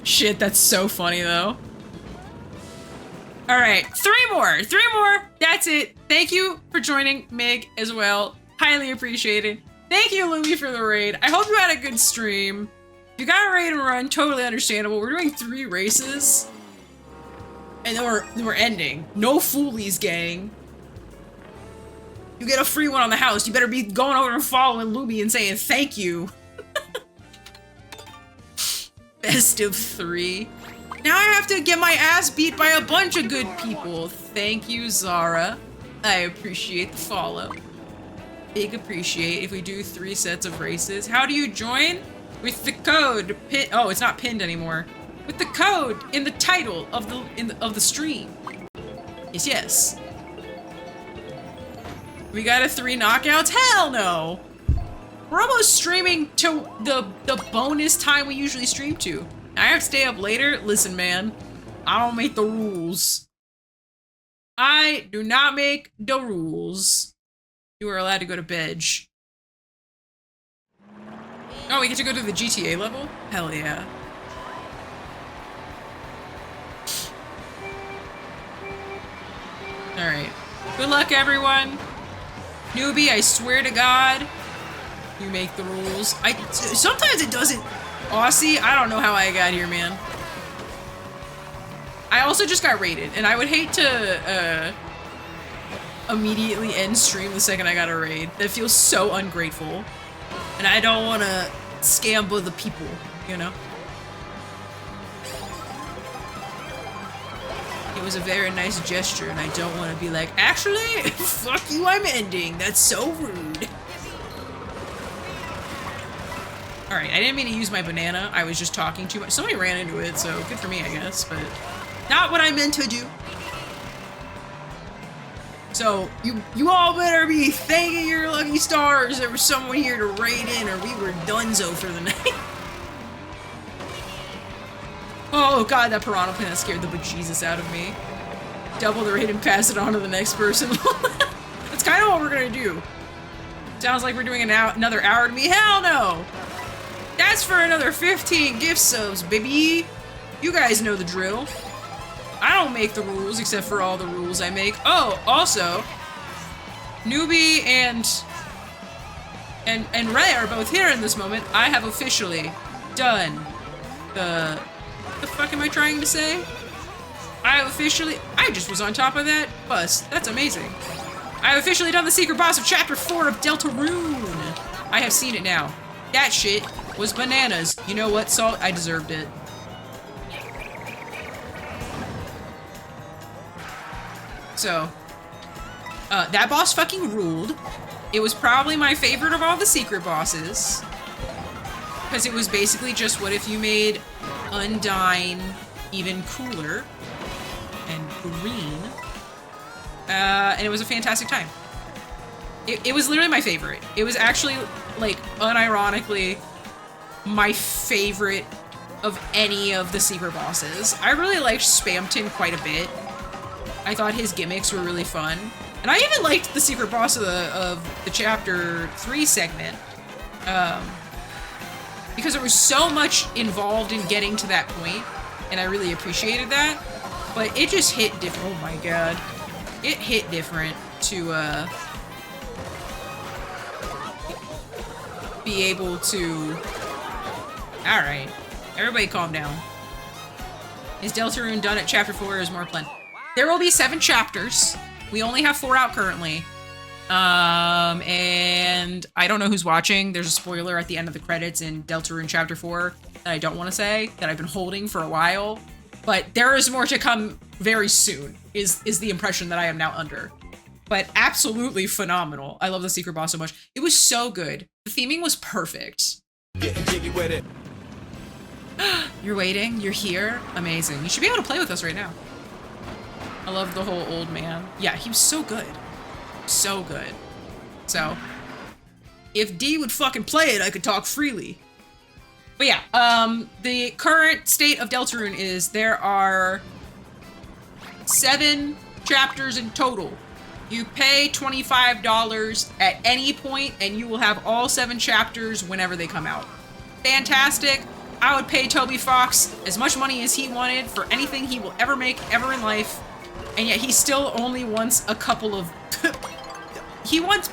Shit, that's so funny though. Alright, 3 more! 3 more! That's it. Thank you for joining Mig as well. Highly appreciated. Thank you, Lumi, for the raid. I hope you had a good stream. If you got a raid and run, totally understandable. We're doing 3 races. And then we're ending. No foolies, gang. You get a free one on the house. You better be going over and following Lumi and saying thank you. Best of 3. Now I have to get my ass beat by a bunch of good people. Thank you, Zara. I appreciate the follow. Big appreciate if we do 3 sets of races. How do you join? With the code oh, it's not pinned anymore. With the code in the title of the stream. Yes. We got a 3 knockouts? Hell no. We're almost streaming to the bonus time we usually stream to. I have to stay up later. Listen, man, I don't make the rules. I do not make the rules. You are allowed to go to bed. Oh, we get to go to the GTA level? Hell yeah. Alright. Good luck, everyone. Newbie, I swear to God, you make the rules. Sometimes it doesn't. Aussie, I don't know how I got here, man. I also just got raided, and I would hate to immediately end stream the second I got a raid. That feels so ungrateful. And I don't want to scam the people, you know? It was a very nice gesture, and I don't want to be like, actually, fuck you, I'm ending. That's so rude. Alright, I didn't mean to use my banana. I was just talking too much. Somebody ran into it, so good for me, I guess, but not what I meant to do. So, you all better be thanking your lucky stars there was someone here to raid in, or we were donezo for the night. Oh god, that piranha plant scared the bejesus out of me. Double the raid and pass it on to the next person. That's kind of what we're gonna do. Sounds like we're doing another hour to me. Hell no! That's for another 15 gift subs, baby. You guys know the drill. I don't make the rules except for all the rules I make. Oh, also, Newbie and Ray are both here in this moment. I have officially done the... What the fuck am I trying to say? I just was on top of that bus. That's amazing. I have officially done the secret boss of Chapter 4 of Deltarune. I have seen it now. That shit was bananas. You know what, Salt? I deserved it. So, that boss fucking ruled. It was probably my favorite of all the secret bosses. Because it was basically just what if you made Undyne even cooler and green. And it was a fantastic time. It was literally my favorite. It was actually, like, unironically, my favorite of any of the secret bosses. I really liked Spamton quite a bit. I thought his gimmicks were really fun. And I even liked the secret boss of the Chapter 3 segment. Because there was so much involved in getting to that point, and I really appreciated that. But it just hit different. Oh my god. It hit different to, be able to... Alright. Everybody calm down. Is Deltarune done at Chapter 4 or is more planned? There will be 7 chapters. We only have 4 out currently. And I don't know who's watching. There's a spoiler at the end of the credits in Deltarune Chapter 4 that I don't want to say, that I've been holding for a while. But there is more to come very soon, is the impression that I am now under. But absolutely phenomenal. I love the secret boss so much. It was so good. The theming was perfect. Getting jiggy with it. You're waiting? You're here? Amazing. You should be able to play with us right now. I love the whole old man. Yeah, he was so good. So good. So, if D would fucking play it, I could talk freely. But yeah, the current state of Deltarune is there are 7 chapters in total. You pay $25 at any point, and you will have all 7 chapters whenever they come out. Fantastic. I would pay Toby Fox as much money as he wanted for anything he will ever make ever in life, and yet he still only wants a couple of... He wants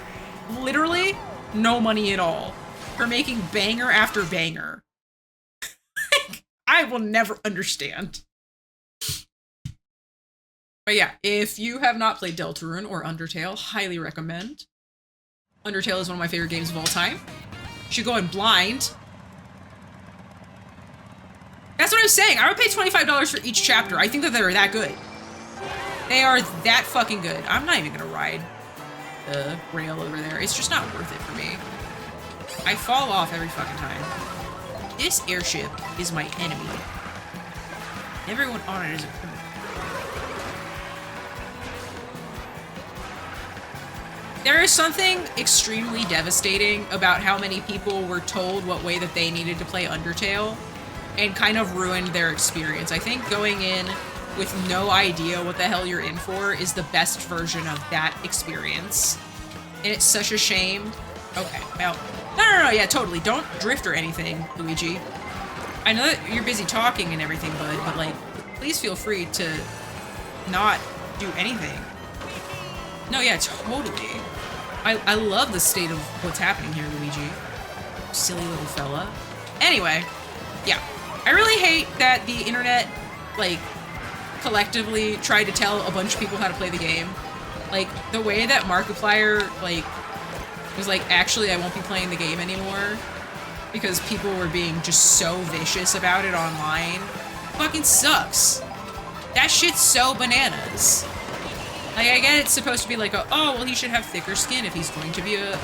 literally no money at all for making banger after banger. I will never understand. But yeah, if you have not played Deltarune or Undertale, highly recommend. Undertale is one of my favorite games of all time. You should go in blind. That's what I was saying. I would pay $25 for each chapter. I think that they're that good. They are that fucking good. I'm not even gonna ride the rail over there. It's just not worth it for me. I fall off every fucking time. This airship is my enemy. Everyone on it is a criminal. There is something extremely devastating about how many people were told what way that they needed to play Undertale and kind of ruined their experience. I think going in with no idea what the hell you're in for is the best version of that experience. And it's such a shame. Okay, well, no, yeah, totally. Don't drift or anything, Luigi. I know that you're busy talking and everything, bud, but like, please feel free to not do anything. No, yeah, totally. I love the state of what's happening here, Luigi. Silly little fella. Anyway, yeah. I really hate that the internet, like, collectively tried to tell a bunch of people how to play the game. Like, the way that Markiplier, like, was like, actually, I won't be playing the game anymore because people were being just so vicious about it online. Fucking sucks. That shit's so bananas. Like, I get it's supposed to be like, oh, well, he should have thicker skin if he's going to be a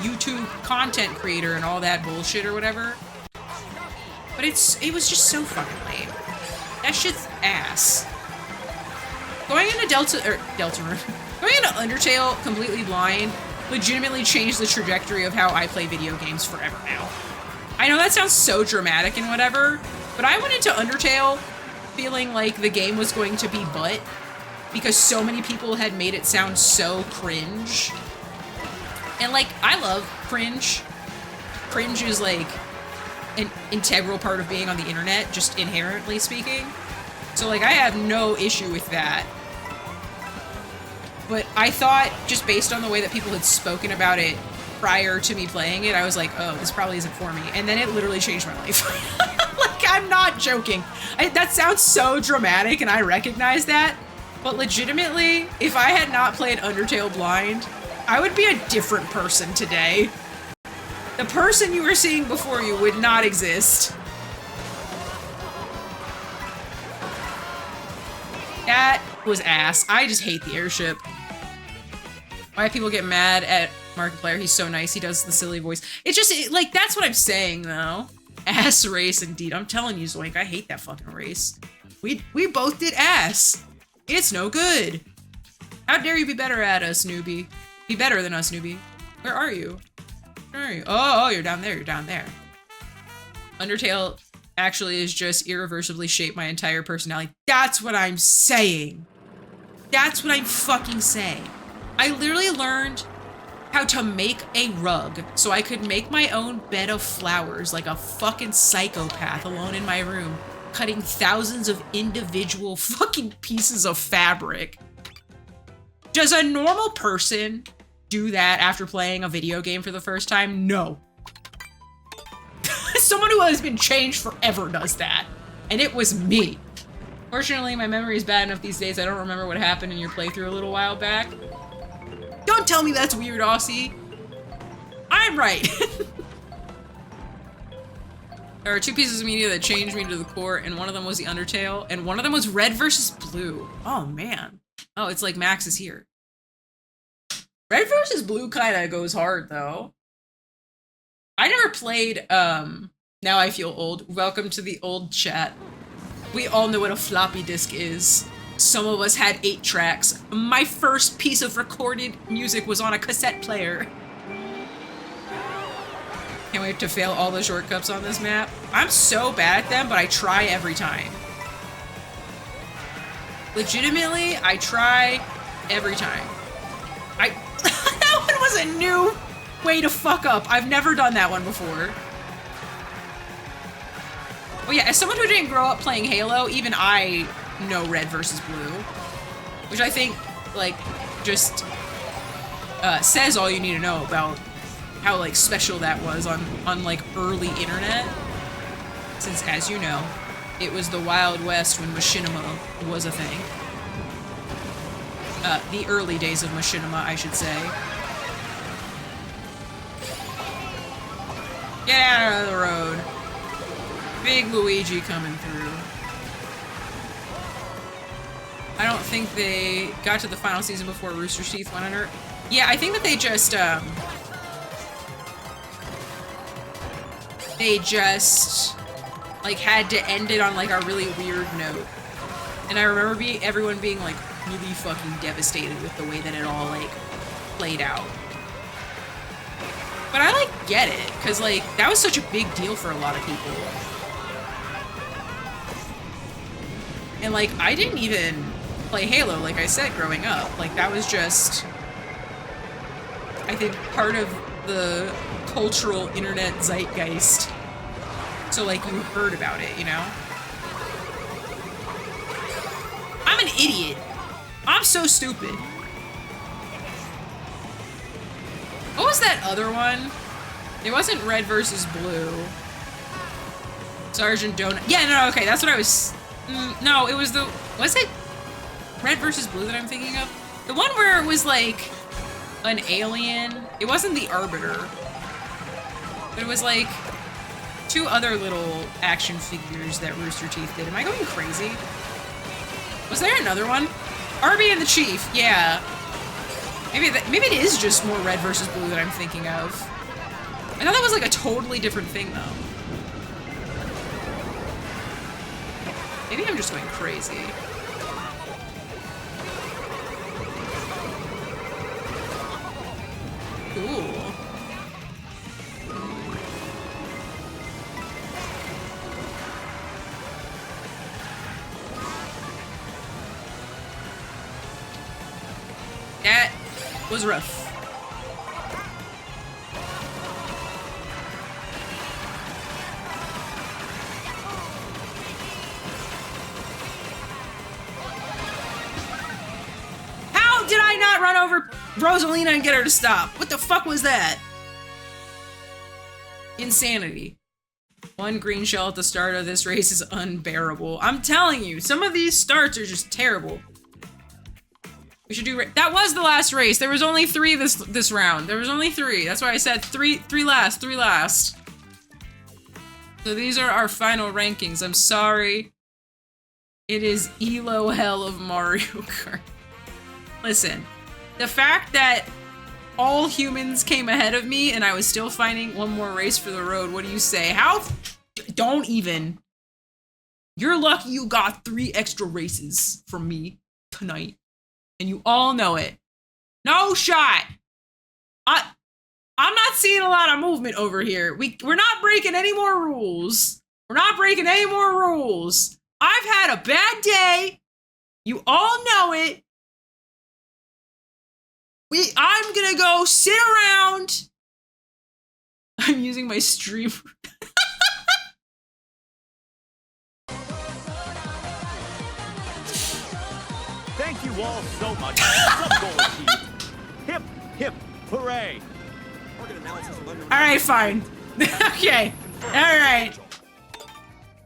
YouTube content creator and all that bullshit or whatever. But it was just so fucking lame. That shit's ass. Going into going into Undertale completely blind legitimately changed the trajectory of how I play video games forever now. I know that sounds so dramatic and whatever, but I went into Undertale feeling like the game was going to be butt because so many people had made it sound so cringe. And like, I love cringe. Cringe is like an integral part of being on the internet, just inherently speaking. So like, I have no issue with that. But I thought, just based on the way that people had spoken about it prior to me playing it, I was like, oh, this probably isn't for me. And then it literally changed my life. Like, I'm not joking. That sounds so dramatic, and I recognize that. But legitimately, if I had not played Undertale blind, I would be a different person today. The person you were seeing before you would not exist. That was ass. I just hate the airship. Why people get mad at Markiplier? He's so nice. He does the silly voice. It's just, like, that's what I'm saying, though. Ass race, indeed. I'm telling you, Zoink, I hate that fucking race. We both did ass. It's no good. How dare you be better at us, newbie? Be better than us, newbie. Where are you? Where are you? Oh, you're down there. You're down there. Undertale actually is just irreversibly shaped my entire personality. That's what I'm saying. That's what I'm fucking saying. I literally learned how to make a rug so I could make my own bed of flowers like a fucking psychopath alone in my room, cutting thousands of individual fucking pieces of fabric. Does a normal person do that after playing a video game for the first time? No. Someone who has been changed forever does that. And it was me. Fortunately, my memory is bad enough these days I don't remember what happened in your playthrough a little while back. Don't tell me that's weird, Aussie. I'm right. There are two pieces of media that changed me to the core, and one of them was the Undertale, and one of them was red versus blue. Oh, man. Oh, it's like Max is here. Red versus blue kind of goes hard, though. I never played, Now I Feel Old. Welcome to the old chat. We all know what a floppy disk is. Some of us had 8 tracks. My first piece of recorded music was on a cassette player. Can't wait to fail all the shortcuts on this map. I'm so bad at them, but I try every time. Legitimately, I try every time. That one was a new way to fuck up. I've never done that one before. Oh yeah, as someone who didn't grow up playing Halo, even I know red versus blue. Which I think, like, just says all you need to know about how, like, special that was on like, early internet. Since, as you know, it was the Wild West when machinima was a thing. The early days of machinima, I should say. Get out of the road. Big Luigi coming through. I don't think they got to the final season before Rooster Teeth went under. Yeah, I think that they just like had to end it on like a really weird note. And I remember everyone being like really fucking devastated with the way that it all like played out. But I like get it, cause like that was such a big deal for a lot of people. And like I didn't even play Halo, like I said, growing up. Like that was just, I think, part of the cultural internet zeitgeist. So like you heard about it, you know? I'm an idiot. I'm so stupid. What was that other one? It wasn't Red versus Blue. Sergeant Donut. Yeah, no, okay, that's what I was... no, it was the... Was it Red versus Blue that I'm thinking of? The one where it was like an alien. It wasn't the Arbiter. But it was like two other little action figures that Rooster Teeth did. Am I going crazy? Was there another one? Arby and the Chief, yeah. Maybe it is just more Red versus Blue that I'm thinking of. I thought that was like a totally different thing though. Maybe I'm just going crazy. Cool. That was rough. How did I not run over Rosalina and get her to stop? What the fuck was that? Insanity. One green shell at the start of this race is unbearable. I'm telling you, some of these starts are just terrible. We should do that was the last race. There was only 3 this round. There was only 3. That's why I said 3 last. So these are our final rankings. I'm sorry. It is Elo hell of Mario Kart. Listen, the fact that all humans came ahead of me and I was still finding one more race for the road. What do you say? How? Don't even. You're lucky you got 3 extra races from me tonight. And you all know it. No shot. I'm not seeing a lot of movement over here. We're not breaking any more rules. We're not breaking any more rules. I've had a bad day. You all know it. I'm gonna go sit around. I'm using my streamer. Thank you all so much. Some goal achieved. Hip, hip, hooray. All right, fine. Okay. All right.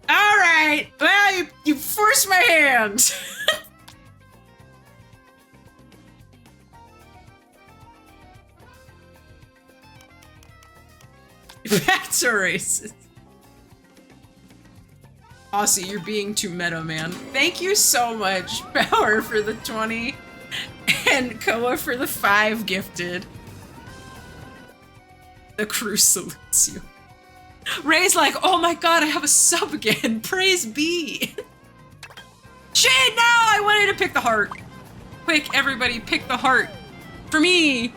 All right. Well, you forced my hand. Back to races. Aussie, you're being too meta, man. Thank you so much, Power, for the 20, and Koa for the 5 gifted. The crew salutes you. Ray's like, oh my god, I have a sub again. Praise be. Shit, no! I wanted to pick the heart. Quick, everybody, pick the heart. For me.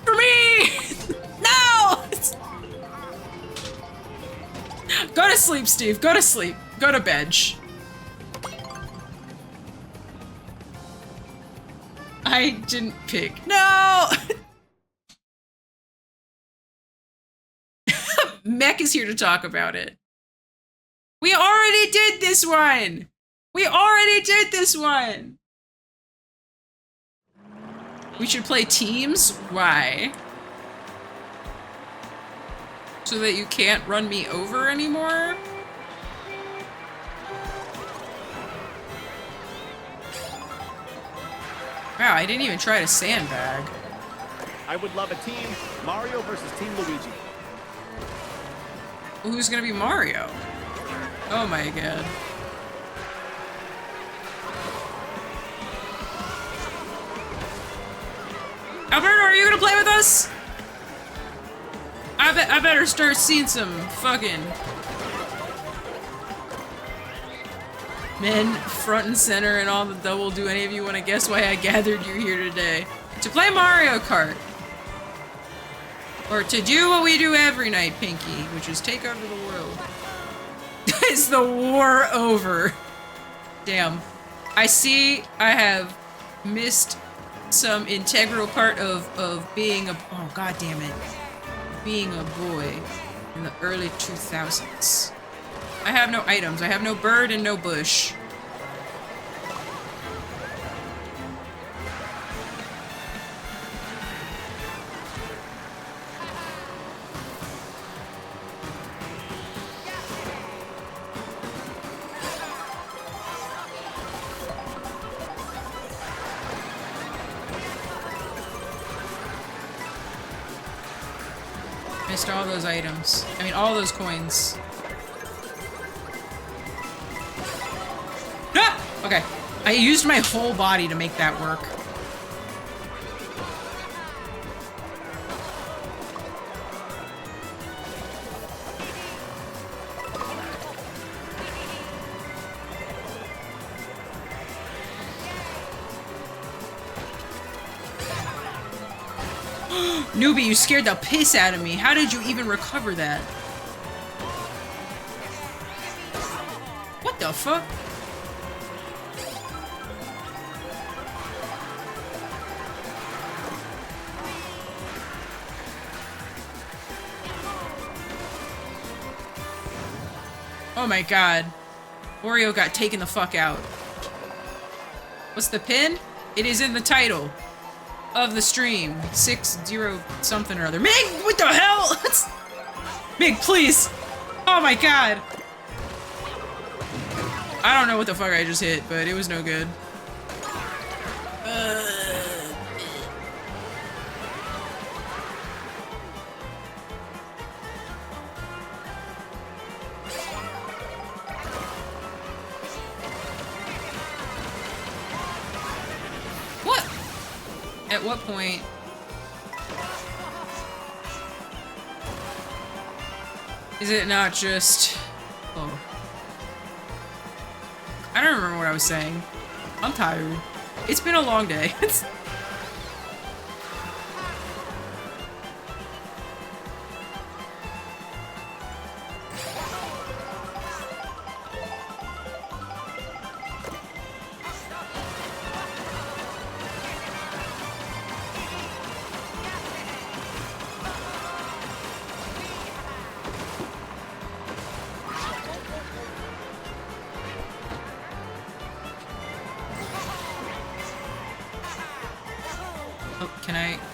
For me! No! Go to sleep, Steve. Go to sleep. Go to bed. I didn't pick. No! Mech is here to talk about it. We already did this one! We already did this one! We should play teams? Why? So that you can't run me over anymore? Wow, I didn't even try to sandbag. I would love a team Mario versus Team Luigi. Well, who's gonna be Mario? Oh my god. Alberto, are you gonna play with us? I better start seeing some fucking men front and center and all the double. Do any of you want to guess why I gathered you here today? To play Mario Kart. Or to do what we do every night, Pinky, which is take over the world. Is the war over? Damn. I see I have missed some integral part of being a- oh god damn it. Being a boy in the early 2000s. I have no items. I have no bird and no bush. Missed all those items. I mean, all those coins. Ah! Okay. I used my whole body to make that work. Newbie, you scared the piss out of me. How did you even recover that? What the fuck? Oh my god. Wario got taken the fuck out. What's the pin? It is in the title of the stream. 60 something or other. Mig, what the hell? Mig, please. Oh my god. I don't know what the fuck I just hit, but it was no good. What? At what point? Is it not just... Oh. I don't remember what I was saying. I'm tired. It's been a long day.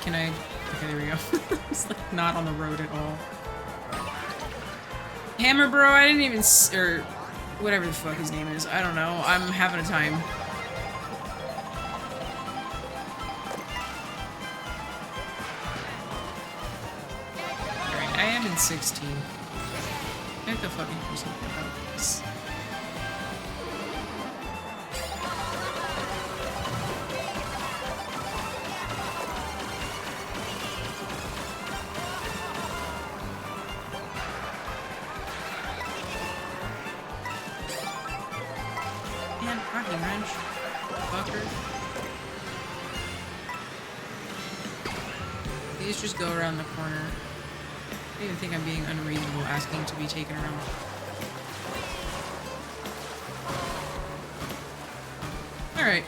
Can I? Okay, there we go. It's like not on the road at all. Hammer Bro, I didn't even or whatever the fuck his name is. I don't know. I'm having a time. Alright, I am in 16. I have to fucking do something about this. Please just go around the corner. I even think I'm being unreasonable asking to be taken around. Alright.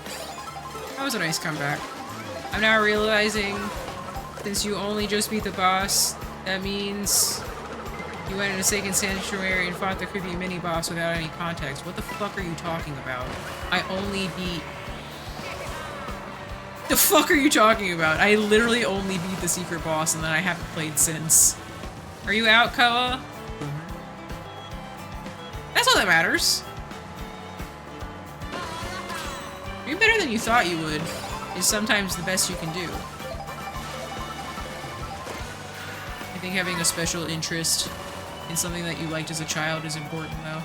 That was a nice comeback. I'm now realizing, since you only just beat the boss, that means you went into Seiken Sanctuary and fought the creepy mini-boss without any context. What the fuck are you talking about? I only beat... The fuck are you talking about? I literally only beat the secret boss and then I haven't played since. Are you out, Koa? That's all that matters. You're better than you thought you would, is sometimes the best you can do. I think having a special interest in something that you liked as a child is important, though.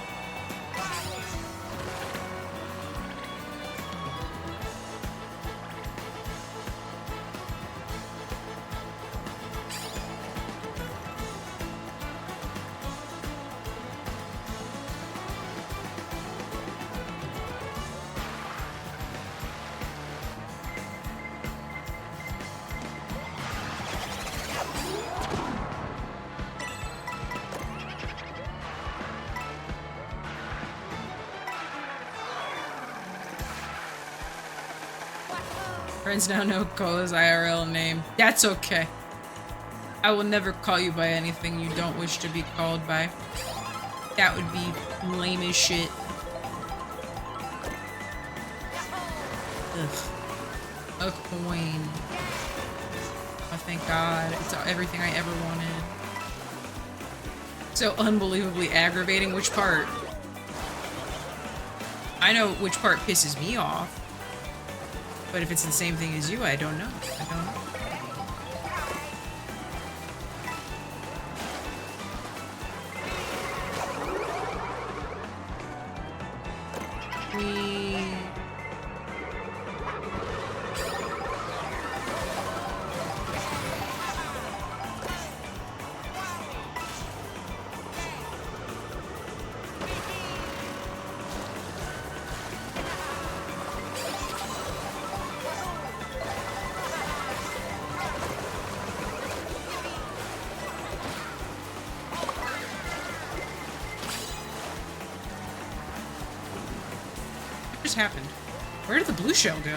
Friends now know Cola's IRL name. That's okay. I will never call you by anything you don't wish to be called by. That would be lame as shit. Ugh. A coin. Oh, thank God. It's everything I ever wanted. So unbelievably aggravating. Which part? I know which part pisses me off. But if it's the same thing as you, I don't know. I don't know. Happened? Where did the blue shell go?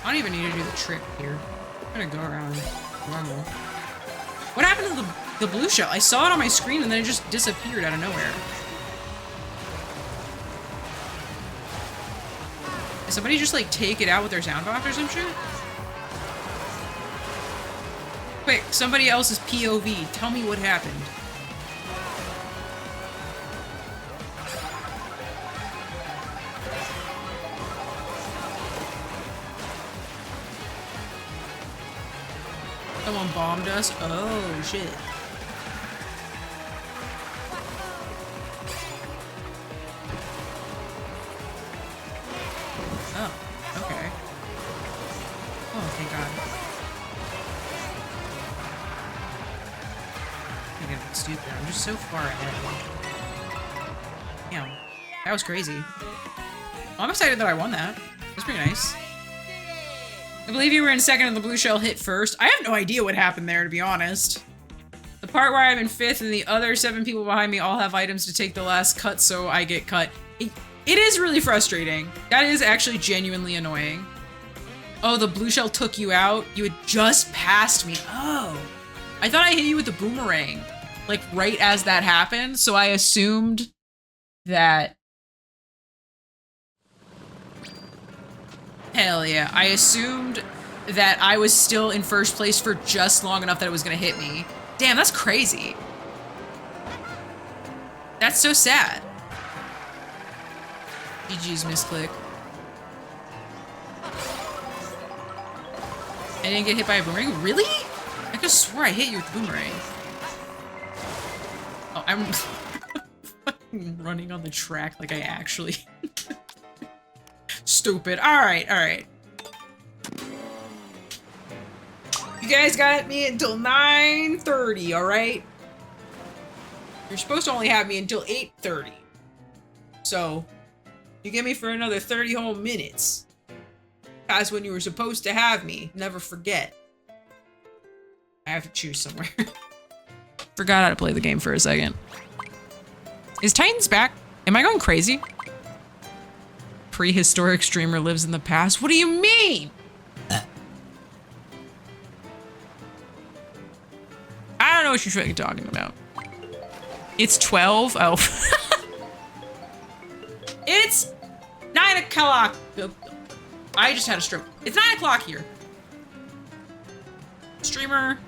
I don't even need to do the trick here. I'm gonna go around normal. What happened to the blue shell? I saw it on my screen and then it just disappeared out of nowhere. Did somebody just like take it out with their sound box or some shit? Quick, somebody else's POV. Tell me what happened. Someone bombed us? Oh, shit. Oh, okay. Oh, thank God. Stupid. I'm just so far ahead. Damn. That was crazy. Well, I'm excited that I won that. That's pretty nice. I believe you were in second and the blue shell hit first. I have no idea what happened there, to be honest. The part where I'm in fifth and the other 7 people behind me all have items to take the last cut, so I get cut. It is really frustrating. That is actually genuinely annoying. Oh, the blue shell took you out? You had just passed me. Oh. I thought I hit you with the boomerang. Like, right as that happened, so I assumed that... Hell yeah. I assumed that I was still in first place for just long enough that it was gonna hit me. Damn, that's crazy. That's so sad. GG's, misclick. I didn't get hit by a boomerang? Really? I could swore I hit you with the boomerang. Oh, I'm fucking running on the track like I actually... Stupid. Alright, alright. You guys got me until 9:30, alright? You're supposed to only have me until 8:30. So, you get me for another 30 whole minutes. That's when you were supposed to have me. Never forget. I have to choose somewhere. Forgot how to play the game for a second. Is Titans back? Am I going crazy? Prehistoric streamer lives in the past? What do you mean? I don't know what you're fucking talking about. It's 12? Oh. It's 9 o'clock. I just had a stroke. It's 9 o'clock here. Streamer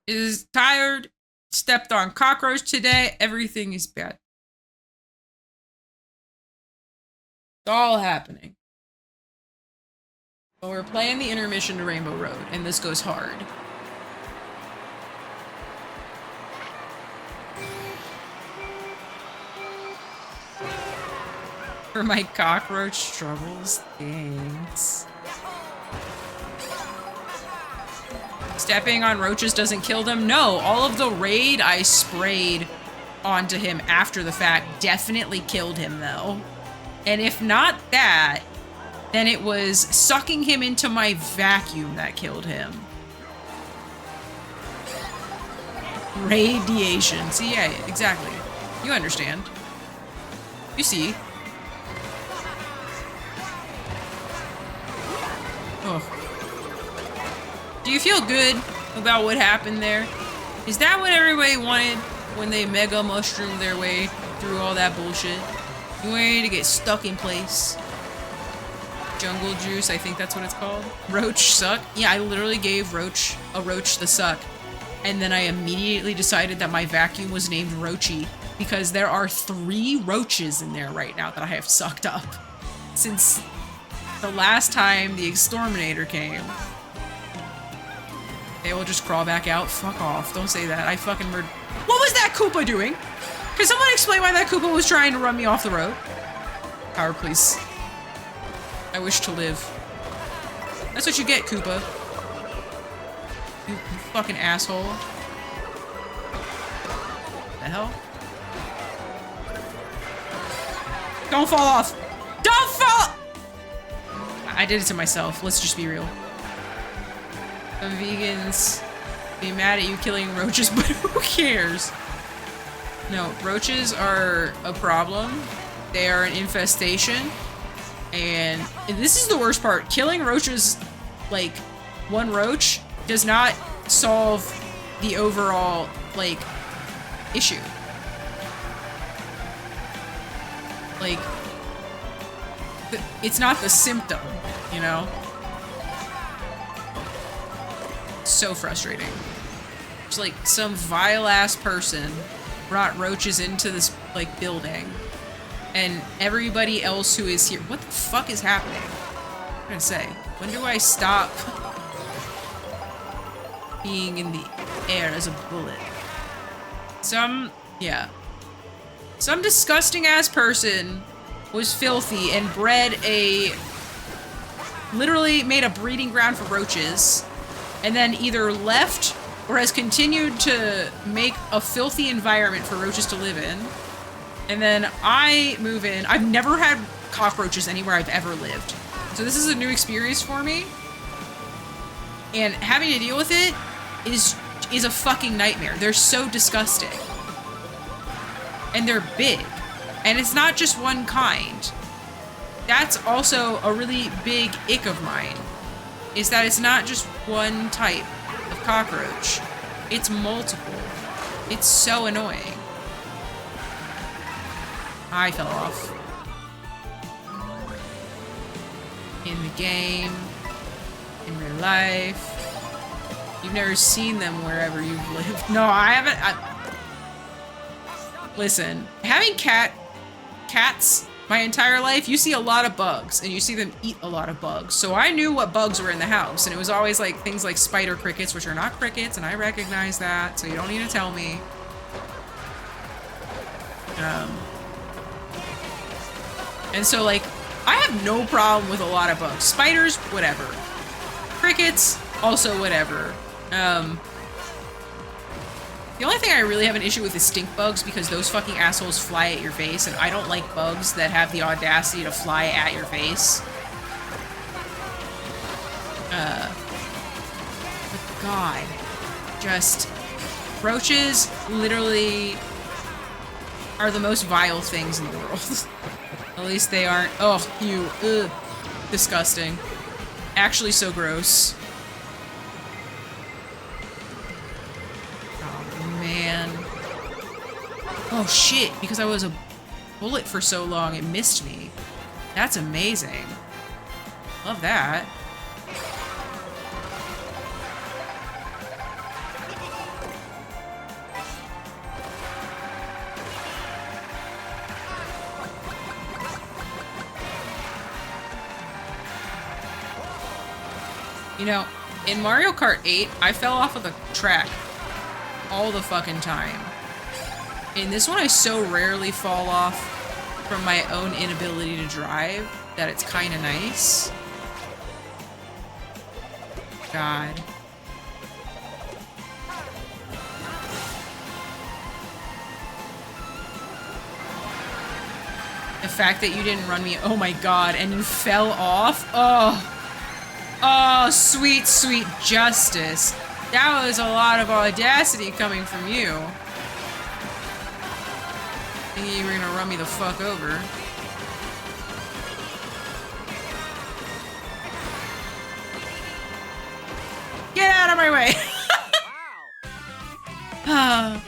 is tired, stepped on cockroach today. Everything is bad. It's all happening. Well, we're playing the intermission to Rainbow Road, and this goes hard. For my cockroach troubles, thanks. Stepping on roaches doesn't kill them? No, all of the raid I sprayed onto him after the fact definitely killed him, though. And if not that, then it was sucking him into my vacuum that killed him. Radiation. See, yeah, exactly. You understand. You see. Oh. Do you feel good about what happened there? Is that what everybody wanted when they mega mushroomed their way through all that bullshit? You wanted to get stuck in place. Jungle juice, I think that's what it's called. Roach suck. Yeah, I literally gave a roach the suck. And then I immediately decided that my vacuum was named Roachy because there are 3 roaches in there right now that I have sucked up since the last time the exterminator came. They will just crawl back out. Fuck off. Don't say that. I fucking murdered. What was that Koopa doing? Can someone explain why that Koopa was trying to run me off the road? Power, please. I wish to live. That's what you get, Koopa. You fucking asshole. The hell? Don't fall off! Don't fall! I did it to myself. Let's just be real. Some vegans be mad at you killing roaches, but who cares? No, roaches are a problem. They are an infestation. And this is the worst part. Killing roaches, like, one roach, does not solve the overall, like, issue. Like, it's not the symptom, you know? So frustrating. It's like some vile-ass person brought roaches into this, like, building. And everybody else who is here... What the fuck is happening? I'm gonna say, when do I stop being in the air as a bullet? Some disgusting-ass person was filthy and bred literally made a breeding ground for roaches, and then either left or has continued to make a filthy environment for roaches to live in. And then I move in. I've never had cockroaches anywhere I've ever lived. So this is a new experience for me. And having to deal with it is a fucking nightmare. They're so disgusting. And they're big. And it's not just one kind. That's also a really big ick of mine. Is that it's not just one type of cockroach. It's multiple. It's so annoying. I fell off. In the game. In real life. You've never seen them wherever you've lived. No, I haven't. Listen, having cats my entire life, you see a lot of bugs, and you see them eat a lot of bugs. So I knew what bugs were in the house, and it was always like things like spider crickets, which are not crickets, and I recognize that, so you don't need to tell me. And so, like, I have no problem with a lot of bugs. Spiders, whatever. Crickets, also whatever. The only thing I really have an issue with is stink bugs, because those fucking assholes fly at your face, and I don't like bugs that have the audacity to fly at your face. But God. Just... roaches literally are the most vile things in the world. At least they aren't. Oh, you. Ugh. Disgusting. Actually so gross. Oh, man. Oh, shit. Because I was a bullet for so long, it missed me. That's amazing. Love that. You know, in Mario Kart 8, I fell off of the track all the fucking time. In this one, I so rarely fall off from my own inability to drive that it's kind of nice. God. The fact that you didn't run me, oh my God, and you fell off? Oh. Oh, sweet, sweet justice. That was a lot of audacity coming from you. Thinking you were gonna run me the fuck over. Get out of my way! Ah.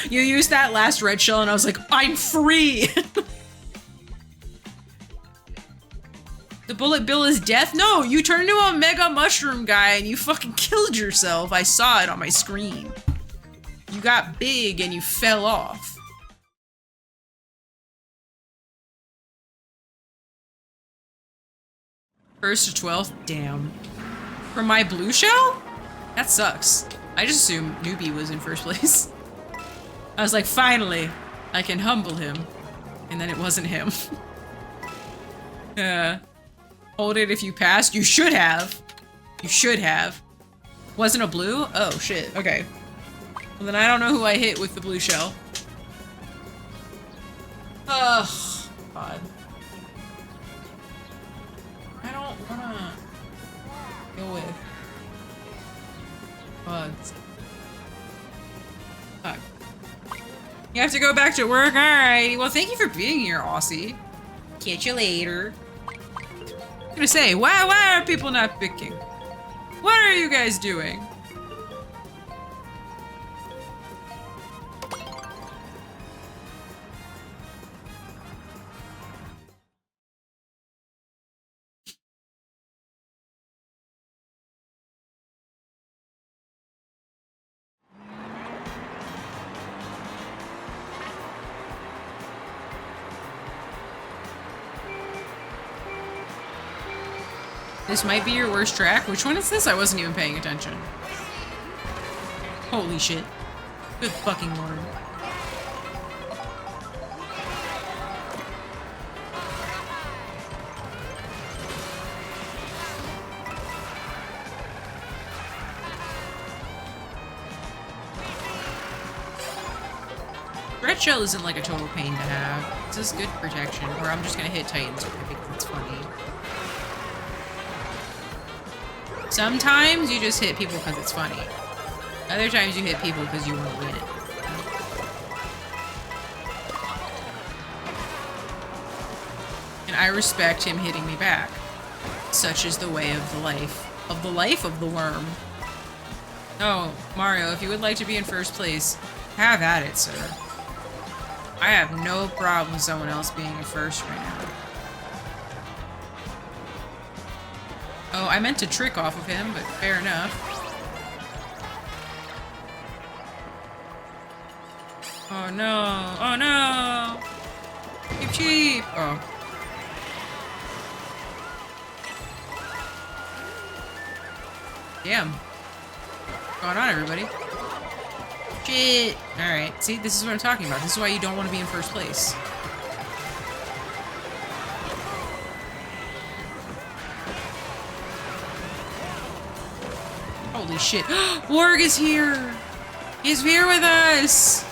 You used that last red shell and I was like, I'm free! The bullet bill is death? No, you turned into a mega mushroom guy and you fucking killed yourself. I saw it on my screen. You got big and you fell off. First to 12th? Damn. For my blue shell? That sucks. I just assumed Newbie was in first place. I was like, finally, I can humble him. And then it wasn't him. Hold it if you passed. You should have. You should have. Wasn't a blue? Oh, shit. Okay. Well, then I don't know who I hit with the blue shell. Ugh. God. I don't wanna go with bugs. Fuck. You have to go back to work? Alright. Well, thank you for being here, Aussie. Catch you later. I'm gonna say, why are people not picking? What are you guys doing? This might be your worst track. Which one is this? I wasn't even paying attention. Holy shit. Good fucking lord. Red shell isn't like a total pain to have. This is good protection, or I'm just gonna hit Titans because it's funny. Sometimes you just hit people because it's funny. Other times you hit people because you want to win. And I respect him hitting me back. Such is the way of the life. Of the life of the worm. Oh, Mario, if you would like to be in first place, have at it, sir. I have no problem with someone else being in first right now. Oh, I meant to trick off of him, but fair enough. Oh no! Oh no! Cheap cheap! Oh. Damn. What's going on, everybody? Shit! Alright, see, this is what I'm talking about. This is why you don't want to be in first place. Holy shit. Warg is here! He's here with us!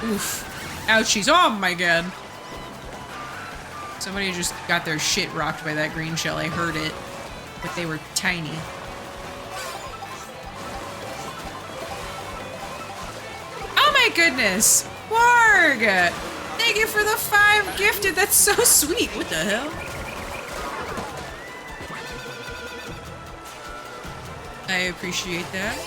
Oof. Ouchies. Oh my god. Somebody just got their shit rocked by that green shell. I heard it. But they were tiny. Oh my goodness! Warg! Thank you for the 5 gifted. That's so sweet. What the hell? I appreciate that.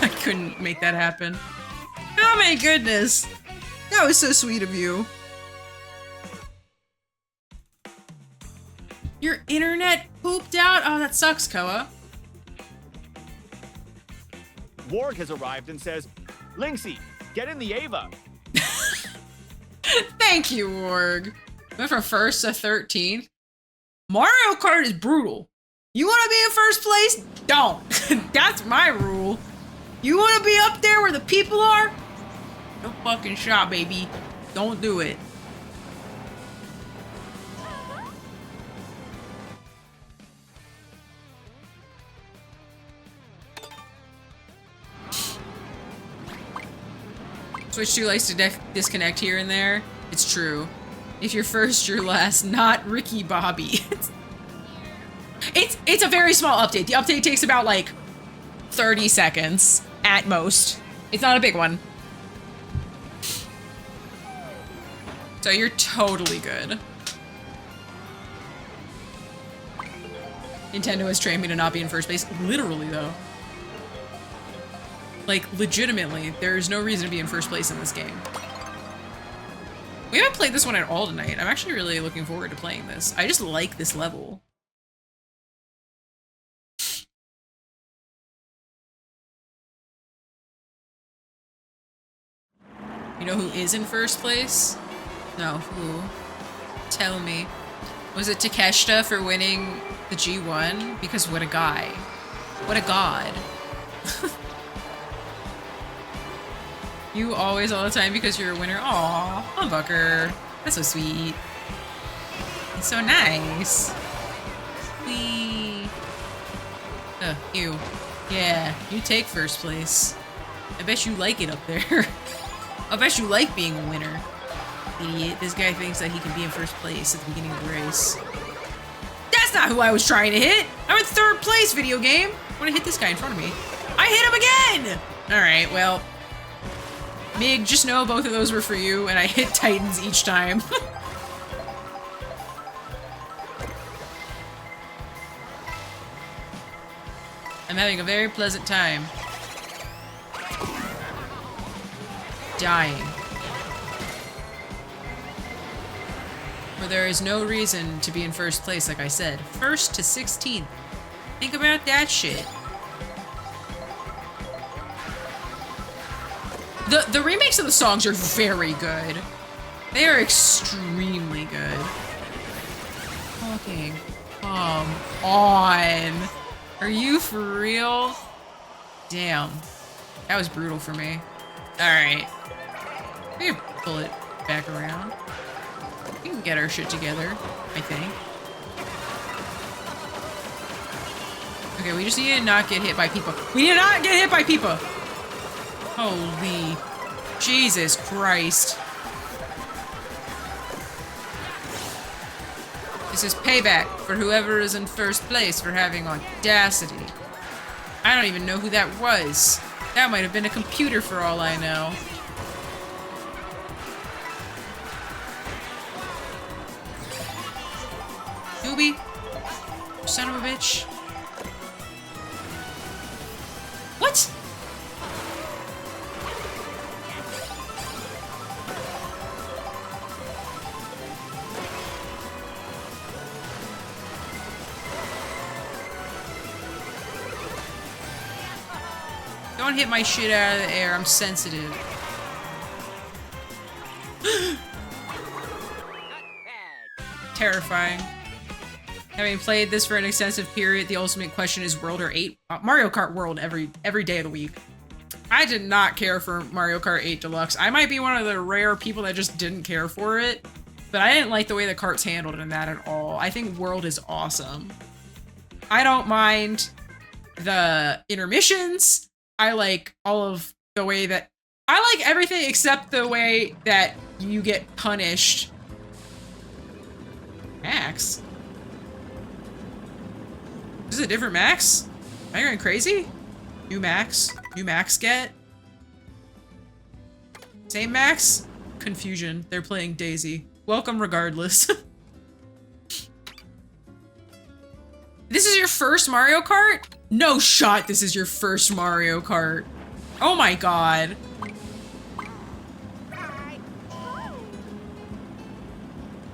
I couldn't make that happen. Oh my goodness. That was so sweet of you. Your internet pooped out? Oh, that sucks, Koa. Warg has arrived and says, Lynxie, get in the Ava. Thank you, Warg. Went from 1st to 13th. Mario Kart is brutal. You want to be in first place? Don't. That's my rule. You want to be up there where the people are? No fucking shot, baby. Don't do it. Switch 2 likes to disconnect here and there. It's true. If you're first, you're last. Not Ricky Bobby. It's a very small update. The update takes about like 30 seconds at most. It's not a big one. So you're totally good. Nintendo has trained me to not be in first place. Literally, though. Like, legitimately, there's no reason to be in first place in this game. We haven't played this one at all tonight. I'm actually really looking forward to playing this. I just like this level. You know who is in first place? No, who? Tell me. Was it Takeshita for winning the G1? Because what a guy. What a god. You always, all the time, because you're a winner. Aw, humbucker. That's so sweet. It's so nice. Wee. Ew. Yeah, you take first place. I bet you like it up there. I bet you like being a winner. Idiot. This guy thinks that he can be in first place at the beginning of the race. That's not who I was trying to hit! I'm in third place, video game! I want to hit this guy in front of me. I hit him again! Alright, well... Mig, just know both of those were for you, and I hit Titans each time. I'm having a very pleasant time. Dying. For there is no reason to be in first place, like I said. First to 16th. Think about that shit. The remakes of the songs are very good. They are extremely good. Fucking come on. Are you for real? Damn. That was brutal for me. Alright. We can pull it back around. We can get our shit together, I think. Okay, we just need to not get hit by people. We need to not get hit by people! Holy Jesus Christ. This is payback for whoever is in first place for having audacity. I don't even know who that was. That might have been a computer for all I know. Doobie, son of a bitch. What? Don't hit my shit out of the air, I'm sensitive. Terrifying. Having played this for an extensive period, the ultimate question is World or 8? Mario Kart World every day of the week. I did not care for Mario Kart 8 Deluxe. I might be one of the rare people that just didn't care for it, but I didn't like the way the kart's handled in that at all. I think World is awesome. I don't mind the intermissions. I like all of the way that... I like everything except the way that you get punished. Max? Is this a different Max? Am I going crazy? New Max? New Max get? Same Max? Confusion. They're playing Daisy. Welcome regardless. This is your first Mario Kart? No shot this is your first Mario Kart. Oh my god.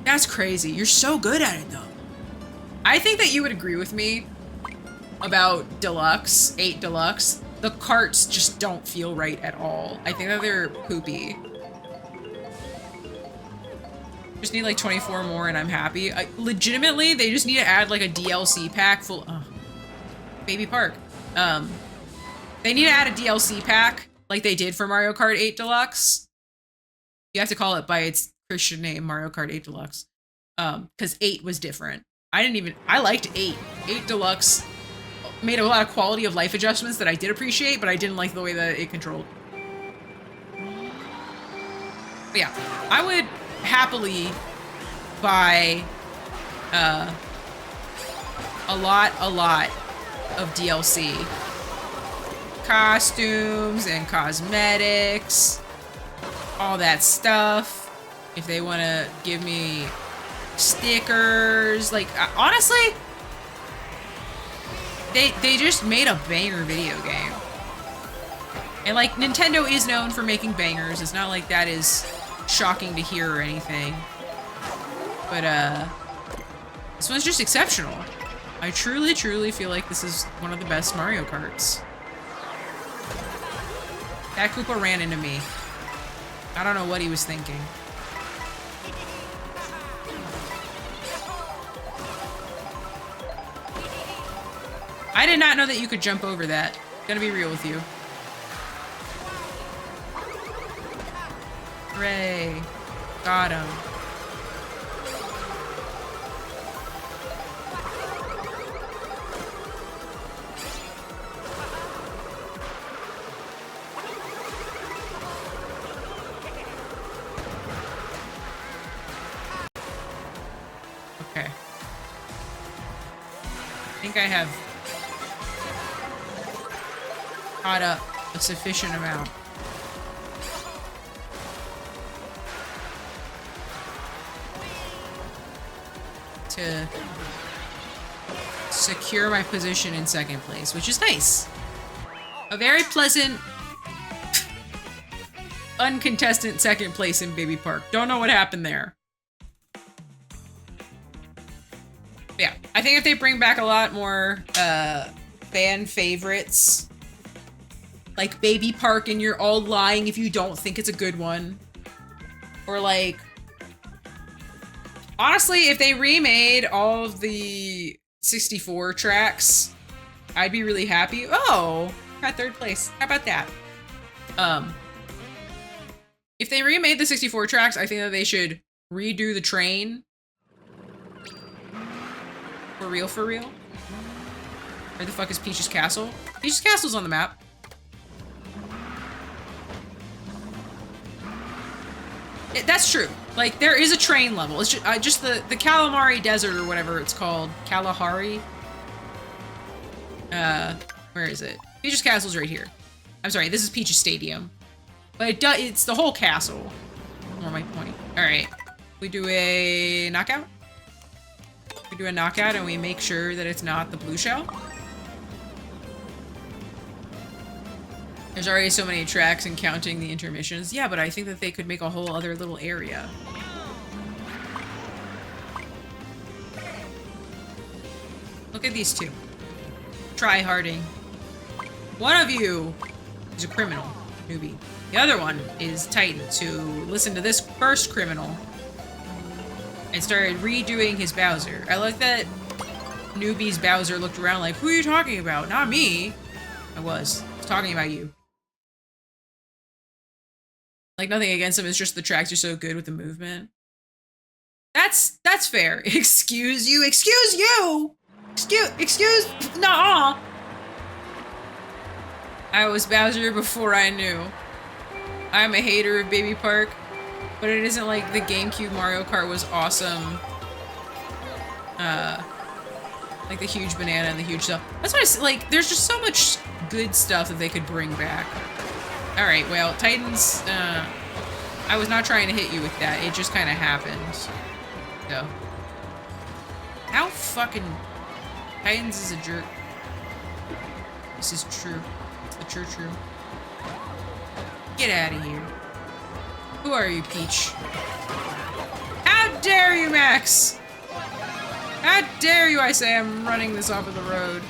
That's crazy. You're so good at it though. I think that you would agree with me about Deluxe, 8 Deluxe. The karts just don't feel right at all. I think that they're poopy. Just need like 24 more and I'm happy. Legitimately, they just need to add like a DLC pack full. Baby Park. They need to add a DLC pack like they did for Mario Kart 8 Deluxe. You have to call it by its Christian name, Mario Kart 8 Deluxe. Because 8 was different. I liked 8. 8 Deluxe made a lot of quality of life adjustments that I did appreciate, but I didn't like the way that it controlled. But yeah, I would happily buy a lot of DLC. Costumes and cosmetics, all that stuff. If they want to give me stickers, like honestly, they just made a banger video game. And like Nintendo is known for making bangers. It's not like that is shocking to hear or anything. But this one's just exceptional. I truly feel like this is one of the best Mario Karts. That Koopa ran into me. I don't know what he was thinking. I did not know that you could jump over that. Gonna be real with you. Hooray. Got him. Okay. I think I have caught up a sufficient amount. To secure my position in second place, which is nice. A very pleasant, uncontested second place in Baby Park. Don't know what happened there. Yeah, I think if they bring back a lot more fan favorites, like Baby Park and you're all lying if you don't think it's a good one, or like, honestly, if they remade all of the 64 tracks, I'd be really happy. Oh, got third place. How about that? If they remade the 64 tracks, I think that they should redo the train. For real, for real? Where the fuck is Peach's Castle? Peach's Castle's on the map. That's true. Like, there is a train level. It's just the Calamari Desert or whatever it's called. Kalahari? Where is it? Peach's Castle's right here. I'm sorry, this is Peach's Stadium. But it's the whole castle. More my point. Alright. We do a knockout? We do a knockout and we make sure that it's not the blue shell. There's already so many tracks and counting the intermissions. Yeah, but I think that they could make a whole other little area. Look at these two. Try-harding. One of you is a criminal, newbie. The other one is Titans, who listened to this first criminal and started redoing his Bowser. I like that newbie's Bowser looked around like, who are you talking about? Not me. I was talking about you. Like, nothing against him, it's just the tracks are so good with the movement. That's fair. Excuse you? Nuh-uh. I was Bowser before I knew. I'm a hater of Baby Park, but it isn't like the GameCube Mario Kart was awesome. Like the huge banana and the huge stuff. That's why I say, like, there's just so much good stuff that they could bring back. Alright, well, Titans, I was not trying to hit you with that. It just kind of happened. So. How fucking... Titans is a jerk. This is true. It's the true. Get out of here. Who are you, Peach? How dare you, Max? How dare you, I say, I'm running this off of the road.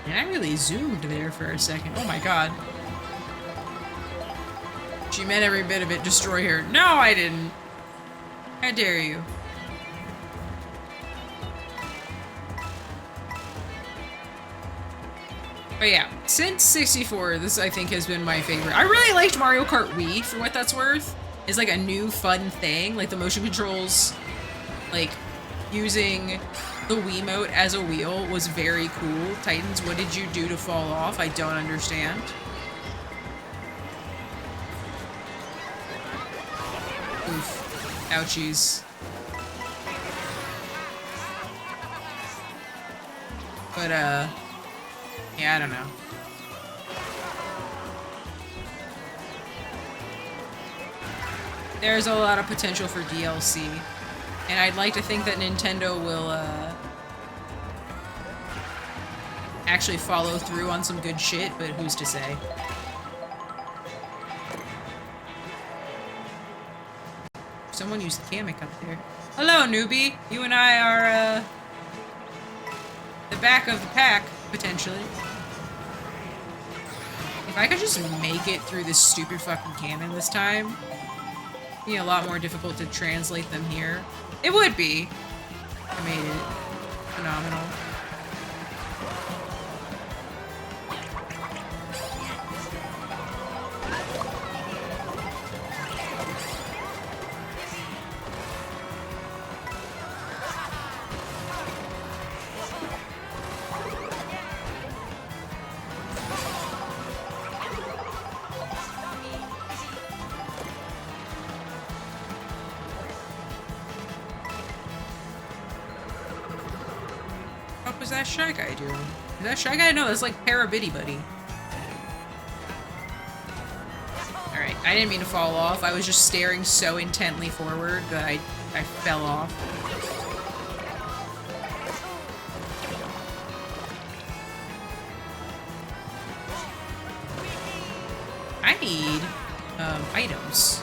And I really zoomed there for a second. Oh my god. She meant every bit of it. Destroy her. No, I didn't. How dare you? But yeah, since 64, this I think has been my favorite. I really liked Mario Kart Wii for what that's worth. It's like a new fun thing. Like the motion controls, like using the Wiimote as a wheel was very cool. Titans, what did you do to fall off? I don't understand. Oof. Ouchies. But, yeah, I don't know. There's a lot of potential for DLC. And I'd like to think that Nintendo will, actually follow through on some good shit, but who's to say? Someone used Kamek up there. Hello, newbie! You and I are, the back of the pack, potentially. If I could just make it through this stupid fucking cannon this time, it'd be a lot more difficult to translate them here. It would be. I made it. Phenomenal. What was that Shy Guy doing? Is that Shy Guy? No, that's like Parabitty Buddy. Alright, I didn't mean to fall off. I was just staring so intently forward that I fell off. I need, items.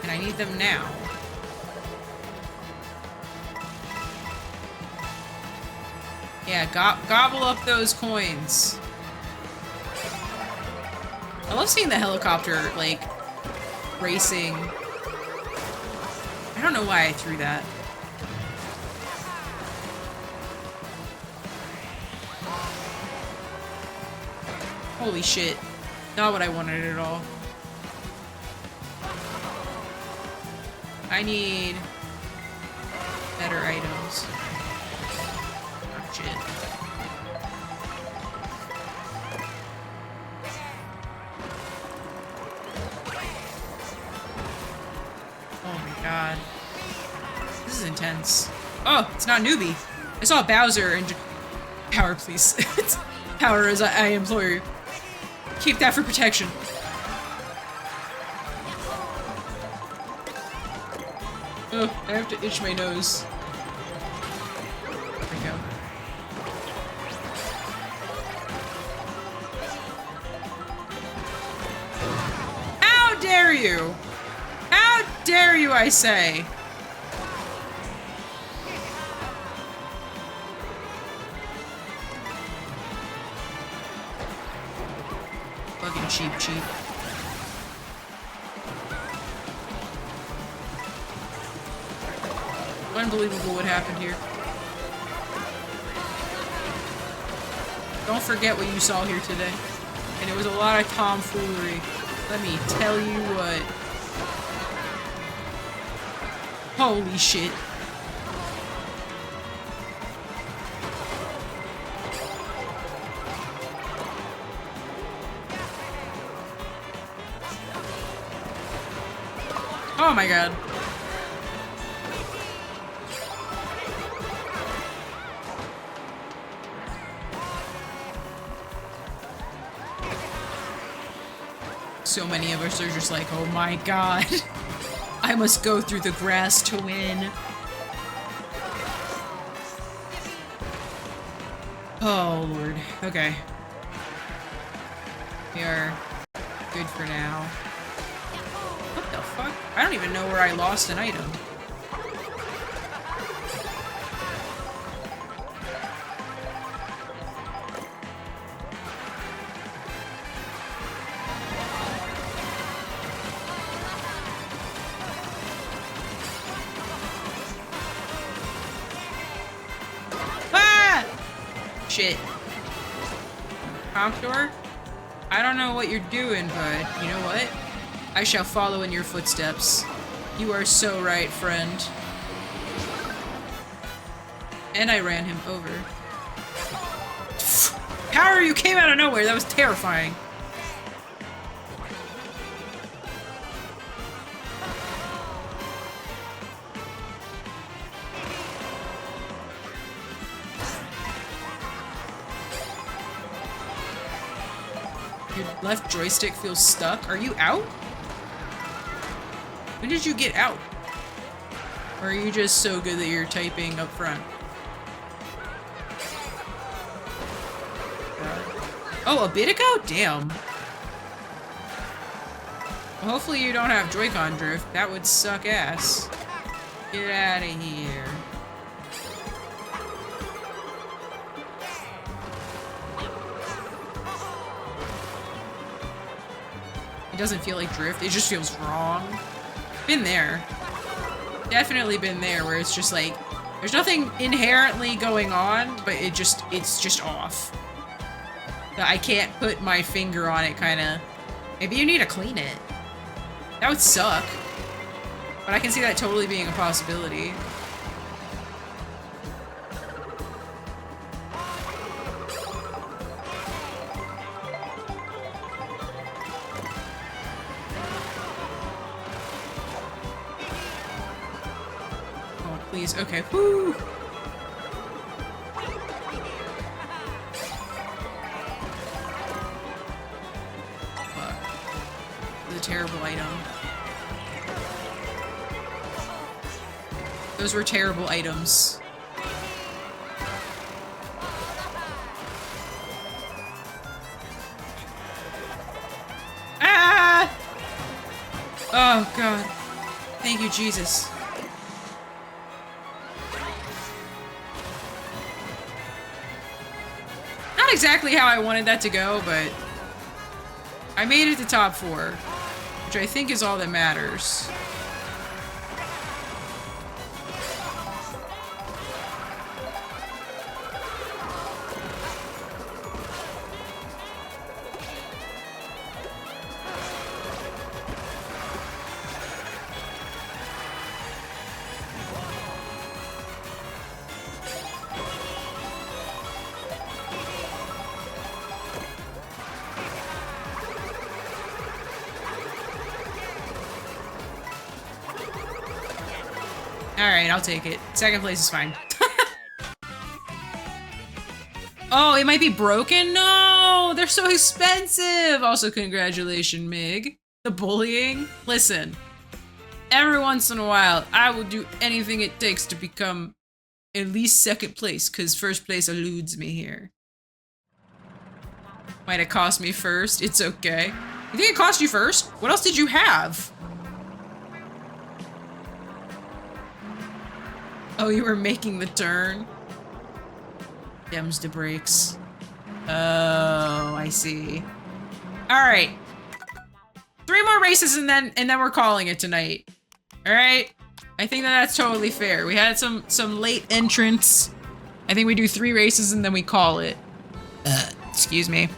And I need them now. Yeah, gobble up those coins. I love seeing the helicopter, like, racing. I don't know why I threw that. Holy shit. Not what I wanted at all. I need better items. Oh, shit. Oh my god. This is intense. Oh, it's not newbie. I saw Bowser and power, please. Power as I implore you. Keep that for protection. Oh, I have to itch my nose. There we go. How dare you? How dare you, I say? Fucking cheap. Unbelievable what happened here. Don't forget what you saw here today. And it was a lot of tomfoolery. Let me tell you what. Holy shit. Oh my god. So many of us are just like, oh my god. I must go through the grass to win. Oh lord. Okay. We are good for now. What the fuck? I don't even know where I lost an item. Shit. Comptor, I don't know what you're doing, but you know what? I shall follow in your footsteps. You are so right, friend. And I ran him over. Power, you came out of nowhere. That was terrifying. Your left joystick feels stuck. Are you out? When did you get out? Or are you just so good that you're typing up front? Oh, a bit ago? Damn. Well, hopefully you don't have Joy-Con drift. That would suck ass. Get out of here. It doesn't feel like drift. It just feels wrong. Been there. Definitely been there where it's just like, there's nothing inherently going on, but it's just off. I can't put my finger on it, kinda. Maybe you need to clean it. That would suck. But I can see that totally being a possibility. Oh, please. Okay. Woo! Terrible item. Those were terrible items. Ah! Oh god. Thank you, Jesus. Not exactly how I wanted that to go, but I made it to top 4. Which I think is all that matters. Alright, I'll take it. Second place is fine. Oh, it might be broken? No! They're so expensive! Also, congratulations, Mig. The bullying? Listen. Every once in a while, I will do anything it takes to become at least second place, because first place eludes me here. Might have cost me first. It's okay. You think it cost you first? What else did you have? Oh, you were making the turn? Dems the brakes. Oh, I see. Alright. 3 more races and then we're calling it tonight. Alright? I think that's totally fair. We had some late entrants. I think we do 3 races and then we call it. Excuse me.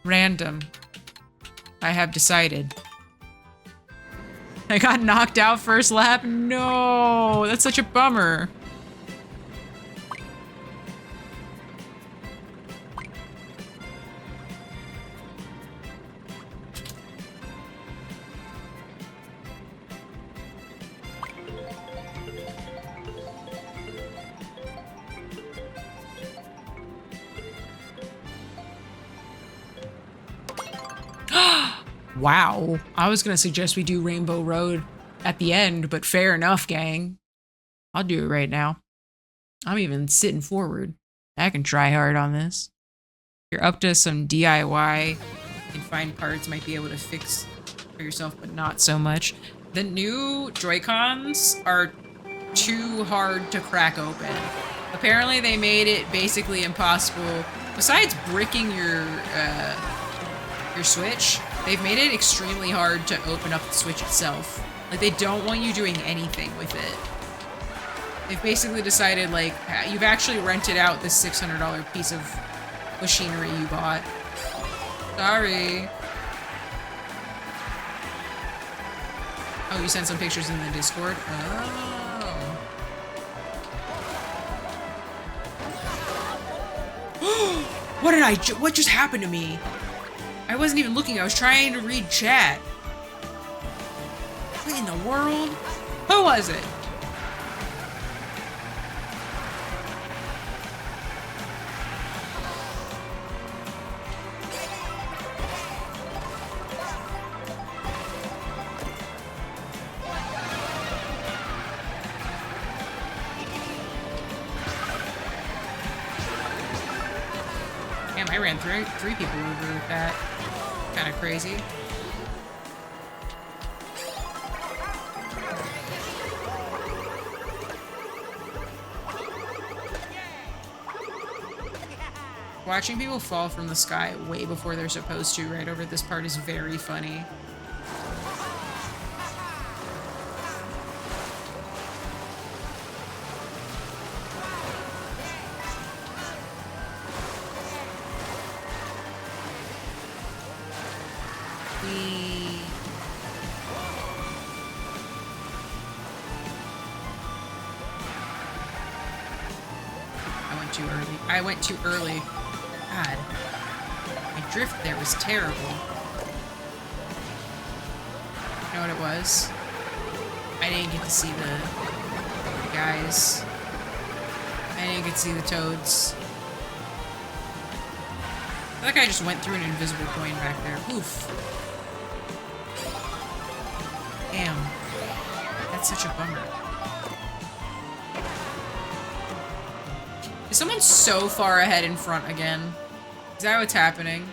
Random. I have decided. I got knocked out first lap? No, that's such a bummer. Wow. I was gonna suggest we do Rainbow Road at the end, but fair enough, gang. I'll do it right now. I'm even sitting forward. I can try hard on this. If you're up to some DIY and find parts, might be able to fix for yourself, but not so much. The new Joy-Cons are too hard to crack open. Apparently they made it basically impossible. Besides bricking your Switch, they've made it extremely hard to open up the Switch itself. Like, they don't want you doing anything with it. They've basically decided, like, you've actually rented out this $600 piece of machinery you bought. Sorry. Oh, you sent some pictures in the Discord? Oh. What just happened to me? I wasn't even looking, I was trying to read chat. What in the world? Who was it? Damn, I ran three people over with that. Kind of crazy. Watching people fall from the sky way before they're supposed to right over this part is very funny. I went too early. God. My drift there was terrible. You know what it was? I didn't get to see the guys. I didn't get to see the toads. I feel like I just went through an invisible coin back there. Oof. Damn. That's such a bummer. Is someone so far ahead in front again? Is that what's happening?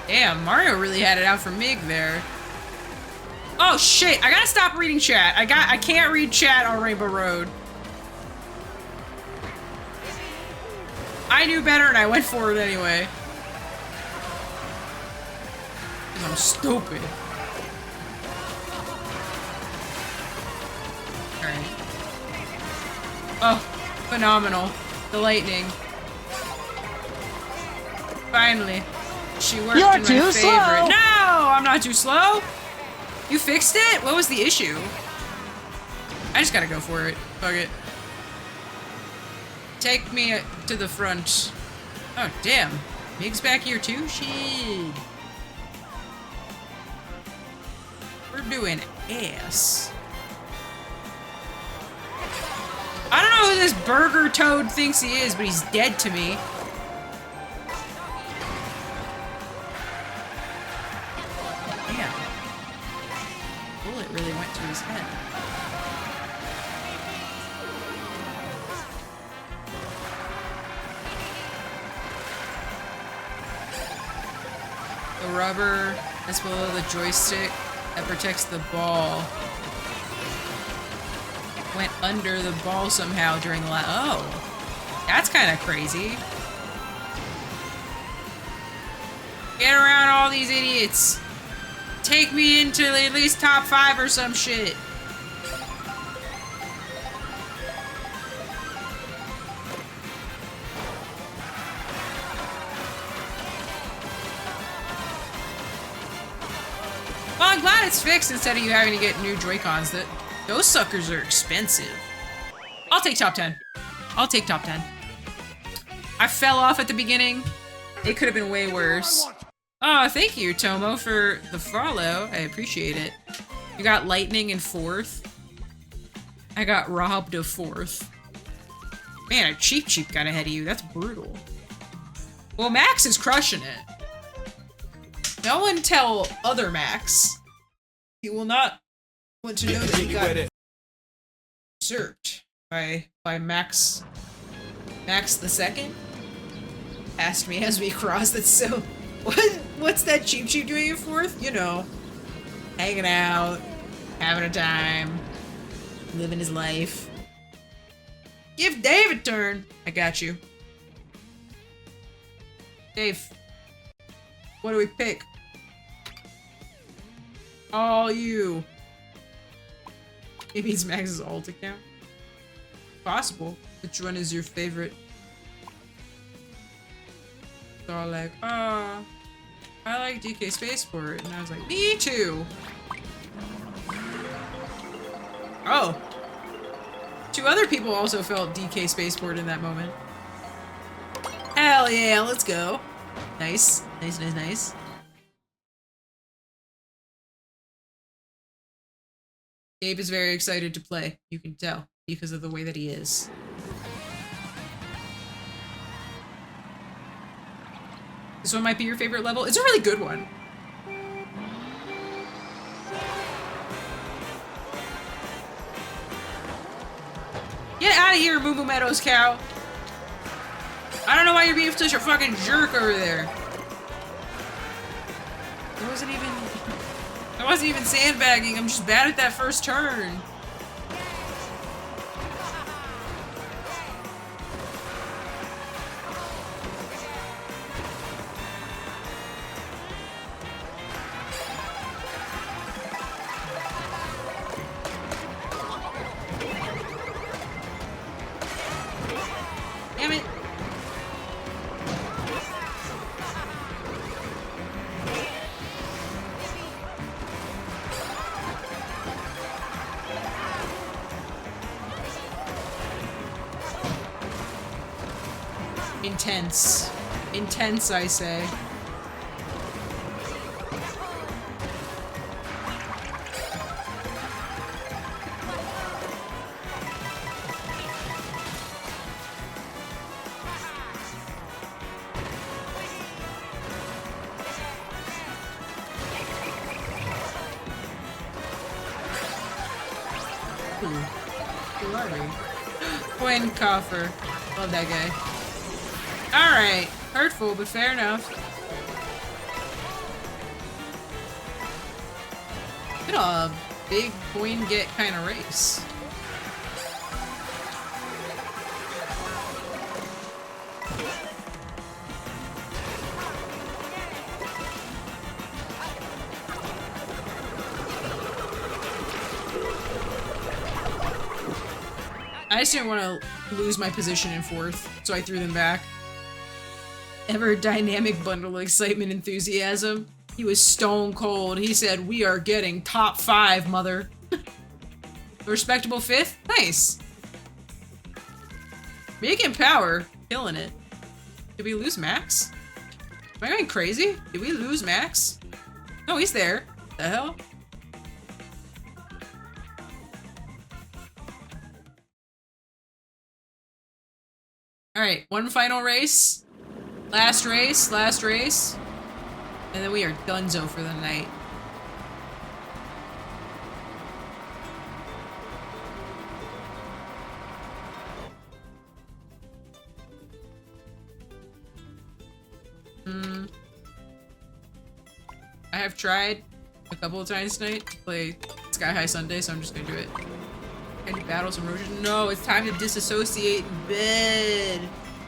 Damn, Mario really had it out for Mig there. Oh shit, I gotta stop reading chat. I can't read chat on Rainbow Road. I knew better and I went for it anyway. Because I'm stupid. Alright. Oh, phenomenal. The lightning. Finally. She worked in my favor. Slow. No! I'm not too slow! You fixed it? What was the issue? I just gotta go for it. Fuck it. Take me to the front. Oh, damn. Mig's back here too? Shit. We're doing ass. I don't know who this burger toad thinks he is, but he's dead to me. Damn. Bullet really went to his head. The rubber that's below the joystick that protects the ball went under the ball somehow during the oh, that's kind of crazy. Get around all these idiots. Take me into at least top 5 or some shit. Well, I'm glad it's fixed instead of you having to get new Joy-Cons. Those suckers are expensive. I'll take top 10. I'll take top 10. I fell off at the beginning. It could have been way worse. Oh, thank you, Tomo, for the follow. I appreciate it. You got Lightning in 4th. I got robbed of 4th. Man, a Cheap got ahead of you. That's brutal. Well, Max is crushing it. No one tell other Max. He will not want to know that he got usurped by Max. Max the Second asked me as we crossed. That's so. What's that Cheap doing in 4th? You know, hanging out, having a time, living his life. Give Dave a turn. I got you. Dave. What do we pick? All you. Maybe it's Max's alt account. Possible. Which one is your favorite? So all like, oh, I like DK Spaceport. And I was like, me too. Oh. 2 other people also felt DK Spaceport in that moment. Hell yeah, let's go. Nice. Nice, nice, nice. Gabe is very excited to play. You can tell because of the way that he is. This one might be your favorite level. It's a really good one. Get out of here, Moo Moo Meadows cow. I don't know why you're being such a fucking jerk over there. I wasn't even sandbagging. I'm just bad at that first turn. Damn it. Intense. Intense, I say. Who are we? Coin coffer. Love that guy. Alright. Hurtful, but fair enough. Been a big coin get kind of race. I just didn't want to lose my position in 4th, so I threw them back. Ever dynamic bundle of excitement enthusiasm. He was stone cold. He said, "We are getting top 5, mother." Respectable 5th? Nice. Making power. Killing it. Did we lose Max? Am I going crazy? Did we lose Max? No, he's there. The hell? Alright, one final race. Last race, and then we are donezo for the night. I have tried a couple of times tonight to play Sky High Sunday, so I'm just gonna do it. Any battles and roaches? No, it's time to disassociate in bed.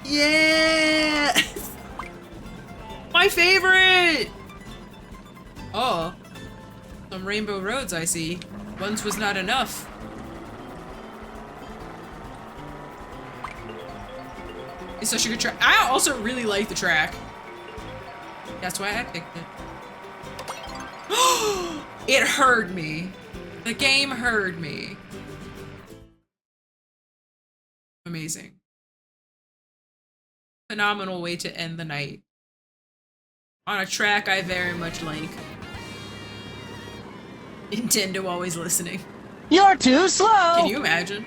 Yeah! My favorite! Oh. Some rainbow roads I see. Once was not enough. It's such a good track. I also really like the track. That's why I picked it. It heard me. The game heard me. Amazing. Phenomenal way to end the night. On a track I very much like. Nintendo always listening. You're too slow! Can you imagine?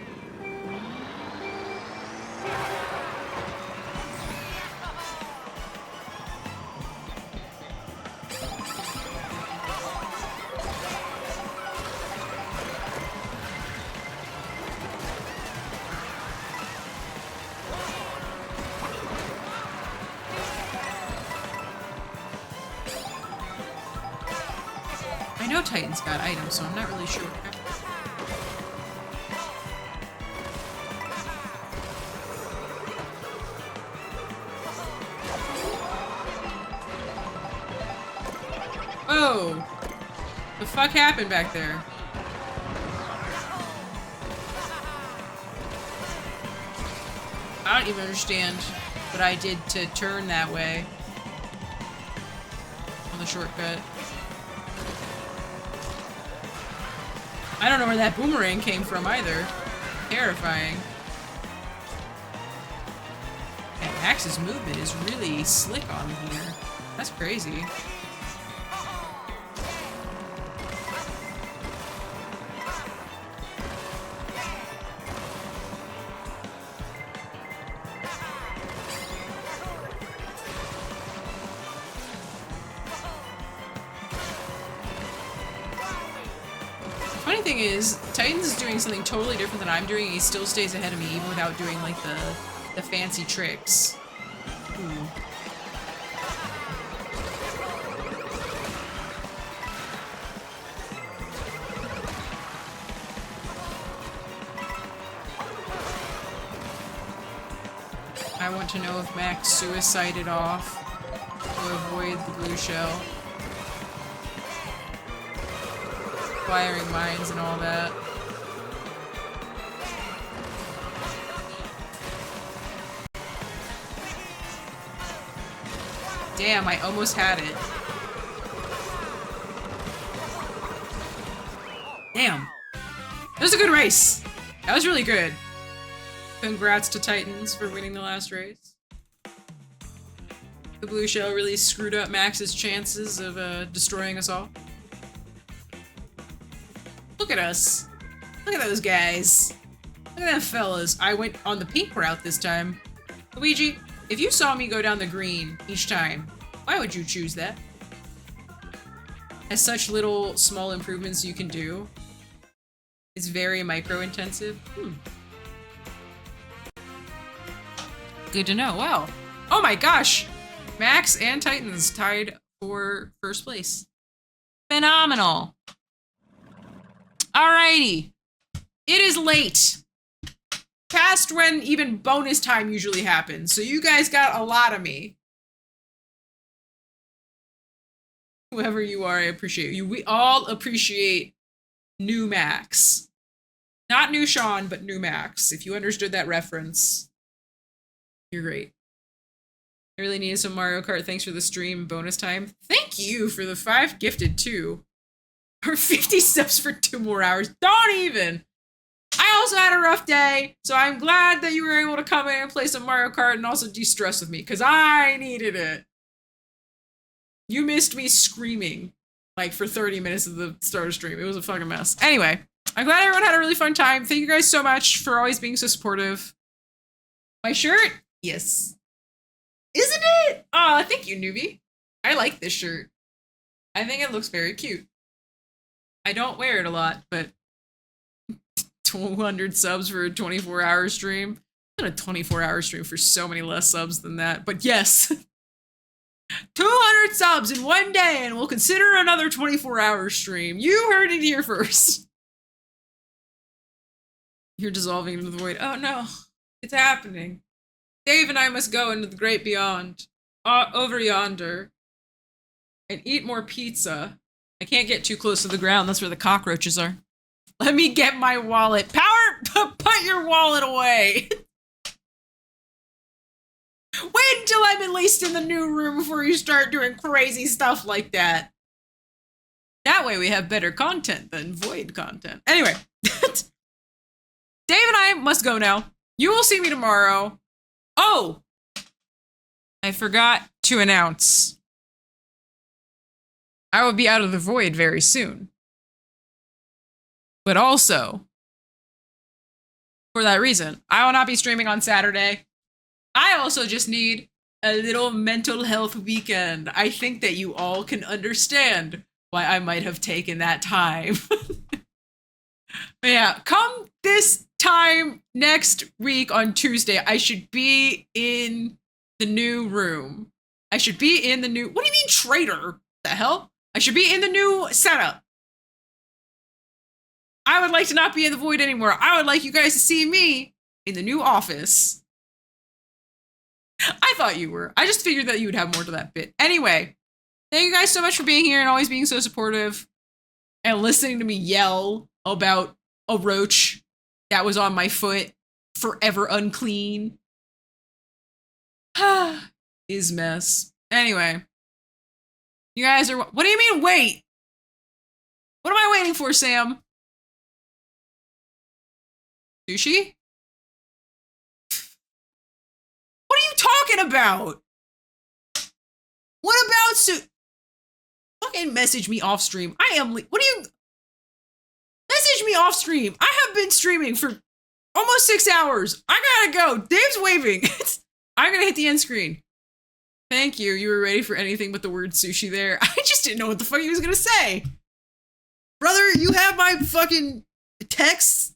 I know Titan's got items, so I'm not really sure what happened. Whoa! The fuck happened back there? I don't even understand what I did to turn that way on the shortcut. I don't know where that boomerang came from either. Terrifying. And Max's movement is really slick on here. That's crazy. Funny thing is, Titans is doing something totally different than I'm doing, and he still stays ahead of me even without doing like the fancy tricks. Ooh. I want to know if Max suicided off to avoid the blue shell. Firing mines and all that. Damn, I almost had it. Damn. That was a good race. That was really good. Congrats to Titans for winning the last race. The blue shell really screwed up Max's chances of destroying us all. Look at us. Look at those guys. Look at them fellas. I went on the pink route this time. Luigi, if you saw me go down the green each time, why would you choose that? As such little small improvements you can do. It's very micro intensive. Good to know. Wow. Oh my gosh. Max and Titans tied for first place. Phenomenal. Alrighty. It is late. Past when even bonus time usually happens. So you guys got a lot of me. Whoever you are, I appreciate you. We all appreciate new Max. Not new Sean, but new Max. If you understood that reference, you're great. I really needed some Mario Kart. Thanks for the stream bonus time. Thank you for the 5 gifted too. Or 50 subs for 2 more hours. Don't even. I also had a rough day, so I'm glad that you were able to come in and play some Mario Kart and also de-stress with me, because I needed it. You missed me screaming, like, for 30 minutes of the start of stream. It was a fucking mess. Anyway, I'm glad everyone had a really fun time. Thank you guys so much for always being so supportive. My shirt? Yes. Isn't it? Aw, thank you, newbie. I like this shirt. I think it looks very cute. I don't wear it a lot, but 200 subs for a 24-hour stream. I've done a 24-hour stream for so many less subs than that, but yes. 200 subs in one day, and we'll consider another 24-hour stream. You heard it here first. You're dissolving into the void. Oh no, it's happening. Dave and I must go into the great beyond, over yonder, and eat more pizza. I can't get too close to the ground. That's where the cockroaches are. Let me get my wallet. Power, put your wallet away. Wait until I'm at least in the new room before you start doing crazy stuff like that. That way we have better content than void content. Anyway, Dave and I must go now. You will see me tomorrow. Oh, I forgot to announce. I will be out of the void very soon. But also, for that reason, I will not be streaming on Saturday. I also just need a little mental health weekend. I think that you all can understand why I might have taken that time. But yeah, come this time next week on Tuesday, I should be in the new room. I should be in the new... What do you mean traitor? The hell? I should be in the new setup. I would like to not be in the void anymore. I would like you guys to see me in the new office. I thought you were. I just figured that you would have more to that bit. Anyway, Thank you guys so much for being here and always being so supportive and listening to me yell about a roach that was on my foot, forever unclean. Is mess. Anyway, you guys are. What do you mean, wait? What am I waiting for, Sam? Sushi? What are you talking about? What about fucking message me off stream. I am. What do you message me off stream? I have been streaming for almost 6 hours. I gotta go. Dave's waving. I'm gonna hit the end screen. Thank you. You were ready for anything but the word sushi there. I just didn't know what the fuck he was gonna say. Brother, you have my fucking text.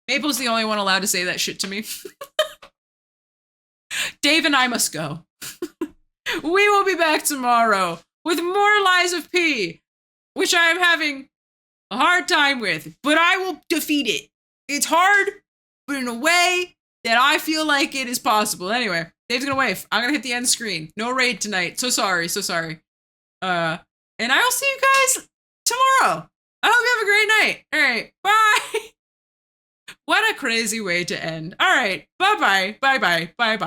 Maple's the only one allowed to say that shit to me. Dave and I must go. We will be back tomorrow with more Lies of P, which I am having a hard time with, but I will defeat it. It's hard, but in a way that I feel like it is possible. Anyway, Dave's gonna wave. I'm gonna hit the end screen. No raid tonight. So sorry. And I will see you guys tomorrow. I hope you have a great night. All right, bye. What a crazy way to end. All right, bye-bye, bye-bye, bye-bye.